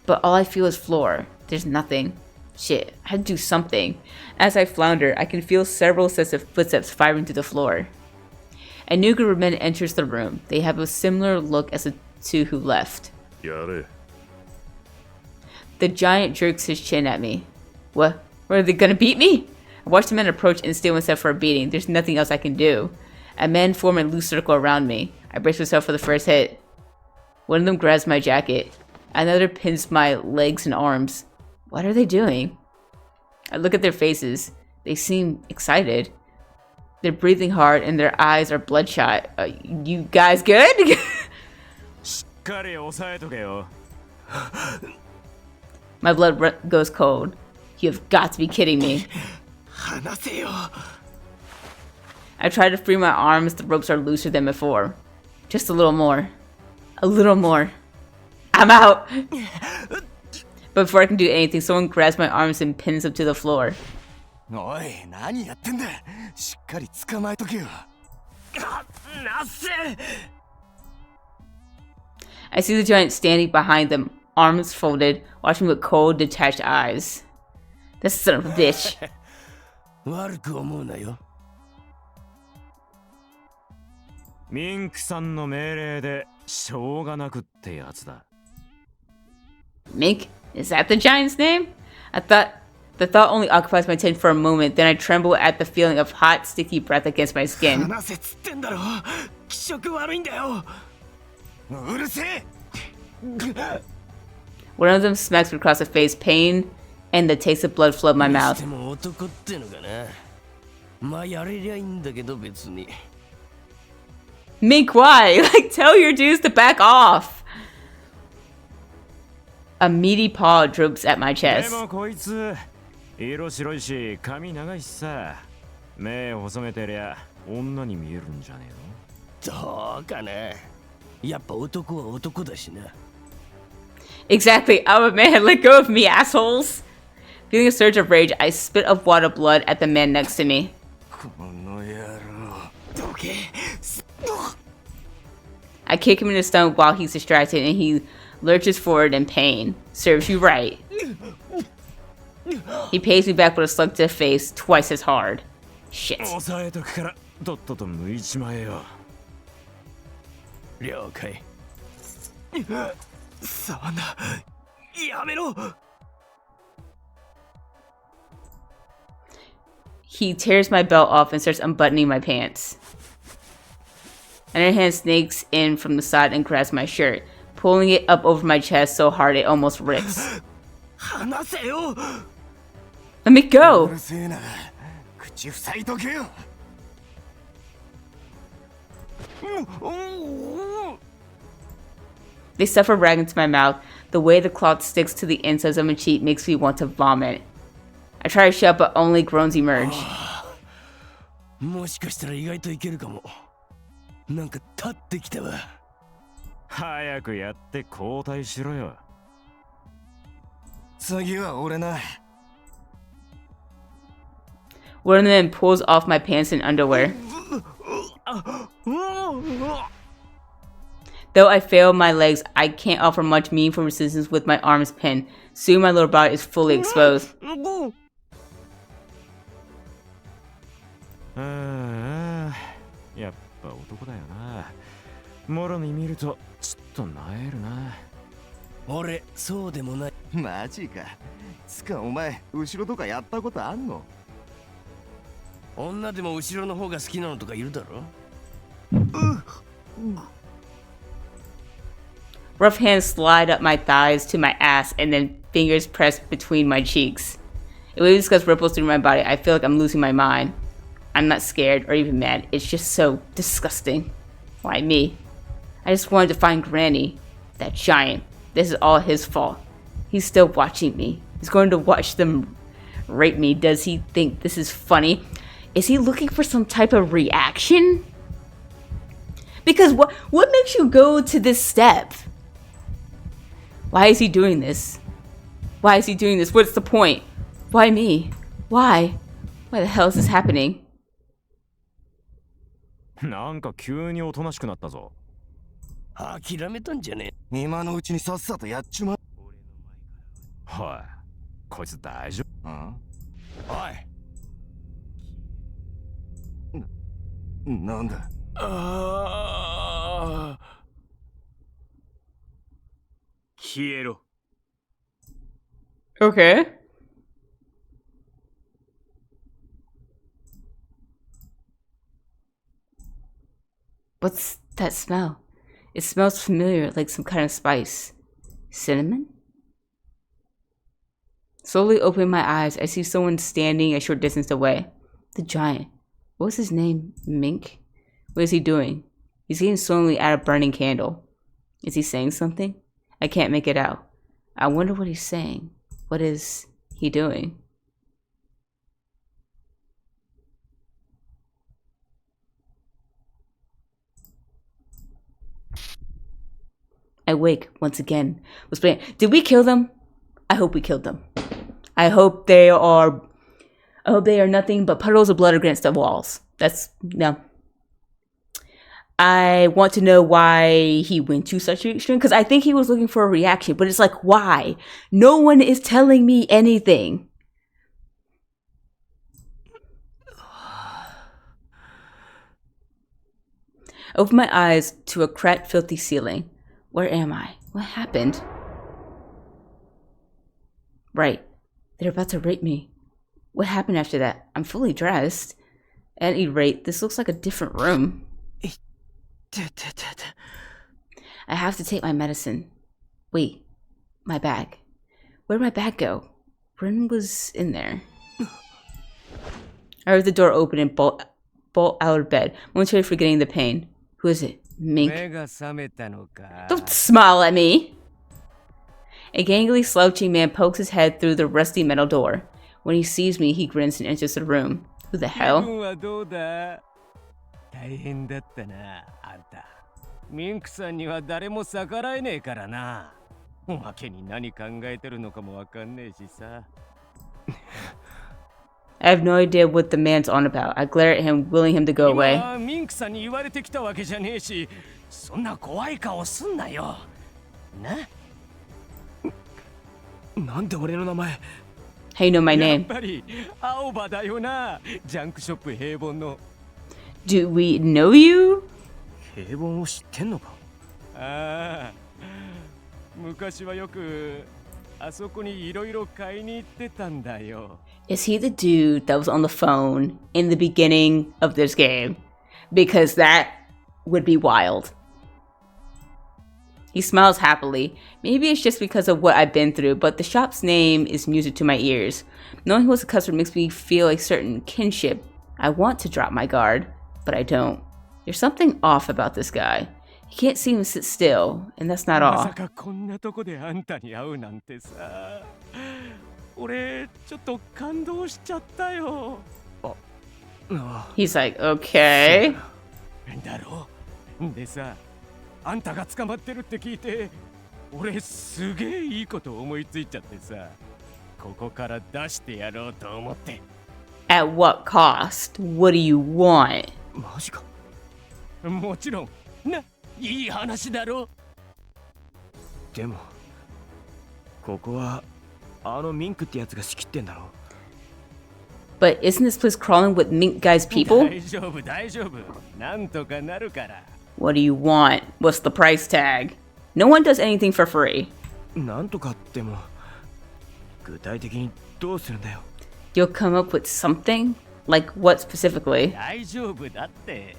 But all I feel is floor. There's nothing. Shit, I had to do something. As I flounder, I can feel several sets of footsteps firing through the floor. A new group of men enters the room. They have a similar look as the two who left. The giant jerks his chin at me. What? Are they gonna beat me? I watch the men approach and steel myself for a beating. There's nothing else I can do. A men form a loose circle around me. I brace myself for the first hit. One of them grabs my jacket. Another pins my legs and arms. What are they doing? I look at their faces. They seem excited. They're breathing hard and their eyes are bloodshot. You guys good? My blood goes cold. You have got to be kidding me. I try to free my arms. The ropes are looser than before. Just a little more. A little more. I'm out! But before I can do anything, someone grabs my arms and pins them to the floor. I see the giant standing behind them, arms folded, watching with cold, detached eyes. This son of a bitch. Mink? Is that the giant's name? The thought only occupies my attention for a moment, then I tremble at the feeling of hot, sticky breath against my skin. One of them smacks me across the face, pain and the taste of blood flood my mouth. Mink, why? Like, tell your dudes to back off! A meaty paw droops at my chest. Exactly, I'm a man, let go of me, assholes! Feeling a surge of rage, I spit up water blood at the man next to me. I kick him in the stomach while he's distracted and he lurches forward in pain. Serves you right. He pays me back with a slug to the face twice as hard. Shit. He tears my belt off and starts unbuttoning my pants. Another hand snakes in from the side and grabs my shirt, pulling it up over my chest so hard it almost rips. Let me go! They stuff a rag into my mouth. The way the cloth sticks to the insides of my cheek makes me want to vomit. I try to shut, but only groans emerge. もしかしたら意外といけるかも。なんか立ってきたわ。早くやって交代しろよ。次は俺な。One of them pulls off my pants and underwear. Though I fail my legs, I can't offer much meaningful resistance with my arms pinned. Soon my lower body is fully exposed. やっぱ男だよな。もろに見るとちょっとなえるな。俺、そうでもない。マジか。つかお前、後ろとかやったことあんの？女でも後ろの方が好きなのとかいるだろ。Rough hands slide up my thighs to my ass and then fingers press between my cheeks. It really disgust ripples through my body. I feel like I'm losing my mind. I'm not scared or even mad. It's just so disgusting. Why me? I just wanted to find Granny. That giant. This is all his fault. He's still watching me. He's going to watch them rape me. Does he think this is funny? Is he looking for some type of reaction? Because what makes you go to this step? Why is he doing this? Why is he doing this? What's the point? Why me? Why? Why the hell is this happening? なんか急におとなしくなったぞ。諦めたんじゃねえ。今のうちにさっさとやっちまう。おい、こいつ大丈夫？おい。なんだ。消えろ。Okay. What's that smell? It smells familiar, like some kind of spice. Cinnamon? Slowly opening my eyes, I see someone standing a short distance away. The giant. What was his name? Mink? What is he doing? He's getting slowly at a burning candle. Is he saying something? I can't make it out. I wonder what he's saying. What is he doing? I wake once again. Did we kill them? I hope we killed them. I hope they are nothing but puddles of blood against the walls. No. I want to know why he went to such an extreme, because I think he was looking for a reaction, but it's like, why? No one is telling me anything. Open my eyes to a cracked, filthy ceiling. Where am I? What happened? Right. They're about to rape me. What happened after that? I'm fully dressed. At any rate, this looks like a different room. I have to take my medicine. Wait. My bag. Where'd my bag go? Bryn was in there. I heard the door open and bolt out of bed, momentarily forgetting the pain. Who is it? Mink. Don't smile at me! A gangly, slouching man pokes his head through the rusty metal door. When he sees me, he grins and enters the room. Who the hell? 大変だったな、あんた。ミンクさんには誰も逆らえねえからな。おまけに何考えてるのかもわかんねえしさ。I have no idea what the man's on about. I glare at him, willing him to go away. ミンクさんに言われてきたわけじゃねえし、そんな怖い顔すんなよ。な？なんで俺の名前？ How you know my name? やっぱり青葉だよな。ジャンクショップ平凡の。Do we know you? 平凡を知ってんのか？ああ、昔はよくあそこにいろいろ買いに行ってたんだよ。Is he the dude that was on the phone in the beginning of this game? Because that would be wild. He smiles happily. Maybe it's just because of what I've been through, but the shop's name is music to my ears. Knowing he was a customer makes me feel a certain kinship. I want to drop my guard, but I don't. There's something off about this guy. He can't see him sit still, and that's not ま all. さかこんなとこであんたに会うなんてさ。俺ちょっと感動しちゃったよ。He's like, okay. だろう。でさ、あんたが捕まってるって聞いて、俺すげえいいこと思いついちゃってさ、ここから出してやろうと思って。At what cost? What do you want? マジか。もちろんいい話だろ。でもここはあのミンクってやつが仕切ってんだろ。 But isn't this place crawling with Mink Guy's people? 大丈夫大丈夫。なんとかなるから。What do you want? What's the price tag? No one does anything for free. なんとかっても具体的にどうするんだよ。 You'll come up with something? Like what specifically? 大丈夫だって。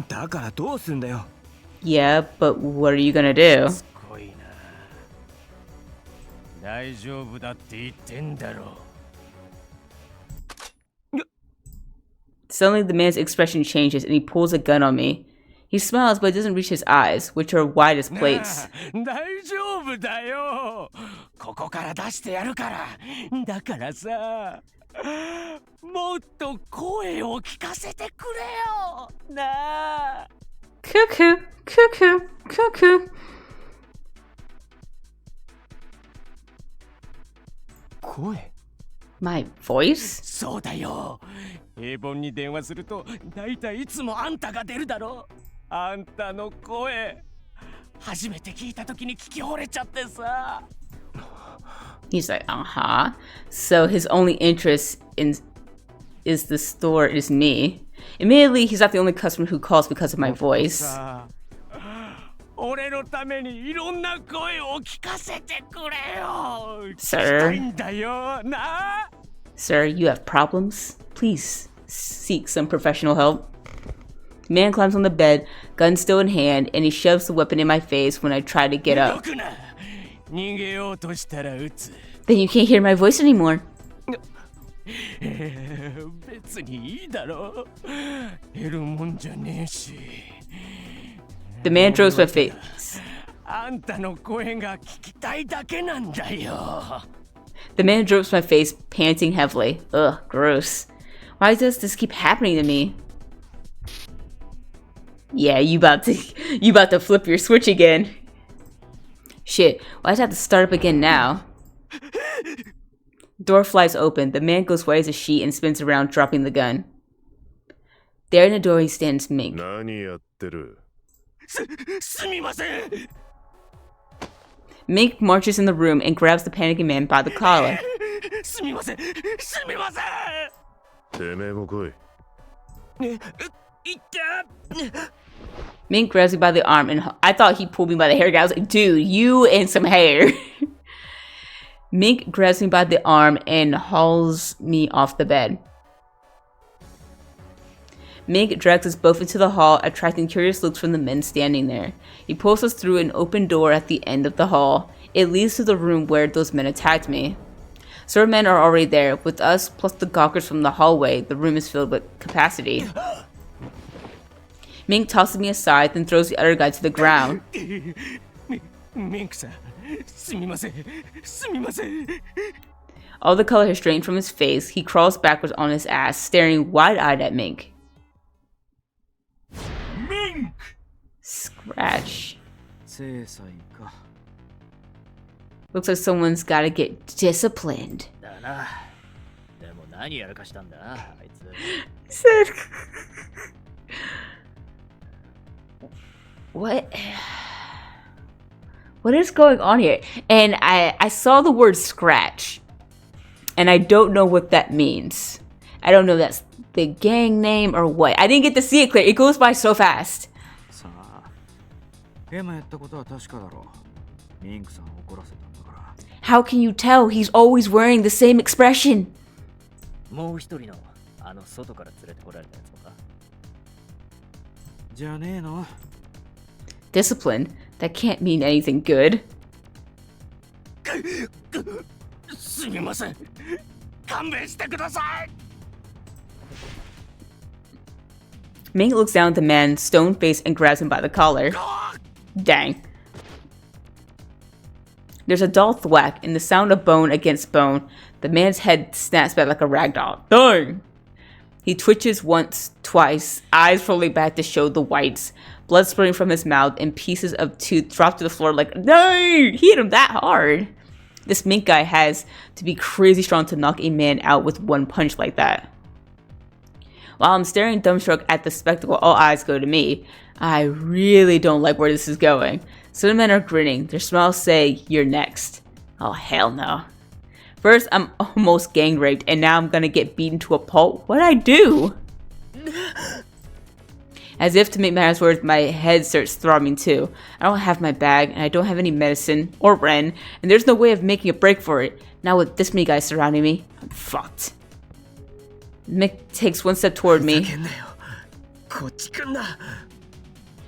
だからどうするんだよ。 Yeah, but what are you gonna do? すごいな。大丈夫だって言ってんだろ。 Suddenly the man's expression changes and he pulls a gun on me. He smiles but it doesn't reach his eyes, which are wide as plates. 大丈夫だよ。ここから出してやるから。だからさ、もっと声を聞かせてくれよ。なあ。Cuckoo, cuckoo, cuckoo. 声 My voice? そうだよ。平凡に電話するとだいたいいつもあんたが出るだろ。あんたの声初めて聞いた時に聞き惚れちゃってさ。 He's like, uh-huh. So his only interest is the store is me. Admittedly, he's not the only customer who calls because of my voice. 俺のためにいろんな声を聞かせてくれよ。 Sir? 聞きたいんだよな。 Sir, you have problems? Please seek some professional help. Man climbs on the bed, gun still in hand, and he shoves the weapon in my face when I try to get up. 動くな。逃げようとしたら撃つ。 Then you can't hear my voice anymore. 別にいいだろ。減るもんじゃねえし。 The man drops my face. あんたの声が聞きたいだけなんだよ。 The man drops my face, panting heavily. Ugh, gross. Why does this keep happening to me? Yeah, you about to flip your switch again. Shit, why does I have to start up again now? Door flies open. The man goes white as a sheet and spins around, dropping the gun. There in the doorway stands Mink. 何やってる？すみません。 Mink marches in the room and grabs the panicking man by the collar. すみません。すみません。てめえも来い。Mink grabs me by the arm and I thought he pulled me by the hair. I was like, dude, you and some hair. Mink grabs me by the arm and hauls me off the bed. Mink drags us both into the hall, attracting curious looks from the men standing there. He pulls us through an open door at the end of the hall. It leads to the room where those men attacked me. Certain men are already there. With us, plus the gawkers from the hallway, the room is filled with capacity. Mink tosses me aside, then throws the other guy to the ground. ミンクさん、すみません。すみません。 All the color has drained from his face. He crawls backwards on his ass, staring wide-eyed at Mink. Mink! Scratch. Looks like someone's gotta get disciplined. Said. What? What is going on here? And I saw the word scratch. And I don't know what that means. I don't know if that's the gang name or what. I didn't get to see it clear. It goes by so fast. How can you tell? He's always wearing the same expression. Discipline? That can't mean anything good. すみません。勘弁してください。Ming looks down at the man, stone-faced, and grabs him by the collar. Dang. There's a dull thwack and the sound of bone against bone. The man's head snaps back like a ragdoll. Dang! He twitches once, twice, eyes rolling back to show the whites. Blood spurting from his mouth and pieces of tooth drop to the floor like, dang! He hit him that hard. This mink guy has to be crazy strong to knock a man out with one punch like that. While I'm staring dumbstruck at the spectacle, all eyes go to me. I really don't like where this is going. Some men are grinning. Their smiles say, you're next. Oh, hell no. First, I'm almost gang raped, and now I'm gonna get beaten to a pulp. What'd I do? As if to make matters worse, my head starts throbbing too. I don't have my bag, and I don't have any medicine or Ren, and there's no way of making a break for it. Now with this many guys surrounding me, I'm fucked. Mick takes one step toward me.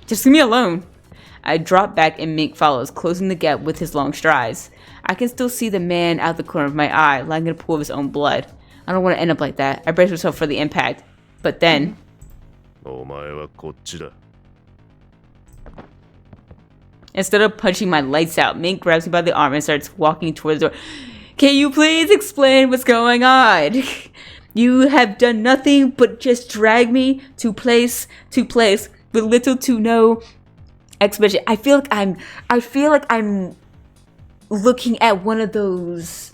Just leave me alone. I drop back and Mink follows, closing the gap with his long strides. I can still see the man out the corner of my eye, lying in a pool of his own blood. I don't want to end up like that. I brace myself for the impact. But then... Instead of punching my lights out, Mink grabs me by the arm and starts walking towards the door. Can you please explain what's going on? You have done nothing but just drag me to place with little to no explanation. I feel like I'm looking at one of those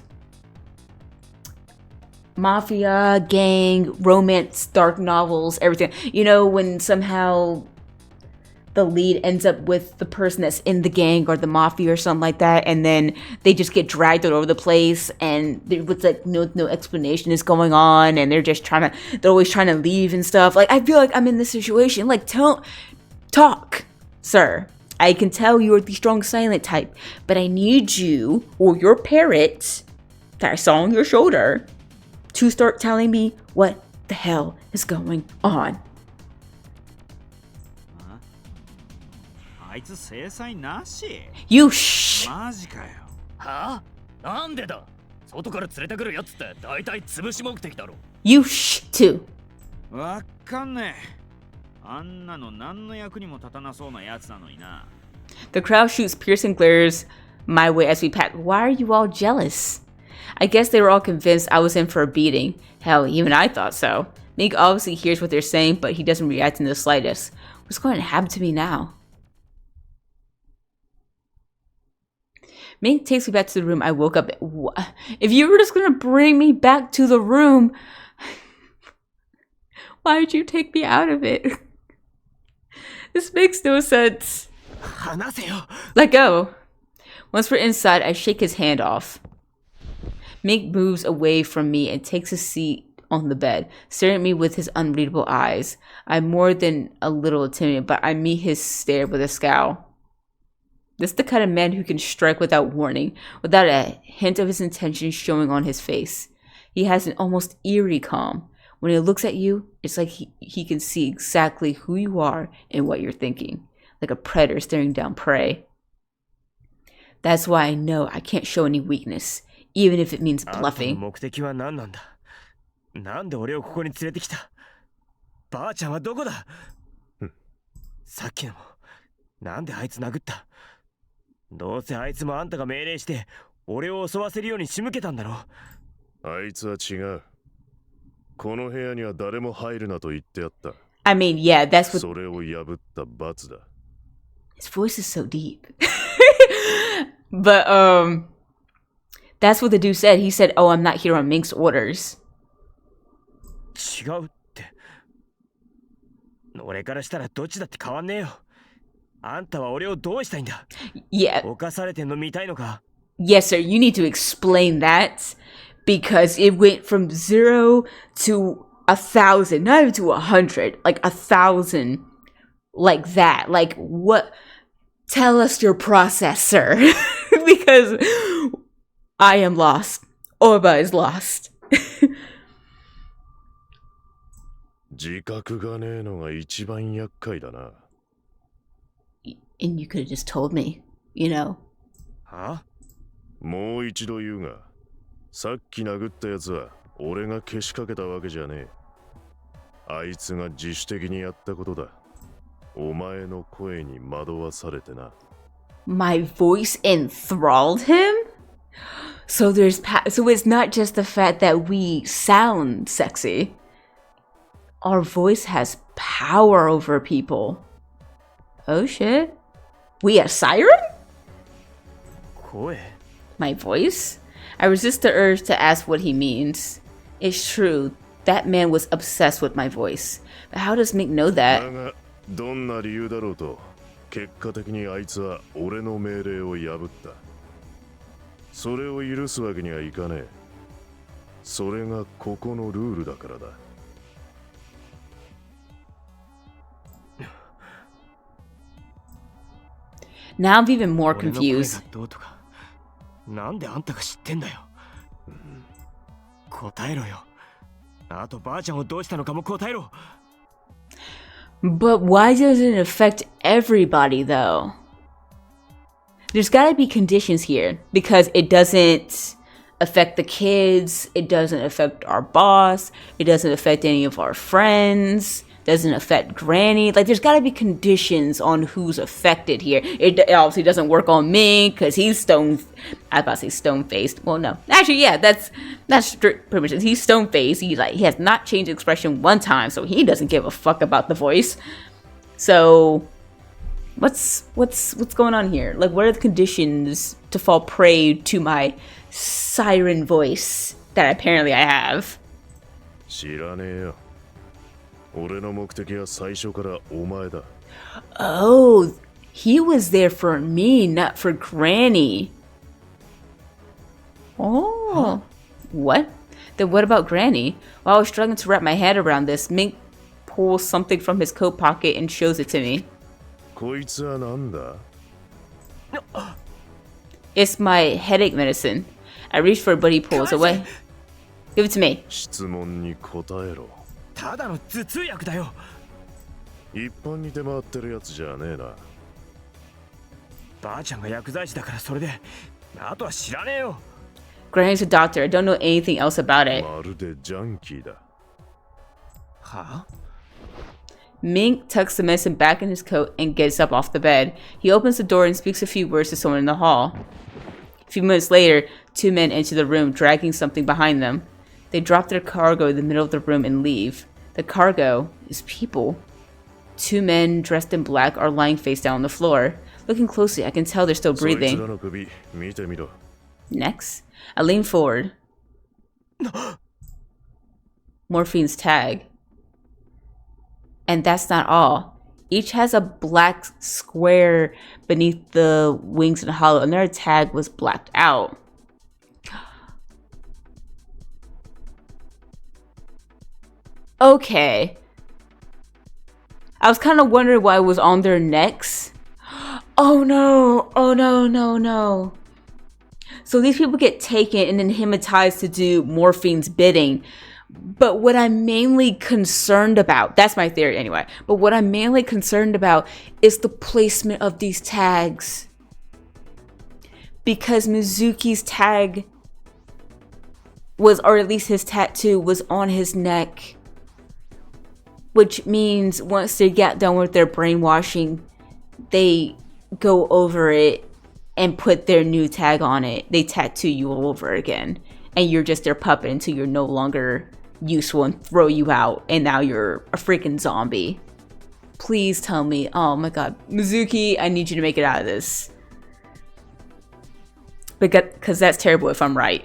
mafia, gang, romance, dark novels, everything. You know, when somehow the lead ends up with the person that's in the gang or the mafia or something like that, and then they just get dragged all over the place, and with like no explanation is going on, and they're always trying to leave and stuff. Like, I feel like I'm in this situation. Like, talk, sir. I can tell you're the strong silent type, but I need you or your parrot that I saw on your shoulder to start telling me what the hell is going on. You shh! マジかよ。はあ？なんでだ？外から連れてくるやつって大体潰し目的だろ。You shh too. わかんねえ。あんなの何の役にも立たなそうなやつなのにな。The crowd shoots piercing glares my way as we pass. Why are you all jealous? I guess they were all convinced I was in for a beating. Hell, even I thought so. Mink obviously hears what they're saying, but he doesn't react in the slightest. What's going to happen to me now? Mink takes me back to the room I woke up in. If you were just going to bring me back to the room, why did you take me out of it? This makes no sense. Let go. Once we're inside, I shake his hand off. Mink moves away from me and takes a seat on the bed, staring at me with his unreadable eyes. I'm more than a little intimidated, but I meet his stare with a scowl. This is the kind of man who can strike without warning, without a hint of his intention showing on his face. He has an almost eerie calm. When he looks at you, it's like he can see exactly who you are and what you're thinking, like a predator staring down prey. That's why I know I can't show any weakness, even if it means bluffing. なんで俺をここに連れてきた？ばあちゃんはどこだ？さっきのもなんであいつ殴った？どうせあいつもあんたが命令して俺を襲わせるように仕向けたんだろ。あいつは違う。この部屋には誰も入るなと言ってやった。I mean, yeah, that's what. それを破った罰だ。His voice is so deep. But that's what the dude said. He said, "Oh, I'm not here on Mink's orders." 違うって。俺からしたらどっちだって変わんねえよ。あんたは俺をどうしたいんだ？ Yeah. 犯されてんの見たいのか？ Yes, sir. You need to explain that because it went from 0 to 1,000, not even to 100, like 1,000, like that. Like what? Tell us your process, sir, because I am lost. Aoba is lost. 自覚がねえのが一番厄介だな。And you could have just told me, you know. は？もう一度言うが、さっき殴ったやつは俺がけしかけたわけじゃねえ。あいつが自主的にやったことだ。お前の声に惑わされてな。My voice enthralled him? So so it's not just the fact that we sound sexy. Our voice has power over people. Oh shit. We a siren? 声 My voice? I resist the urge to ask what he means. It's true, that man was obsessed with my voice. But how does Mick know that? だがどんな理由だろうと、結果的にあいつは俺の命令を破った。それを許すわけにはいかねえ。それがここのルールだからだ。Now I'm even more confused. どうとかなんであんたが知ってんだよ。答えろよ。あとばあちゃんをどうしたのかも答えろ。But why does it affect everybody though? There's gotta be conditions here because it doesn't affect the kids, it doesn't affect our boss, it doesn't affect any of our friends, doesn't affect Granny. Like there's gotta be conditions on who's affected here. It obviously doesn't work on me because he's I was about to say stone-faced. Well, no, actually, yeah, that's pretty much it. He's stone-faced. He has not changed expression one time, so he doesn't give a fuck about the voice. So what's going on here? Like, what are the conditions to fall prey to my siren voice that apparently I have? 知らねえよ。俺の目的は最初からお前だ。Oh, he was there for me, not for Granny. Oh, what? Then what about Granny? While I was struggling to wrap my head around this, Mink pulls something from his coat pocket and shows it to me. こいつはなんだ? It's my headache medicine. I reach for it, but he pulls away. Give it to me. 質問に答えろ。ただの頭痛薬だよ。一般に出回ってるやつじゃねえな。ばあちゃんが薬剤師だからそれで、あとは知らねえよ。Granny's a doctor. I don't know anything else about it. まるでジャンキーだ。はMink tucks the medicine back in his coat and gets up off the bed. He opens the door and speaks a few words to someone in the hall. A few minutes later, two men enter the room, dragging something behind them. They drop their cargo in the middle of the room and leave. The cargo is people. Two men dressed in black are lying face down on the floor. Looking closely, I can tell they're still breathing. Next, I lean forward. Morphine's tag. And that's not all. Each has a black square beneath the wings and hollow, and their tag was blacked out. Okay. I was kind of wondering why it was on their necks. Oh no, oh no, no, no. So these people get taken and then hypnotized to do Morphine's bidding. But what I'm mainly concerned about, that's my theory anyway, but what I'm mainly concerned about is the placement of these tags. Because Mizuki's tag was, or at least his tattoo was on his neck. Which means once they get done with their brainwashing, they go over it and put their new tag on it. They tattoo you all over again. And you're just their puppet until you're no longer useful and throw you out. And now you're a freaking zombie. Please tell me. Oh my god. Mizuki, I need you to make it out of this. Because that's terrible if I'm right.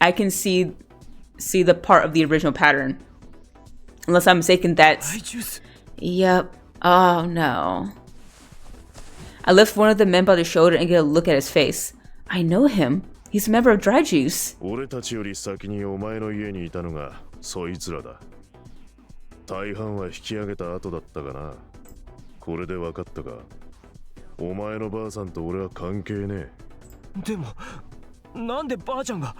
I can see the part of the original pattern. Unless I'm mistaken, that's... Yep. Oh no. I lift one of the men by the shoulder and get a look at his face. I know him. He's a member of Dry Juice. 俺たちより先にお前の家にいたのがそいつらだ。大半は引き上げた後だったかな。これで分かったか。お前のばあさんと俺は関係ねえ。でも、なんでばあちゃんが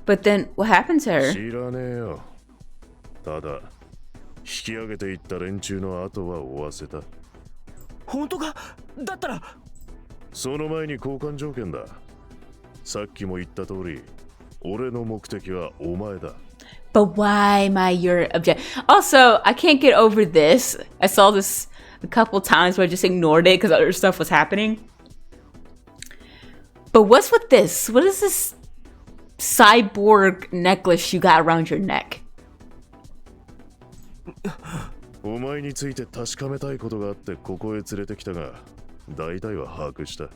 But then, what happened to her? 知らねえよ。ただ、引き上げていった連中の後は追わせた。本当か？だったらその前に交換条件だ。さっきも言った通り、俺の目的はお前だ。 But why am I your object? Also, I can't get over this. I saw this a couple times where I just ignored it because other stuff was happening. But what's with this? What is this cyborg necklace you got around your neck? お前について確かめたいことがあってここへ連れてきたが、大体は把握した。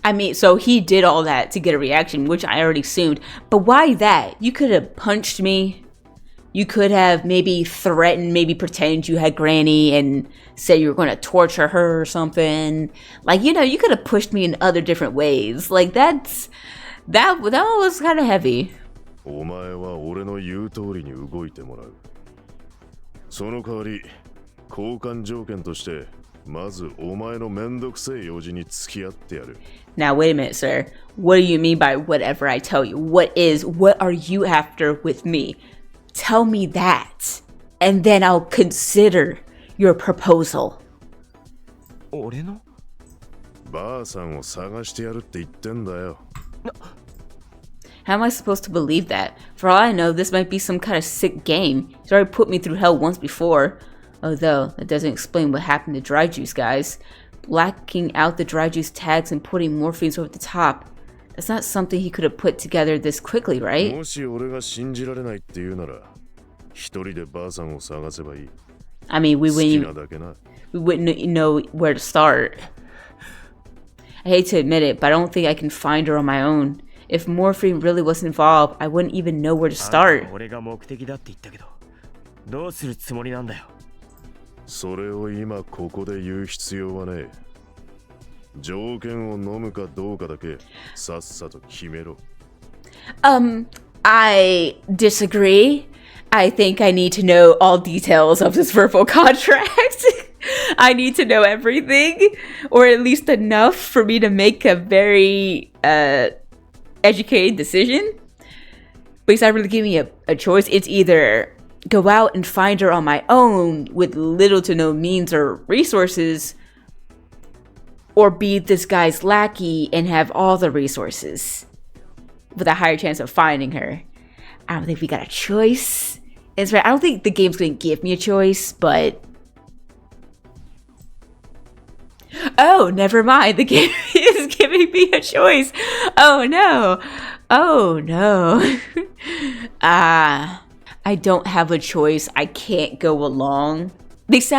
I mean, so he did all that to get a reaction, which I already assumed. But why that? You could have punched me. You could have maybe threatened, maybe pretend you had Granny and said you were going to torture her or something. Like, you know, you could have pushed me in other different ways. Like, that was kind of heavy. お前は俺の言う通りに動いてもらう。その代わり、交換条件として、まずお前のめんどくせえ用事に付き合ってやる。 Now, wait a minute, sir. What do you mean by whatever I tell you? What are you after with me? Tell me that, and then I'll consider your proposal. 俺の？ばあさんを探してやるって言ってんだよ。 How am I supposed to believe that? For all I know, this might be some kind of sick game. He's already put me through hell once before. Although, that doesn't explain what happened to dry juice, guys. Blacking out the dry juice tags and putting morphines over the top. That's not something he could have put together this quickly, right? もし俺が信じられないって言うなら、一人でばあさんを探せばいい。 I mean, we 好きなだけな。 wouldn't know where to start. I hate to admit it, but I don't think I can find her on my own. If morphine really wasn't involved, I wouldn't even know where to start. 俺が目的だって言ったけど、どうするつもりなんだよ。それを今ここで言う必要はねえ。条件を飲むかどうかだけさっさと決めろ。I disagree. I think I need to know all details of this verbal contract. I need to know everything, or at least enough for me to make a very educated decision. But he's not really giving me a choice. It's either go out and find her on my own with little to no means or resources, or be this guy's lackey and have all the resources with a higher chance of finding her. I don't think we got a choice. It's right. I don't think the game's gonna give me a choice, but oh, never mind. The game is giving me a choice. Oh no. Oh no. I don't have a choice. I can't go along. These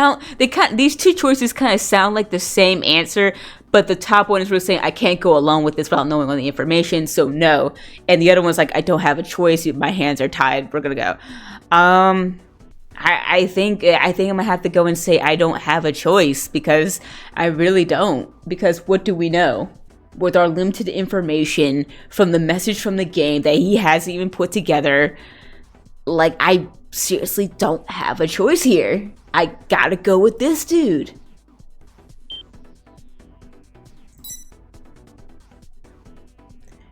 two choices kind of sound like the same answer, but the top one is really saying I can't go along with this without knowing all the information, so no. And the other one's like I don't have a choice. My hands are tied. We're gonna go. I think I'm gonna have to go and say I don't have a choice because I really don't. Because what do we know? With our limited information from the message from the game that he hasn't even put together, like I seriously don't have a choice here. I gotta go with this dude.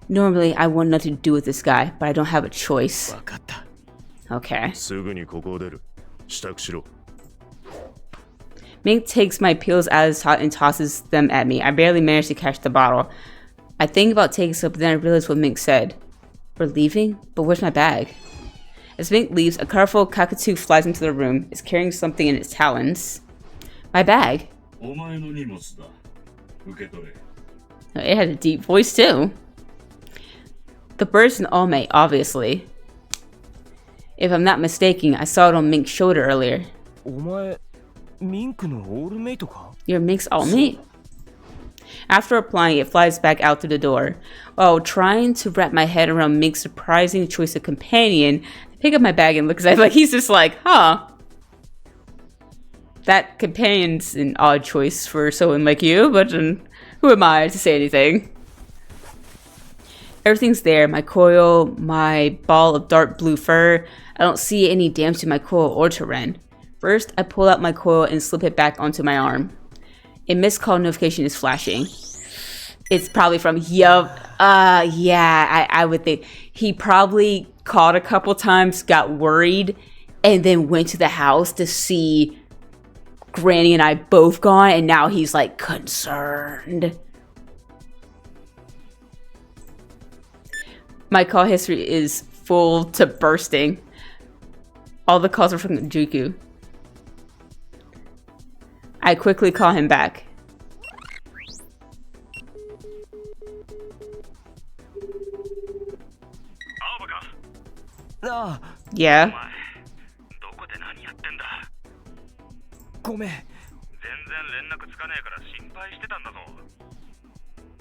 Normally, I want nothing to do with this guy, but I don't have a choice. Okay. すぐにここを出る。支度しろ。 Mink takes my pills out of his hat and tosses them at me. I barely managed to catch the bottle. I think about taking some, but then I realize what Mink said. We're leaving? But where's my bag? As Mink leaves, a colorful cockatoo flies into the room. It's carrying something in its talons. My bag? It had a deep voice too. The bird's an all-mate, obviously. If I'm not mistaken, I saw it on Mink's shoulder earlier. お前、ミンクのオールメイトか? You're Mink's all-mate? After applying, it flies back out through the door. While trying to wrap my head around Mink's surprising choice of companion, I pick up my bag and look at it like he's just like, huh? That companion's an odd choice for someone like you, but who am I to say anything? Everything's there. My coil, my ball of dark blue fur. I don't see any damage to my coil or to Ren. First, I pull out my coil and slip it back onto my arm. A missed call notification is flashing. It's probably from yeah, I would think. He probably called a couple times, got worried, and then went to the house to see Granny and I both gone, and now he's like concerned. My call history is full to bursting. All the calls are from Juku. I quickly call him back. Yeah.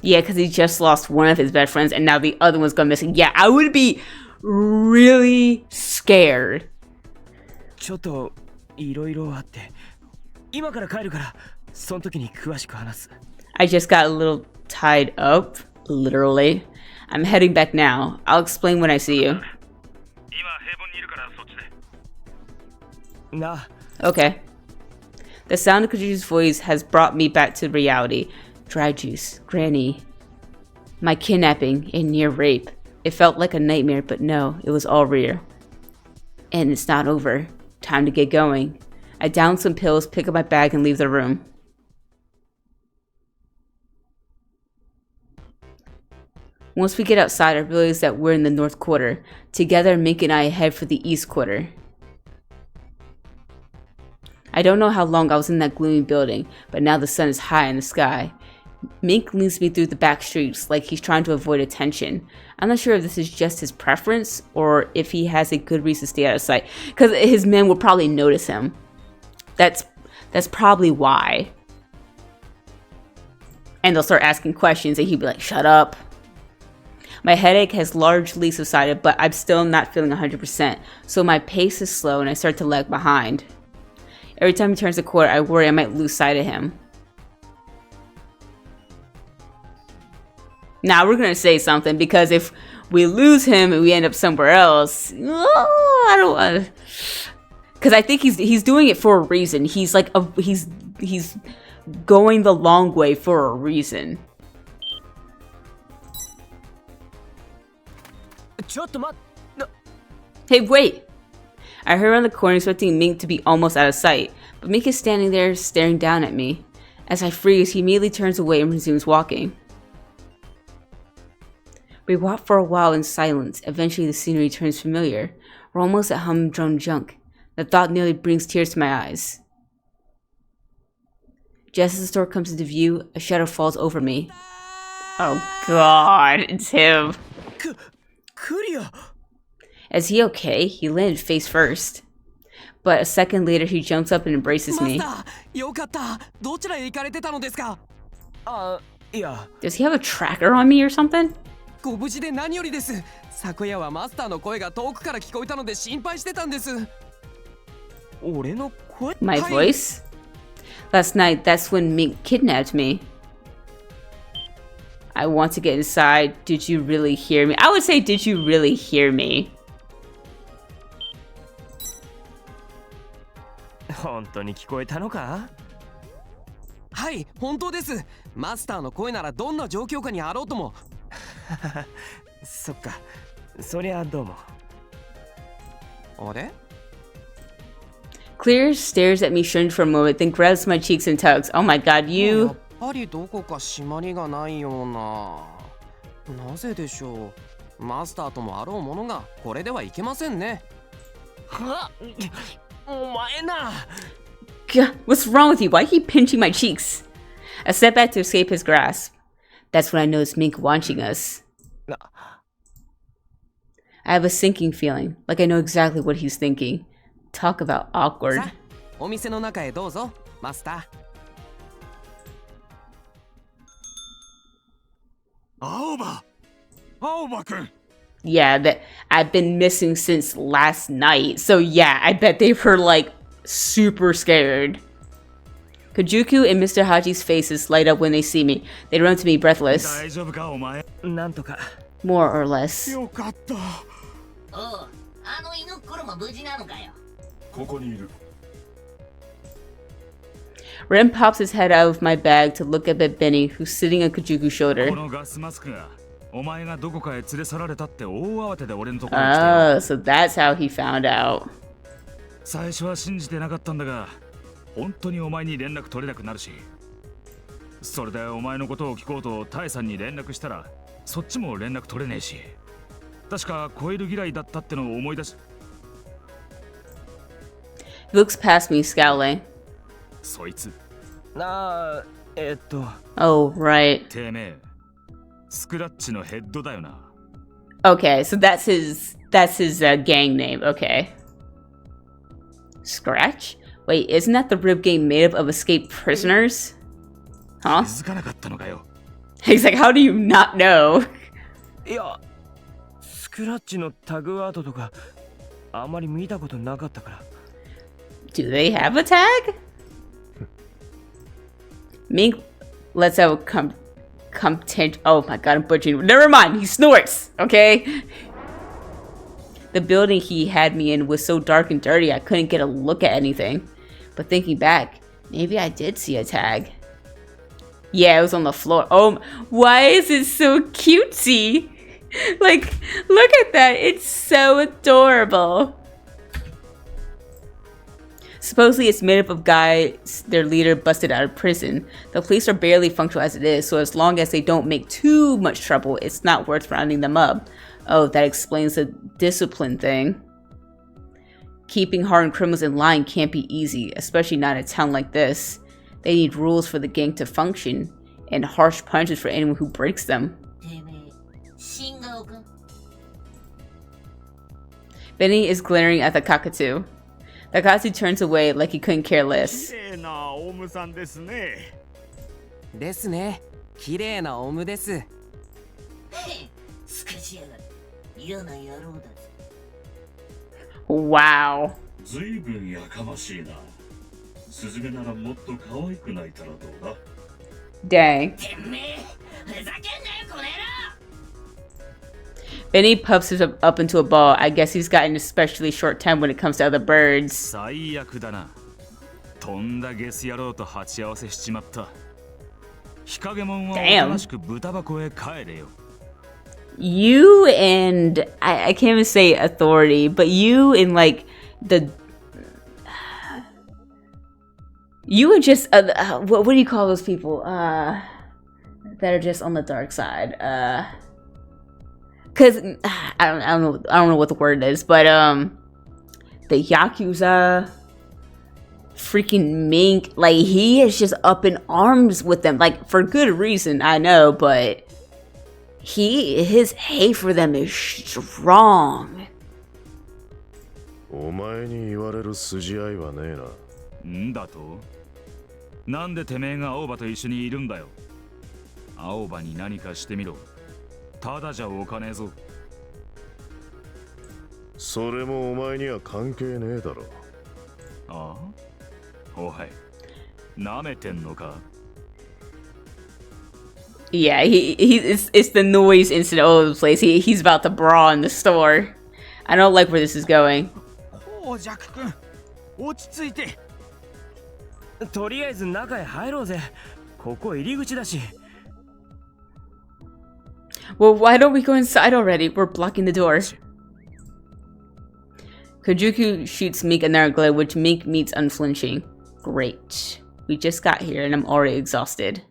Yeah, because he just lost one of his best friends and now the other one's gone missing. Yeah, I would be really scared. ちょっといろいろあって今から帰るからその時に詳しく話す I just got a little tied up, literally. I'm heading back now. I'll explain when I see you. 今平凡にいるからそっちで な Okay. The sound of Kaju's voice has brought me back to reality. Dry juice, Granny, my kidnapping, and near rape. It felt like a nightmare, but no, it was all real. And it's not over. Time to get going. I down some pills, pick up my bag, and leave the room. Once we get outside, I realize that we're in the North Quarter. Together, Mink and I head for the East Quarter. I don't know how long I was in that gloomy building, but now the sun is high in the sky. Mink leads me through the back streets like he's trying to avoid attention. I'm not sure if this is just his preference or if he has a good reason to stay out of sight, because his men will probably notice him. That's probably why. And they'll start asking questions and he'll be like, shut up. My headache has largely subsided, but I'm still not feeling 100%, so my pace is slow and I start to lag behind. Every time he turns the corner, I worry I might lose sight of him. Now we're gonna say something, because if we lose him and we end up somewhere else, I don't want. Because I think he's doing it for a reason. He's like he's going the long way for a reason. Hey, wait! I hurry around the corner expecting Mink to be almost out of sight, but Mink is standing there staring down at me. As I freeze, he immediately turns away and resumes walking. We walk for a while in silence. Eventually the scenery turns familiar. We're almost at humdrum junk. The thought nearly brings tears to my eyes. Just as the store comes into view, a shadow falls over me. Oh god, it's him. Is he okay? He landed face first. But a second later he jumps up and embraces me. Does he have a tracker on me or something? My voice? Last night, that's when Mink kidnapped me. I want to get inside. Did you really hear me? I would say, did you really hear me? 本当に聞こえたのか？はい、本当です。マスターの声ならどんな状況下にあろうとも。そっか、そりゃどうも。あれ？ Clear stares at me strange for a moment, then grabs my cheeks and tugs. Oh my god, you... やっぱりどこか締まりがないような。なぜでしょう。マスターともあろうものがこれではいけませんね。は？お前な。God, what's wrong with you? Why are you pinching my cheeks? I step back to escape his grasp. That's when I notice Mink watching us. I have a sinking feeling, like I know exactly what he's thinking. Talk about awkward. お店の中へどうぞ、マスター。青葉くん。 Yeah, that I've been missing since last night. So yeah, I bet they were like super scared. Kajuku and Mr. Haji's faces light up when they see me. They run to me breathless. More or less. Ren pops his head out of my bag to look up at Benny, who's sitting on Kajuku's shoulder. Oh, so that's how he found out. 最初は信じてなかったんだが、本当にお前に連絡取れなくなるし、それでお前のことを聞こうとタイさんに連絡したら、そっちも連絡取れねえし。確かコイル嫌いだったってのを思い出し。 He looks past me, scowling. そいつ。Oh, right. てめえ、スクラッチのヘッドだよな。 Okay, so that's his gang name. Okay. Scratch? Wait, isn't that the rib gang made up of escaped prisoners? Huh? 気づかなかったのかよ。 He's like, how do you not know? いや、スクラッチのタグアートとかあんまり見たことなかったから。 Do they have a tag? Mink lets out oh my god, I'm butchering. Never mind, he snorts, okay? The building he had me in was so dark and dirty I couldn't get a look at anything. But thinking back, maybe I did see a tag. Yeah, it was on the floor. Oh, why is it so cutesy? Like, look at that. It's so adorable. Supposedly it's made up of guys their leader busted out of prison. The police are barely functional as it is, so as long as they don't make too much trouble, it's not worth rounding them up. Oh, that explains the discipline thing. Keeping hardened criminals in line can't be easy, especially not in a town like this. They need rules for the gang to function, and harsh punishments for anyone who breaks them. Benny is glaring at the cockatoo. The cockatoo turns away like he couldn't care less. ですね。綺麗なオウムです。すかしやがって嫌な野郎だぜ。 Wow. ずいぶんやかましいな。スズメならもっと可愛く泣いたらどうだ。 Dang. てめえ、ふざけんなよこの野郎。 Benny puffs him up into a ball. I guess he's got an especially short time when it comes to other birds. 最悪だな。とんだゲス野郎と鉢合わせしちまった。日陰もんはおとなしく豚箱へ帰れよ。 You and I can't even say authority, but you and like you and just what do you call those people that are just on the dark side? Cause I don't know what the word is, but the Yakuza, freaking Mink, like he is just up in arms with them, like for good reason, I know, but his hate for them is strong. お前に言われる筋合いはねえな。んだと？なんでてめえが青葉と一緒にいるんだよ。青葉に何かしてみろ。ただじゃおかねえぞ。それもお前には関係ねえだろ。ああ？おい、なめてんのか？ Yeah, it's the noise incident all over the place. He's about to brawl in the store. I don't like where this is going. おうジャック君、落ち着いて。とりあえず中へ入ろうぜ。ここ入り口だし。 Well, why don't we go inside already? We're blocking the door. Kojuku shoots Mink another glare, which Mink meets unflinching. Great. We just got here and I'm already exhausted.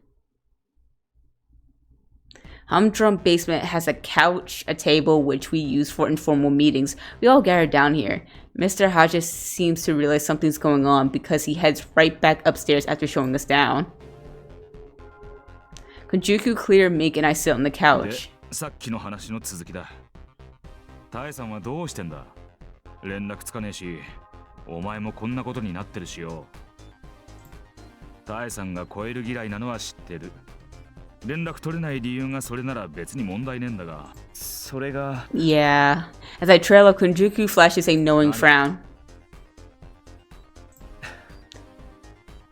Humdrum basement has a couch, a table, which we use for informal meetings. We all gather down here. Mr. Hodges seems to realize something's going on because he heads right back upstairs after showing us down. Kojuku, Clear, Mink, and I sit on the couch. さっきの話の続きだ。タエさんはどうしてんだ？連絡つかねえし、お前もこんなことになってるしよ。タエさんがコエル嫌いなのは知ってる。連絡取れない理由がそれなら別に問題ねえんだが。それが。Yeah. As I trail up, Kojuku flashes a knowing frown.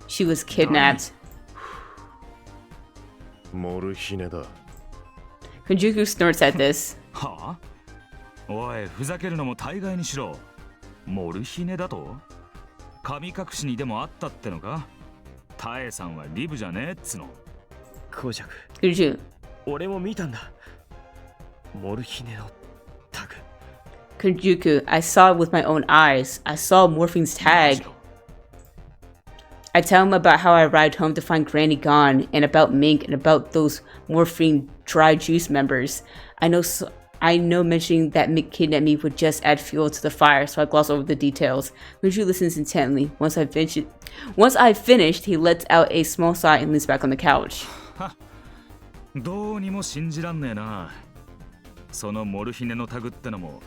She was kidnapped. モルヒネだ。Kojuku snorts at this. はあ？おい、ふざけるのも大概にしろ。モルヒネだと？神隠しにでもあったってのか？タエさんはリブじゃねえっつの。コジャク。Kojuku. 俺も見たんだ。モルヒネのタグ。Kojuku, I saw it with my own eyes. I saw Morphine's tag. I tell him about how I arrived home to find Granny gone, and about Mink, and about those Morphine dry juice members. I I know mentioning that Mick kidnapped me would just add fuel to the fire, so I gloss over the details. Kunju listens intently. Once I've finished, he lets out a small sigh and leans back on the couch. どうにも信じらんねえな。そのモルヒネのタグってのも、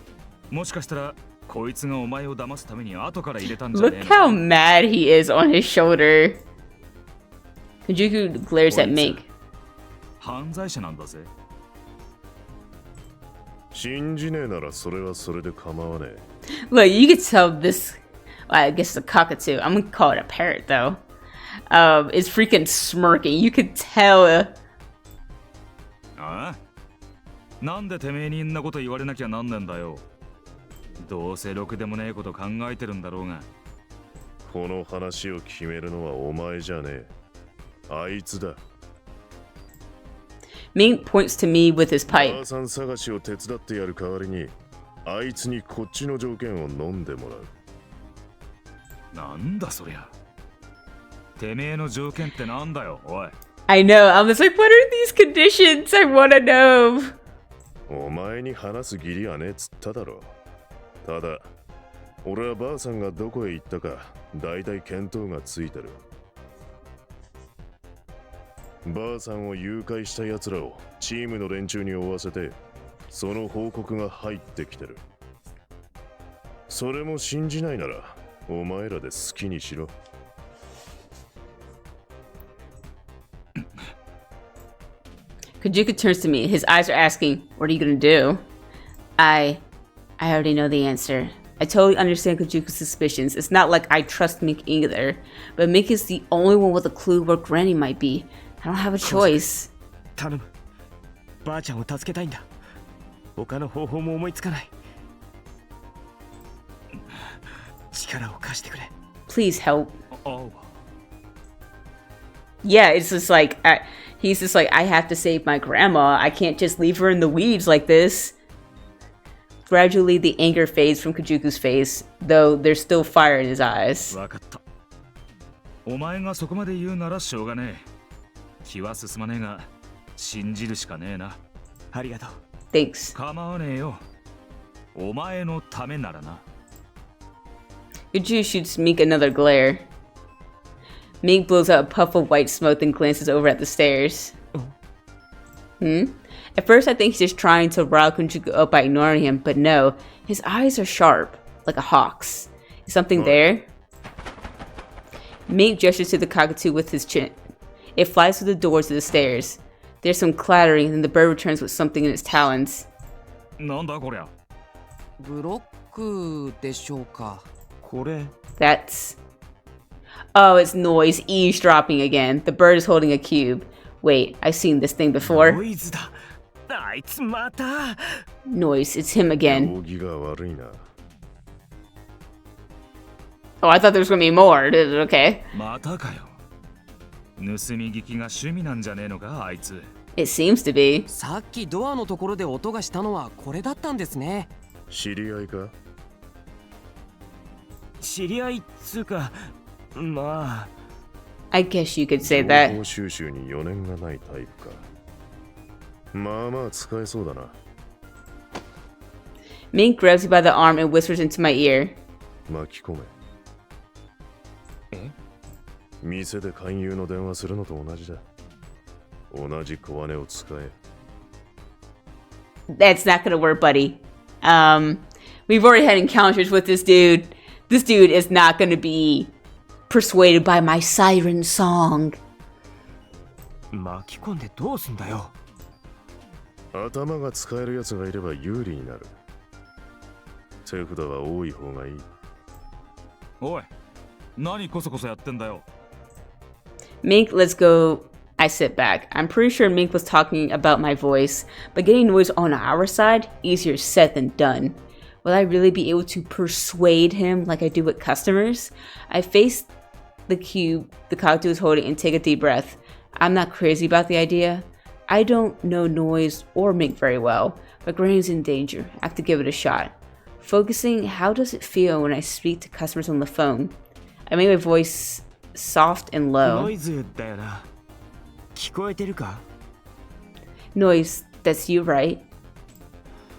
もしかしたらこいつがお前を騙すために後から入れたんじゃねえ Look how mad he is on his shoulder. Kunjuku glares at Mink. 犯罪者なんだぜ。信じねえならそれはそれで構わねえ。 Look, you could tell this. Well, I guess it's a cockatoo. I'm gonna call it a parrot though. It's freaking smirking. You could tell. ああ、なんでてめえにんなこと言われなきゃなんねんだよ。どうせろくでもねえこと考えてるんだろうが。この話を決めるのはお前じゃねえ。あいつだ。Mink points to me with his pipe. ばあさん探しを手伝ってやる代わりに、あいつにこっちの条件を飲んでもらう。なんだそりゃ。てめえの条件ってなんだよ、おい。I know. I was like, what are these conditions? I wanna know. お前に話す義理はねえっつっただろ。ただ、俺はばあさんがどこへ行ったか、だいたい見当がついてる。ばあさんを誘拐した奴らをチームの連中に追わせて、その報告が入ってきてる。それも信じないなら、お前らで好きにしろ。Kajuka turns to me. His eyes are asking, what are you gonna do? I already know the answer. I totally understand Kajuka's suspicions. It's not like I trust Mink either. But Mink is the only one with a clue where Granny might be. I don't have a choice. 頼む。ばあちゃんを助けたいんだ。他の方法も思いつかない。力を貸してくれ。Please help. Aoba. Yeah, it's just like, he's just like, I have to save my grandma. I can't just leave her in the weeds like this. Gradually, the anger fades from Kajuku's face, though there's still fire in his eyes. わかった。お前がそこまで言うならしょうがねえ。気は進まねえが、信じるしかねえな。ありがとう。Thanks. 構わねえよ。お前のためならな。Kajuku shoots Mink another glare. Mink blows out a puff of white smoke and glances over at the stairs. At first I think he's just trying to rile Kunjuku up by ignoring him, but no, his eyes are sharp, like a hawk's. Is something there? Mink gestures to the cockatoo with his chin. It flies through the door to the stairs. There's some clattering, and the bird returns with something in its talons. なんだこりゃ。ブロックでしょうか。これ。That's... Oh, it's noise eavesdropping again. The bird is holding a cube. Wait, I've seen this thing before. ノイズだ。あいつまた。Noise, it's him again. 容疑が悪いな。Oh, I thought there was gonna be more. Okay. またかよ。盗み聞きが趣味なんじゃねえのか、あいつ。It seems to be. さっきドアのところで音がしたのはこれだったんですね。知り合いか？知り合いっつうか、まあ。I guess you could say that. 情報収集に余念がないタイプか。まあまあ使えそうだな。Mink grabs you by the arm and whispers into my ear. 巻き込め。え？店で勧誘の電話するのと同じだ。同じ小金を使え。That's not gonna work, buddy. We've already had encounters with this dude. This dude is not gonna be persuaded by my siren song. 巻き込んでどうすんだよ。頭が使えるやつがいれば有利になる。手札は多い方がいい。おい、何こそこそやってんだよ。Mink, let's go. I sit back. I'm pretty sure Mink was talking about my voice, but getting noise on our side, easier said than done. Will I really be able to persuade him like I do with customers? I face the cube the cockatoo is holding and take a deep breath. I'm not crazy about the idea. I don't know Noise or Mink very well, but Granny's in danger. I have to give it a shot. Focusing, how does it feel when I speak to customers on the phone? I make my voice soft and low. ノイズだよな。聞こえてるか？ Noise, that's you, right?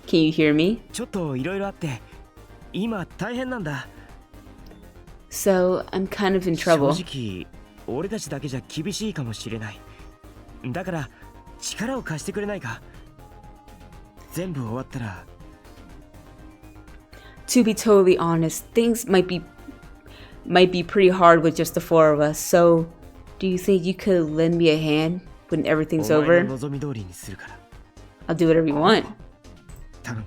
Can you hear me? ちょっといろいろあって今大変なんだ。 So, I'm kind of in trouble. 正直俺たちだけじゃ厳しいかもしれない。だから力を貸してくれないか。全部終わったら。 To be totally honest, things might be pretty hard with just the four of us. So, do you think you could lend me a hand when everything's お前 over? の望み通りにするから。 I'll do whatever you want. 頼む。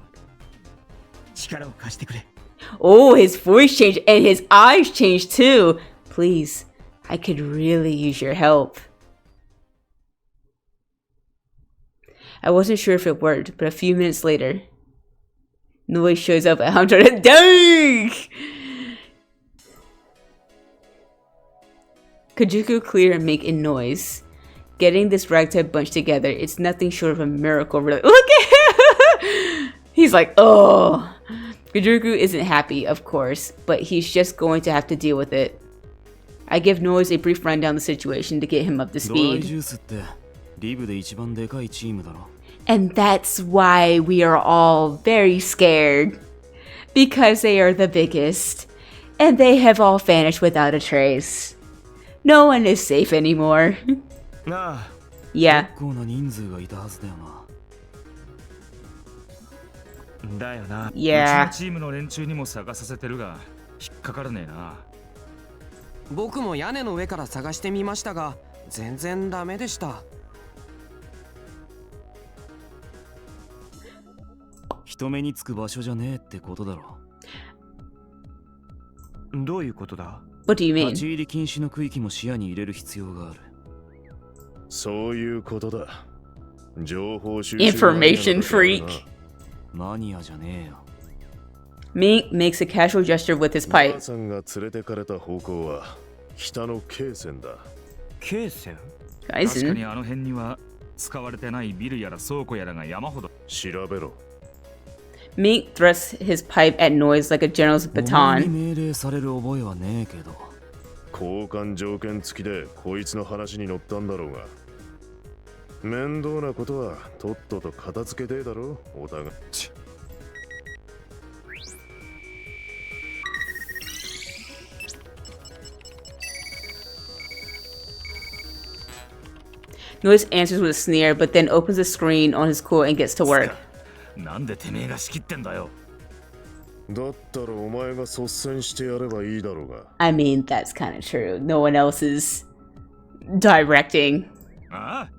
力を貸してくれ。 Oh, his voice changed and his eyes changed too. Please, I could really use your help. I wasn't sure if it worked, but a few minutes later, Noise shows up at 100. Dang! Kajuku clear and make a noise. Getting this ragtag bunch together, it's nothing short of a miracle. Really. Look at him! He's like, oh. Kajuku isn't happy, of course, but he's just going to have to deal with it. I give Noise a brief rundown of the situation to get him up to speed. And that's why we are all very scared. Because they are the biggest. And they have all vanished without a trace. No one is safe anymore. Yeah. だよな。 Yeah. うちのチームの連中にも探させてるが引っかからねえな。僕も屋根の上から探してみましたが全然ダメでした。人目につく場所じゃねえってことだろ。どういうことだ？ What do you mean? 立ち入り禁止の区域も視野に入れる必要がある。そういうことだ。情報収集 Information freak. マニアじゃねえよ。 Mink makes a casual gesture with his pipe. ばあさんが連れてかれた方向は北の京線だ。京線？確かにあの辺には使われてないビルやら倉庫やらが山ほど。調べろ。 Mink thrusts his pipe at Noise like a general's お前に baton. 命令される覚えはねえけど。交換条件付きでこいつの話に乗ったんだろうが。面倒なことはとっとと片付けてえだろ、お互い。Noise answers with a sneer, but then opens the screen on his core and gets to work. なんでてめえが仕切ってんだよ。だったらお前が率先してやればいいだろうが。I mean, that's kind of true. No one else is directing. ああ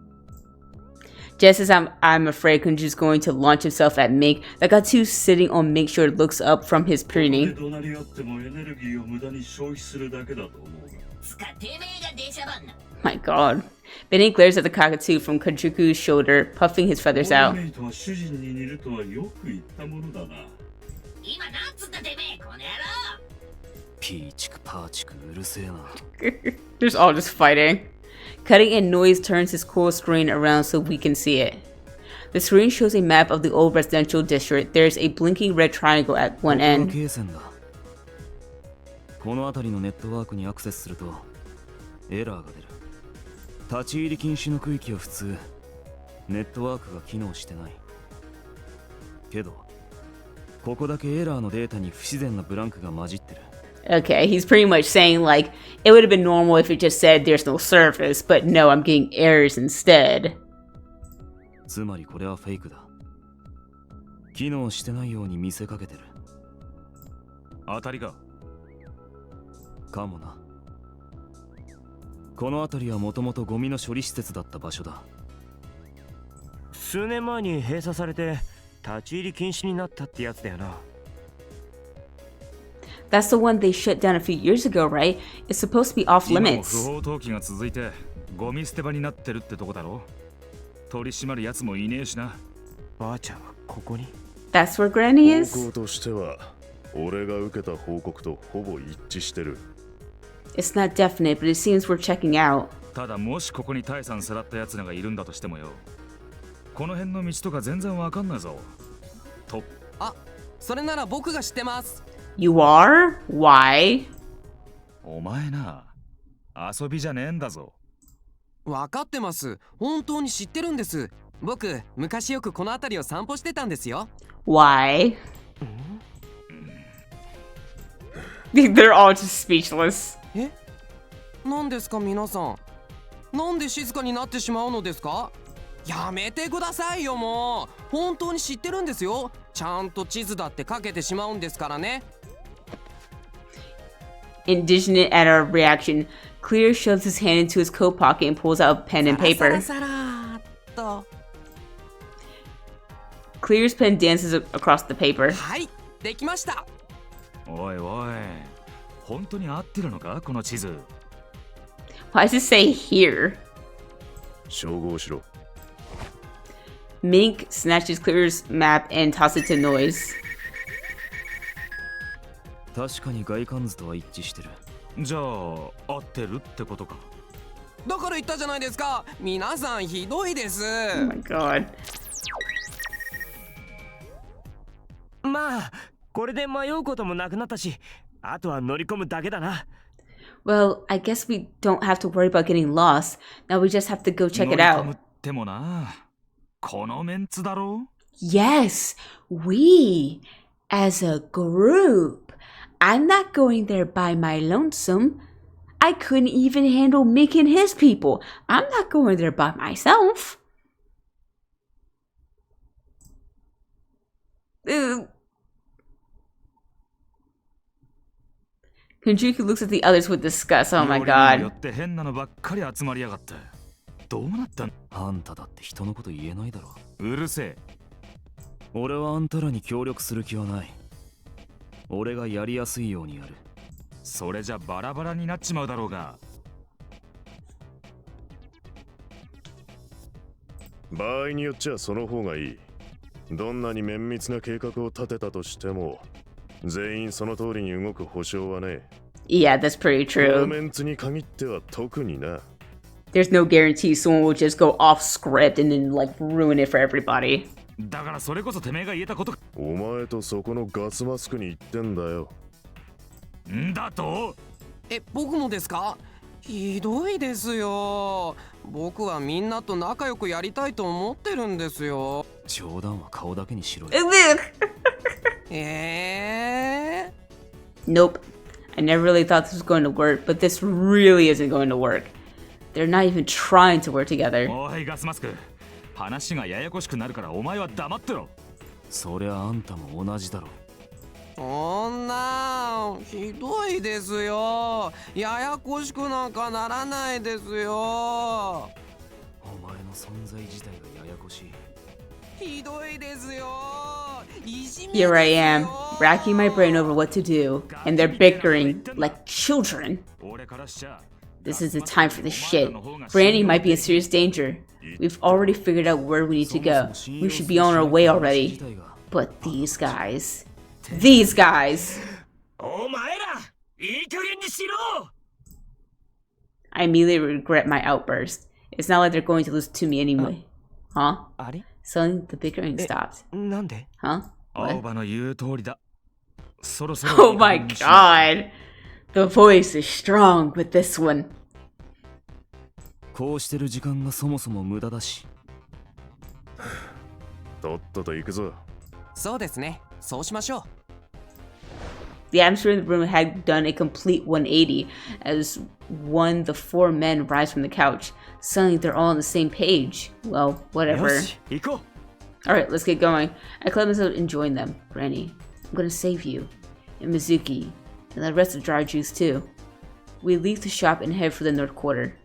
Just as I'm afraid Kunji's going to launch himself at Mink, the Gatu sitting on Mink sure looks up from his preening. 怒鳴り合ってもエネルギーを無駄に消費するだけだと思うが。つかてめえが出しゃばんな。 My god. Benny glares at the cockatoo from Kajuku's shoulder, puffing his feathers out. メイトは主人に似るとはよく言ったものだな。今なんつったてめえこの野郎。ピーチクパーチクうるせえな。They're all just fighting. Cutting and Noise turns his core screen around so we can see it. The screen shows a map of the old residential district. There's a blinking red triangle at one end. この辺りのネットワークにアクセスするとエラーが出る。立ち入り禁止の区域は普通ネットワークが機能してない。けどここだけエラーのデータに不自然なブランクが混じってる。Okay, he's pretty much saying like it would have been normal if it just said there's no surface, but no, I'm getting errors instead. つまりこれはフェイクだ。機能してないように見せかけてる。当たりか。かもな。この辺りはもともとゴミの処理施設だった場所だ。数年前に閉鎖されて立ち入り禁止になったってやつだよな。 That's the one they shut down a few years ago, right? It's supposed to be off 今も limits. 不法投棄が続いてゴミ捨て場になってるってとこだろ。取り締まるやつもいねえしな。ばあちゃんはここに。 That's where Granny is? 報告としては俺が受けた報告とほぼ一致してる。 It's not definite, but it seems we're checking out. ただもしここに大産さらったやつらがいるんだとしてもよ。この辺の道とか全然わかんないぞ。と。あ、それなら僕が知ってます。 You are? Why? お前な、遊びじゃねえんだぞ。わかってます。本当に知ってるんです。僕昔よくこの辺りを散歩してたんですよ。 Why? They're all just speechless. え、何ですか皆さん。なんで静かになってしまうのですか。やめてくださいよもう。本当に知ってるんですよ。ちゃんと地図だってかけてしまうんですからね。 Indignant at our reaction, Clear shoves his hand into his coat pocket and pulls out a pen and paper. さらさらーっと。 Clear's pen dances across the paper. はい、できました。おいおい、本当に合ってるのかこの地図。 Why does it say here? 照合しろ。 Mink snatches Clear's map and tosses it to Noise. 確かに外観図とは一致してる。じゃあ合ってるってことか。だから言ったじゃないですか。皆さんひどいです。 Oh my god. まあこれで迷うこともなくなったし、あとは乗り込むだけだな。 Well, I guess we don't have to worry about getting lost. Now we just have to go check it 乗り込 out. むってもな、このメンツだろ。 Yes, we, as a group. I'm not going there by my lonesome. I couldn't even handle Mick and his people. I'm not going there by myself. Kenjuku looks at the others with disgust. Oh my 料理によ god. って変なのばっかり集まりやがって。どうなったん。あんただって人のこと言えないだろ。うるせえ。俺はあんたらに協力する気はない。俺がやりやすいようにやる。それじゃバラバラになっちまうだろうが。場合によっちゃその方がいい。どんなに綿密な計画を立てたとしても、全員その通りに動く保証はね。 Yeah, that's pretty この true. メンツに限っては特にな。 There's no guarantee someone will just go off script and then like ruin it for everybody. だからそれこそてめえが言えたこと。お前とそこのガスマスクに言ってんだよ。んだと？え、僕もですか？ひどいですよ。僕はみんなと仲良くやりたいと思ってるんですよ。冗談は顔だけにしろよ。Nope. I never really thought this was going to work, but this really isn't going to work. They're not even trying to work together. おいガスマスク。話がややこしくなるからお前は黙ってろ。そりゃあんたも同じだろ。そんなひどいですよ。ややこしくなんかならないですよ。お前の存在自体がややこしい。ひどいですよ。Here I am, racking my brain over what to do, and they're bickering like children. This is the time for this shit. Brandy might be in serious danger. We've already figured out where we need to go. We should be on our way already. But these guys. These guys! お前らいい加減にしろ。 I immediately regret my outburst. It's not like they're going to lose to me anyway. Huh? あれ？ Suddenly the bickering stopped. なんで？ Huh? 青葉の言う通りだ。そろそろ。 Oh my god! The voice is strong with this one. こうしてる時間がそもそも無駄だし。とっとと行くぞ。そうですね。そうしましょう。 The atmosphere in the room had done a complete 180 as the four men rise from the couch. Suddenly they're all on the same page. Well, whatever. Alright, let's get going. I caught myself enjoying them. Granny, I'm gonna save you. And Mizuki. And the rest of Dry Juice too. We leave the shop and head for the North Quarter.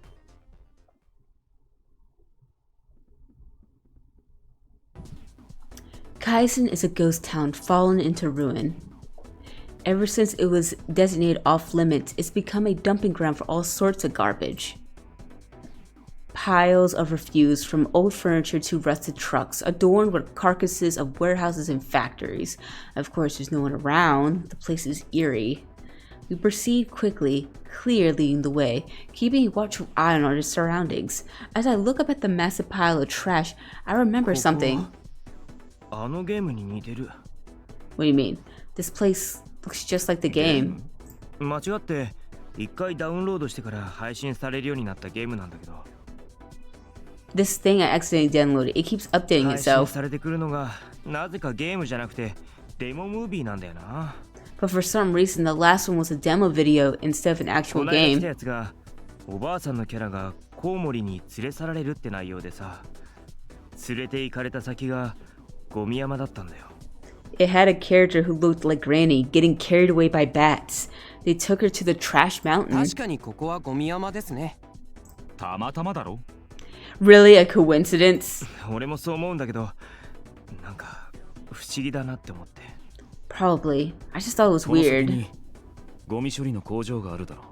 Kaisen is a ghost town fallen into ruin. Ever since it was designated off limits, it's become a dumping ground for all sorts of garbage. Piles of refuse, from old furniture to rusted trucks, adorned with carcasses of warehouses and factories. Of course, there's no one around. The place is eerie. We proceed quickly, Clear leading the way, keeping a watchful eye on our surroundings. As I look up at the massive pile of trash, I remember something. あのゲームに似てる。 What do you mean? This place looks just like the game. 間違って一回ダウンロードしてから配信されるようになったゲームなんだけど。This thing I accidentally downloaded, it keeps updating 配信 itself. されてくるのがなぜかゲームじゃなくてデモムービーなんだよな。 But for some reason, the last one was a demo video instead of an こ actual の間来 game. たやつがおばあさんのキャラがコウモリに連れ去られるって内容でさ、連れて行かれた先がゴミ山だったんだよ。 It had a character who looked like Granny getting carried away by bats. They took her to the trash mountain. 確かにここはゴミ山ですね。たまたまだろ。 Really a coincidence? 俺もそう思うんだけど、なんか不思議だなって思って。 Probably. I just thought it was この先 weird. にゴミ処理の工場があるだろう。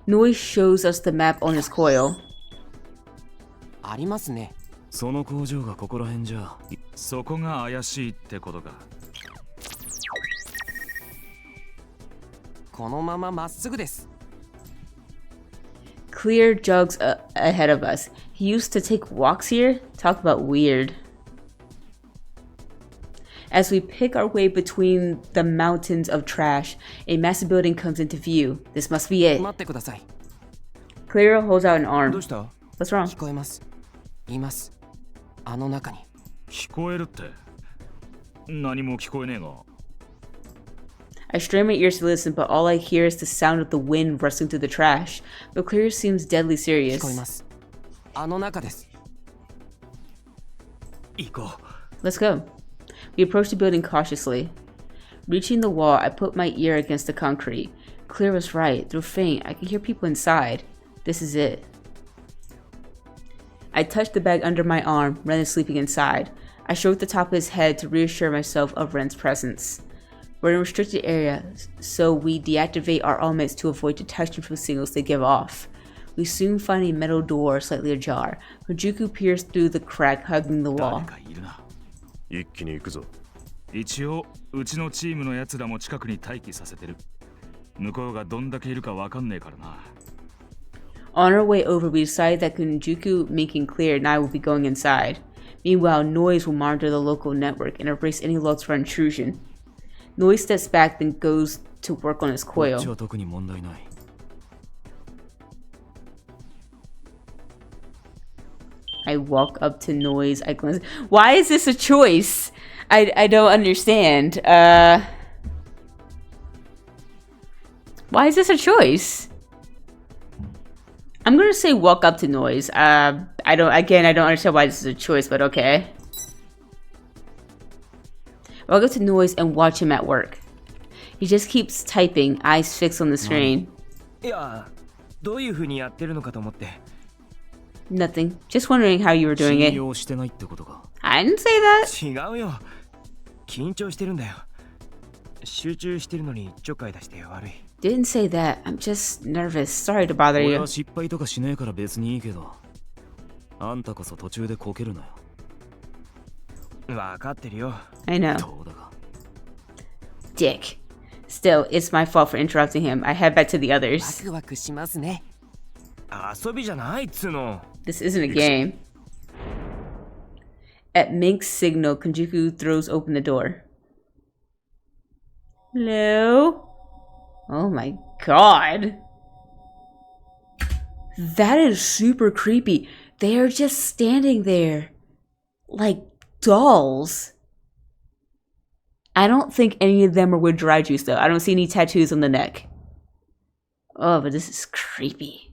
Noise shows us the map on his coil. ありますね。その工場がここら辺じゃ、そこが怪しいってことか。このまままっすぐです。 Clear jogs ahead of us. He used to take walks here? Talk about weird. As we pick our way between the mountains of trash, a massive building comes into view. This must be it. 待ってください。 Clear holds out an arm. どうした？ What's wrong? 聞こえます。います。あの中に。聞こえるって。何も聞こえねえが。 I strain my ears to listen, but all I hear is the sound of the wind rustling through the trash. But Clear seems deadly 聞こえ serious. ます。あの中です。行こう。 Let's go. We approach the building cautiously. Reaching the wall, I put my ear against the concrete. Clear was right. Through faint, I can hear people inside. This is it. I touch the bag under my arm. Ren is sleeping inside. I stroke the top of his head to reassure myself of Ren's presence. We're in a restricted area, so we deactivate our elements to avoid detection from signals they give off. We soon find a metal door slightly ajar. Hojuku peers through the crack, hugging the wall. 誰かいるな。一気に行くぞ。一応うちのチームのやつらも近くに待機させてる。向こうがどんだけいるかわかんねえからな。 On our way over, we decide that Kunjuku, making Clear, and I will be going inside. Meanwhile, Noise will monitor the local network and erase any logs for intrusion. Noise steps back, then goes to work on his こっち coil. は特に問題ない。 I walk up to Noise. I glance. Why is this a choice? I don't understand. Why is this a choice? I'm gonna say walk up to Noise. I don't understand why this is a choice, but okay. Walk up to Noise and watch him at work. He just keeps typing, eyes fixed on the screen. いや、どういう風にやってるのかと思って。 Nothing. Just wondering how you were doing 信 it. 用してないってことか。 I didn't say that. 違うよ。緊張してるんだよ。集中してるのにちょっかい出して悪い。 Didn't say that. I'm just nervous. Sorry to bother 俺 you. は失敗とかしねえから別にいいけど、あんたこそ途中でこけるなよ。わかってるよ。 I know. どうだか。 Dick. Still, it's my fault for interrupting him. I head back to the ワ others. クワクしますね。遊びじゃないっつうの。 This isn't a game. At Mink's signal, Kunjuku throws open the door. Hello? Oh my god. That is super creepy. They are just standing there. Like dolls. I don't think any of them are with dry juice though. I don't see any tattoos on the neck. Oh, but this is creepy.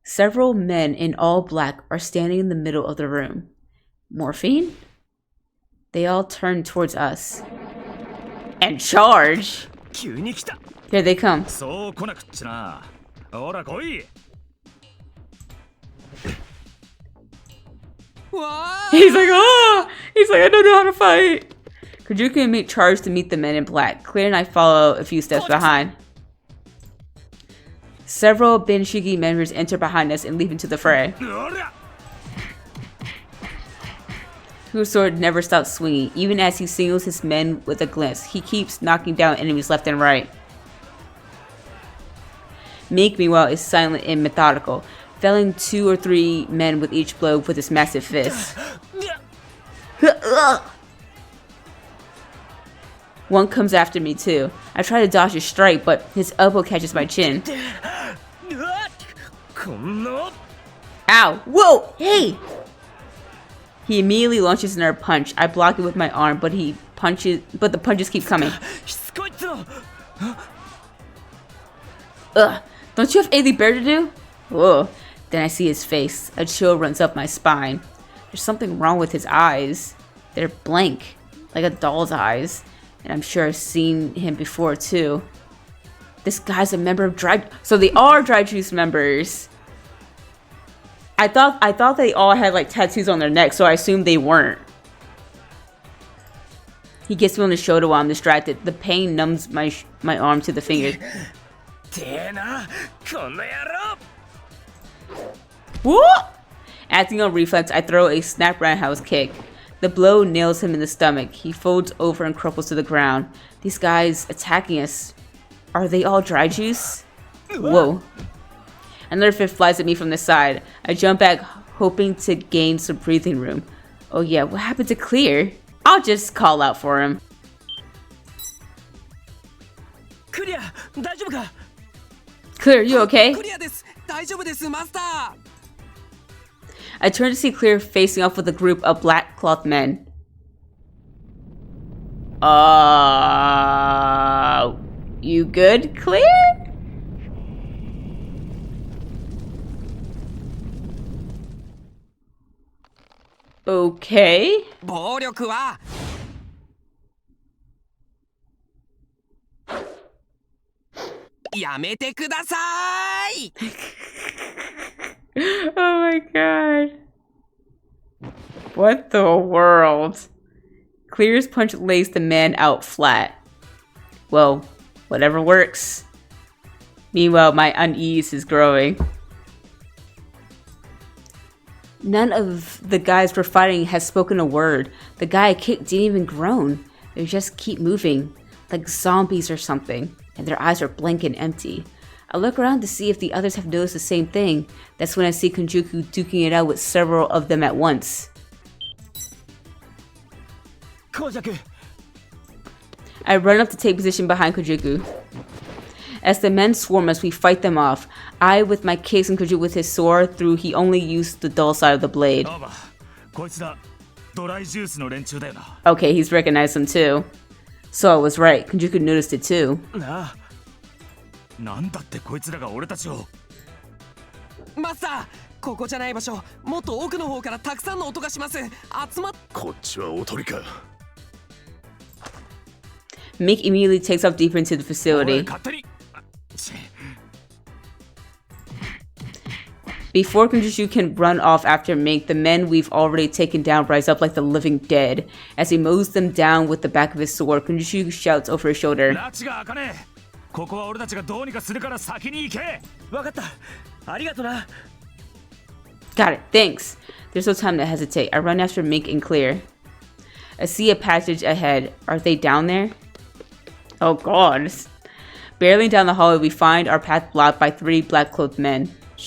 Several men in all black are standing in the middle of the room. Morphine? They all turn towards us. And charge! 急に来た。 Here they come. そう来なくっちな。ほら来い。 He's like, oh! He's like, I don't know how to fight! Kujuku and Mate charge to meet the men in black. Clear and I follow a few steps behind. Several Benshigi members enter behind us and leap into the fray. Whose sword never stops swinging. Even as he signals his men with a glance, he keeps knocking down enemies left and right. Mink, meanwhile, is silent and methodical, felling 2 or 3 men with each blow with his massive fist. One comes after me too. I try to dodge his strike, but his elbow catches my chin. Ow! Whoa! Hey! He immediately launches another punch. I block it with my arm, but the punches keep coming. Ugh! Don't you have anything better to do? Whoa! Then I see his face. A chill runs up my spine. There's something wrong with his eyes. They're blank, like a doll's eyes. And I'm sure I've seen him before too. This guy's a member of Dry... So they are Dry Juice members. I thought they all had like tattoos on their neck, so I assumed they weren't. He gets me on the shoulder while I'm distracted. The pain numbs my arm to the finger. Woo! Acting on reflex, I throw a snap roundhouse kick. The blow nails him in the stomach. He folds over and crumples to the ground. These guys attacking us. Are they all Dry Juice? Whoa. Another fifth flies at me from the side. I jump back, hoping to gain some breathing room. Oh yeah, what happened to Clear? I'll just call out for him. Clear, you okay? I turn to see Clear facing off with a group of black cloth men. You good, Clear? Okay. Oh my god. What the world? Clear's punch lays the man out flat. Well, whatever works. Meanwhile, my unease is growing. None of the guys we're fighting has spoken a word. The guy I kicked didn't even groan. They just keep moving, like zombies or something, and their eyes are blank and empty. I look around to see if the others have noticed the same thing. That's when I see Kunjuku duking it out with several of them at once. I run up to take position behind Kunjuku. As the men swarm us, we fight them off. I with my kicks and Kunjuku with his sword, through he only used the dull side of the blade. Okay, he's recognized them too. So I was right, Kunjuku noticed it too. Mink immediately takes off deeper into the facility. Before Kunjuku can run off after Mink, the men we've already taken down rise up like the living dead. As he mows them down with the back of his sword, Kunjuku shouts over his shoulder. Got it, thanks. There's no time to hesitate. I run after Mink and Clear. I see a passage ahead. Are they down there? Oh god. Barreling down the hallway, we find our path blocked by 3 black-clothed men. I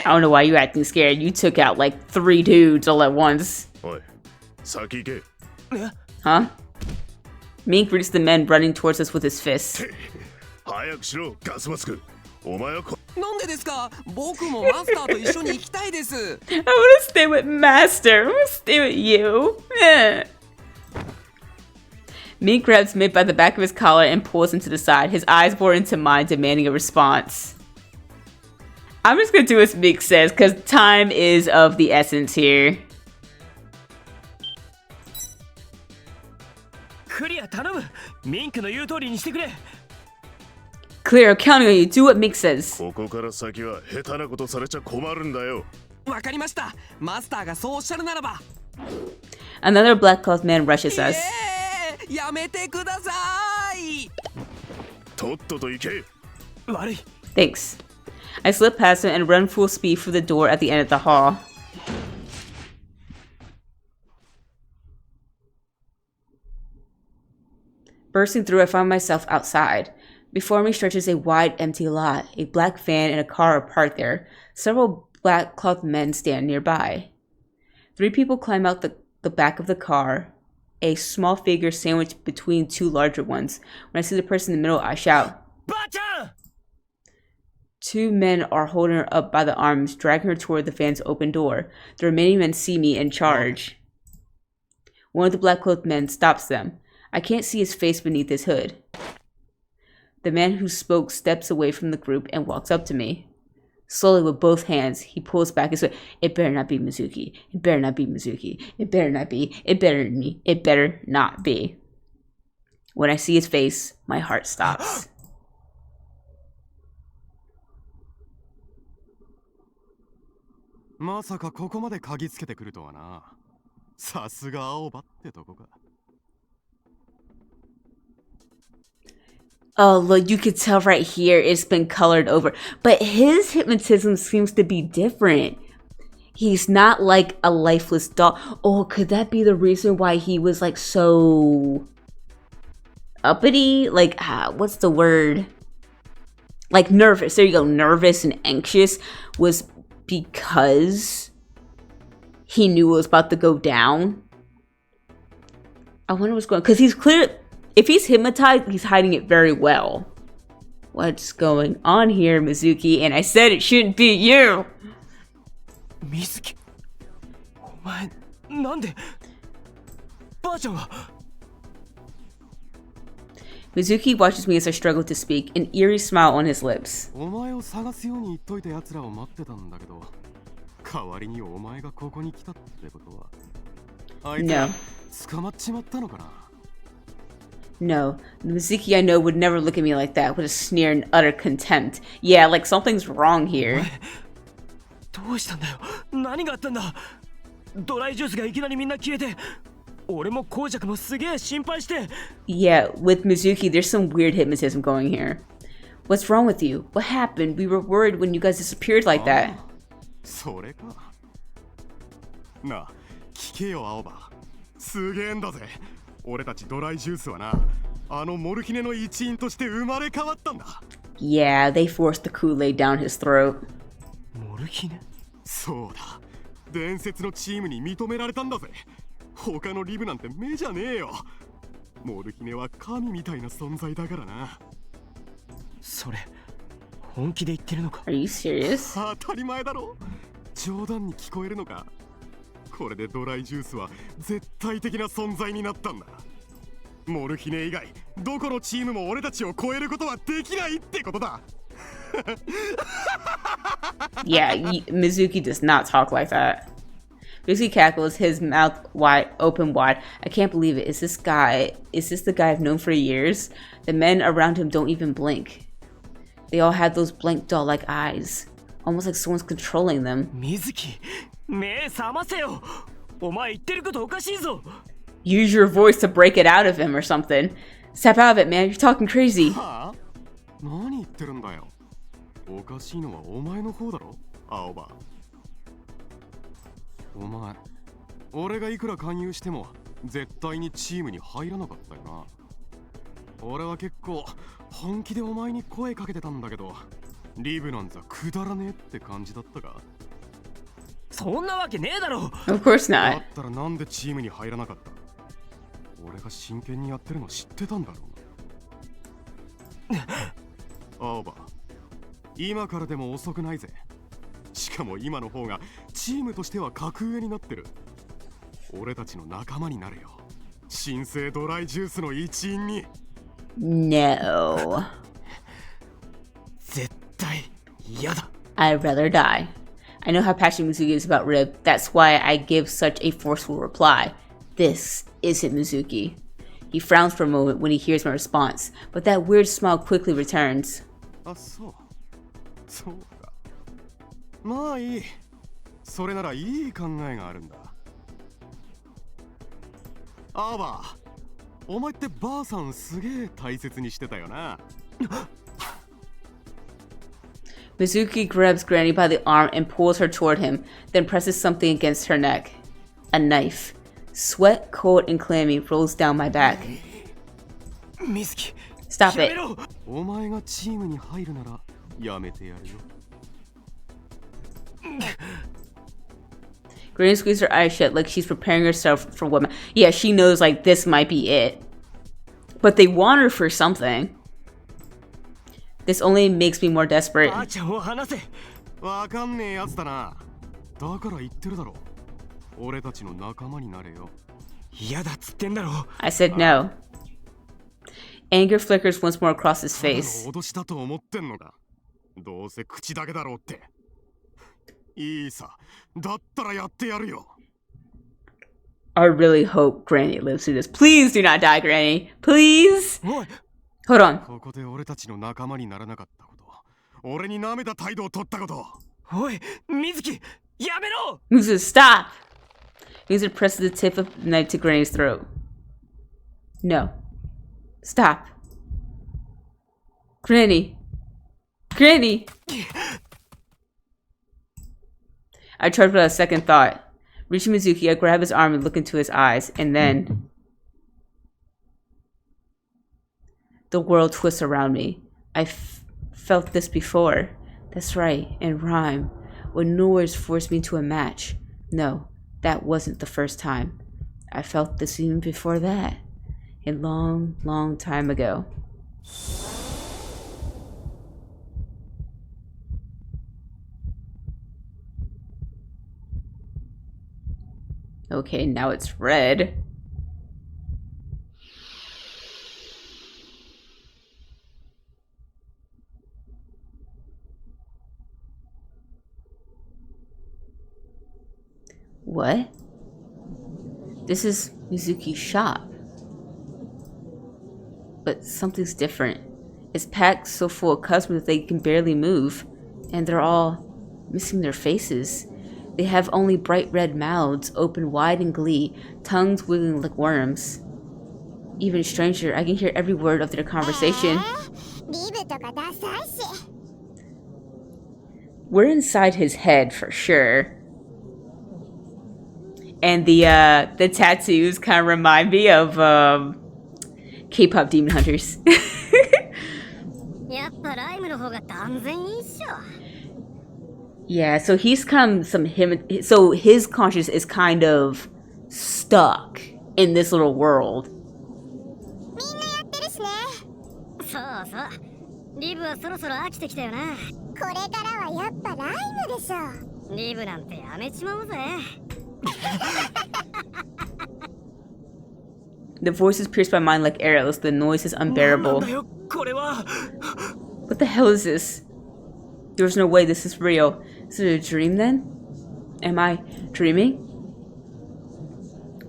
don't know why you acting scared. You took out like 3 dudes all at once. Huh? Mink greets the men running towards us with his fists. I wanna stay with Master. I wanna stay with you. Mink grabs Mid by the back of his collar and pulls him to the side, his eyes bore into mine, demanding a response. I'm just gonna do as Mink says, because time is of the essence here. Clear, I'm counting on you. Do what Mink says. Another black-cloth man rushes us. Thanks. I slip past him and run full speed through the door at the end of the hall. Bursting through, I find myself outside. Before me stretches a wide, empty lot. A black van and a car are parked there. Several black-clothed men stand nearby. 3 people climb out the the back of the car, a small figure sandwiched between two larger ones. When I see the person in the middle, I shout, "Bacha!" Two men are holding her up by the arms, dragging her toward the van's open door. The remaining men see me and charge. One of the black-clothed men stops them. I can't see his face beneath his hood. The man who spoke steps away from the group and walks up to me. Slowly, with both hands, he pulls back his hood. It better not be Mizuki. It better not be Mizuki. It better not be. It better not be. When I see his face, my heart stops. Oh, look, you could tell right here it's been colored over. But his hypnotism seems to be different. He's not like a lifeless doll. Oh, could that be the reason why he was like so uppity? Like, what's the word? Like nervous. There you go. Nervous and anxious was because he knew it was about to go down. I wonder what's going on. Because he's clear. If he's hypnotized, he's hiding it very well. What's going on here, Mizuki? And I said it shouldn't be you. Mizuki, お前なんでばあちゃんは Mizuki watches me as I struggle to speak, an eerie smile on his lips. お前を探すように言っといた奴らを待ってたんだけど、代わりにお前がここに来たってことは、あいつら捕まっちまったのかな? No, the Mizuki I know would never look at me like that with a sneer and utter contempt. Yeah, like something's wrong here. どうしたんだよ何があったんだドライジュースがいきなりみんな消えて俺もコウジャクもすげえ心配して Yeah, with Mizuki, there's some weird hypnotism going here. What's wrong with you? What happened? We were worried when you guys disappeared like that. それかなあ、聞けよ青葉すげえんだぜ俺たちドライジュースはなあのモルヒネの一員として生まれ変わったんだ Yeah, they forced the Kool-Aid down his throat. モルヒネそうだ伝説のチームに認められたんだぜ他のリブなんて目じゃねえよモルヒネは神みたいな存在だからなそれ本気で言ってるのか Are you serious? 当たり前だろ冗談に聞こえるのかこれでドライジュースは絶対的な存在になったんだモルヒネ以外どこのチームも俺たちを超えることはできないってことだYeah, Mizuki does not talk like that. Mizuki cackles, his mouth open wide. I can't believe it. Is this the guy I've known for years? The men around him don't even blink. They all have those blank doll-like eyes. Almost like someone's controlling them. Mizuki, 目覚ませよお前言ってることおかしいぞ Use your voice to break it out of him or something. Step out of it, man. You're talking crazy. 何言ってるんだよおかしいのはお前の方だろ青葉お前俺がいくら勧誘しても絶対にチームに入らなかったよな俺は結構本気でお前に声かけてたんだけどリブなんざくだらねえって感じだったかそんなわけねえだろ Of course not. だったらなんでチームに入らなかった俺が真剣にやってるの知ってたんだろうな青葉今からでも遅くないぜしかも今の方がチームとしては格上になってる俺たちの仲間になれよ新生ドライジュースの一員に No. 絶対嫌だ I'd rather die. I know how passionate Mizuki is about Rib. That's why I give such a forceful reply. This isn't Mizuki. He frowns for a moment when he hears my response, but that weird smile quickly returns. あ、そうかまあいいそれならいい考えがあるんだアーバーお前ってばあさんすげえ大切にしてたよなMizuki grabs Granny by the arm and pulls her toward him, then presses something against her neck. A knife. Sweat, cold, and clammy rolls down my back. Mizuki, stop it. お前がチームに入るならやめてやるよ Granny squeezed her eyes shut like she's preparing herself for what. Yeah, she knows like this might be it. But they want her for something. This only makes me more desperate. わかんねえやつだな。だから言ってるだろ。俺たちの仲間になれよ。嫌だっつってんだろ。I said no. Anger flickers once more across his face. 脅したと思ってんのか。どうせ口だけだろうって。いいさ。だったらやってやるよ。I really hope Granny lives through this. Please do not die, Granny. Please. Hold on. ここで俺たちの仲間にならなかったこと。俺に舐めた態度を取ったこと。おい、水木、やめろ。Musa, stop. Musa presses the tip of the knife to Granny's throat. No. Stop. Granny. Granny. I tried without a second thought. Reaching Mizuki, I grab his arm and look into his eyes, and then the world twists around me. I felt this before. That's right, in rhyme. When noise forced me to a match. No, that wasn't the first time. I felt this even before that. A long, long time ago. Okay, now it's red. What? This is Mizuki's shop. But something's different. It's packed so full of customers they can barely move. And they're all missing their faces. They have only bright red mouths, open wide in glee, tongues wiggling like worms. Even stranger, I can hear every word of their conversation. We're inside his head for sure. And the tattoos kind of remind me of K-pop Demon Hunters. Yeah, so he's come so his conscience is kind of stuck in this little world. The voices pierce my mind like arrows. The noise is unbearable. What the hell is this? There's no way this is real. Is it a dream then? Am I dreaming?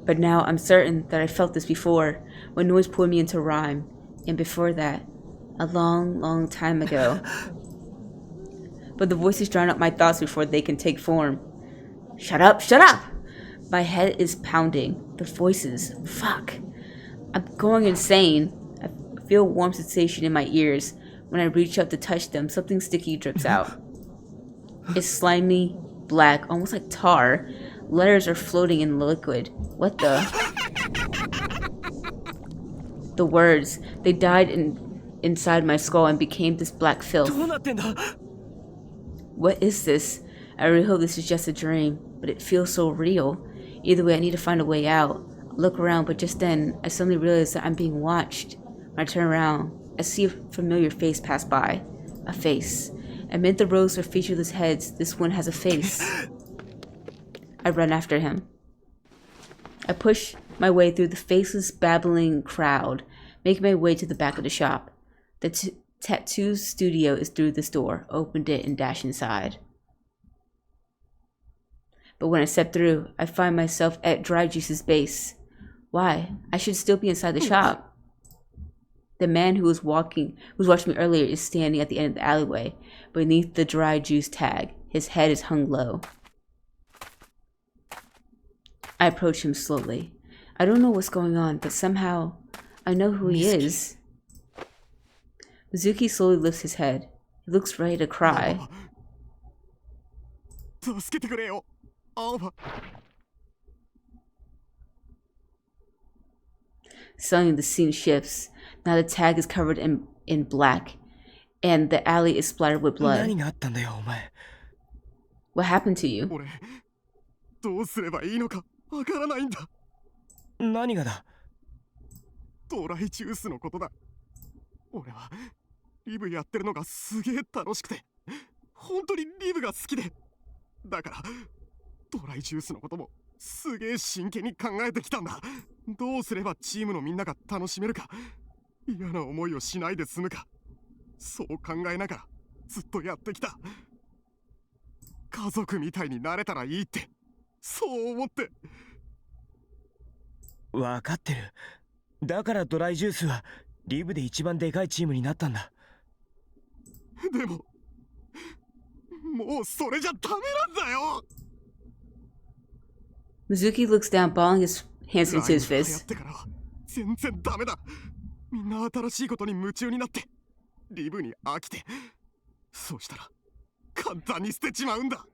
But now I'm certain that I felt this before, when noise pulled me into rhyme, and before that, a long, long time ago. But the voices drown out my thoughts before they can take form. Shut up, shut up! My head is pounding. The voices, fuck. I'm going insane. I feel a warm sensation in my ears. When I reach up to touch them, something sticky drips out. It's slimy, black, almost like tar. Letters are floating in the liquid. What the? The words, they died inside my skull and became this black filth. What is this? I really hope this is just a dream, but it feels so real. Either way, I need to find a way out. I look around, but just then, I suddenly realize that I'm being watched. When I turn around, I see a familiar face pass by. A face. Amid the rows of featureless heads, this one has a face. I run after him. I push my way through the faceless, babbling crowd, making my way to the back of the shop. The tattoo studio is through this door. Opened it and dashed inside. But when I step through, I find myself at Dry Juice's base. Why? I should still be inside the shop. The man who was watching me earlier is standing at the end of the alleyway, beneath the Dry Juice tag. His head is hung low. I approach him slowly. I don't know what's going on, but somehow I know who he is. Mizuki slowly lifts his head. He looks ready to cry. Suddenly the scene shifts. Now the tag is covered in black, and the alley is splattered with blood. What happened to you? どうすればいいのかわからないんだ。何がだ？ドライジュースのことだ。俺はリブやってるのがすげえ楽しくて、本当にリブが好きで、だからドライジュースのこともすげえ真剣に考えてきたんだ。どうすればチームのみんなが楽しめるか、嫌な思いをしないで済むか、そう考えながらずっとやってきた。家族みたいになれたらいいって、そう思って。分かってる。だからドライジュースはリブで一番でかいチームになったんだ。でももうそれじゃダメなんだよ。 Mizuki looks down, balling his hands into his fist. 全然ダメだ。みんな新しいことに夢中になってリブに飽きて、そうしたら簡単に捨てちまうんだ。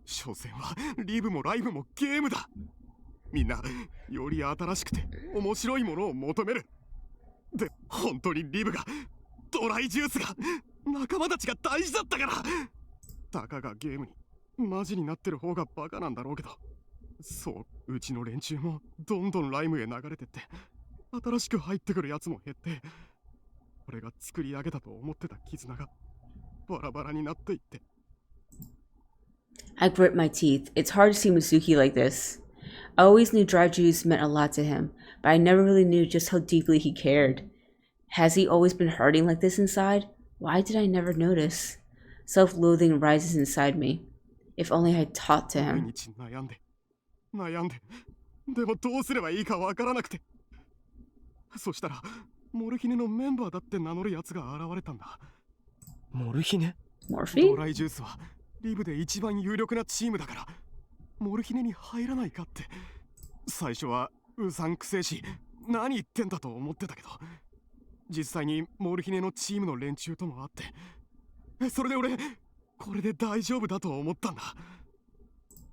所詮はリブもライブもゲームだ。みんなより新しくて面白いものを求める。で、本当にリブが、ドライジュースが、仲間たちが大事だったから。たかがゲームにマジになってる方がバカなんだろうけど、そう、うちの連中もどんどんライムへ流れてって、新しく入ってくるやつも減って、俺が作り上げたと思ってた絆がバラバラになっていって。I grit my teeth. It's hard to see Mizuki like this. I always knew dry juice meant a lot to him, but I never really knew just how deeply he cared. Has he always been hurting like this inside? Why did I never notice? Self-loathing rises inside me. If only I had talked to him. 悩んで、でもどうすればいいかわからなくて。そしたら、モルヒネのメンバーだって名乗るやつが現れたんだ。モルヒネ？モルフィ？ドライジュースはリブで一番有力なチームだから、モルヒネに入らないかって。最初はうさんくせえし、何言ってんだと思ってたけど、実際にモルヒネのチームの連中とも会って、それで俺、これで大丈夫だと思ったんだ。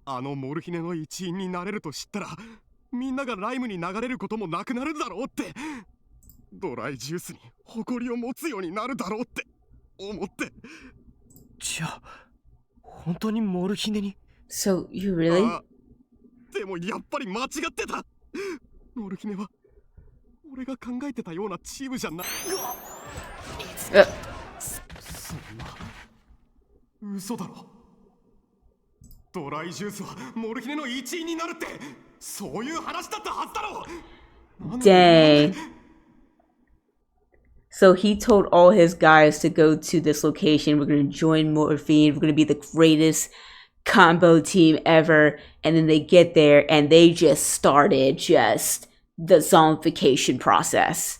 あのモルヒネの一員になれると知ったら、みんながライムに流れることもなくなるだろうって、ドライジュースに誇りを持つようになるだろうって思って。じゃあ本当にモルヒネに？ So you really? でもやっぱり間違ってた。モルヒネは俺が考えてたようなチームじゃない。そんな嘘だろ。ドライジュースはモルヒネの一員になるって、そういう話だったはずだろ。Dang. So he told all his guys to go to this location. We're going to join Morphine. We're going to be the greatest combo team ever. And then they get there and they just started just the zombification process.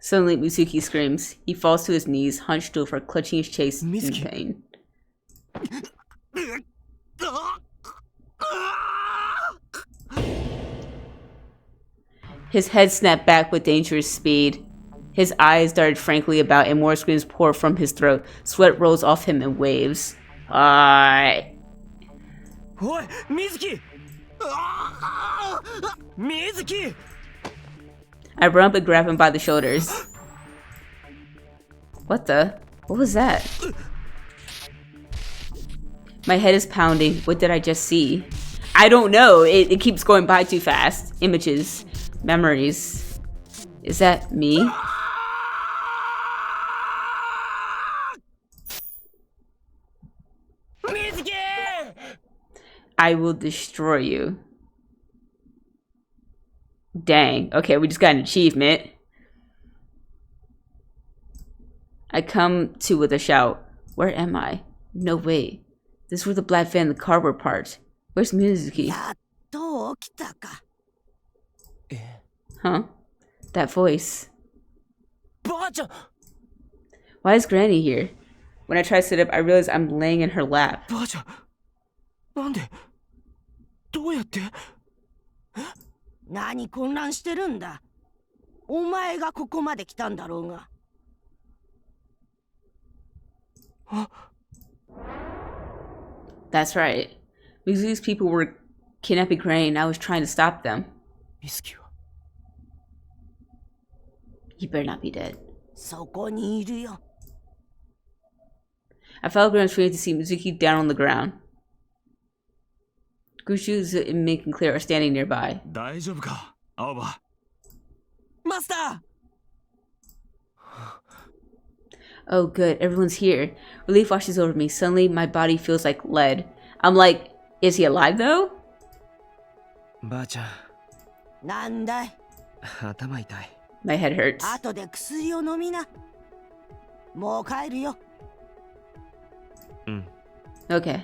Suddenly, Mizuki screams. He falls to his knees, hunched over, clutching his chest in pain. His head snapped back with dangerous speed. His eyes darted frankly about, and more screams pour from his throat. Sweat rolls off him in waves. Oi, Mizuki! Mizuki! I run up and grab him by the shoulders. What the? What was that? My head is pounding. What did I just see? I don't know. It keeps going by too fast. Images. Memories. Is that me? I will destroy you. Dang. Okay, we just got an achievement. I come to with a shout. Where am I? No way. This is where the black van and the car were parked. Where's Mizuki? Huh? That voice. Why is Granny here? When I try to sit up, I realize I'm laying in her lap. That's right. Mizuki's people were kidnapping Granny and I was trying to stop them. He better not be dead. そこにいるよ。I followed Granny's feeling to see Mizuki down on the ground. Gushu and making clear are standing nearby. 大丈夫か、青葉。マスター Oh, good. Everyone's here. Relief washes over me. Suddenly, my body feels like lead. I'm like, is he alive though? ばあちゃん、なんだい。頭痛い。My head hurts. 後で薬を飲みな。もう帰るよ。Okay.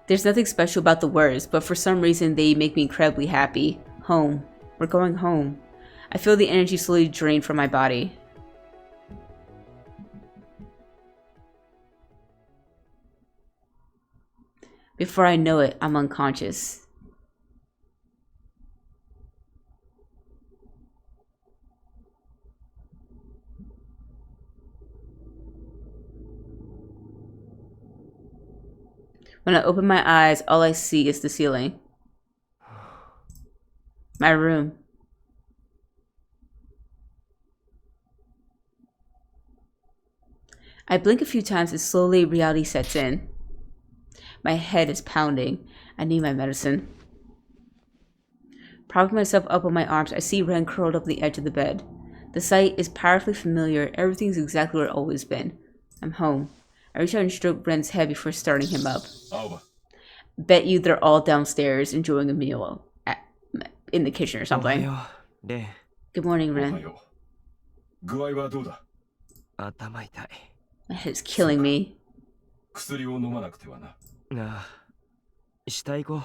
There's nothing special about the words, but for some reason they make me incredibly happy. Home. We're going home. I feel the energy slowly drain from my body. Before I know it, I'm unconscious. When I open my eyes, all I see is the ceiling. My room. I blink a few times and slowly reality sets in. My head is pounding. I need my medicine. Propping myself up on my arms, I see Ren curled up on the edge of the bed. The sight is powerfully familiar. Everything's exactly where it's always been. I'm home. I reach out and stroke Ren's head before starting him up. Aoba. Bet you they're all downstairs enjoying a meal in the kitchen or something. Good morning, Ren. 具合はどうだ？頭痛い。My head is killing me. 薬を飲まなくてはな。ああ、下行こう。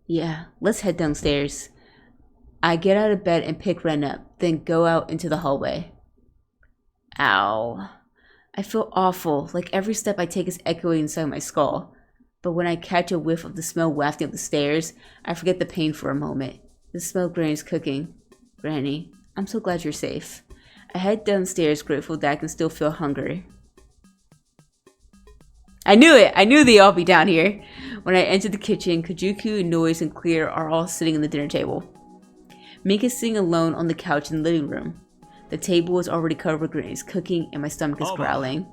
Yeah, let's head downstairs. I get out of bed and pick Ren up, then go out into the hallway. Ow. I feel awful, like every step I take is echoing inside my skull. But when I catch a whiff of the smell wafting up the stairs, I forget the pain for a moment. The smell of Granny's cooking. Granny, I'm so glad you're safe. I head downstairs, grateful that I can still feel hunger. I knew it! I knew they'd all be down here. When I enter the kitchen, Kajuku, Noise, and Clear are all sitting at the dinner table. Mika's sitting alone on the couch in the living room. The table is already covered with Granny's cooking, and my stomach is growling.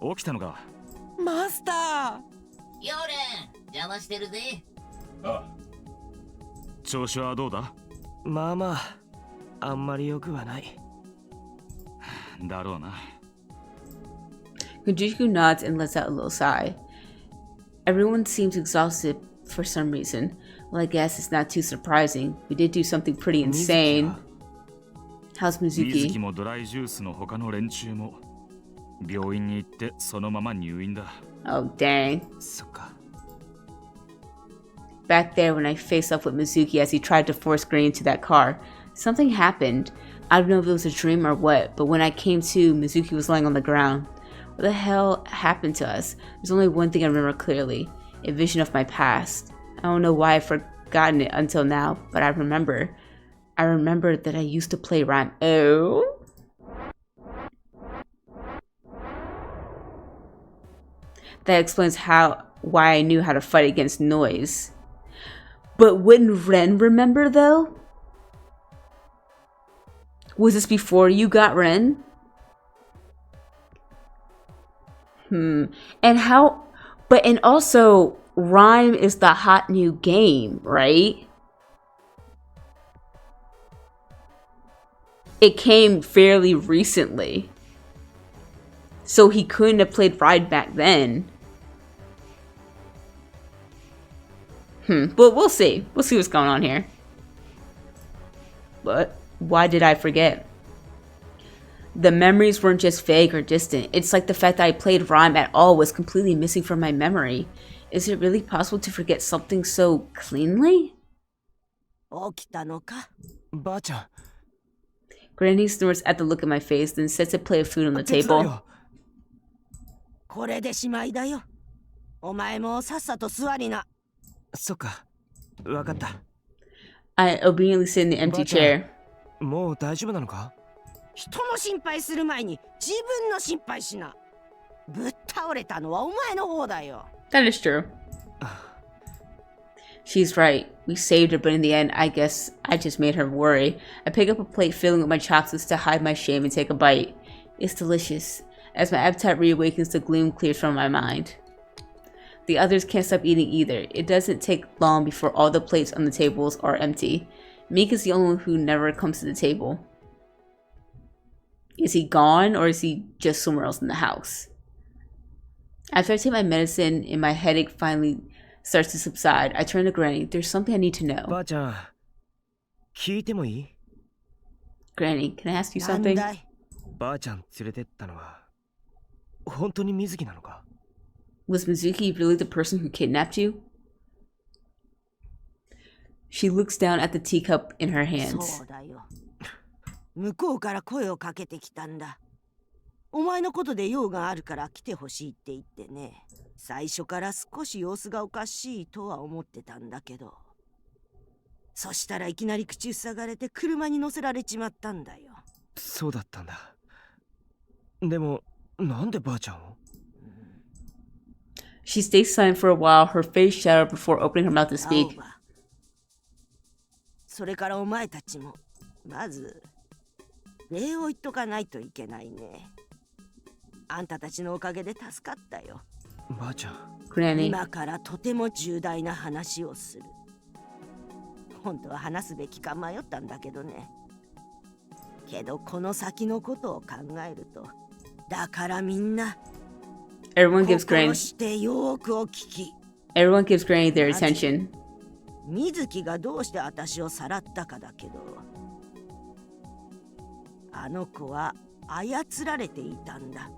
起きたのか。マスターヨーレン、邪魔してるぜ。ああ。調子はどうだ？まあまあ、あんまり良くはない。だろうな。Kajuku nods and lets out a little sigh. Everyone seems exhausted for some reason. Well, I guess it's not too surprising. We did do something pretty insane. How's Mizuki? 水木もドライジュースの他の連中も病院に行ってそのまま入院だ。Oh, dang. そっか。Back there when I faced up with Mizuki as he tried to force Granny into that car, something happened. I don't know if it was a dream or what, but when I came to, Mizuki was lying on the ground. What the hell happened to us? There's only one thing I remember clearly, a vision of my past. I don't know why I've forgotten it until now, but I remember that I used to play rhyme. Oh? That explains why I knew how to fight against Noise. But wouldn't Ren remember though? Was this before you got Ren? And how, but and also Rhyme is the hot new game, right? It came fairly recently. So he couldn't have played Ride back then. But we'll see. We'll see what's going on here. But why did I forget? The memories weren't just vague or distant. It's like the fact that I played Rhyme at all was completely missing from my memory. Is it really possible to forget something so cleanly? 起きたのか？ばあちゃん。Granny snorts at the look at my face, then sets a plate of food on the table. これでしまいだよ。お前もさっさと座りな。そっか。わかった。I obediently sit in the empty chair. もう大丈夫なのか？人の心配する前に自分の心配しな。ぶっ倒れたのはお前の方だよ。That is true. She's right. We saved her, but in the end, I guess I just made her worry. I pick up a plate filling with my chopsticks to hide my shame and take a bite. It's delicious. As my appetite reawakens, the gloom clears from my mind. The others can't stop eating either. It doesn't take long before all the plates on the tables are empty. Meek is the only one who never comes to the table. Is he gone, or is he just somewhere else in the house? After I take my medicine and my headache finally starts to subside, I turn to Granny. There's something I need to know. Ba-chan, 聞いてもいい? Granny, can I ask you something? ばあちゃん連れてったのは本当に水木なのか? Was Mizuki really the person who kidnapped you? She looks down at the teacup in her hands. そうだよ。向こうから声をかけてきたんだ。お前のことで用があるから来てほしいって言ってね。最初から少し様子がおかしいとは思ってたんだけど。そしたらいきなり口塞がれて車に乗せられちまったんだよ。そうだったんだ。でもなんでばあちゃんを? She stays silent for a while, her face shadowed before opening her mouth to speak. それからお前たちもまず礼を言っとかないといけないね。あんたたちのおかげで助かったよ。ばあちゃん。Granny. 今からとても重大な話をする。本当は話すべきか迷ったんだけどね。けどこの先のことを考えると、だからみんな Everyone gives 心 Granny してよくお聞き。 Everyone gives Granny their attention. 水木がどうして私をさらったかだけど、あの子は操られていたんだ。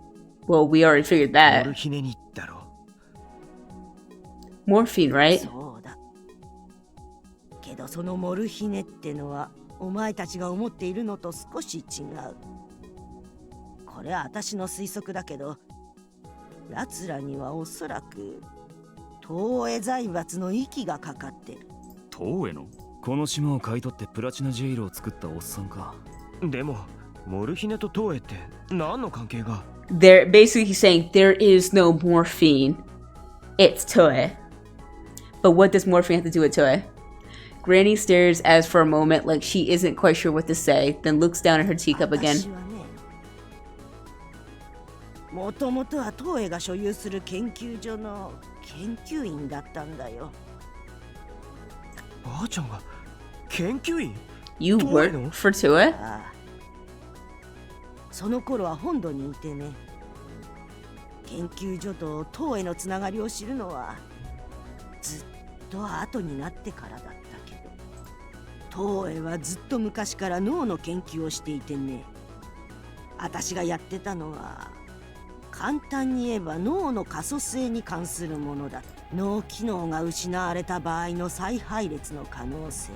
Well, we already figured that. モルヒネにだろ。Morphine, right? そうだ。けどそのモルヒネってのはお前たちが思っているのと少し違う。これは私の推測だけど、奴らにはおそらく東映財閥の息がかかってる。東映の？この島を買い取ってプラチナジェイルを作ったおっさんか。でもモルヒネと東映って何の関係が? There, basically he's saying there is no morphine. It's Toei. But what does morphine have to do with Toei? Granny stares as for a moment like she isn't quite sure what to say, then looks down at her teacup again. もともとは東映が所有する研究所の研究員だったんだよ。ばあちゃんが研究員? You work for Toei? ああ。その頃は本土にいてね。研究所と東映のつながりを知るのはずっと後になってからだったけど、東映はずっと昔から脳の研究をしていてね。私がやってたのは簡単に言えば脳の可塑性に関するものだ。脳機能が失われた場合の再配列の可能性、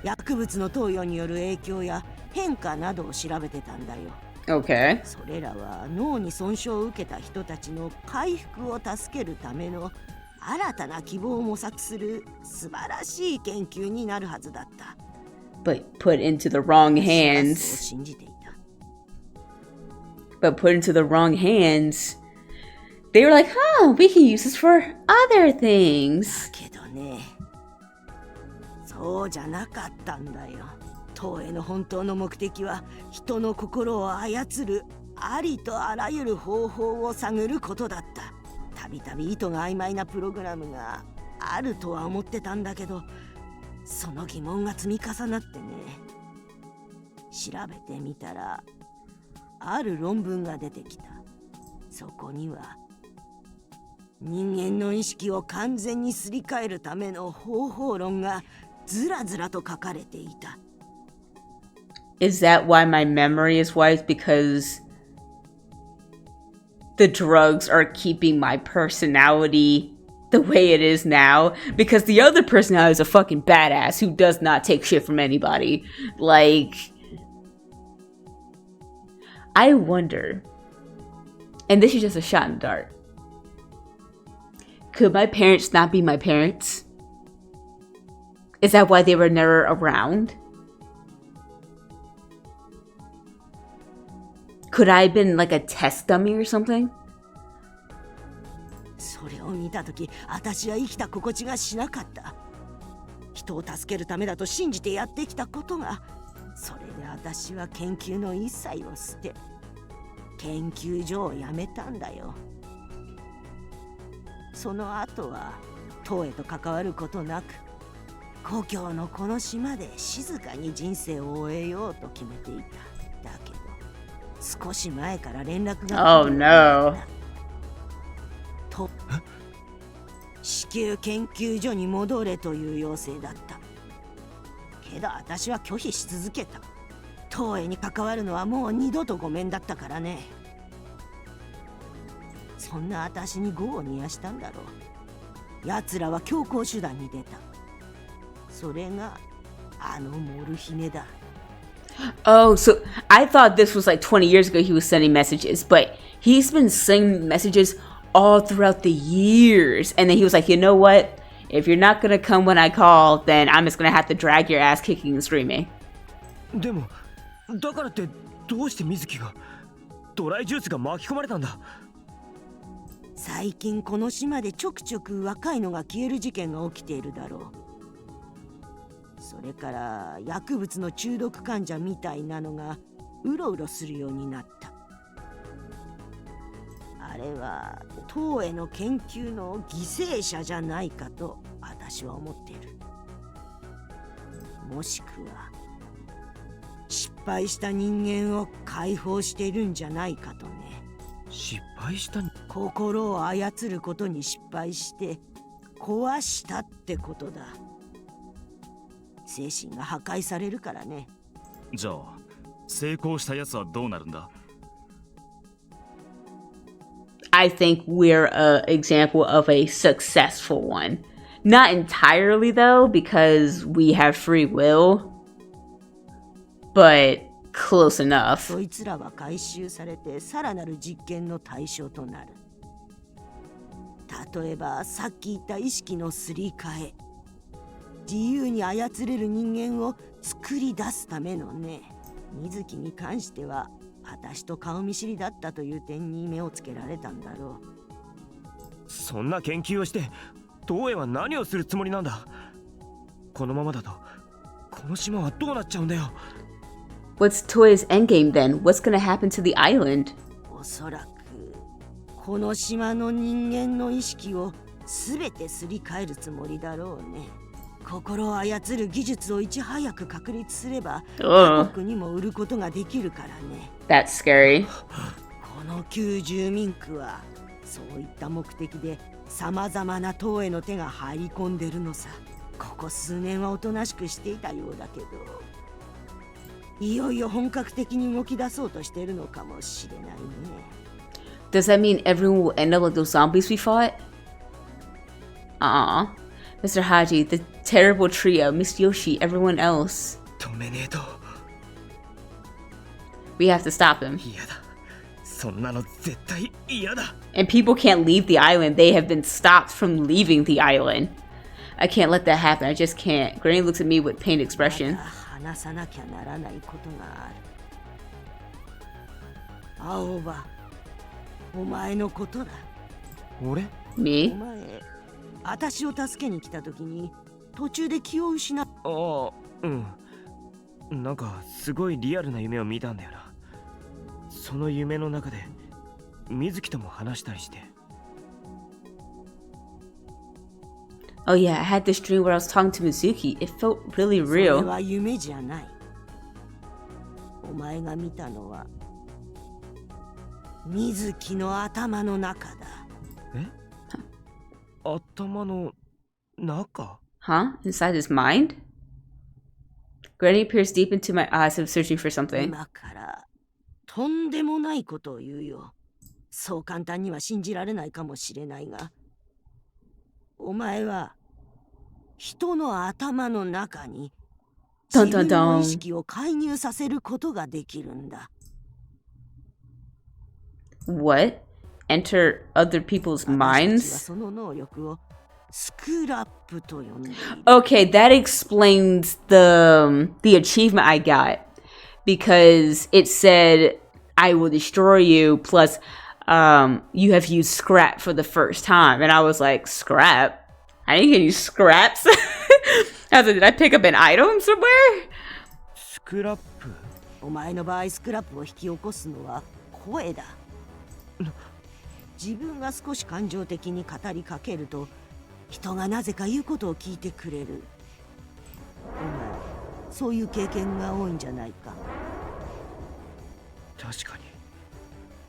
薬物の投与による影響や変化などを調べてたんだよ。Okay. それらは脳に損傷を受けた人たちの回復を助けるための新たな希望を模索する素晴らしい研究になるはずだった。But put into the wrong そう hands. 信じていた。But put into the wrong hands, they were like, huh, we can use this for other things. けどね、そうじゃなかったんだよ。東映の本当の目的は人の心を操るありとあらゆる方法を探ることだった。たびたび意図が曖昧なプログラムがあるとは思ってたんだけど、その疑問が積み重なってね。調べてみたらある論文が出てきた。そこには人間の意識を完全にすり替えるための方法論がずらずらと書かれていた。Is that why my memory is wiped? Because the drugs are keeping my personality the way it is now? Because the other personality is a fucking badass who does not take shit from anybody. Like, I wonder, and this is just a shot in the dark, could my parents not be my parents? Is that why they were never around? Could I have been like a test dummy or something? それを見にいた時、私は生きた心地がしなかった。人を助けるためだと信じてやってきたことが、それで私は研究の一切を捨て、研究所を辞めたんだよ。その後は塔へと関わることなく、故郷のこの島で静かに人生を終えようと決めていた。だけど少し前から連絡が Oh no. と子宮研究所に戻れという要請だった。けど私は拒否し続けた。塔へに関わるのはもう二度とごめんだったからね。そんな私に業を煮やしたんだろう。奴らは強硬手段に出た。それがあのモルヒネだ。Oh, so I thought this was like 20 years ago he was sending messages, but he's been sending messages all throughout the years. And then he was like, you know what? If you're not gonna come when I call, then I'm just gonna have to drag your ass kicking and screaming. でもだからってどうして水木がドライジュースが巻き込まれたんだ。最近この島でちょくちょく若いのが消える事件が起きているだろう。それから薬物の中毒患者みたいなのがうろうろするようになった。あれは塔への研究の犠牲者じゃないかと私は思っている。もしくは失敗した人間を解放しているんじゃないかとね。失敗した心を操ることに失敗して壊したってことだ。精神が破壊されるからね。じゃあ成功したやつはどうなるんだ？ I think we're an example of a successful one. Not entirely though, because we have free will, but close enough. そいつらは回収されてさらなる実験の対象となる。例えばさっき言った意識のすり替え、自由に操れる人間を作り出すためのね。水木に関しては私と顔見知りだったという点に目をつけられたんだろう。そんな研究をして東映は何をするつもりなんだ。このままだとこの島はどうなっちゃうんだよ。What's Toei's endgame then? What's gonna happen to the island? おそらくこの島の人間の意識をすべてすり替えるつもりだろうね。心を操る技術をいち早く確立すれば他国にも売ることができるからね。That's scary. この旧住民区はそういった目的で様々な塔への手が入り込んでるのさ。ここ数年はおとなしくしていたようだけど、いよいよ本格的に動き出そうとしているのかもしれないね。Does that mean everyone will end up like those zombies we fought? Mr. Haji, the terrible trio, Miss Yoshi, everyone else. We have to stop him. And people can't leave the island. They have been stopped from leaving the island. I can't let that happen. I just can't. Granny looks at me with pained expression. Aoba, お前のことだ。俺？ Me? お前、私を助けに来た時に途中で気を失っ。ああ、うん。なんかすごいリアルな夢を見たんだよな。その夢の中で水木とも話したりして。Oh yeah, I had this dream where I was talking to Mizuki. It felt really real. それは夢じゃない。お前が見たのは水木の頭の中だ。え？頭の中？ Huh? Inside his mind? Granny peers deep into my eyes, as if searching for something. 今からとんでもないことを言うよ。そう簡単には信じられないかもしれないが、お前は人の頭の中に自分の意識を介入させることができるんだ。What? Enter other people's minds? Okay, that explains the achievement I got, because it said I will destroy you plus you have used scrap for the first time. And I was like, scrap? I didn't use scraps. I was like, did I pick up an item somewhere? スクラップ。お前の場合スクラップを引き起こすのは声だ。自分が少し感情的に語りかけると人がなぜか言うことを聞いてくれる。お前そういう経験が多いんじゃないか。確かに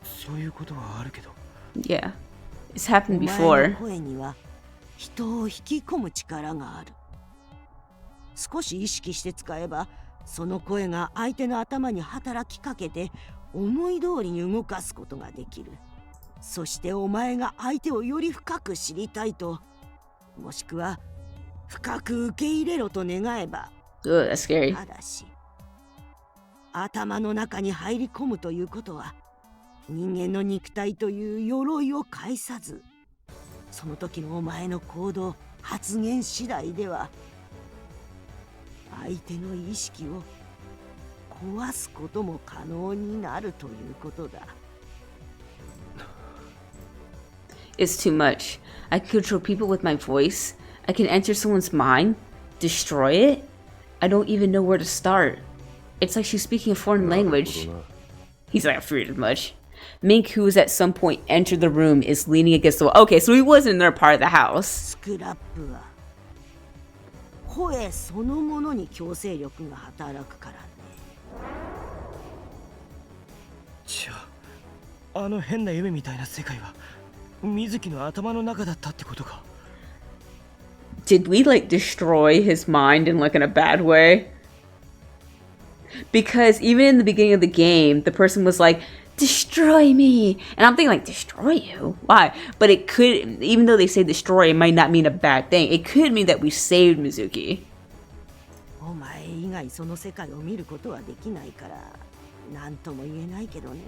そういうことはあるけど。 Yeah, it's happened お前 before. の声には人を引き込む力がある。少し意識して使えばその声が相手の頭に働きかけて思い通りに動かすことができる。そしてお前が相手をより深く知りたいと、もしくは深く受け入れろと願えば、Ugh, that's scary. ただし頭の中に入り込むということは人間の肉体という鎧を介さず、その時のお前の行動発言次第では相手の意識を壊すことも可能になるということだ。It's too much. I can control people with my voice. I can enter someone's mind, destroy it. I don't even know where to start. It's like she's speaking a foreign language. He's like, I feared as much. Mink, who is at some point entered the room, is leaning against the wall. Okay, so he wasn't in their part of the house. スクラップは声そのものに強制力が働くからね。じゃああの変な夢みたいな世界は水木の頭の中だったってことか。 Did we like destroy his mind in like in a bad way? Because even in the beginning of the game, the person was like, destroy me. And I'm thinking like, destroy you? Why? But it could, even though they say destroy, it might not mean a bad thing. It could mean that we saved Mizuki. お前以外その世界を見ることはできないから何とも言えないけどね。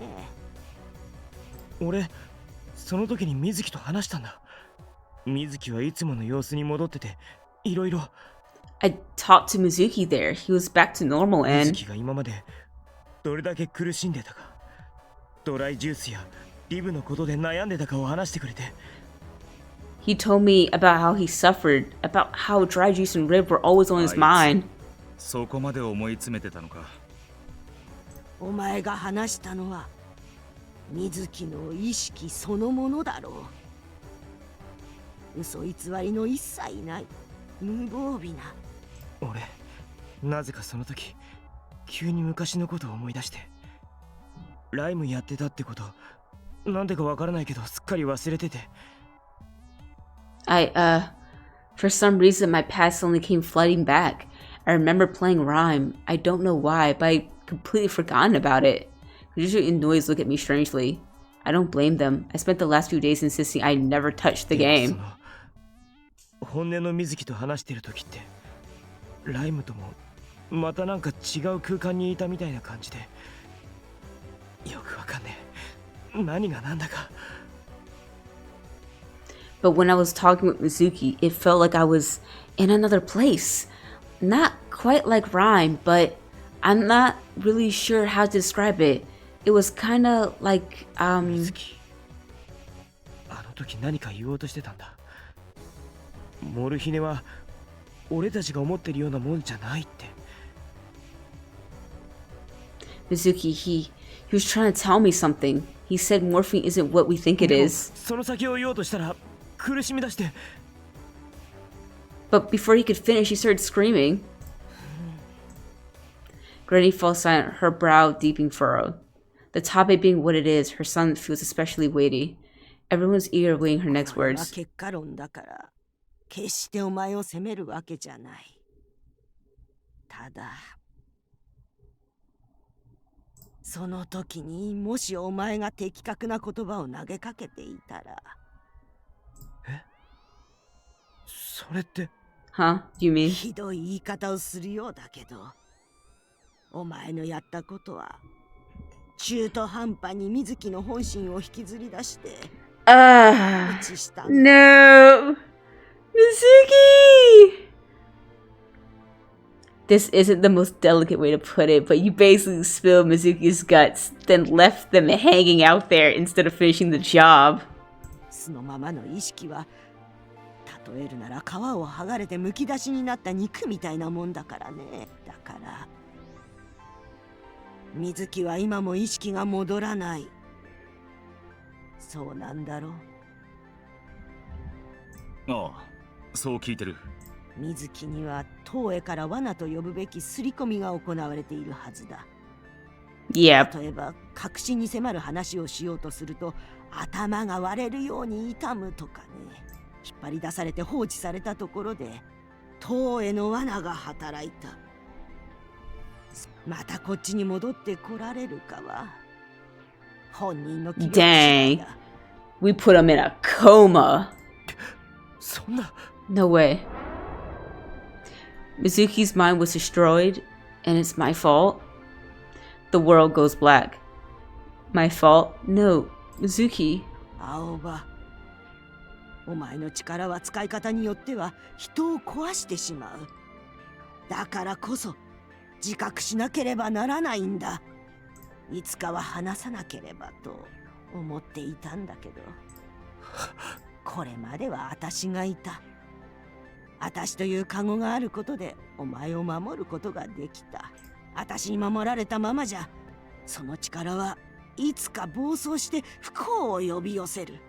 俺その時に水木と話したんだ。水木はいつもの様子に戻ってて、いろいろ。I talked to Mizuki there. He was back to normal and 水木が今までどれだけ苦しんでたか、ドライジュースやリブのことで悩んでたかを話してくれて。he told me about how he suffered, about how dry juice and rib were always on his mind. そこまで思い詰めてたのか。お前が話したのは水木の意識そのものだろう。嘘偽りの一切ない無防備な。俺なぜかその時急に昔のことを思い出して、ライムやってたってことなんでかわからないけどすっかり忘れてて。For some reason my past only came flooding back. I remember playing Rhyme. I don't know why, but I completely forgotten about it. Usually Noise look at me strangely. I don't blame them. I spent the last few days insisting I never touched the game. 本音の水木と話してる時ってライムともまたなんか違う空間にいたみたいな感じで、よくわかんねえ何がなんだか。But when I was talking with Mizuki, it felt like I was in another place. Not quite like Rhyme, but I'm not really sure how to describe it. It was kind of like, 水木、あの時何か言おうとしてたんだ。モルヒネは俺たちが思ってるようなもんじゃないって。Mizuki, he was trying to tell me something. He said morphine isn't what we think it is. その先を言おうとしたら苦しみ出して。But before he could finish, he started screaming. Granny fell silent, her brow deeping furrowed. The topic being what it is, her son feels especially weighty. Everyone's eager awaiting her next words. 結果論だから決してお前を責めるわけじゃない。ただその時にもしお前が的確な言葉を投げかけていたら。え？それって。Huh? You mean? ひどい言い方をするようだけど、お前のやったことは中途半端に水木の本心を引きずり出して落ちした。No! Mizuki! This isn't the most delicate way to put it, but you basically spilled Mizuki's guts, then left them hanging out there instead of finishing the job. そのままの意識は例えるなら皮を剥がれてむき出しになった肉みたいなもんだからね。だから水木は今も意識が戻らない。そうなんだろう。ああ、そう聞いてる。水木には東へから罠と呼ぶべき刷り込みが行われているはずだ。Yep. 例えば確信に迫る話をしようとすると頭が割れるように痛むとかね。引っ張り出されて放置されたところで東への罠が働いた。またこっちに戻ってこられるかは本人の気力次第だ。 Dang. We put him in a coma. そんな。 No way. Mizuki's mind was destroyed, and it's my fault. The world goes black. My fault? No, Mizuki. 青葉、お前の力は使い方によっては人を壊してしまう。だからこそ自覚しなければならないんだ。いつかは話さなければと思っていたんだけど、これまでは私がいた。私というカゴがあることでお前を守ることができた。私に守られたままじゃ、その力はいつか暴走して不幸を呼び寄せる。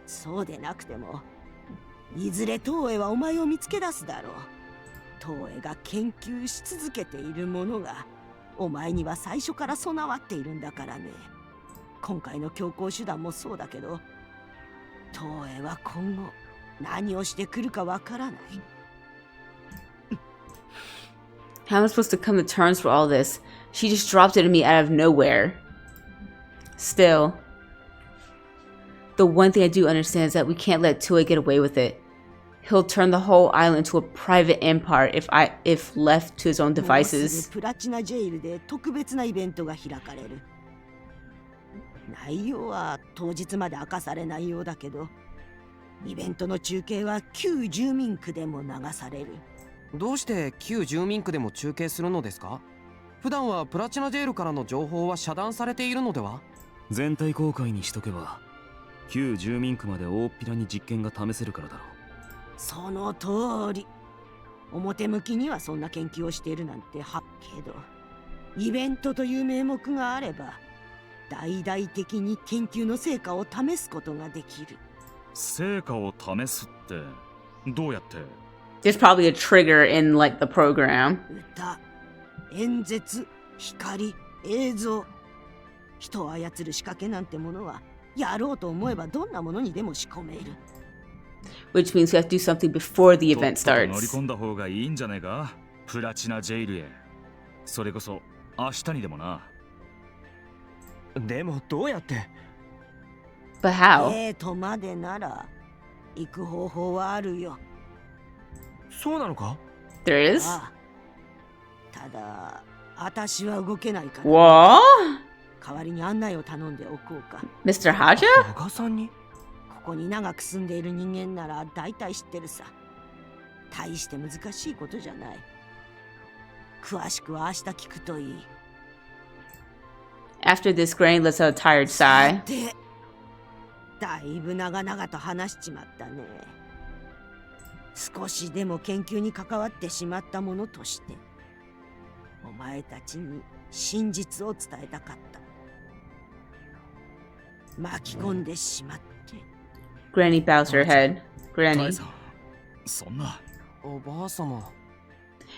そうでなくても、いずれ東映はお前を見つけ出すだろう。東映が研究し続けているものがお前には最初から備わっているんだからね。今回の強行手段もそうだけど、東映は今後何をしてくるかわからない。 How am I supposed to come to terms for all this? She just dropped it to me out of nowhere. Still, the one thing I do understand is that we can't let Toei get away with it. He'll turn the whole island into a private empire if left to his own もうす devices. ぐプラチナジェイルで特別なイベントが開かれる。内容は当日まで明かされないようだけど、イベントの中継は旧住民区でも流される。どうして旧住民区でも中継するのですか？普段はプラチナジェールからの情報は遮断されているのでは？全体公開にしとけば旧住民区まで大っぴらに実験が試せるからだろう。その通り。表向きにはそんな研究をしているなんてはっけど、イベントという名目があれば大々的に研究の成果を試すことができる。成果を試すってどうやって？ There's probably a trigger in like the program. 歌、演説、光、映像、人を操る仕掛けなんてものはやろうと思えばどんなものにでも仕込める。 Which means we have to do something before the event 乗り starts. 込んだ方がいいんじゃねえか？プラチナジェイルへ。それこそ明日にでもな。でもどうやって？ But how? デートまでなら行く方法はあるよ。そうなのか？ There is? ああ、ただ私は動けないから。 What? 代わりに案内を頼んでおこうか。 Mr. Haja? 加賀さんに？ここに長く住んでいる人間なら大体知ってるさ。大して難しいことじゃない。詳しくは明日聞くといい。 After this, Granny lets out a tired sigh. で、だいぶ長々と話しちまったね。少しでも研究に関わってしまったものとして、お前たちに真実を伝えたかった。巻き込んでしまって。 Granny bows her head. Granny. そんな。おばあ様。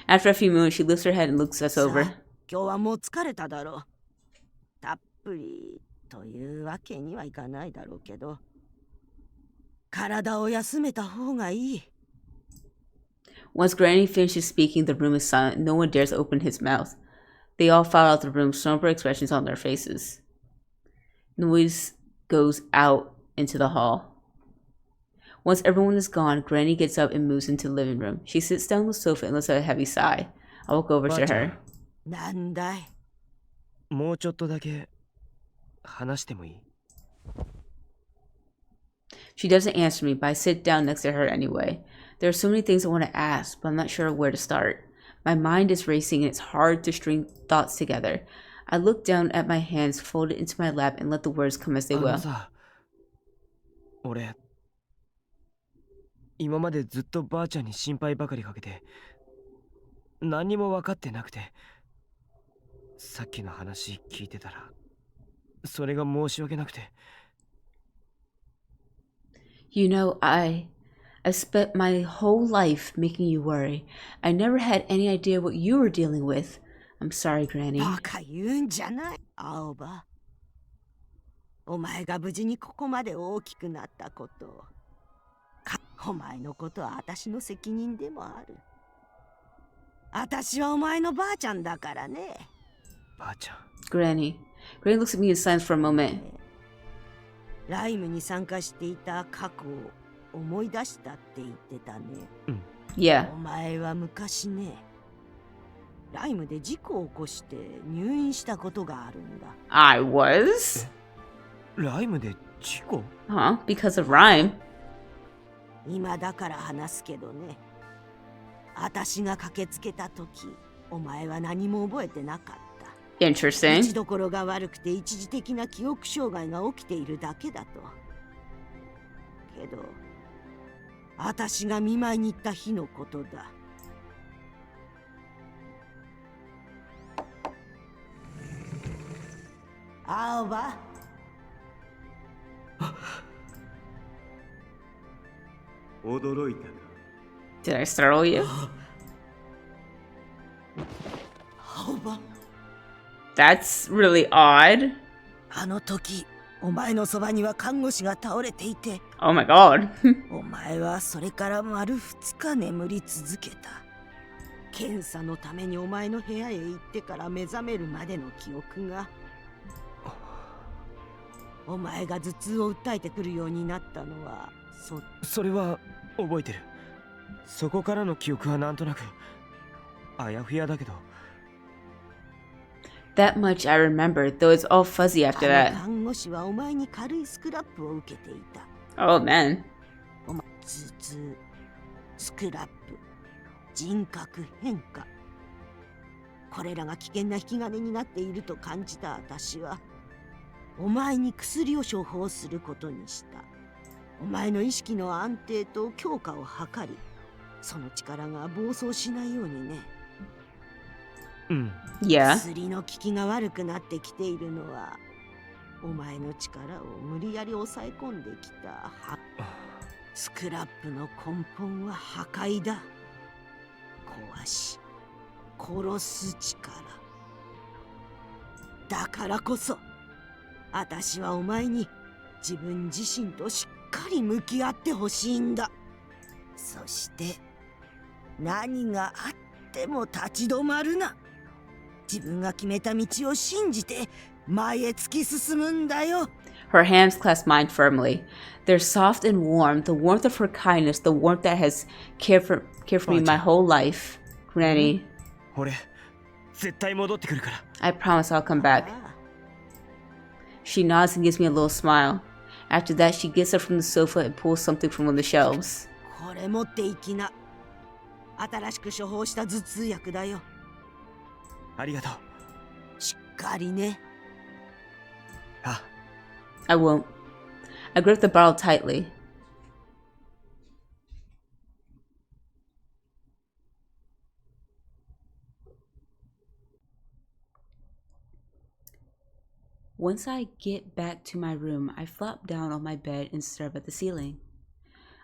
After a few moments, she lifts her head and looks us over. さあ、今日はもう疲れただろう。たっぷりというわけにはいかないだろうけど、体を休めた方がいい。 Once Granny finishes speaking, the room is silent. No one dares open his mouth. They all file out the room, somber expressions on their faces. Noise goes out into the hall. Once everyone is gone, Granny gets up and moves into the living room. She sits down on the sofa and lets out a heavy sigh. I walk over to her. なんだい？もうちょっとだけ話してもいい？ She doesn't answer me, but I sit down next to her anyway. There are so many things I want to ask, but I'm not sure where to start. My mind is racing and it's hard to string thoughts together. I look down at my hands folded into my lap and let the words come as they will. 俺今までずっとばあちゃんに心配ばかりかけて何にも分かってなくてさっきの話聞いてたらそれが申し訳なくて You know, I spent my whole life making you worry. I never had any idea what you were dealing with. I'm sorry, Granny. バカ言うんじゃない、青葉。お前が無事にここまで大きくなったこと。お前のことは私の責任でもある。私はお前のばあちゃんだからね。ばあちゃん。Granny. Granny looks at me in silence for a moment. ライムに参加していた過去を思い出したって言ってたね。Yeah. お前は昔ね、ライムで事故を起こして入院したことがあるんだ。I was? ライムで事故？ Huh? Because of Rhyme. 今だから話すけどね。私が駆けつけた時、お前は何も覚えてなかった。Interesting. 打ちどころが悪くて一時的な記憶障害が起きているだけだと。けど、私が見舞いに行った日のことだ。青葉。驚いたか。Did I startle you? 青葉。That's really odd. あの時、お前のそばには看護師が倒れていて。Oh my god. お前はそれから丸2日眠り続けた。検査のためにお前の部屋へ行ってから目覚めるまでの記憶が。お前が頭痛を訴えてくるようになったのは、それは覚えてる。そこからの記憶はなんとなくあやふやだけど。That much I remember, though it's all fuzzy after that. 看護師はお前に軽いスクラップを受けていた。Oh man. お前、頭痛、スクラップ、人格変化。これらが危険な引き金になっていると感じた私は、お前に薬を処方することにした。お前の意識の安定と強化を図り、その力が暴走しないようにね。Yeah. 薬の効きが悪くなってきているのは、お前の力を無理やり抑え込んできた。スクラップの根本は破壊だ。壊し、殺す力。だからこそ、私はお前に自分自身としっかり向き合ってほしいんだ。そして、何があっても立ち止まるな。自分が決めた道を信じて前へ突き進むんだよ。Her hands clasp mine firmly. They're soft and warm, the warmth of her kindness, the warmth that has cared for me my whole life. Granny. 俺、絶対戻ってくるから。I promise I'll come back. She nods and gives me a little smile. After that, she gets up from the sofa and pulls something from one of the shelves. これ持っていきな。新しく処方した頭痛薬だよ。ありがとう。しっかりね。あ。I won't. I grip the bottle tightly. Once I get back to my room, I flop down on my bed and stare up at the ceiling.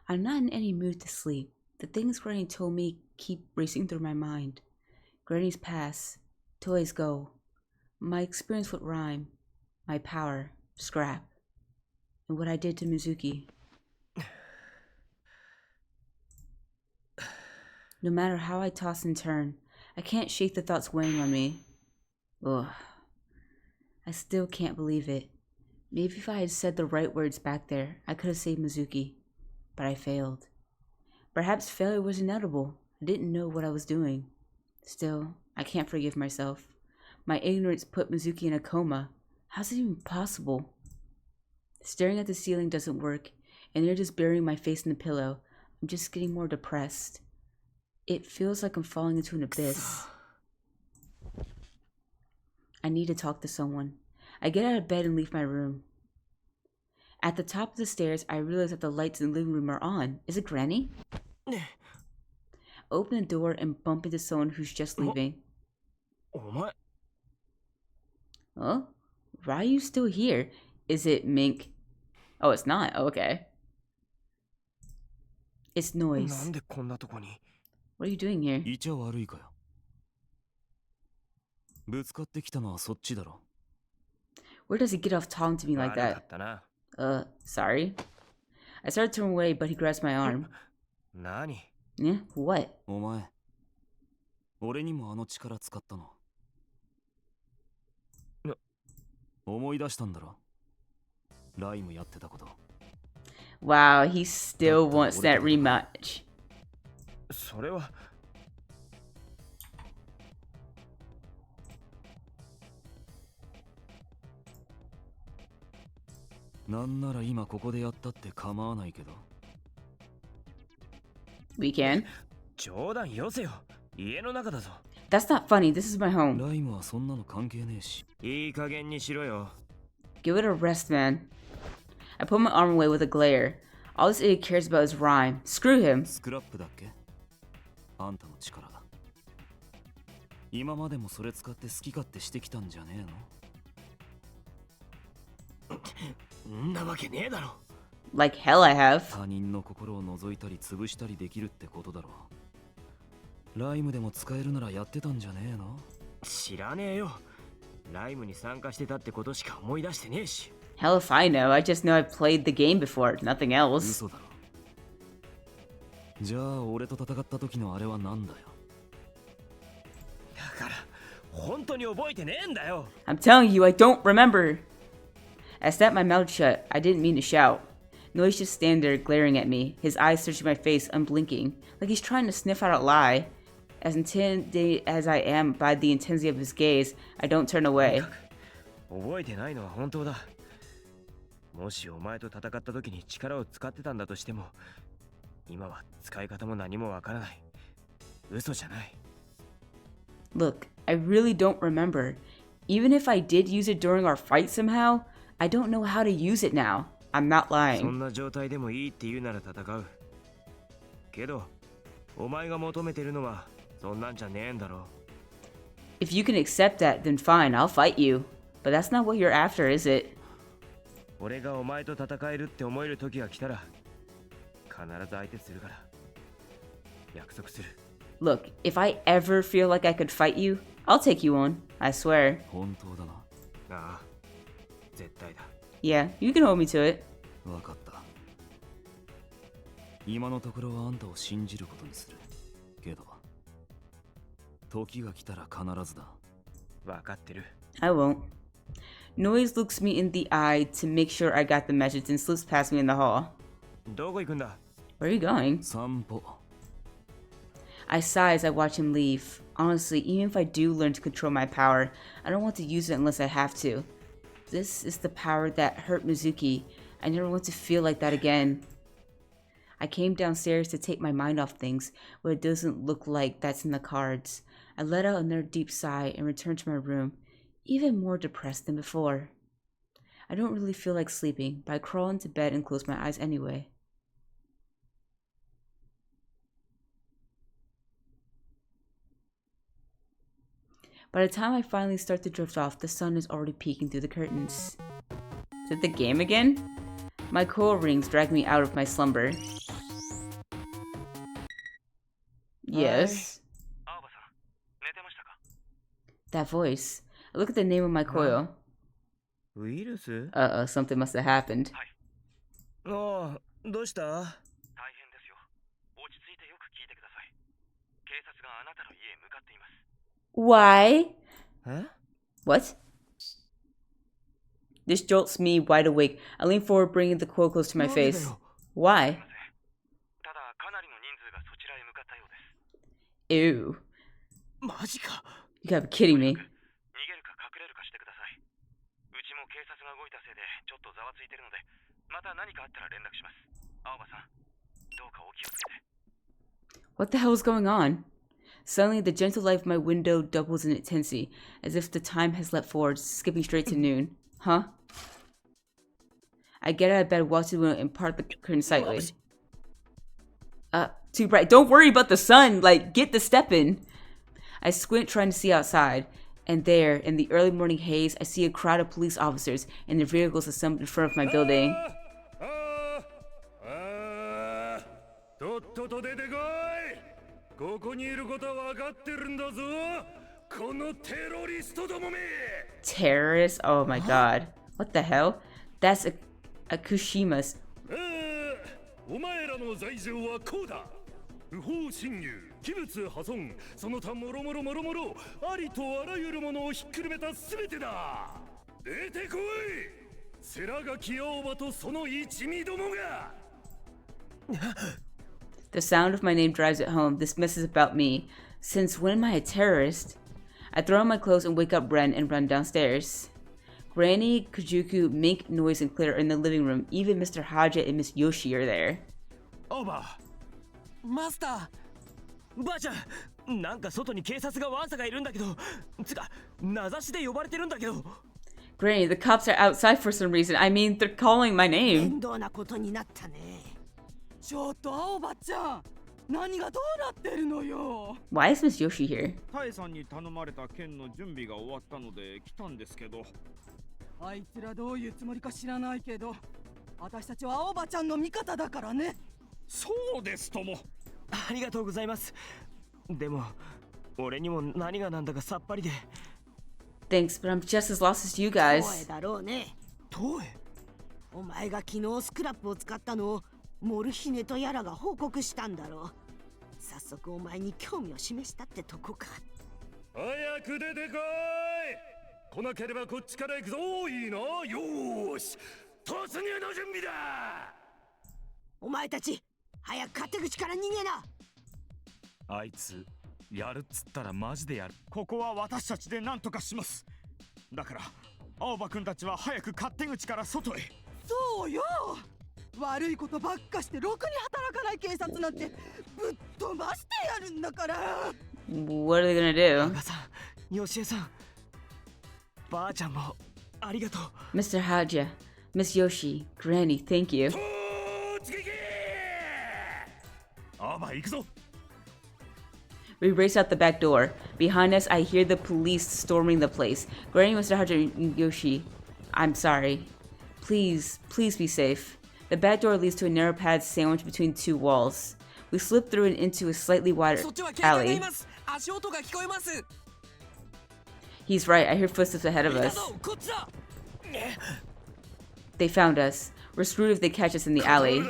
I'm not in any mood to sleep. The things Granny told me keep racing through my mind. Granny's past, Toy's go, my experience with Rhyme, my power, Scrap, and what I did to Mizuki. No matter how I toss and turn, I can't shake the thoughts weighing on me. Ugh. I still can't believe it. Maybe if I had said the right words back there, I could have saved Mizuki. But I failed. Perhaps failure was inevitable. I didn't know what I was doing. Still, I can't forgive myself. My ignorance put Mizuki in a coma. How's it even possible? Staring at the ceiling doesn't work, and they're just burying my face in the pillow. I'm just getting more depressed. It feels like I'm falling into an abyss. I need to talk to someone. I get out of bed and leave my room. At the top of the stairs, I realize that the lights in the living room are on. Is it Granny? Open the door and bump into someone who's just leaving. Oh? Why are you still here? Is it Mink? Oh, it's not. Oh, okay. It's Noise. What are you doing here? 胃腸悪いかよ。ぶつかってきたのはそっちだろ。 Where does he get off talking to me like that? Sorry. I started to turn away, but he grabs my arm. Yeah? What? お前、俺にもあの力使ったの。思い出したんだろ。ライムやってたこと。 Wow, he still wants that rematch. それは。なんなら今ここでやったって構わないけど。We can. 冗談よせよ。家の中だぞ。That's not funny. This is my home. ライムはそんなの関係ねえし。いい加減にしろよ。Give it a rest, man. I put my arm away with a glare. All this idiot cares about is rhyme. Screw him. スクラップだっけ？あんたの力。今までもそれ使って好き勝手してきたんじゃねえの？ んなわけねえだろ。 Like hell I have. 他人の心を覗いたり潰したりできるってことだろう。ライムでも使えるならやってたんじゃねえの？知らねえよ。ライムに参加してたってことしか思い出してねえし。 Hell if I know. I just know I've played the game before. Nothing else. 嘘だろ。じゃあ俺と戦った時のあれは何だよ。だから本当に覚えてねえんだよ。 I'm telling you, I don't remember. I snapped my mouth shut. I didn't mean to shout. Noise just standing there glaring at me, his eyes searching my face, unblinking, like he's trying to sniff out a lie. As intimidated as I am by the intensity of his gaze, I don't turn away. 覚えてないのは本当だ。もしお前と戦った時に力を使ってたんだとしても、今は使い方も何もわからない。嘘じゃない。 Look, I really don't remember. Even if I did use it during our fight somehow, I don't know how to use it now. I'm not そ lying. んな状態でもいいって言うなら戦う。けど、お前が求めてるのはそんなんじゃねえんだろ。 If you can accept that, then fine, I'll fight you. But that's not what you're after, is it? 俺がお前と戦えるって思える時が来たら、必ず相手するから。約束する。 Look, if I ever feel like I could fight you, I'll take you on. I swear. 本当だな。ああ、絶対だ。 Yeah, you can hold me to it. わかった。今のところはあんたを信じることにする。けど、時が来たら必ずだ。わかってる。 I won't. Noise looks me in the eye to make sure I got the message and slips past me in the hall. どこ行くんだ? Where are you going? 散歩。 I sigh as I watch him leave. Honestly, even if I do learn to control my power, I don't want to use it unless I have to. This is the power that hurt Mizuki. I never want to feel like that again. I came downstairs to take my mind off things, but it doesn't look like that's in the cards. I let out another deep sigh and returned to my room, even more depressed than before. I don't really feel like sleeping, but I crawl into bed and close my eyes anyway. By the time I finally start to drift off, the sun is already peeking through the curtains. Is it the game again? My coil rings drag me out of my slumber. Yes. That voice. I look at the name of my coil. Uh-oh, something must have happened. Why? Huh? What? This jolts me wide awake. I lean forward, bringing the coil close to my face. Why? Ew. You gotta be kidding me. What the hell is going on? Suddenly, the gentle light of my window doubles in intensity, as if the time has leapt forward, skipping straight to noon. Huh? I get out of bed, walk to the window, and part the curtain slightly. Too bright. Don't worry about the sun. Like, get the step in. I squint, trying to see outside. And there, in the early morning haze, I see a crowd of police officers and their vehicles assembled in front of my building. Terrorists? Oh my god. What the hell? That's Akushima's. お前らの罪状はこうだ。不法侵入、器物破損、その他もろもろもろもろ、ありとあらゆるものをひっくるめたすべてだ。出てこい。世良垣青葉とその一味どもが。The sound of my name drives it home. This mess is about me. Since when am I a terrorist? I throw on my clothes and wake up Ren and run downstairs. Granny, Kujuku, Mink, Noise, and Glitter are in the living room. Even Mr. Haja and Miss Yoshi are there. Aoba! Master! ばあちゃん、なんか外に警察がワンサがいるんだけど、つか、名指しで呼ばれてるんだけど。Granny, the cops are outside for some reason. I mean, they're calling my name. 面倒なことになったね。ちょっと青葉ちゃん、何がどうなってるのよ。Why is Miss Yoshi here? タエさんに頼まれた件の準備が終わったので来たんですけど。あいつらどういうつもりか知らないけど、私たちは青葉ちゃんの味方だからね。そうですとも。ありがとうございます。でも、俺にも何がなんだかさっぱりで。Thanks, but I'm just as lost as you guys. トエだろうね。トエ？お前が昨日スクラップを使ったのをモルヒネとやらが報告したんだろう。早速お前に興味を示したってとこか。早く出てこい。来なければこっちから行くぞ。いいな。よーし、突入の準備だ。お前たち早く勝手口から逃げな。あいつやるっつったらマジでやる。ここは私たちで何とかします。だから青葉くんたちは早く勝手口から外へ。そうよ。悪いことばっかしてろくに働かない警察なんてぶっ飛ばしてやるんだから。What are they gonna do? さん、ヨシエさん、ばあちゃんもありがとう。Mr. Haja, Miss Yoshi, Granny, thank you. あば行くぞ。We race out the back door. Behind us, I hear the police storming the place. Granny, Mr. Haja, and Yoshi, I'm sorry. Please, please be safe. The back door leads to a narrow path sandwiched between two walls. We slip through it into a slightly wider alley. He's right, I hear footsteps ahead of us. They found us. We're screwed if they catch us in the alley.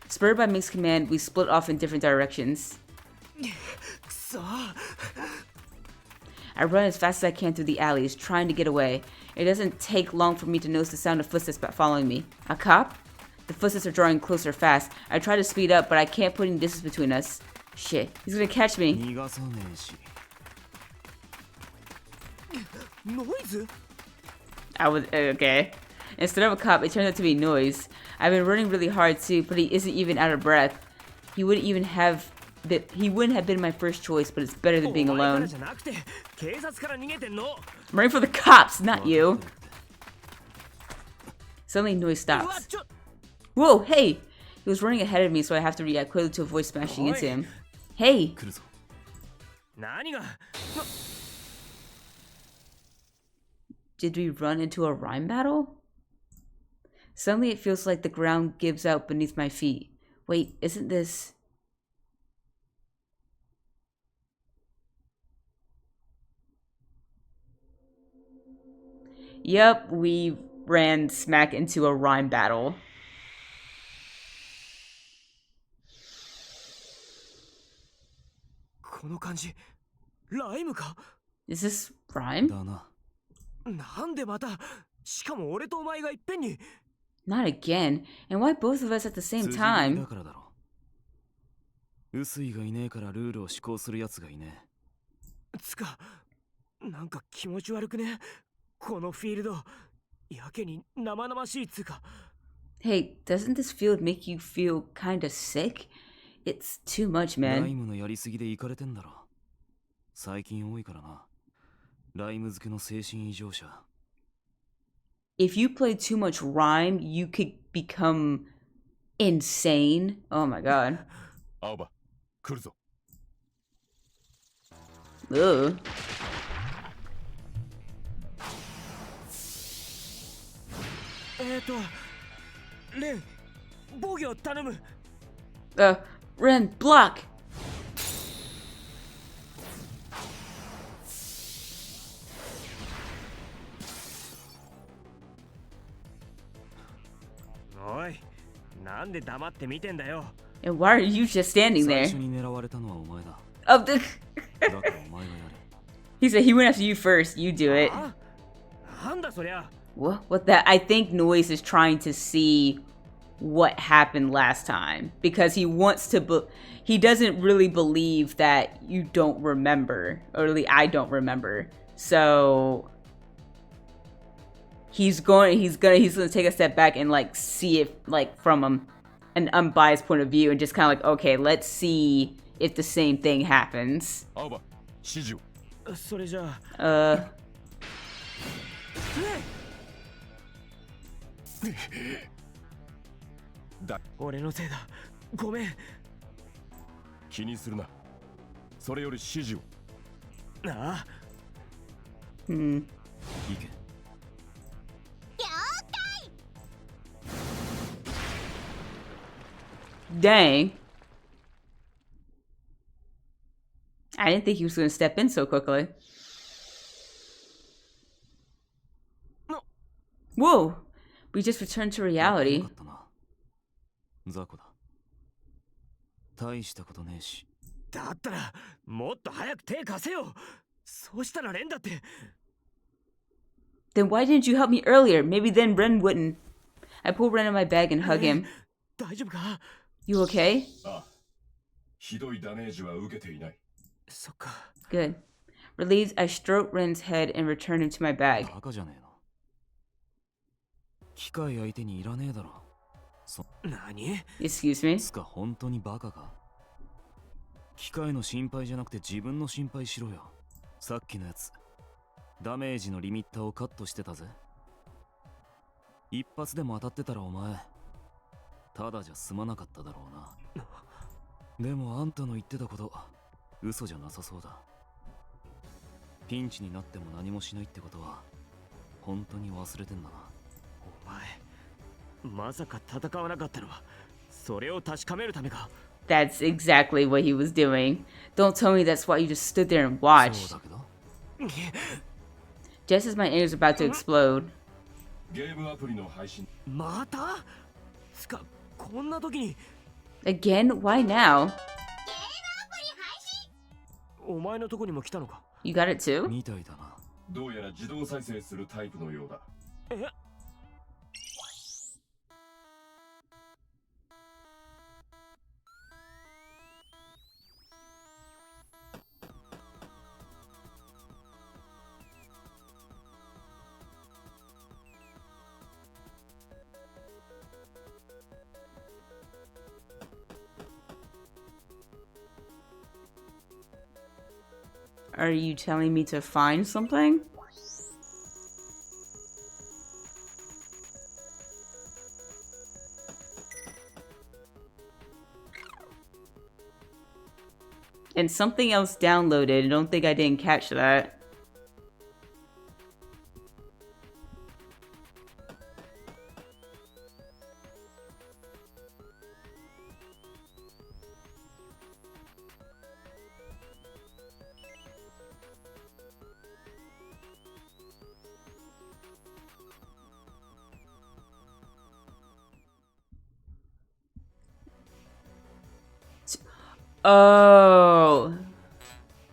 Spurred by Mink's command, we split off in different directions. I run as fast as I can through the alleys, trying to get away. It doesn't take long for me to notice the sound of footsteps following me. A cop? The footsteps are drawing closer fast. I try to speed up, but I can't put any distance between us. Shit, he's gonna catch me. Noise? I was okay. Instead of a cop, it turns out to be Noise. I've been running really hard too, but he isn't even out of breath. He wouldn't have been my first choice, but it's better than being alone. I'm running for the cops, not you. Suddenly, Noise stops. Whoa, hey! He was running ahead of me, so I have to react quickly to avoid smashing into him. Hey! Did we run into a rhyme battle? Suddenly it feels like the ground gives out beneath my feet. Wait, isn't this... Yep, we ran smack into a rhyme battle. Is this rhyme? Not again. And why both of us at the same time? 薄いがいねえからルールを施行するやつがいねえ。つか、なんか気持ち悪くね。このフィールド、やけに生々しいつか。Hey, doesn't this field make you feel kind of sick? It's too much, ライ man. ムのやりすぎでイカれてんだろ。最近多いからな。ライム漬けの精神異常者。If you play too much rhyme, you could become insane. Oh my god. 青葉、来るぞ。Ugh. Ren, 防御を頼む。Ren, block! Oi, なんで黙って見てんだよ。 And why are you just standing 最 there? 初に狙われたのはお前だ。 Oh, the... だからお前がやれ。 He said he went after you first. You do it. なんだそりゃ。 What that? I think Noise is trying to see what happened last time because he wants to. He doesn't really believe that you don't remember, or at least I don't remember. So he's gonna take a step back and like see it like from an unbiased point of view and just kind of like, okay, let's see if the same thing happens. それじゃあ。俺のせいだ。ごめん。気にするな。それより指示を。ああ。Hmm. 行け。Dang. I didn't think he was going to step in so quickly. Whoa. We just returned to reality. ザコだ。大したことねえし。だったらもっと早く手貸せよ。そうしたらレンだって。Then why didn't you help me earlier? Maybe then Ren wouldn't. I pull Ren in my bag and hug him. 大丈夫か? You okay? ああ。ひどいダメージは受けていない。そっか。Good. Relieved, I stroke Ren's head and return him to my bag. バカじゃねえの。機械相手にいらねえだろ。何? Excuse me? つか本当にバカか。機械の心配じゃなくて自分の心配しろよ。さっきのやつ。ダメージのリミッターをカットしてたぜ。一発でも当たってたらお前、ただじゃ済まなかっただろうな。でもあんたの言ってたこと、嘘じゃなさそうだ。ピンチになっても何もしないってことは、本当に忘れてんだな。お前、まさか戦わなかったのは、それを確かめるためか。That's exactly what he was doing. Don't tell me that's why you just stood there and watched. Just as my anger is about to explode. ゲームアプリの配信。また？つか、こんな時に。Again? Why now? お前のとこにも来たのか? You got it too? みたいだな。どうやら自動再生するタイプのようだ。え? Are you telling me to find something? And something else downloaded. I don't think I didn't catch that. Oh,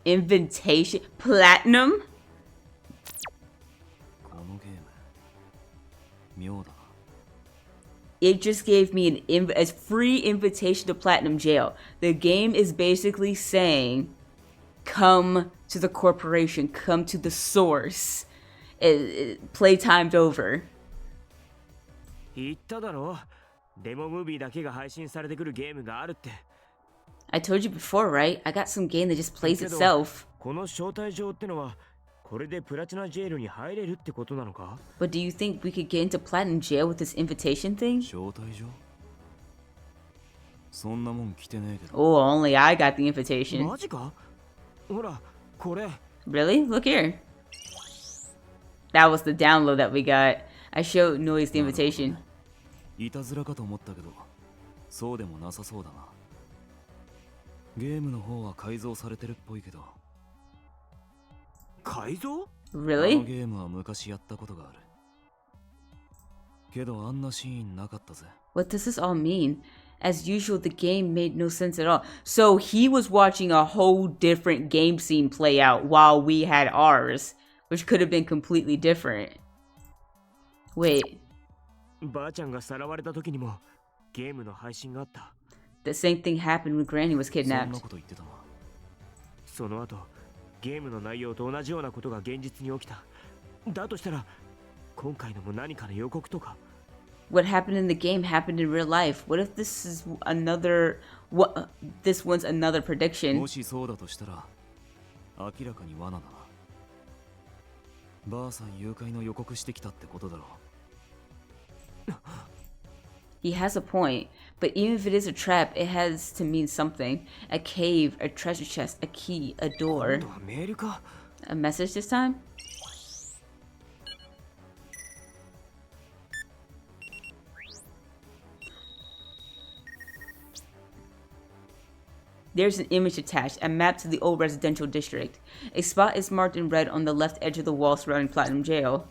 invitation platinum. It just gave me a free invitation to platinum jail. The game is basically saying, come to the corporation, come to the source. Playtime's over. 言っただろ。デモムービーだけが配信されてくるゲームがあるって。I told you before, right? I got some game that just plays itself. この招待状ってのはこれでプラチナジェイルに入れるってことなのか？ But do you think we could get into Platinum Jail with this invitation thing? 招待状？そんなもん来てねえけど。 Oh, only I got the invitation. マジか？ほら、これ。 Really? Look here. That was the download that we got. I showed Noise the invitation. いたずらかと思ったけど、そうでもなさそうだな。ゲームの方は改造されてるっぽいけど。改造？ Really? あのゲームは昔やったことがある。けどあんなシーンなかったぜ。What does this all mean? As usual, the game made no sense at all. So he was watching a whole different game scene play out while we had ours, which could have been completely different. Wait. ばあちゃんがさらわれた時にもゲームの配信があった。The same thing happened when Granny was kidnapped. その後、ゲームの内容と同じようなことが現実に起きた。だとしたら、今回のも何かの予告とか。What happened in the game happened in real life. What if this is this one's another prediction? もしそうだとしたら、明らかに罠だな。ばあさん誘拐の予告してきたってことだろう。He has a point, but even if it is a trap, it has to mean something. A cave, a treasure chest, a key, a door. A message this time? There's an image attached, a map to the old residential district. A spot is marked in red on the left edge of the wall surrounding Platinum Jail.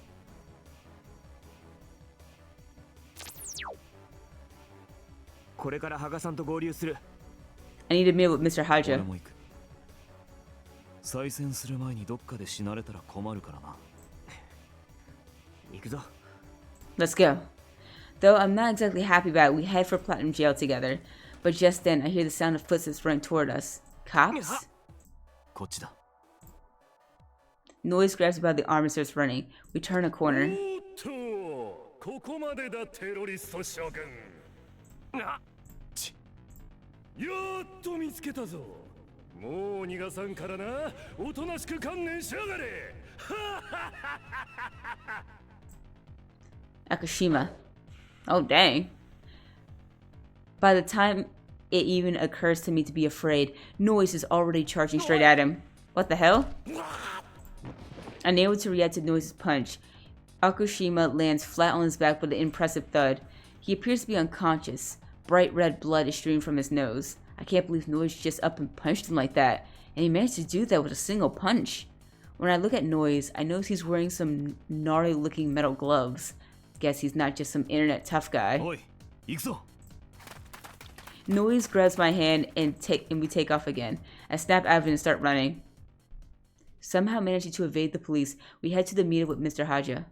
I need to meet with Mr. Haja. 再戦する前にどっかで死なれたら困るからな。行くぞ。 Let's go. Though I'm not exactly happy about it, we head for Platinum Jail together. But just then, I hear the sound of footsteps running toward us. Cops? こっちだ。 Noise grabs me by the arm and starts running. We turn a corner. ここまでだテロリスト諸君。やっと見つけたぞ。もう逃がさんからな。おとなしく観念しやがれ。Akashima. Oh, dang. By the time it even occurs to me to be afraid, Noise is already charging straight at him. What the hell? Unable to react to Noise's punch, Akushima lands flat on his back with an impressive thud. He appears to be unconscious. Bright red blood is streaming from his nose. I can't believe Noise just up and punched him like that, and he managed to do that with a single punch. When I look at Noise, I notice he's wearing some gnarly looking metal gloves. Guess he's not just some internet tough guy. Noise grabs my hand and we take off again. I snap out of it and start running. Somehow managing to evade the police, we head to the meeting with Mr. Haja.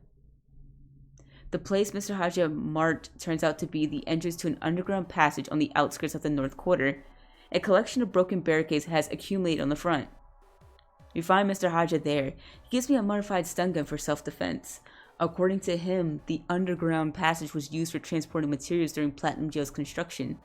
The place Mr. Haja marked turns out to be the entrance to an underground passage on the outskirts of the North Quarter. A collection of broken barricades has accumulated on the front. We find Mr. Haja there. He gives me a modified stun gun for self-defense. According to him, the underground passage was used for transporting materials during Platinum Jail's construction.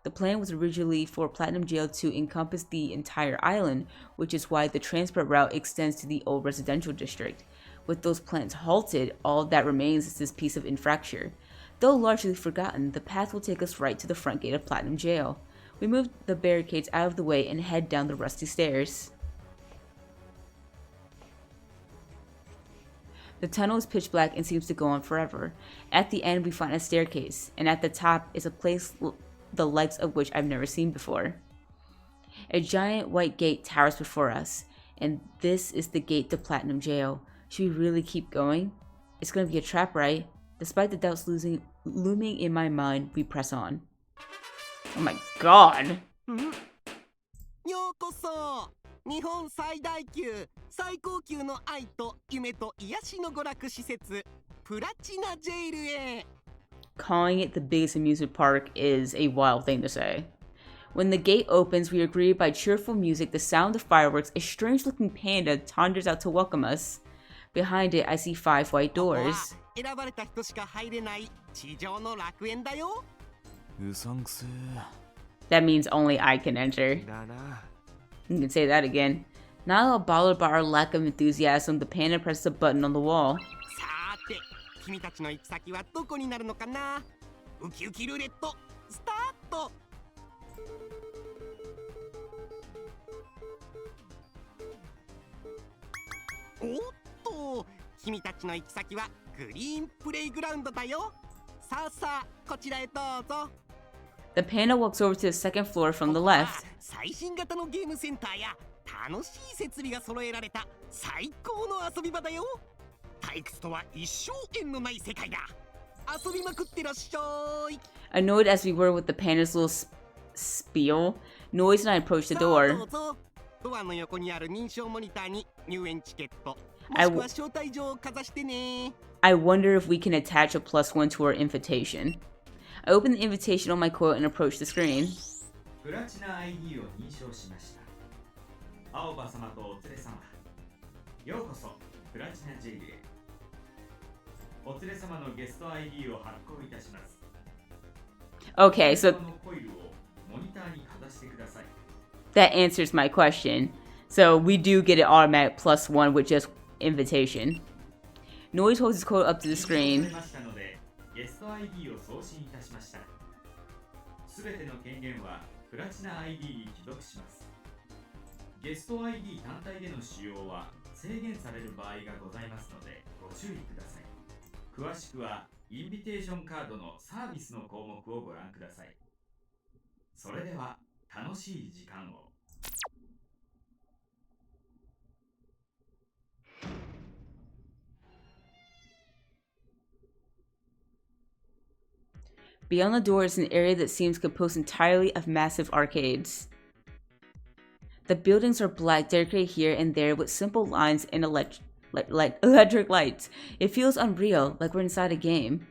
The plan was originally for Platinum Jail to encompass the entire island, which is why the transport route extends to the old residential district. With those plans halted, all that remains is this piece of infrastructure. Though largely forgotten, the path will take us right to the front gate of Platinum Jail. We move the barricades out of the way and head down the rusty stairs. The tunnel is pitch black and seems to go on forever. At the end, we find a staircase, and at the top is a place the likes of which I've never seen before. A giant white gate towers before us, and this is the gate to Platinum Jail. Should we really keep going? It's gonna be a trap, right? Despite the doubts looming in my mind, we press on. Oh my god! ようこそ日本最大級最高級の愛と夢と癒しの娯楽施設プラチナジェイルへ Calling it the biggest amusement park is a wild thing to say. When the gate opens, we are greeted by cheerful music, the sound of fireworks. A strange-looking panda thunders out to welcome us. Behind it, I see 5 white doors. 選ばれた人しか入れない地上の楽園だよ That means only I can enter. You can say that again. Not a little bothered by our lack of enthusiasm, the panda presses a button on the wall. さて、君たちの行き先はどこになるのかな？ウキウキルーレット、スタート。おっと、君たちの行き先はグリーンプレイグラウンドだよ。さあさあ、こちらへどうぞ。The panda walks over to the second floor from the left. 最新型のゲームセンターや楽しい設備が揃えられた最高の遊び場だよ。退屈とは一生縁のない世界だ。遊びまくってらっしゃい。Annoyed as we were with the panda's little spiel, Noise and I approached the door. どうぞ。ドアの横にある認証モニターに入園チケット、もしくは招待状をかざしてね。I wonder if we can attach a +1 to our invitation. I opened the invitation on my coil and approached the screen. プラチナ ID を認証しました。青葉様とお連れ様、ようこそプラチナジェイルへ。お連れ様のゲスト ID を発行いたします。Okay, so コイルをモニターにかざしてください。that answers my question. So we do get an automatic +1 with just invitation. Noise holds his coil up to the screen. ゲスト ID を送信いたしました。すべての権限はプラチナ ID に帰属します。ゲスト ID 単体での使用は制限される場合がございますのでご注意ください。詳しくはインビテーションカードのサービスの項目をご覧ください。それでは楽しい時間を。Beyond the door is an area that seems composed entirely of massive arcades. The buildings are black, decorated here and there with simple lines and electric lights. It feels unreal, like we're inside a game.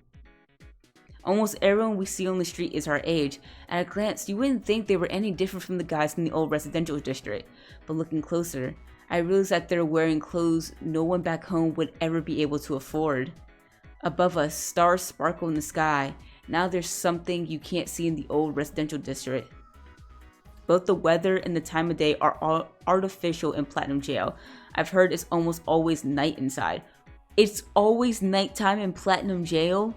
Almost everyone we see on the street is our age. At a glance, you wouldn't think they were any different from the guys in the old residential district. But looking closer, I realized that they're wearing clothes no one back home would ever be able to afford. Above us, stars sparkle in the sky. Now there's something you can't see in the old residential district. Both the weather and the time of day are all artificial in Platinum Jail. I've heard it's almost always night inside. It's always nighttime in Platinum Jail?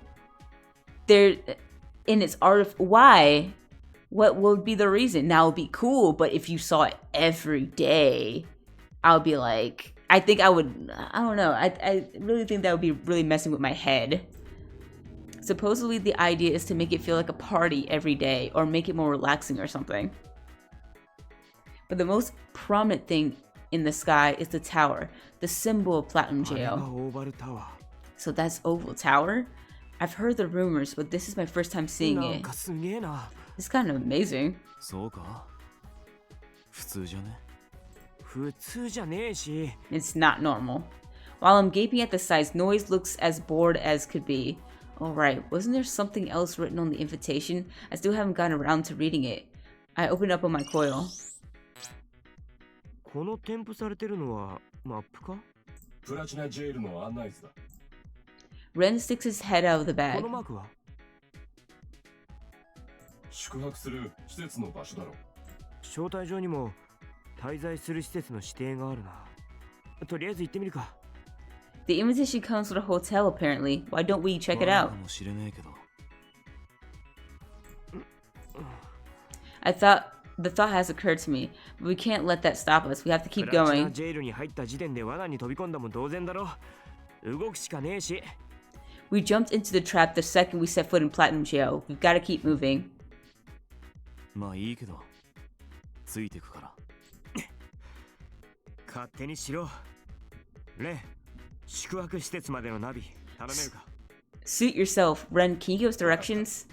Why? What would be the reason? Now it'd be cool, but if you saw it every day, I would be like, I don't know. I really think that would be really messing with my head. Supposedly the idea is to make it feel like a party every day or make it more relaxing or something. But the most prominent thing in the sky is the tower, the symbol of Platinum Jail. So that's Oval Tower? I've heard the rumors, but this is my first time seeing it. It's kind of amazing. It's not normal. While I'm gaping at the sights, Noise looks as bored as could be. Alright, wasn't there something else written on the invitation? I still haven't gotten around to reading it. I open up on my coil. この添付されてるのはマップか？プラチナジェイルの案内図だ。Ren sticks his head out of the bag. このマークは？宿泊する施設の場所だろう。招待状にも滞在する施設の指定があるな。とりあえず行ってみるか。The invitation comes with a hotel apparently. Why don't we check it out? The thought has occurred to me, but we can't let that stop us. We have to keep going. ジェイルに入った時点で罠に飛び込んだも同然だろ。動くしかねえし。We jumped into the trap the second we set foot in Platinum Jail. We've got to keep moving. まあいいけど、ついてくから。勝手にしろ。レン、宿泊施設までのナビ頼めるか。Suit yourself, Ren. Can you give us directions?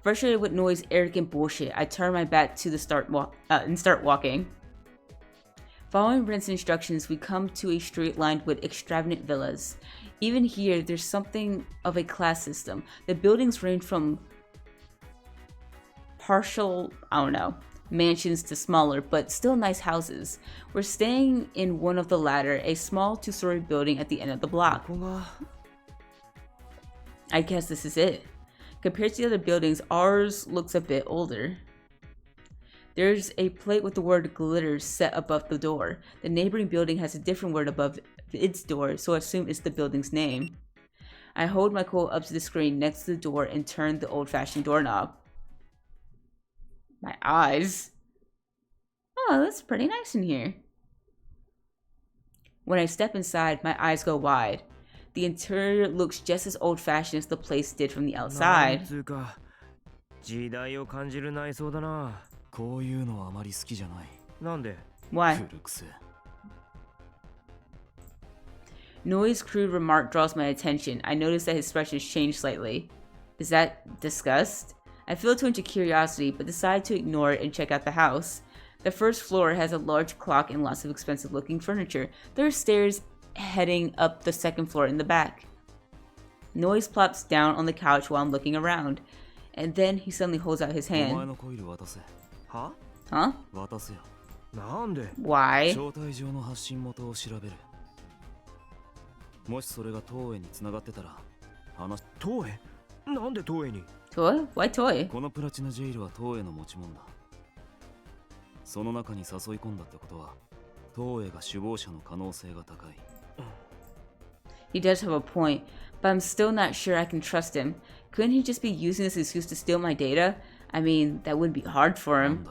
Frustrated with Noise, arrogant bullshit, I turn my back to the start walking. Following Ren's instructions, we come to a street lined with extravagant villas. Even here, there's something of a class system. The buildings range from partial, mansions to smaller, but still nice houses. We're staying in one of the latter, a small two-story building at the end of the block. I guess this is it. Compared to the other buildings, ours looks a bit older. There's a plate with the word glitter set above the door. The neighboring building has a different word above its door, so I assume it's the building's name. I hold my coal up to the screen next to the door and turn the old-fashioned doorknob. My eyes. Oh, that's pretty nice in here. When I step inside, my eyes go wide. The interior looks just as old-fashioned as the place did from the outside. 時代を感じる内装だな。こういうのはあまり好きじゃない。なんで？ Why? 古くせ。Noi's crude remark draws my attention. I notice that his expression has changed slightly. Is that disgust? I feel a twinge of curiosity, but decide to ignore it and check out the house. The first floor has a large clock and lots of expensive-looking furniture. There are stairs heading up the second floor in the back. Noise plops down on the couch while I'm looking around, and then he suddenly holds out his hand. Huh? Huh? 渡せよ。なんで？ Why? 招待状の発信元を調べる。もしそれが東映に繋がってたら話。東映？なんで東映に？ Toy? Why toy? このプラチナジェイルは東映の持ち物だ。その中に誘い込んだってことは東映が首謀者の可能性が高い。He does have a point, but I'm still not sure I can trust him. Couldn't he just be using this excuse to steal my data? I mean, that wouldn't be hard for him.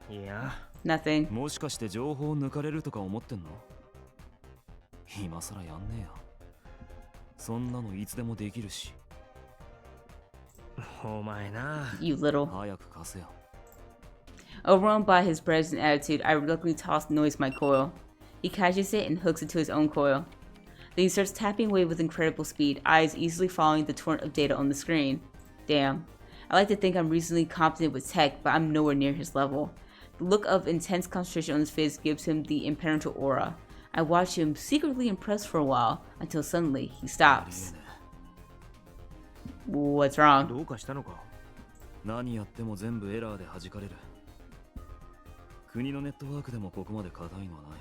いや。Nothing. もしかして情報を抜かれるとか思ってんの？今さらやんねえよ。そんなのいつでもできるし。お前な。You little. 早く貸せよ。Overwhelmed by his presence and attitude, I reluctantly toss Noise my coil. He catches it and hooks it to his own coil. Then he starts tapping away with incredible speed, eyes easily following the torrent of data on the screen. Damn. I like to think I'm reasonably competent with tech, but I'm nowhere near his level. The look of intense concentration on his face gives him the impenetrable aura. I watch him secretly impressed for a while, until suddenly he stops. What's wrong? どうかしたのか？何やっても全部エラーで弾かれる。国のネットワークでもここまで硬いのはない。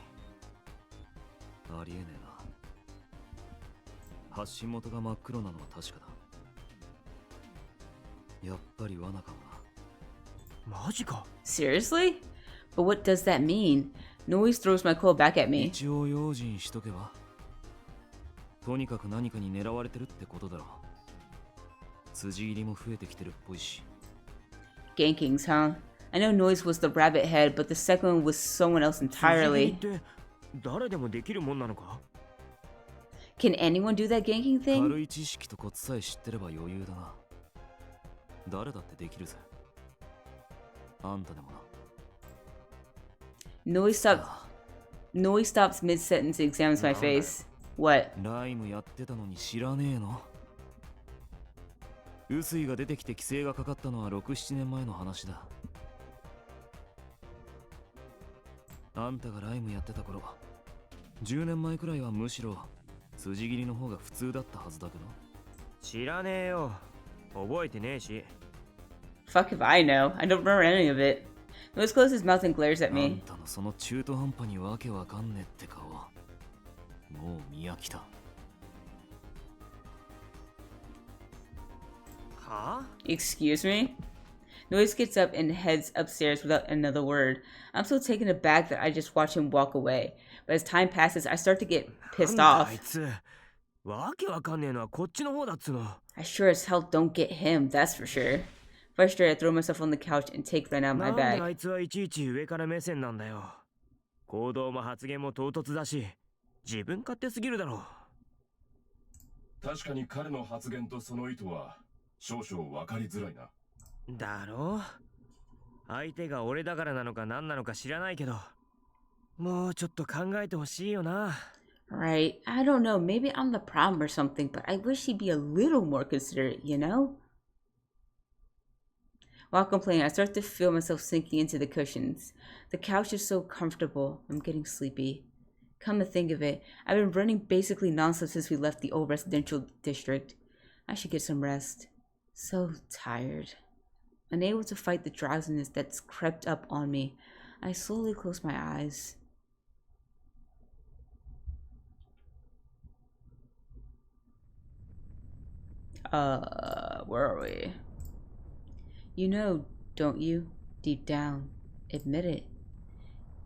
ありえねえな。発信元が真っ黒なのは確かだ。やっぱり罠かもな。マジか。 Seriously? But what does that mean? Noise throws my coil back at me. 一応用心しとけば。とにかく何かに狙われてるってことだろう。辻入りも増えてきてるっぽいし。Gankings, huh? I know Noise was the rabbit head, but the second one was someone else entirely. 誰でもできるもんなのか？ Can anyone do that ganking thing? 軽い知識とコツさえ知ってれば余裕だな。誰だってできるぜ。あんたでもな。Noise stops mid-sentence and examines my face. What? ライムやってたのに知らねえの？雨水が出てきて規制がかかったのは6、7年前の話だ。あんたがライムやってた頃、10年前くらいはむしろ筋切りの方が普通だったはずだけど。知らねえよ。覚えてねえし。Fuck if I know. I don't remember any of it. Noise closes his mouth and glares at あん me. たのその中途半端にわけわかんねえって顔、もう見飽きた。は？ Excuse me? Noise gets up and heads upstairs without another word. I'm so taken aback that I just watch him walk away. But as time passes, I start to get pissed off. あいつ、わけわかんねえのはこっちの方だっつの。 I sure as hell don't get him, that's for sure. Frustrated, I throw myself on the couch and take Ren out of my なんで bag. あいつはいちいち上から目線なんだよ。行動も発言も唐突だし、自分勝手すぎるだろう。確かに彼の発言とその意図は少々分かりづらいな。だろう？相手が俺だからなのか何なのか知らないけど、もうちょっと考えてほしいよな。Right, I don't know, maybe I'm the problem or something, but I wish he'd be a little more considerate, you know? While complaining, I start to feel myself sinking into the cushions. The couch is so comfortable, I'm getting sleepy. Come to think of it, I've been running basically nonstop since we left the old residential district. I should get some rest. So tired. Unable to fight the drowsiness that's crept up on me, I slowly close my eyes. where are we? You know, don't you? Deep down. Admit it.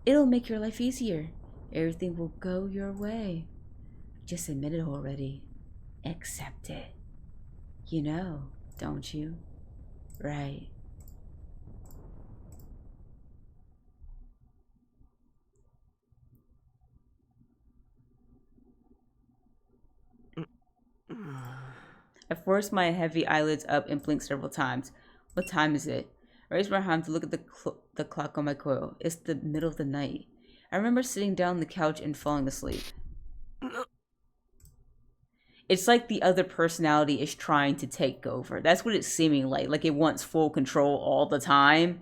It'll make your life easier. Everything will go your way. Just admit it already. Accept it. You know, don't you? Right. I forced my heavy eyelids up and blinked several times. What time is it? I raised my hand to look at the clock on my coil. It's the middle of the night. I remember sitting down on the couch and falling asleep. It's like the other personality is trying to take over. That's what it's seeming like. Like it wants full control all the time.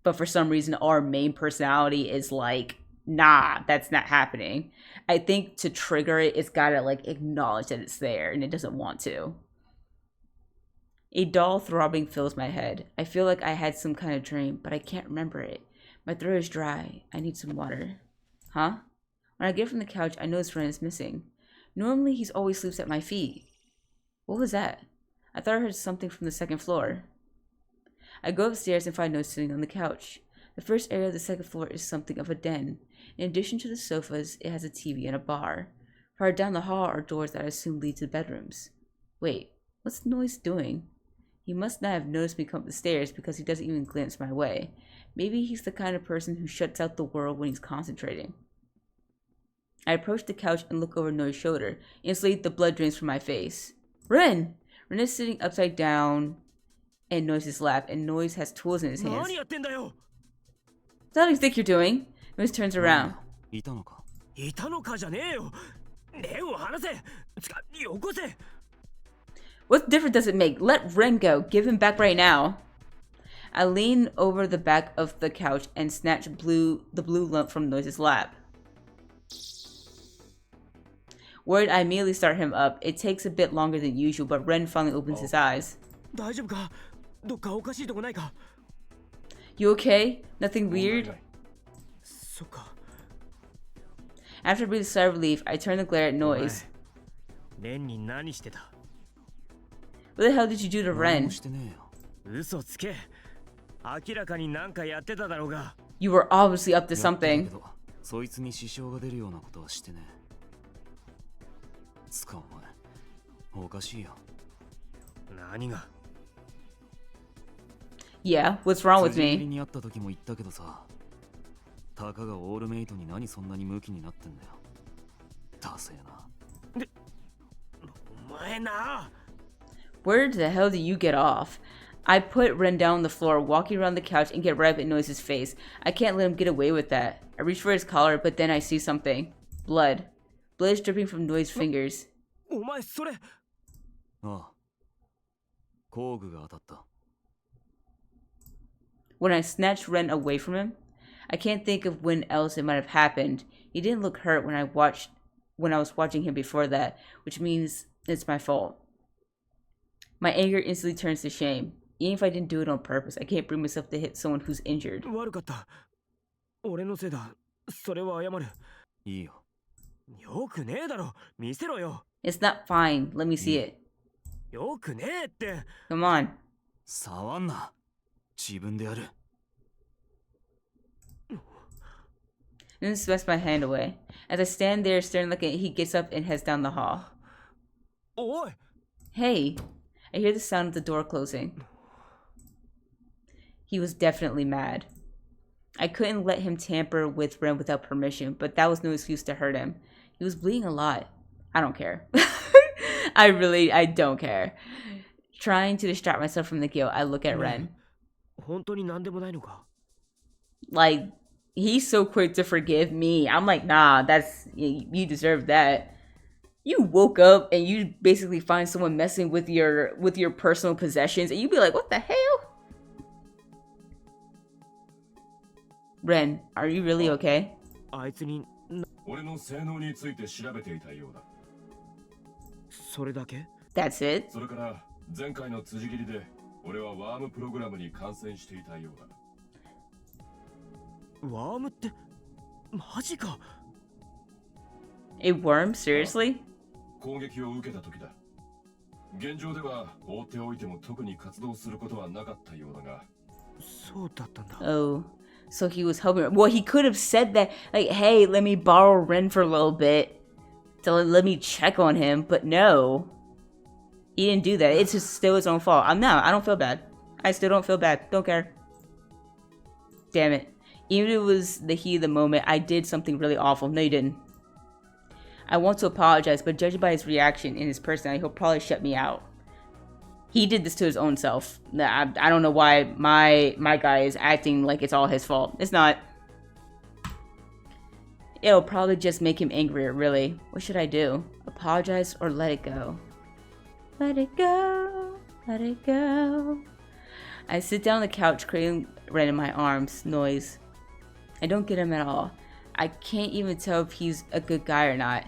But for some reason, our main personality is like, nah, that's not happening. I think to trigger it, it's gotta like acknowledge that it's there and it doesn't want to. A dull throbbing fills my head. I feel like I had some kind of dream, but I can't remember it. My throat is dry. I need some water. Huh? When I get from the couch, I notice Ren is missing. Normally, he's always sleeps at my feet. What was that? I thought I heard something from the second floor. I go upstairs and find Noise sitting on the couch. The first area of the second floor is something of a den. In addition to the sofas, it has a TV and a bar. Far down the hall are doors that I assume lead to bedrooms. Wait, what's Noise doing? He must not have noticed me come up the stairs because he doesn't even glance my way. Maybe he's the kind of person who shuts out the world when he's concentrating. I approach the couch and look over Noi's shoulder. Instantly, the blood drains from my face. Ren! Ren is sitting upside down in Noise's lap, and Noise has tools in his hands. What do you think you're doing? Noise turns around. What difference does it make? Let Ren go. Give him back right now. I lean over the back of the couch and snatch the blue lump from Noise's lap. Worried, I immediately start him up. It takes a bit longer than usual, but Ren finally opens his eyes. You okay? Nothing weird? After a brief sigh of relief, I turn to glare at Noise. What the hell did you do to Ren? You were obviously up to something. Yeah, what's wrong with me? Where the hell did you get off? I put Ren down on the floor, walking around the couch and get right up in Noise's face. I can't let him get away with that. I reach for his collar, but then I see something. Blood. Blood is dripping from Noise's fingers. When I snatched Ren away from him, I can't think of when else it might have happened. He didn't look hurt when I was watching him before that, which means it's my fault. My anger instantly turns to shame. Even if I didn't do it on purpose, I can't bring myself to hit someone who's injured. It's not fine. Let me see it. Come on. Then sweeps my hand away. As I stand there staring like he gets up and heads down the hall. Hey. I hear the sound of the door closing. He was definitely mad. I couldn't let him tamper with Ren without permission, but that was no excuse to hurt him. He was bleeding a lot. I don't care. I don't care. Trying to distract myself from the guilt, I look at Ren. Like, he's so quick to forgive me. I'm like, nah, you deserve that. You woke up and you basically find someone messing with your personal possessions, and you'd be like, what the hell? Ren, are you really okay? That's it? A worm? Seriously? 現状では放っておいても特に活動することはなかったようだが。そうだったんだ。Oh, so he was hoping. Well, he could have said that, like, hey, let me borrow Ren for a little bit to let me check on him, but no. He didn't do that. It's still his own fault. I don't feel bad. I still don't feel bad. Don't care. Damn it. Even if it was the heat of the moment, I did something really awful. No, you didn't. I want to apologize, but judging by his reaction and his personality, he'll probably shut me out. He did this to his own self. I don't know why my guy is acting like it's all his fault. It's not. It'll probably just make him angrier, really. What should I do? Apologize or let it go? Let it go. Let it go. I sit down on the couch, cradling Ren in my arms. Noise. I don't get him at all. I can't even tell if he's a good guy or not.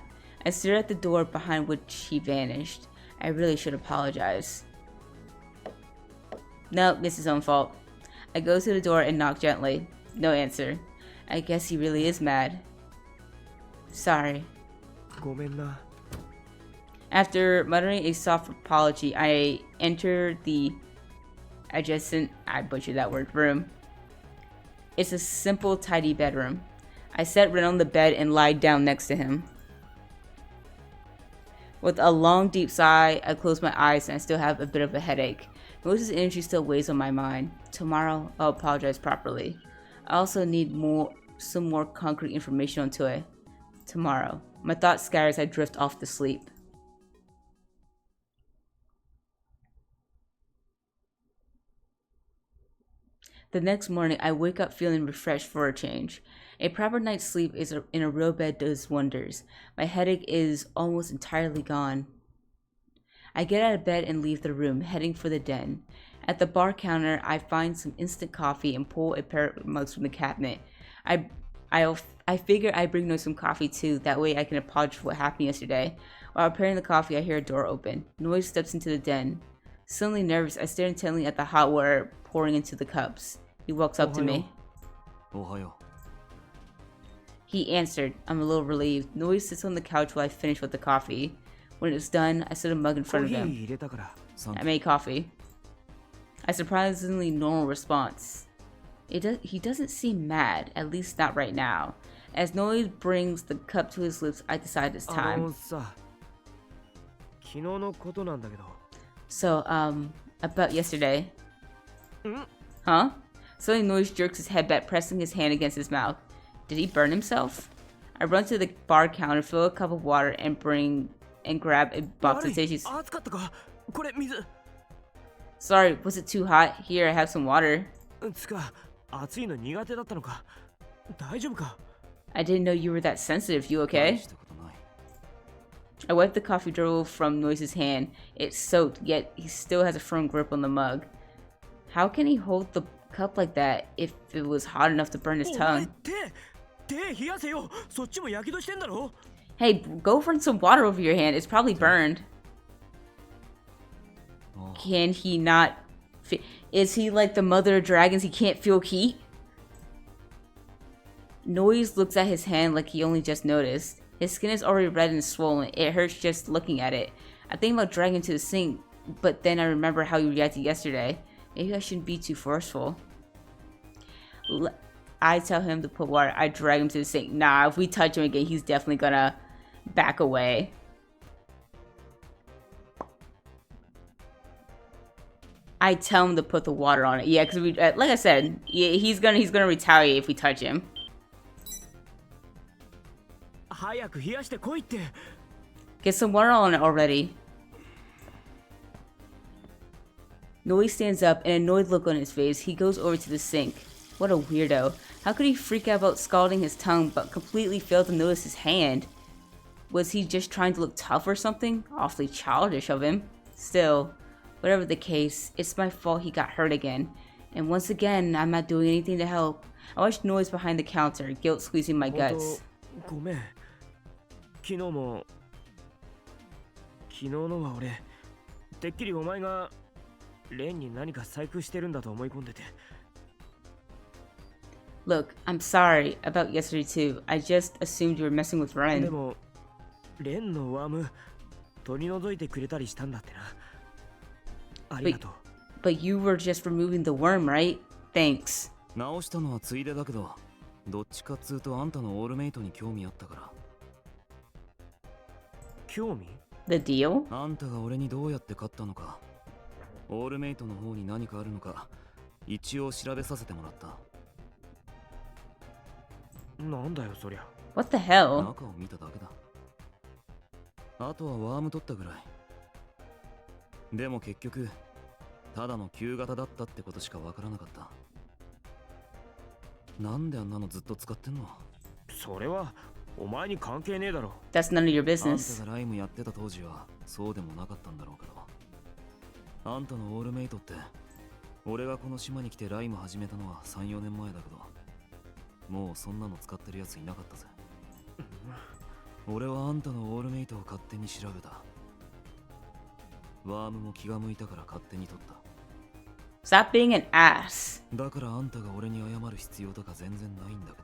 I stare at the door behind which he vanished. I really should apologize. No, it's his own fault. I go to the door and knock gently. No answer. I guess he really is mad. Sorry. ごめんな。 After muttering a soft apology, I enter the adjacent, I butchered that word, room. It's a simple, tidy bedroom. I set Ren on the bed and lie down next to him. With a long, deep sigh, I close my eyes and I still have a bit of a headache. Most of his energy still weighs on my mind. Tomorrow, I'll apologize properly. I also need some more concrete information on Toei. Tomorrow. My thoughts scatter as I drift off to sleep. The next morning, I wake up feeling refreshed for a change. A proper night's sleep in a real bed does wonders. My headache is almost entirely gone. I get out of bed and leave the room, heading for the den. At the bar counter, I find some instant coffee and pull a pair of mugs from the cabinet. I figure I bring Noise some coffee too, that way I can apologize for what happened yesterday. While preparing the coffee, I hear a door open. Noise steps into the den. Suddenly nervous, I stare intently at the hot water pouring into the cups. He walks up to me. Ohayo. He answered. I'm a little relieved. Noise sits on the couch while I finish with the coffee. When it's done, I set a mug in front of him. I made coffee. A surprisingly normal response. He doesn't seem mad, at least not right now. As Noise brings the cup to his lips, I decide it's time. So, about yesterday. Huh? Suddenly Noise jerks his head back, pressing his hand against his mouth. Did he burn himself? I run to the bar counter, fill a cup of water, and grab a box of tissues. Sorry, was it too hot? Here, I have some water. I didn't know you were that sensitive. You okay? I wipe the coffee drool from Noise's hand. It's soaked, yet he still has a firm grip on the mug. How can he hold the cup like that if it was hot enough to burn his tongue? Hey, go run some water over your hand. It's probably burned. Can he not? Is he like the mother of dragons? He can't feel heat? Noise looks at his hand like he only just noticed. His skin is already red and swollen. It hurts just looking at it. I think about dragging him to the sink, but then I remember how he reacted yesterday. Maybe I shouldn't be too forceful. I tell him to put water. I drag him to the sink. Nah, if we touch him again, he's definitely gonna back away. I tell him to put the water on it. Yeah, because we, like I said, yeah, he's gonna retaliate if we touch him. Get some water on it already. Noise stands up, an annoyed look on his face. He goes over to the sink. What a weirdo. How could he freak out about scalding his tongue but completely fail to notice his hand? Was he just trying to look tough or something? Awfully childish of him. Still, whatever the case, it's my fault he got hurt again. And once again, I'm not doing anything to help. I watched Noise behind the counter, guilt squeezing my guts. Look, I'm sorry about yesterday too. I just assumed you were messing with Ren. But you were just removing the worm, right? Thanks. 直したのはついでだけど、どっちかっつうとあんたのオールメイトに興味あったから。興味？ The deal? あんたが俺にどうやって勝ったのか、オールメイトの方に何かあるのか、一応調べさせてもらった。なんだよそりゃ。What the hell? 中を見ただけだ。あとはワーム取ったぐらい。でも結局、ただの旧型だったってことしかわからなかった。なんであんなのずっと使ってんの？それはお前に関係ねえだろ。That's none of your あん business. たがライムやってた当時はそうでもなかったんだろうけど。あんたのオールメイトって、俺がこの島に来てライム始めたのは3、4年前だけど、もうそんなの使ってるやついなかったぜ。俺はあんたのオールメイトを勝手に調べた。ワームも気が向いたから勝手に取った。Stop being an ass. だからあんたが俺に謝る必要とか全然ないんだけ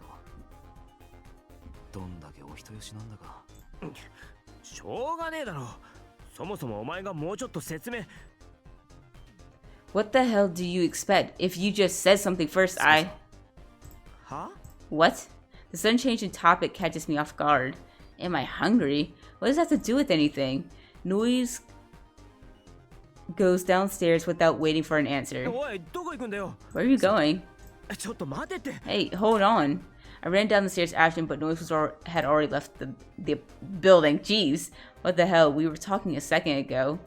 ど、どんだけお人よしなんだか。しょうがねえだろ。そもそもお前がもうちょっと説明。What the hell do you expect? If you just said something first, Huh? What? The sudden change in topic catches me off guard. Am I hungry? What does that have to do with anything? Noise goes downstairs without waiting for an answer. Where are you going? Hey, hold on. I ran down the stairs after him, but Noise had already left the building. Jeez, what the hell? We were talking a second ago.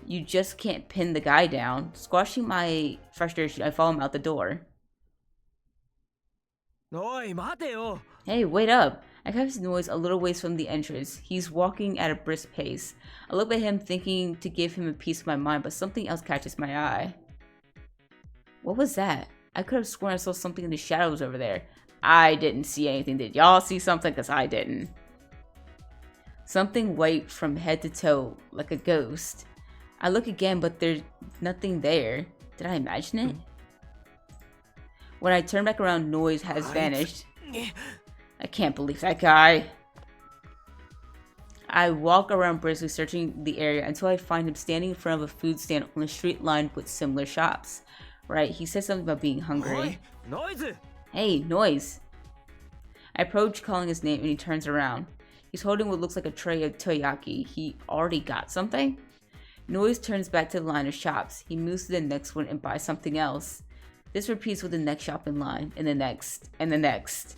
You just can't pin the guy down. Squashing my frustration, I follow him out the door. Hey, wait up. I catch Noise a little ways from the entrance. He's walking at a brisk pace. I look at him thinking to give him a piece of my mind, but something else catches my eye. What was that? I could have sworn I saw something in the shadows over there. I didn't see anything. Did y'all see something? Because I didn't. Something white from head to toe, like a ghost. I look again, but there's nothing there. Did I imagine it? When I turn back around, Noise has vanished. I can't believe that guy. I walk around briskly searching the area until I find him standing in front of a food stand on a street lined with similar shops. Right, he said something about being hungry. Noise! Hey, Noise! I approach calling his name and he turns around. He's holding what looks like a tray of teriyaki. He already got something? Noise turns back to the line of shops. He moves to the next one and buys something else. This repeats with the next shop in line, and the next, and the next.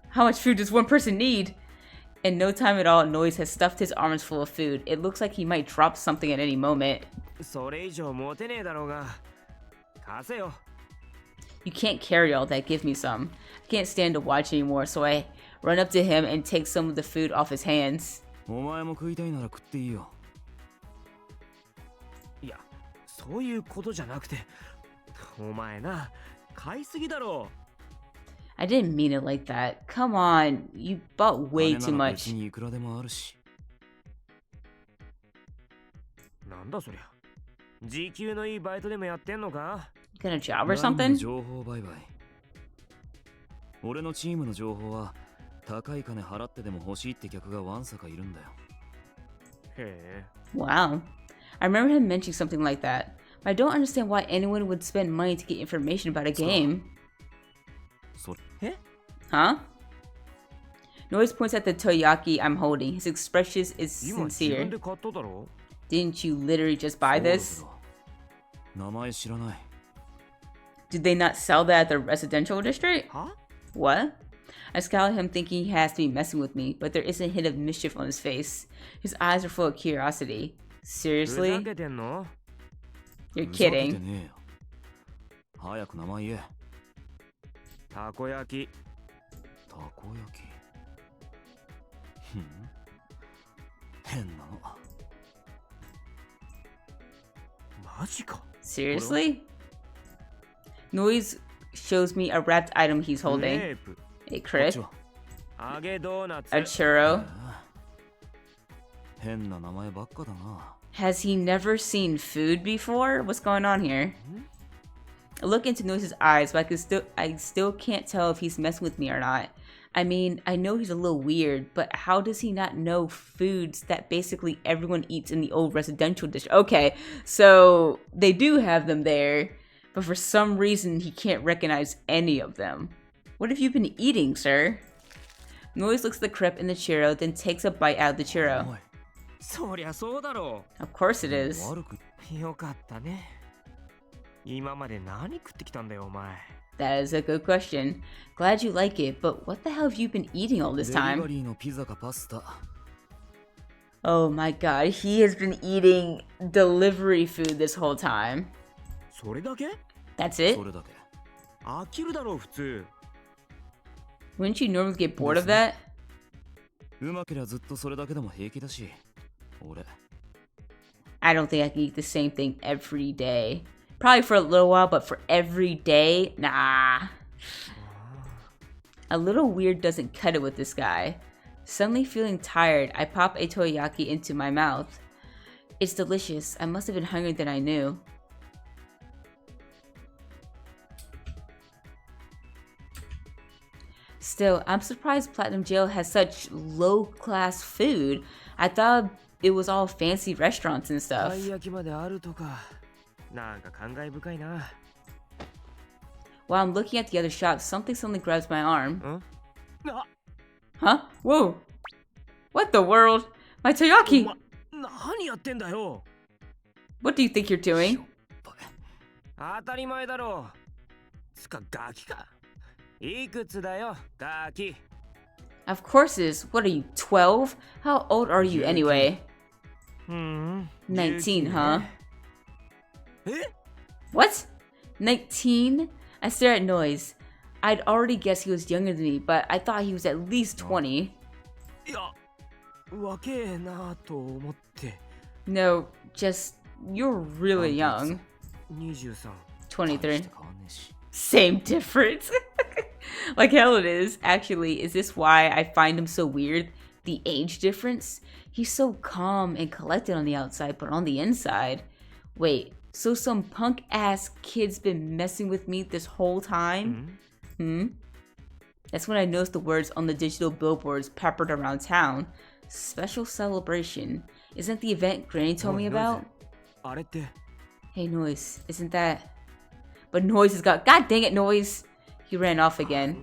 How much food does one person need? In no time at all, Noise has stuffed his arms full of food. It looks like he might drop something at any moment. You can't carry all that, give me some. I can't stand to watch anymore, so I run up to him and take some of the food off his hands. いや、そういうことじゃなくて、お前な、買いすぎだろ。I didn't mean it like that. Come on, you bought way too much. なんだそりゃ。時給のいいバイトでもやってんのか？ Got a job or something? 情報売買。俺のチームの情報は高い金払ってでも欲しいって客がわんさかいるんだよ。へえ。Wow. I remember him mentioning something like that. But I don't understand why anyone would spend money to get information about a game. Huh? Noise points at the teriyaki I'm holding. His expression is sincere. Didn't you literally just buy this? Did they not sell that at the residential district? Huh? What? I scowl at him thinking he has to be messing with me, but there is a hint of mischief on his face. His eyes are full of curiosity. Seriously? You're kidding. 早く名前言え。たこ焼き。たこ焼き。ふん。変なの。マジか。Seriously? Noise shows me a wrapped item he's holding. A crisp. A churro. 変な名前ばっかだな。Has he never seen food before? What's going on here? I look into Noise's eyes, but I still can't tell if he's messing with me or not. I mean, I know he's a little weird, but how does he not know foods that basically everyone eats in the old residential district? Okay, so they do have them there, but for some reason he can't recognize any of them. What have you been eating, sir? Noise looks at the crepe in the churro, then takes a bite out of the churro. Of course it is. よかったね。今まで何食ってきたんだよ、お前。That is a good question. Glad you like it, but what the hell have you been eating all this time? Oh my god, he has been eating delivery food this whole time. それだけ? That's it? 飽きるだろう、普通。Wouldn't you normally get bored of that? うまけりゃずっとそれだけでも平気だし、俺。I don't think I can eat the same thing every day. Probably for a little while, but for every day? Nah. A little weird doesn't cut it with this guy. Suddenly feeling tired, I pop a teriyaki into my mouth. It's delicious. I must have been hungrier than I knew. Still, I'm surprised Platinum Jail has such low-class food. I thought it was all fancy restaurants and stuff. While I'm looking at the other shops, something suddenly grabs my arm. Huh? Whoa! What the world? My teriyaki! What do you think you're doing? Of course it is. What are you, 12? How old are you anyway? 19, huh? What? 19? I stare at Noise. I'd already guessed he was younger than me, but I thought he was at least 20. No, just, you're really young. 23. Same difference. Like hell it is. Actually, is this why I find him so weird? The age difference? He's so calm and collected on the outside, but on the inside... Wait, so some punk-ass kid's been messing with me this whole time? That's when I noticed the words on the digital billboards peppered around town. Special celebration. Isn't the event Granny told me about? Hey, Noise, isn't that... But Noise has got... God dang it, Noise! He ran off again.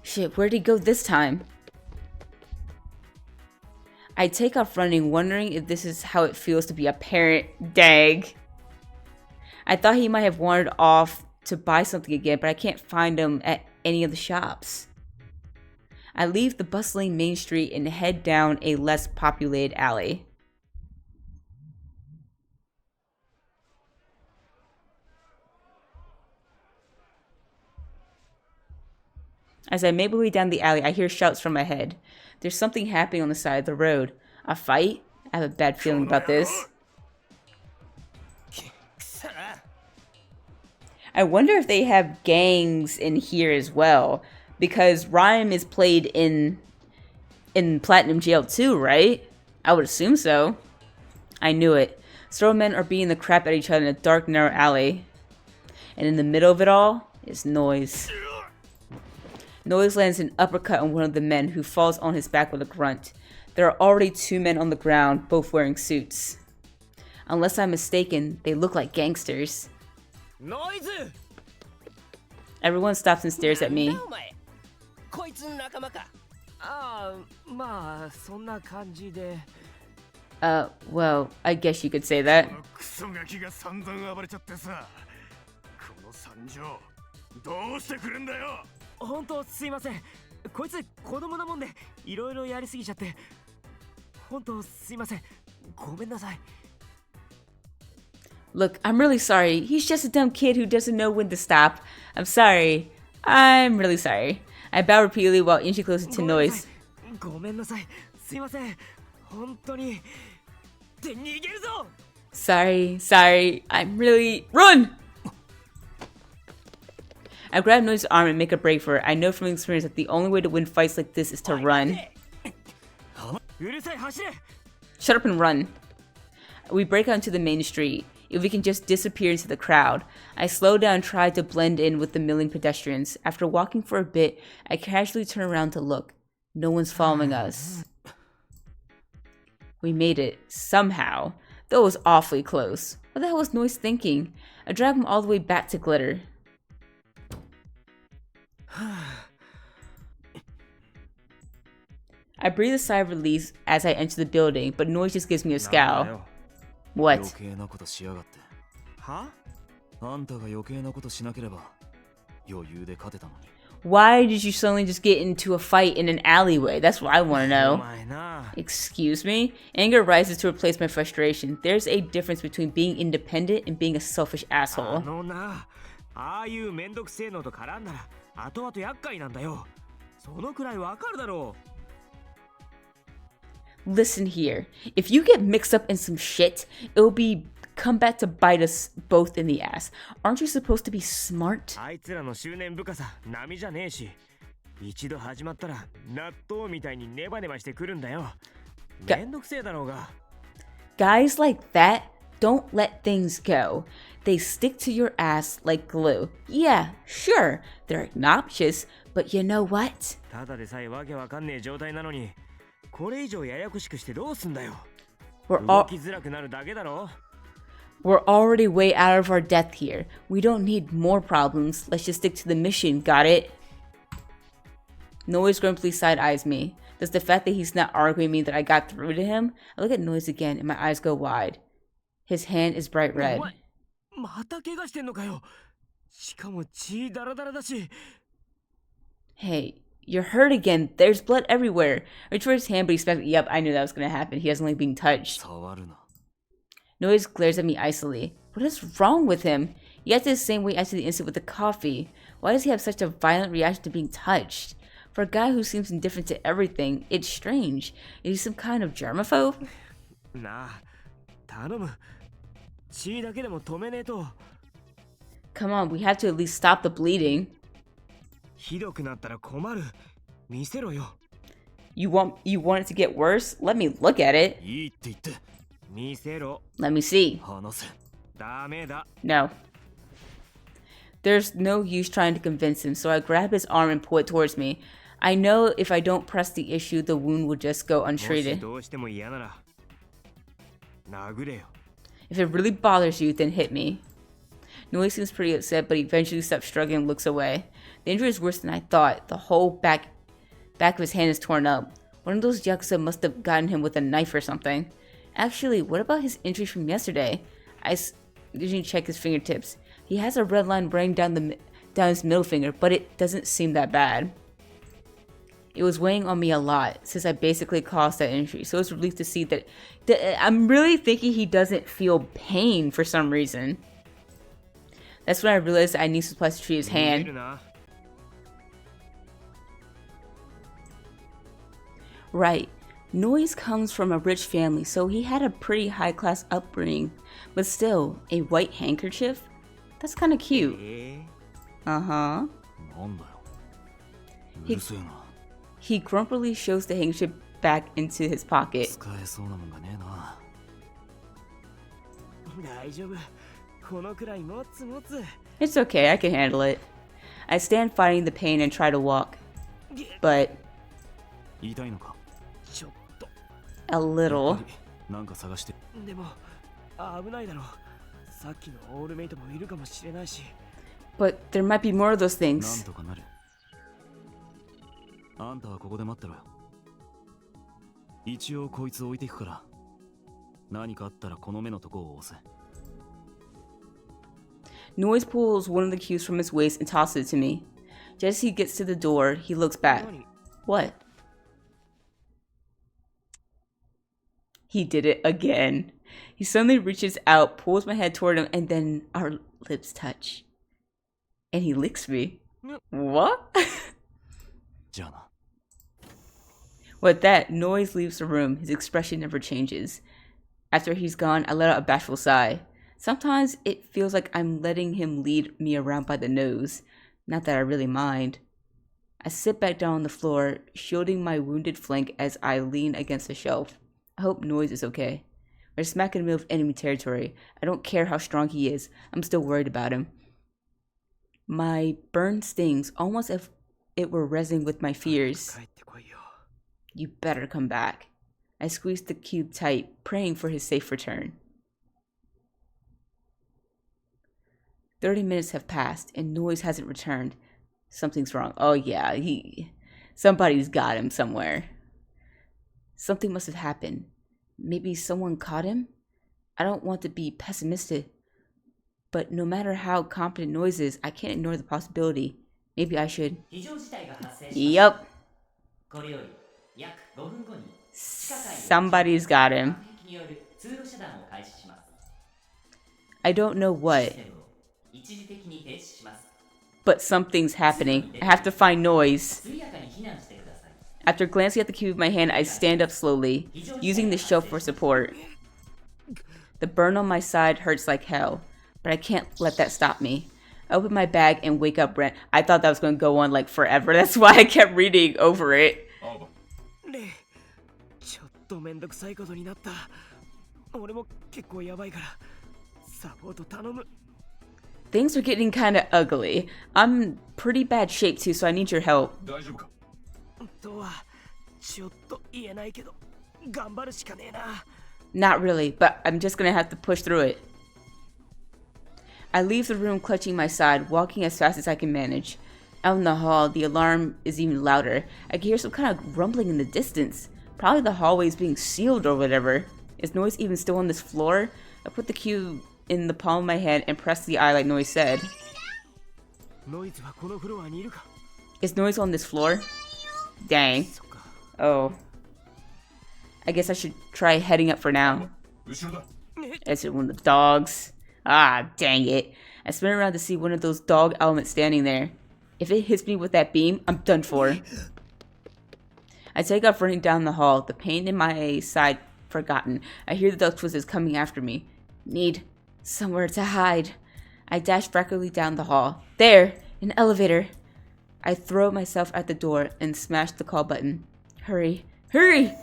Shit, where'd he go this time? I take off running, wondering if this is how it feels to be a parent. Dag. I thought he might have wandered off to buy something again, but I can't find him at any of the shops. I leave the bustling main street and head down a less populated alley. As I make my way down the alley, I hear shouts from ahead. There's something happening on the side of the road. A fight? I have a bad feeling about this. I wonder if they have gangs in here as well. Because Rhyme is played in Platinum Jail too, right? I would assume so. I knew it. Several men are beating the crap out of each other in a dark, narrow alley. And in the middle of it all is Noise. Noise lands an uppercut on one of the men, who falls on his back with a grunt. There are already two men on the ground, both wearing suits. Unless I'm mistaken, they look like gangsters. Noise! Everyone stops and stares at me. Well, I guess you could say that. Look, I'm really sorry. He's just a dumb kid who doesn't know when to stop. I'm sorry. I'm really sorry. I bow repeatedly while inching closer to Noise. Sorry. I'm really... Run! I grab Noise's arm and make a break for it. I know from experience that the only way to win fights like this is to run. Shut up and run. We break out into the main street. It if we can just disappear into the crowd. I slowed down and tried to blend in with the milling pedestrians. After walking for a bit, I casually turned around to look. No one's following us. We made it, somehow. Though it was awfully close. What the hell was Noise thinking? I dragged him all the way back to Glitter. I breathe a sigh of relief as I enter the building, but Noise just gives me a scowl. What? Why did you suddenly just get into a fight in an alleyway? That's what I want to know. Excuse me? Anger rises to replace my frustration. There's a difference between being independent and being a selfish asshole. Listen here. If you get mixed up in some shit, it'll come back to bite us both in the ass. Aren't you supposed to be smart? Guys like that don't let things go. They stick to your ass like glue. Yeah, sure, they're obnoxious, but you know what? We're already way out of our depth here. We don't need more problems. Let's just stick to the mission, got it? Noise grumpily side-eyes me. Does the fact that he's not arguing mean that I got through to him? I look at Noise again and my eyes go wide. His hand is bright red. Hey, you're hurt again. There's blood everywhere. I reach for his hand, but he expects. Yep, I knew that was gonna happen. He doesn't like being touched. Noise glares at me icily. What is wrong with him? He acted the same way after the incident with the coffee. Why does he have such a violent reaction to being touched? For a guy who seems indifferent to everything, it's strange. Is he some kind of germaphobe? Come on, we have to at least stop the bleeding. You want it to get worse? Let me look at it. Let me see. No. There's no use trying to convince him, so I grab his arm and pull it towards me. I know if I don't press the issue, the wound will just go untreated. If it really bothers you, then hit me. Noise seems pretty upset, but he eventually stops struggling and looks away. The injury is worse than I thought. The whole back of his hand is torn up. One of those yakuza must have gotten him with a knife or something. Actually, what about his injury from yesterday? I usually check his fingertips. He has a red line running down his middle finger, but it doesn't seem that bad. It was weighing on me a lot since I basically caused that injury, so it's a relief to see that I'm really thinking he doesn't feel pain for some reason. That's when I realized I need supplies to treat his hand. Right. Noise comes from a rich family, so he had a pretty high-class upbringing. But still, a white handkerchief? That's kind of cute. Uh-huh. He grumpily shoves the handkerchief back into his pocket. It's okay, I can handle it. I stand fighting the pain and try to walk. But a little. But there might be more of those things. Noise pulls one of the cues from his waist and tosses it to me. Just as he gets to the door, he looks back. What? He did it again. He suddenly reaches out, pulls my head toward him, and then our lips touch. And he licks me. What? With that, Noise leaves the room. His expression never changes. After he's gone, I let out a bashful sigh. Sometimes it feels like I'm letting him lead me around by the nose. Not that I really mind. I sit back down on the floor, shielding my wounded flank as I lean against the shelf. I hope Noise is okay. We're smack in the middle of enemy territory. I don't care how strong he is. I'm still worried about him. My burn stings almost if it were resonating with my fears. You better come back. I squeezed the cube tight, praying for his safe return. 30 minutes have passed and Noise hasn't returned. Something's wrong. Oh yeah, somebody's got him somewhere. Something must have happened. Maybe someone caught him? I don't want to be pessimistic, but no matter how competent Noise is, I can't ignore the possibility. Maybe I should. Yup. Somebody's got him. I don't know what, but something's happening. I have to find Noise. After glancing at the cube in my hand, I stand up slowly, using the shelf for support. The burn on my side hurts like hell, but I can't let that stop me. I open my bag and wake up Brent. I thought that was going to go on like forever. That's why I kept reading over it. Things are getting kind of ugly. I'm in pretty bad shape too, so I need your help. Not really, but I'm just gonna have to push through it. I leave the room clutching my side, walking as fast as I can manage. Out in the hall, the alarm is even louder. I can hear some kind of rumbling in the distance. Probably the hallway is being sealed or whatever. Is Noise even still on this floor? I put the cube in the palm of my hand and press the eye like Noise said. Is Noise on this floor? Dang. Oh. I guess I should try heading up for now. Is it one of the dogs? Ah, dang it. I spin around to see one of those dog elements standing there. If it hits me with that beam, I'm done for. I take off running down the hall, the pain in my side forgotten. I hear the dog twisters coming after me. Need somewhere to hide. I dash rapidly down the hall. There! An elevator! I throw myself at the door and smash the call button. Hurry! Hurry!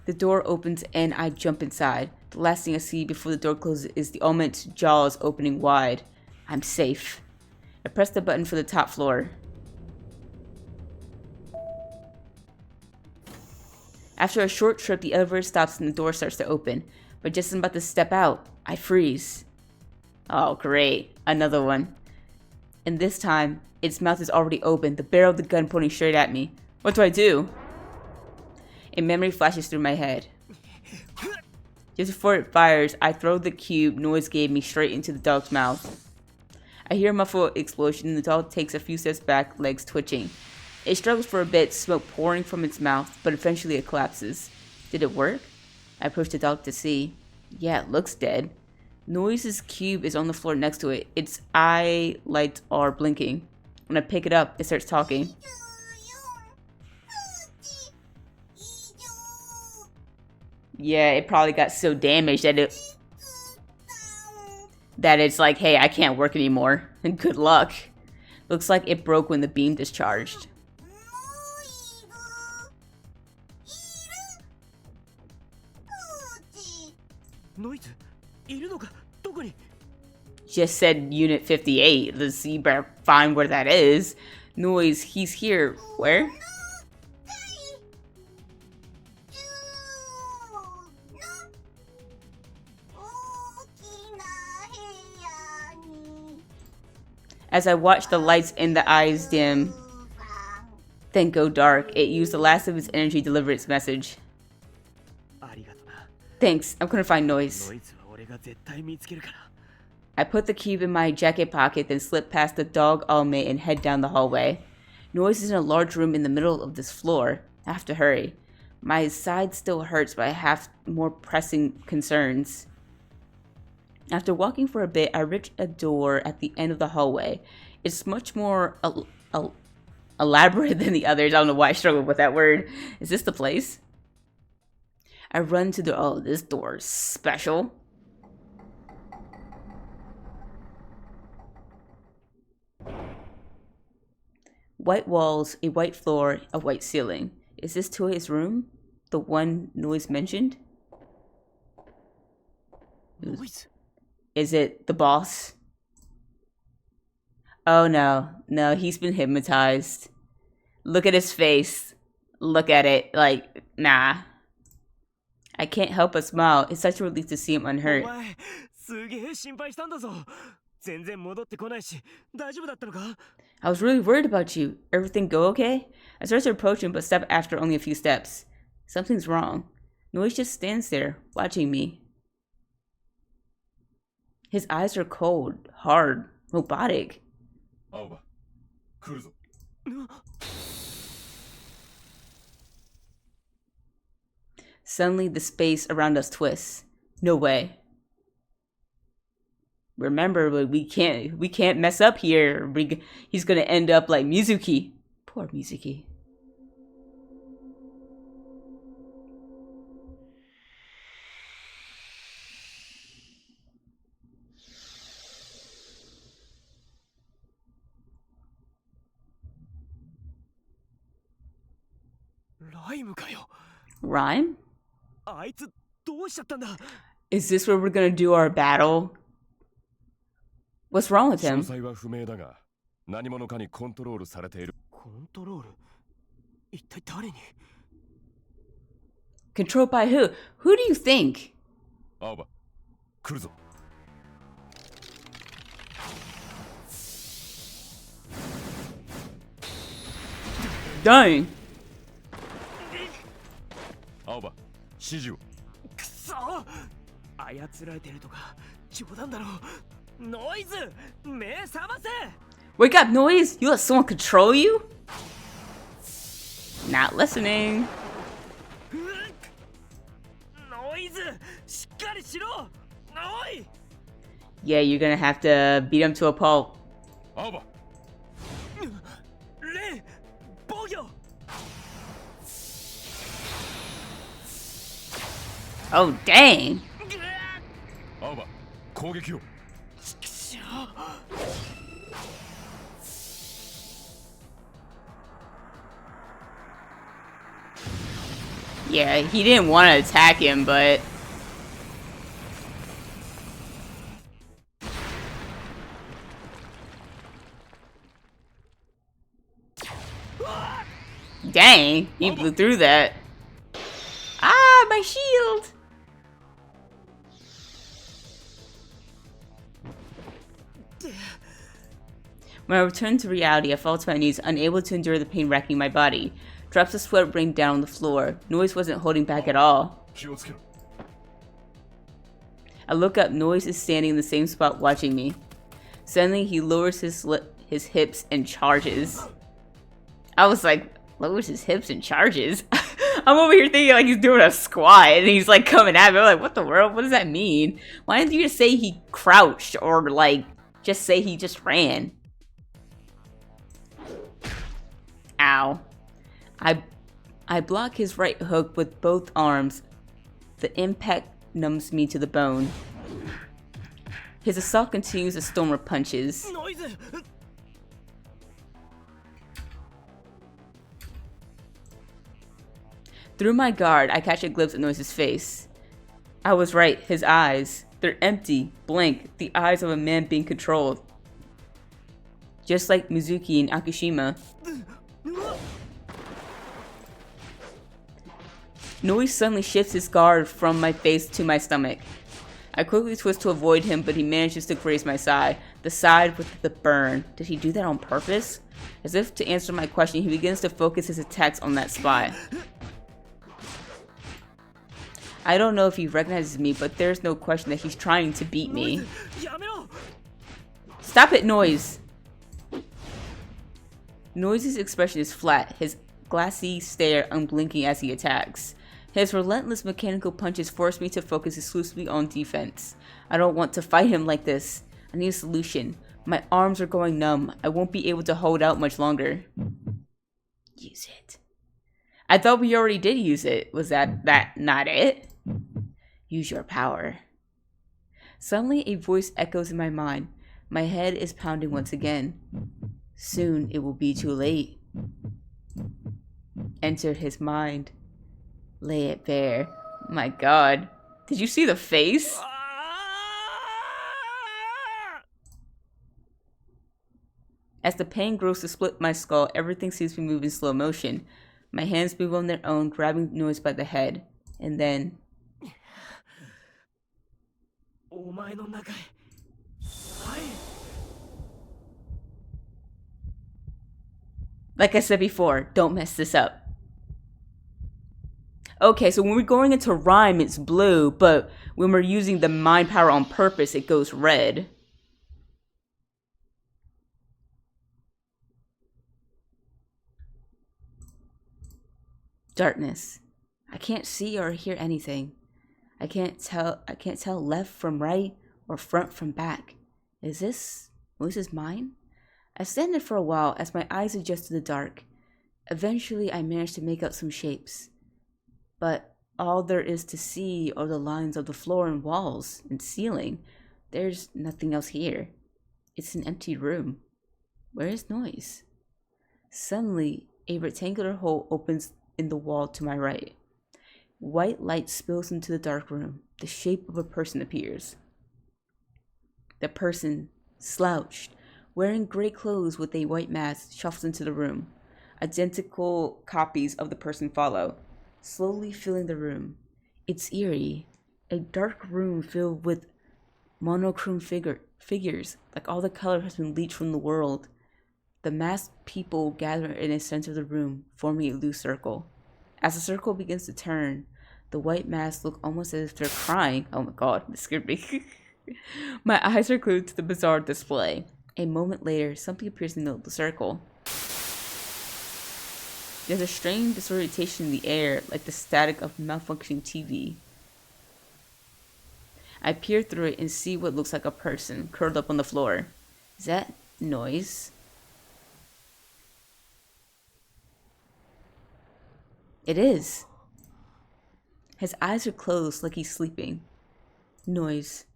The door opens and I jump inside. The last thing I see before the door closes is the element's jaws opening wide. I'm safe. I press the button for the top floor. After a short trip, the elevator stops and the door starts to open. But just as I'm about to step out, I freeze. Oh, great. Another one. And this time, its mouth is already open, the barrel of the gun pointing straight at me. What do I do? A memory flashes through my head. Just before it fires, I throw the cube Noise gave me straight into the dog's mouth. I hear a muffled explosion and the dog takes a few steps back, legs twitching. It struggles for a bit, smoke pouring from its mouth, but eventually it collapses. Did it work? I approach the dog to see. Yeah, it looks dead. Noise's cube is on the floor next to it. Its eye lights are blinking. When I pick it up, it starts talking. Yeah, it probably got so damaged that it's like, hey, I can't work anymore. Good luck. Looks like it broke when the beam discharged. Just said Unit 58. Let's see, better find where that is. Noise, he's here. Where? As I watch the lights in the eyes dim, then go dark, it used the last of its energy to deliver its message. Thanks, I'm gonna find Noise. I put the cube in my jacket pocket, then slip past the dog element and head down the hallway. Noise is in a large room in the middle of this floor. I have to hurry. My side still hurts, but I have more pressing concerns. After walking for a bit, I reach a door at the end of the hallway. It's much more elaborate than the others. I don't know why I struggled with that word. Is this the place? I run to the... Oh, this door is special. White walls, a white floor, a white ceiling. Is this Toei's room? The one Noise mentioned? Is it the boss? Oh no. No, he's been hypnotized. Look at his face. Look at it. Like, nah. I can't help but smile. It's such a relief to see him unhurt. I was really worried about you. Everything go okay? I started to approach him, but stepped after only a few steps. Something's wrong. Noise just stands there, watching me. His eyes are cold, hard, robotic. Aoba, kuruzo. Suddenly, the space around us twists. No way. Remember, we can't mess up here. He's gonna end up like Mizuki. Poor Mizuki. Rhyme? Is this where we're gonna do our battle? What's wrong with him? Controlled by who? Who do you think? Aoba, kuruzo. Dang. Aoba, 指示を。くそ！操られてるとか冗談だろ。ノイズ、目覚ませ！ Wake up, Noise! You let someone control you? Not listening. ノイズ、しっかりしろ！おい！ Yeah, you're gonna have to beat him to a pulp. Aoba. レン、防御！ Oh, dang! Aoba, 攻撃を。 Yeah, he didn't want to attack him, but... Dang, he blew through that. Ah, my shield! When I returned to reality, I fell to my knees, unable to endure the pain racking my body. Drops of sweat rained down on the floor. Noise wasn't holding back at all. I look up. Noise is standing in the same spot watching me. Suddenly, he lowers his hips and charges. I was like, lowers his hips and charges? I'm over here thinking like he's doing a squat and he's like coming at me. I'm like, what the world? What does that mean? Why didn't you just say he crouched or like just say he just ran? Ow. I block his right hook with both arms. The impact numbs me to the bone. His assault continues a storm of punches. Through my guard, I catch a glimpse of Noise's face. I was right, his eyes. They're empty, blank, the eyes of a man being controlled. Just like Mizuki and Akishima. Noise suddenly shifts his guard from my face to my stomach. I quickly twist to avoid him, but he manages to graze my side. The side with the burn. Did he do that on purpose? As if to answer my question, he begins to focus his attacks on that spot. I don't know if he recognizes me, but there's no question that he's trying to beat me. Stop it, Noise! Noise's expression is flat, his glassy stare unblinking as he attacks. His relentless mechanical punches force me to focus exclusively on defense. I don't want to fight him like this. I need a solution. My arms are going numb. I won't be able to hold out much longer. Use it. I thought we already did use it. Was that not it? Use your power. Suddenly a voice echoes in my mind. My head is pounding once again. Soon it will be too late. Enter his mind. Lay it bare. My god. Did you see the face? As the pain grows to split my skull, everything seems to be moving in slow motion. My hands move on their own, grabbing Noise by the head. And then... Like I said before, don't mess this up. Okay, so when we're going into rhyme, it's blue, but when we're using the mind power on purpose, it goes red. Darkness. I can't see or hear anything. I can't tell left from right or front from back. Is this Noise's mind? I stand there for a while as my eyes adjust to the dark. Eventually, I manage to make out some shapes. But all there is to see are the lines of the floor and walls and ceiling. There's nothing else here. It's an empty room. Where is Noise? Suddenly, a rectangular hole opens in the wall to my right. White light spills into the dark room. The shape of a person appears. The person, slouched, wearing gray clothes with a white mask, shuffles into the room. Identical copies of the person follow, slowly filling the room. It's eerie. A dark room filled with monochrome figures, like all the color has been leached from the world. The masked people gather in a center of the room, forming a loose circle. As the circle begins to turn, the white masks look almost as if they're crying. Oh my god, this scared me. My eyes are glued to the bizarre display. A moment later, something appears in the middle of the circle. There's a strange disorientation in the air, like the static of malfunctioning TV. I peer through it and see what looks like a person curled up on the floor. Is that Noise? It is. His eyes are closed like he's sleeping. Noise.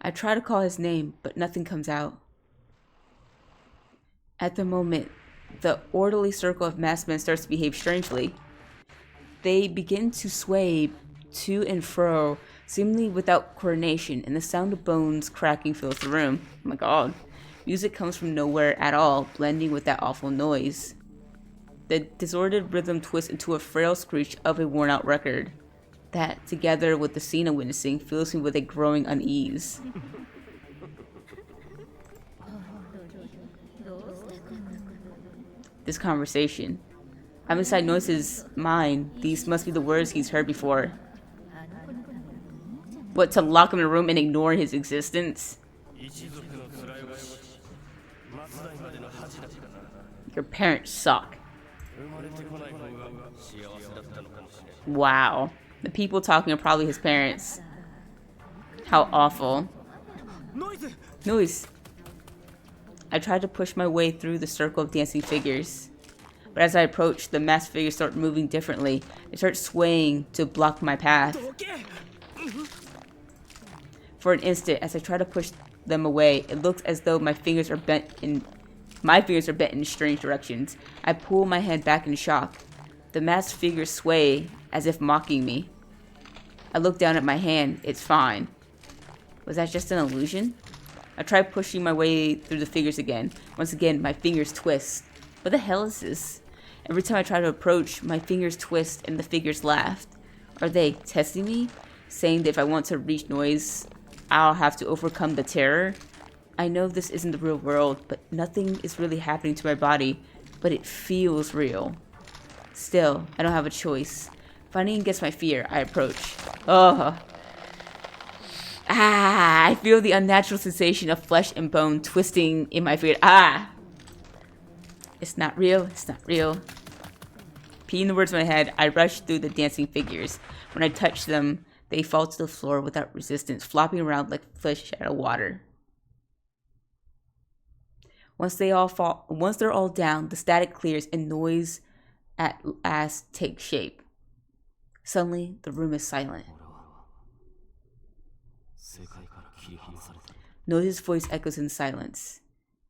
I try to call his name, but nothing comes out. At the moment, the orderly circle of masked men starts to behave strangely. They begin to sway to and fro, seemingly without coordination, and the sound of bones cracking fills the room. Oh my god. Music comes from nowhere at all, blending with that awful noise. The disordered rhythm twists into a frail screech of a worn-out record. That, together with the scene I'm witnessing, fills me with a growing unease. This conversation. I'm inside Noise's mind. These must be the words he's heard before. What, to lock him in a room and ignore his existence? Your parents suck. Wow. The people talking are probably his parents. How awful. Noise! I tried to push my way through the circle of dancing figures. But as I approach, the masked figures start moving differently. They start swaying to block my path. For an instant, as I try to push them away, it looks as though my fingers are bent in strange directions. I pull my head back in shock. The masked figures sway as if mocking me. I look down at my hand. It's fine. Was that just an illusion? I try pushing my way through the figures again. Once again, my fingers twist. What the hell is this? Every time I try to approach, my fingers twist and the figures laugh. Are they testing me? Saying that if I want to reach Noise, I'll have to overcome the terror? I know this isn't the real world, but nothing is really happening to my body, but it feels real. Still, I don't have a choice. Fighting against my fear, I approach. Ugh. I feel the unnatural sensation of flesh and bone twisting in my feet. It's not real. It's not real. Repeating the words in my head, I rush through the dancing figures. When I touch them, they fall to the floor without resistance, flopping around like fish out of water. Once they're all down, the static clears and Noise at last takes shape. Suddenly, the room is silent. Noise's voice echoes in silence.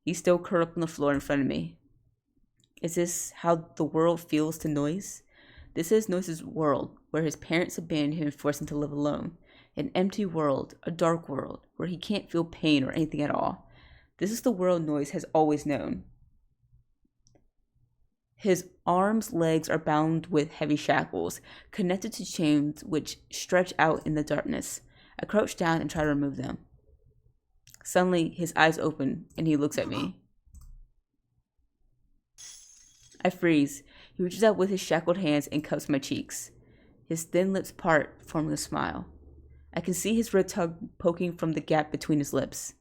He's still curled up on the floor in front of me. Is this how the world feels to Noise? This is Noise's world, where his parents abandoned him and forced him to live alone. An empty world, a dark world, where he can't feel pain or anything at all. This is the world Noise has always known. His arms, legs are bound with heavy shackles, connected to chains which stretch out in the darkness. I crouch down and try to remove them. Suddenly, his eyes open and he looks at me. I freeze. He reaches out with his shackled hands and cups my cheeks. His thin lips part, forming a smile. I can see his red tongue poking from the gap between his lips.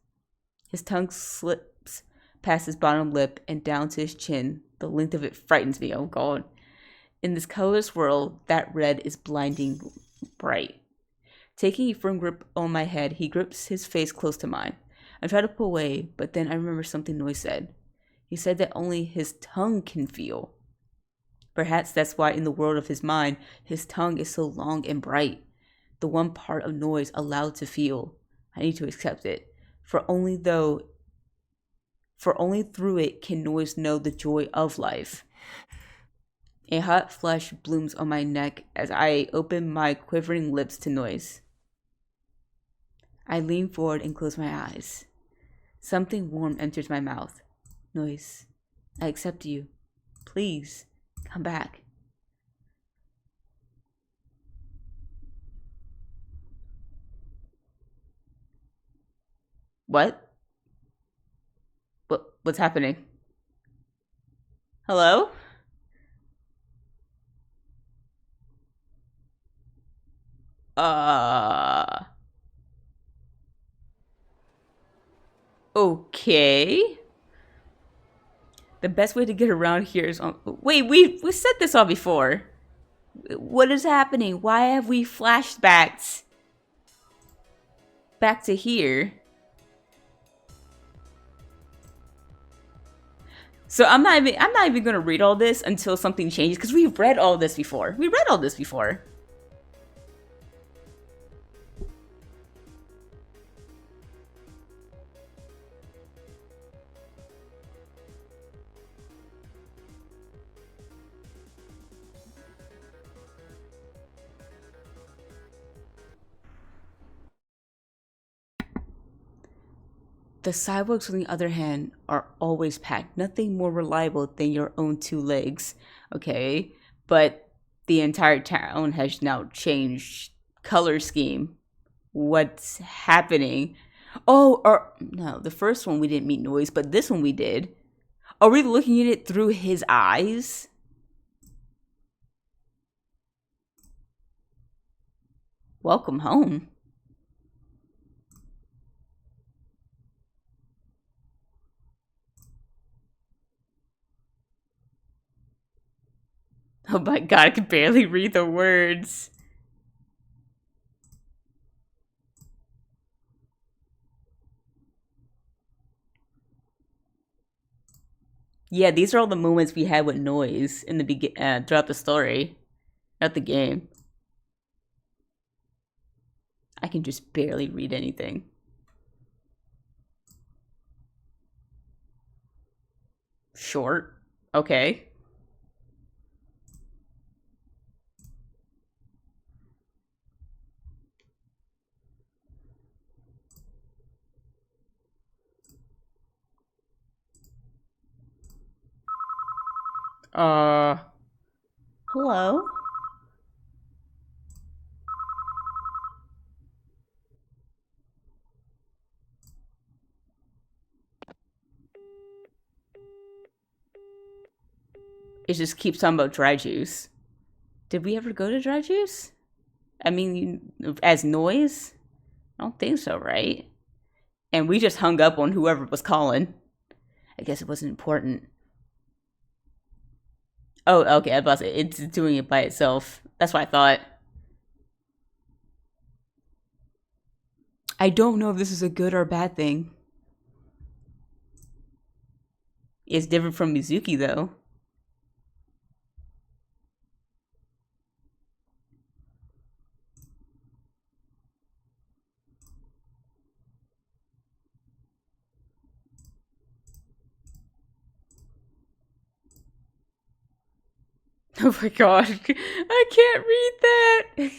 His tongue slips past his bottom lip and down to his chin. The length of it frightens me, oh god. In this colorless world, that red is blinding bright. Taking a firm grip on my head, he grips his face close to mine. I try to pull away, but then I remember something Noise said. He said that only his tongue can feel. Perhaps that's why in the world of his mind, his tongue is so long and bright. The one part of Noise allowed to feel. I need to accept it. For only through it can Noise know the joy of life. A hot flush blooms on my neck as I open my quivering lips to Noise. I lean forward and close my eyes. Something warm enters my mouth. Noise, I accept you. Please, come back. What? What's happening? Hello? Okay. The best way to get around here is on... Wait, we said this all before. What is happening? Why have we flashbacks back to here? So I'm not even gonna read all this until something changes, because we've read all this before. We read all this before. The cyborgs, on the other hand, are always packed. Nothing more reliable than your own two legs, okay? But the entire town has now changed color scheme. What's happening? Oh, or no, the first one we didn't meet Noise, but this one we did. Are we looking at it through his eyes? Welcome home. Oh my god, I can barely read the words. Yeah, these are all the moments we had with Noise in the throughout the story, throughout the game. I can just barely read anything. Short. Okay. Hello? It just keeps talking about dry juice. Did we ever go to dry juice? I mean, as Noise? I don't think so, right? And we just hung up on whoever was calling. I guess it wasn't important. Oh, okay, I was about to say, it's doing it by itself. That's what I thought. I don't know if this is a good or bad thing. It's different from Mizuki, though. Oh my god, I can't read that.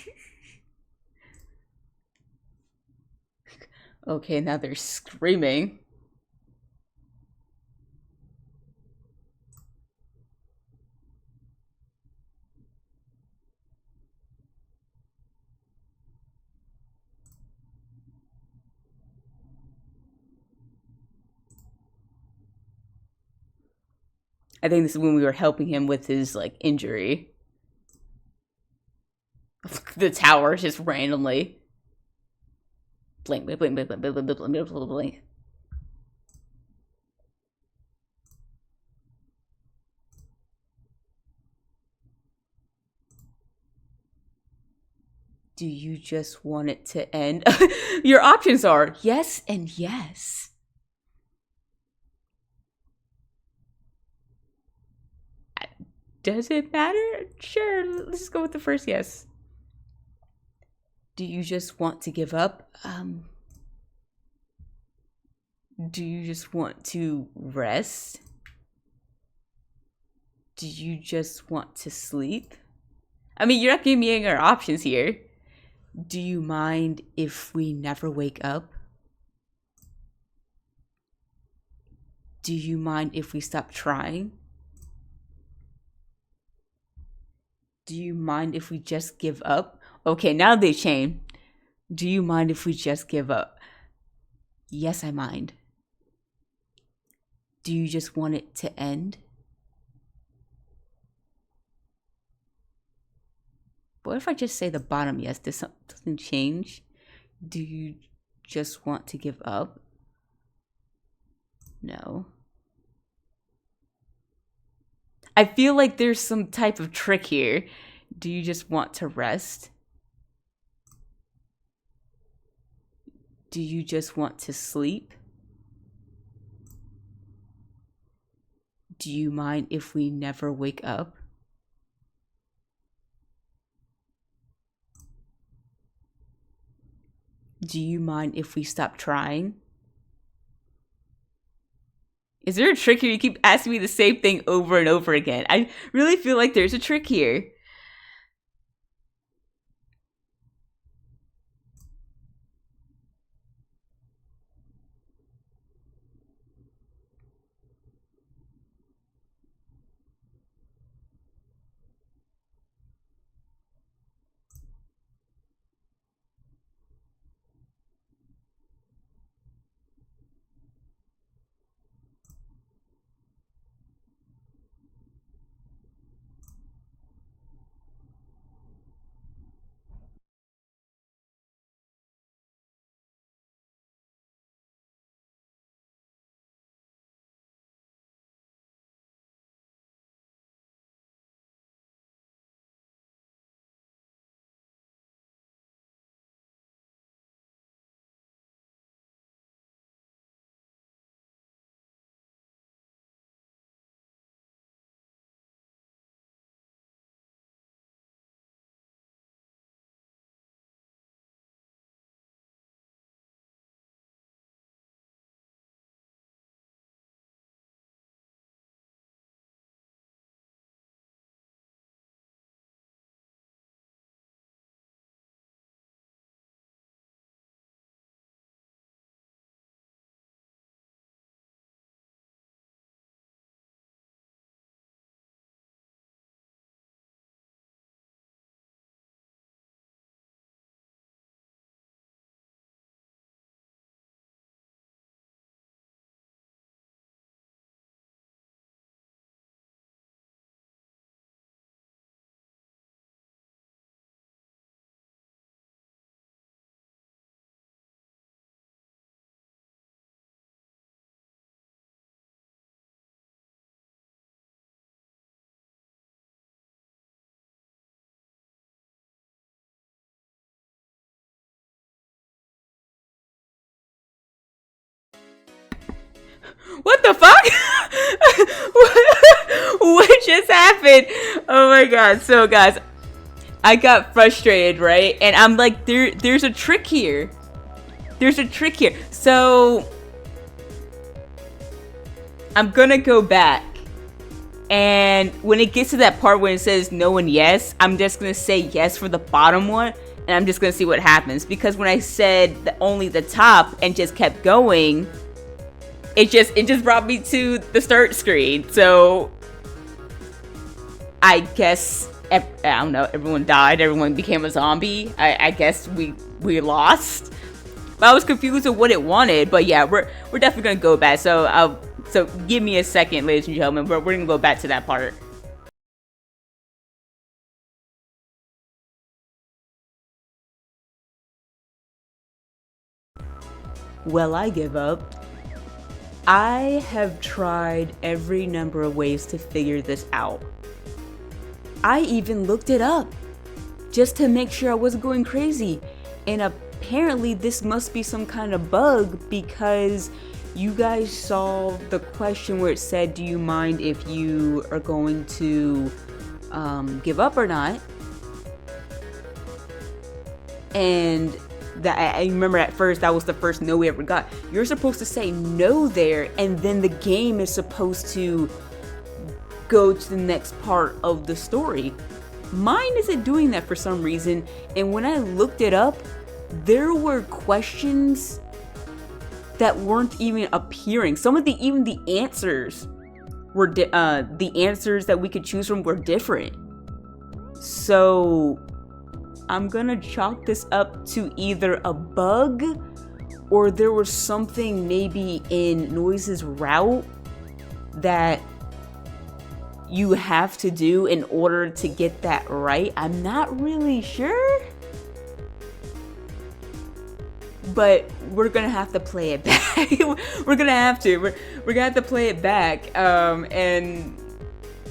Okay, now they're screaming. I think this is when we were helping him with his like injury. The tower just randomly. Blink, blink, blink, blink, blink, blink, blink, blink, blink, blink. Do you just want it to end? Your options are yes and yes. Does it matter? Sure, let's just go with the first yes. Do you just want to give up? Do you just want to rest? Do you just want to sleep? I mean, you're not giving me any other options here. Do you mind if we never wake up? Do you mind if we stop trying? Do you mind if we just give up? Okay, now they change. Do you mind if we just give up? Yes, I mind. Do you just want it to end? What if I just say the bottom yes? Does something change? Do you just want to give up? No. I feel like there's some type of trick here. Do you just want to rest? Do you just want to sleep? Do you mind if we never wake up? Do you mind if we stop trying? Is there a trick here? You keep asking me the same thing over and over again. I really feel like there's a trick here. What the fuck? What just happened? Oh my god. So guys, I got frustrated, right? And I'm like, there's a trick here. There's a trick here. So I'm gonna go back. And when it gets to that part where it says no and yes, I'm just gonna say yes for the bottom one. And I'm just gonna see what happens. Because when I said only the top and just kept going, it just brought me to the start screen. So I guess, I don't know, everyone died, everyone became a zombie. I guess we lost. But I was confused with what it wanted. But yeah, we're definitely gonna go back. So So give me a second, ladies and gentlemen, but we're gonna go back to that part. Well, I give up. I have tried every number of ways to figure this out. I even looked it up just to make sure I wasn't going crazy. And apparently this must be some kind of bug, because you guys saw the question where it said, do you mind if you are going to give up or not? And that, I remember at first that was the first no we ever got. You're supposed to say no there, and then the game is supposed to go to the next part of the story. Mine isn't doing that for some reason, and when I looked it up, there were questions that weren't even appearing. Some of even the answers were the answers that we could choose from were different. So I'm gonna chalk this up to either a bug, or there was something maybe in Noise's route that you have to do in order to get that right. I'm not really sure, but we're gonna have to play it back. We're gonna have to play it back and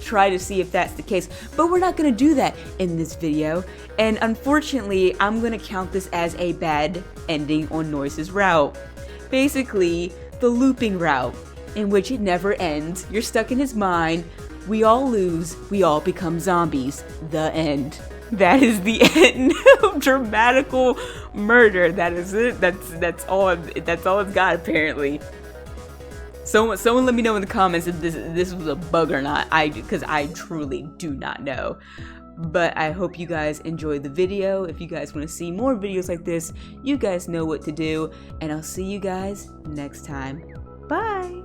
try to see if that's the case. But we're not gonna do that in this video, and unfortunately I'm gonna count this as a bad ending on Noise's route. Basically, the looping route, in which it never ends. You're stuck in his mind, we all lose, we all become zombies. The end. That is the end of Dramatical Murder. That is it. That's all it's got, apparently. Someone let me know in the comments if this was a bug or not. Because I truly do not know. But I hope you guys enjoyed the video. If you guys want to see more videos like this, you guys know what to do. And I'll see you guys next time. Bye!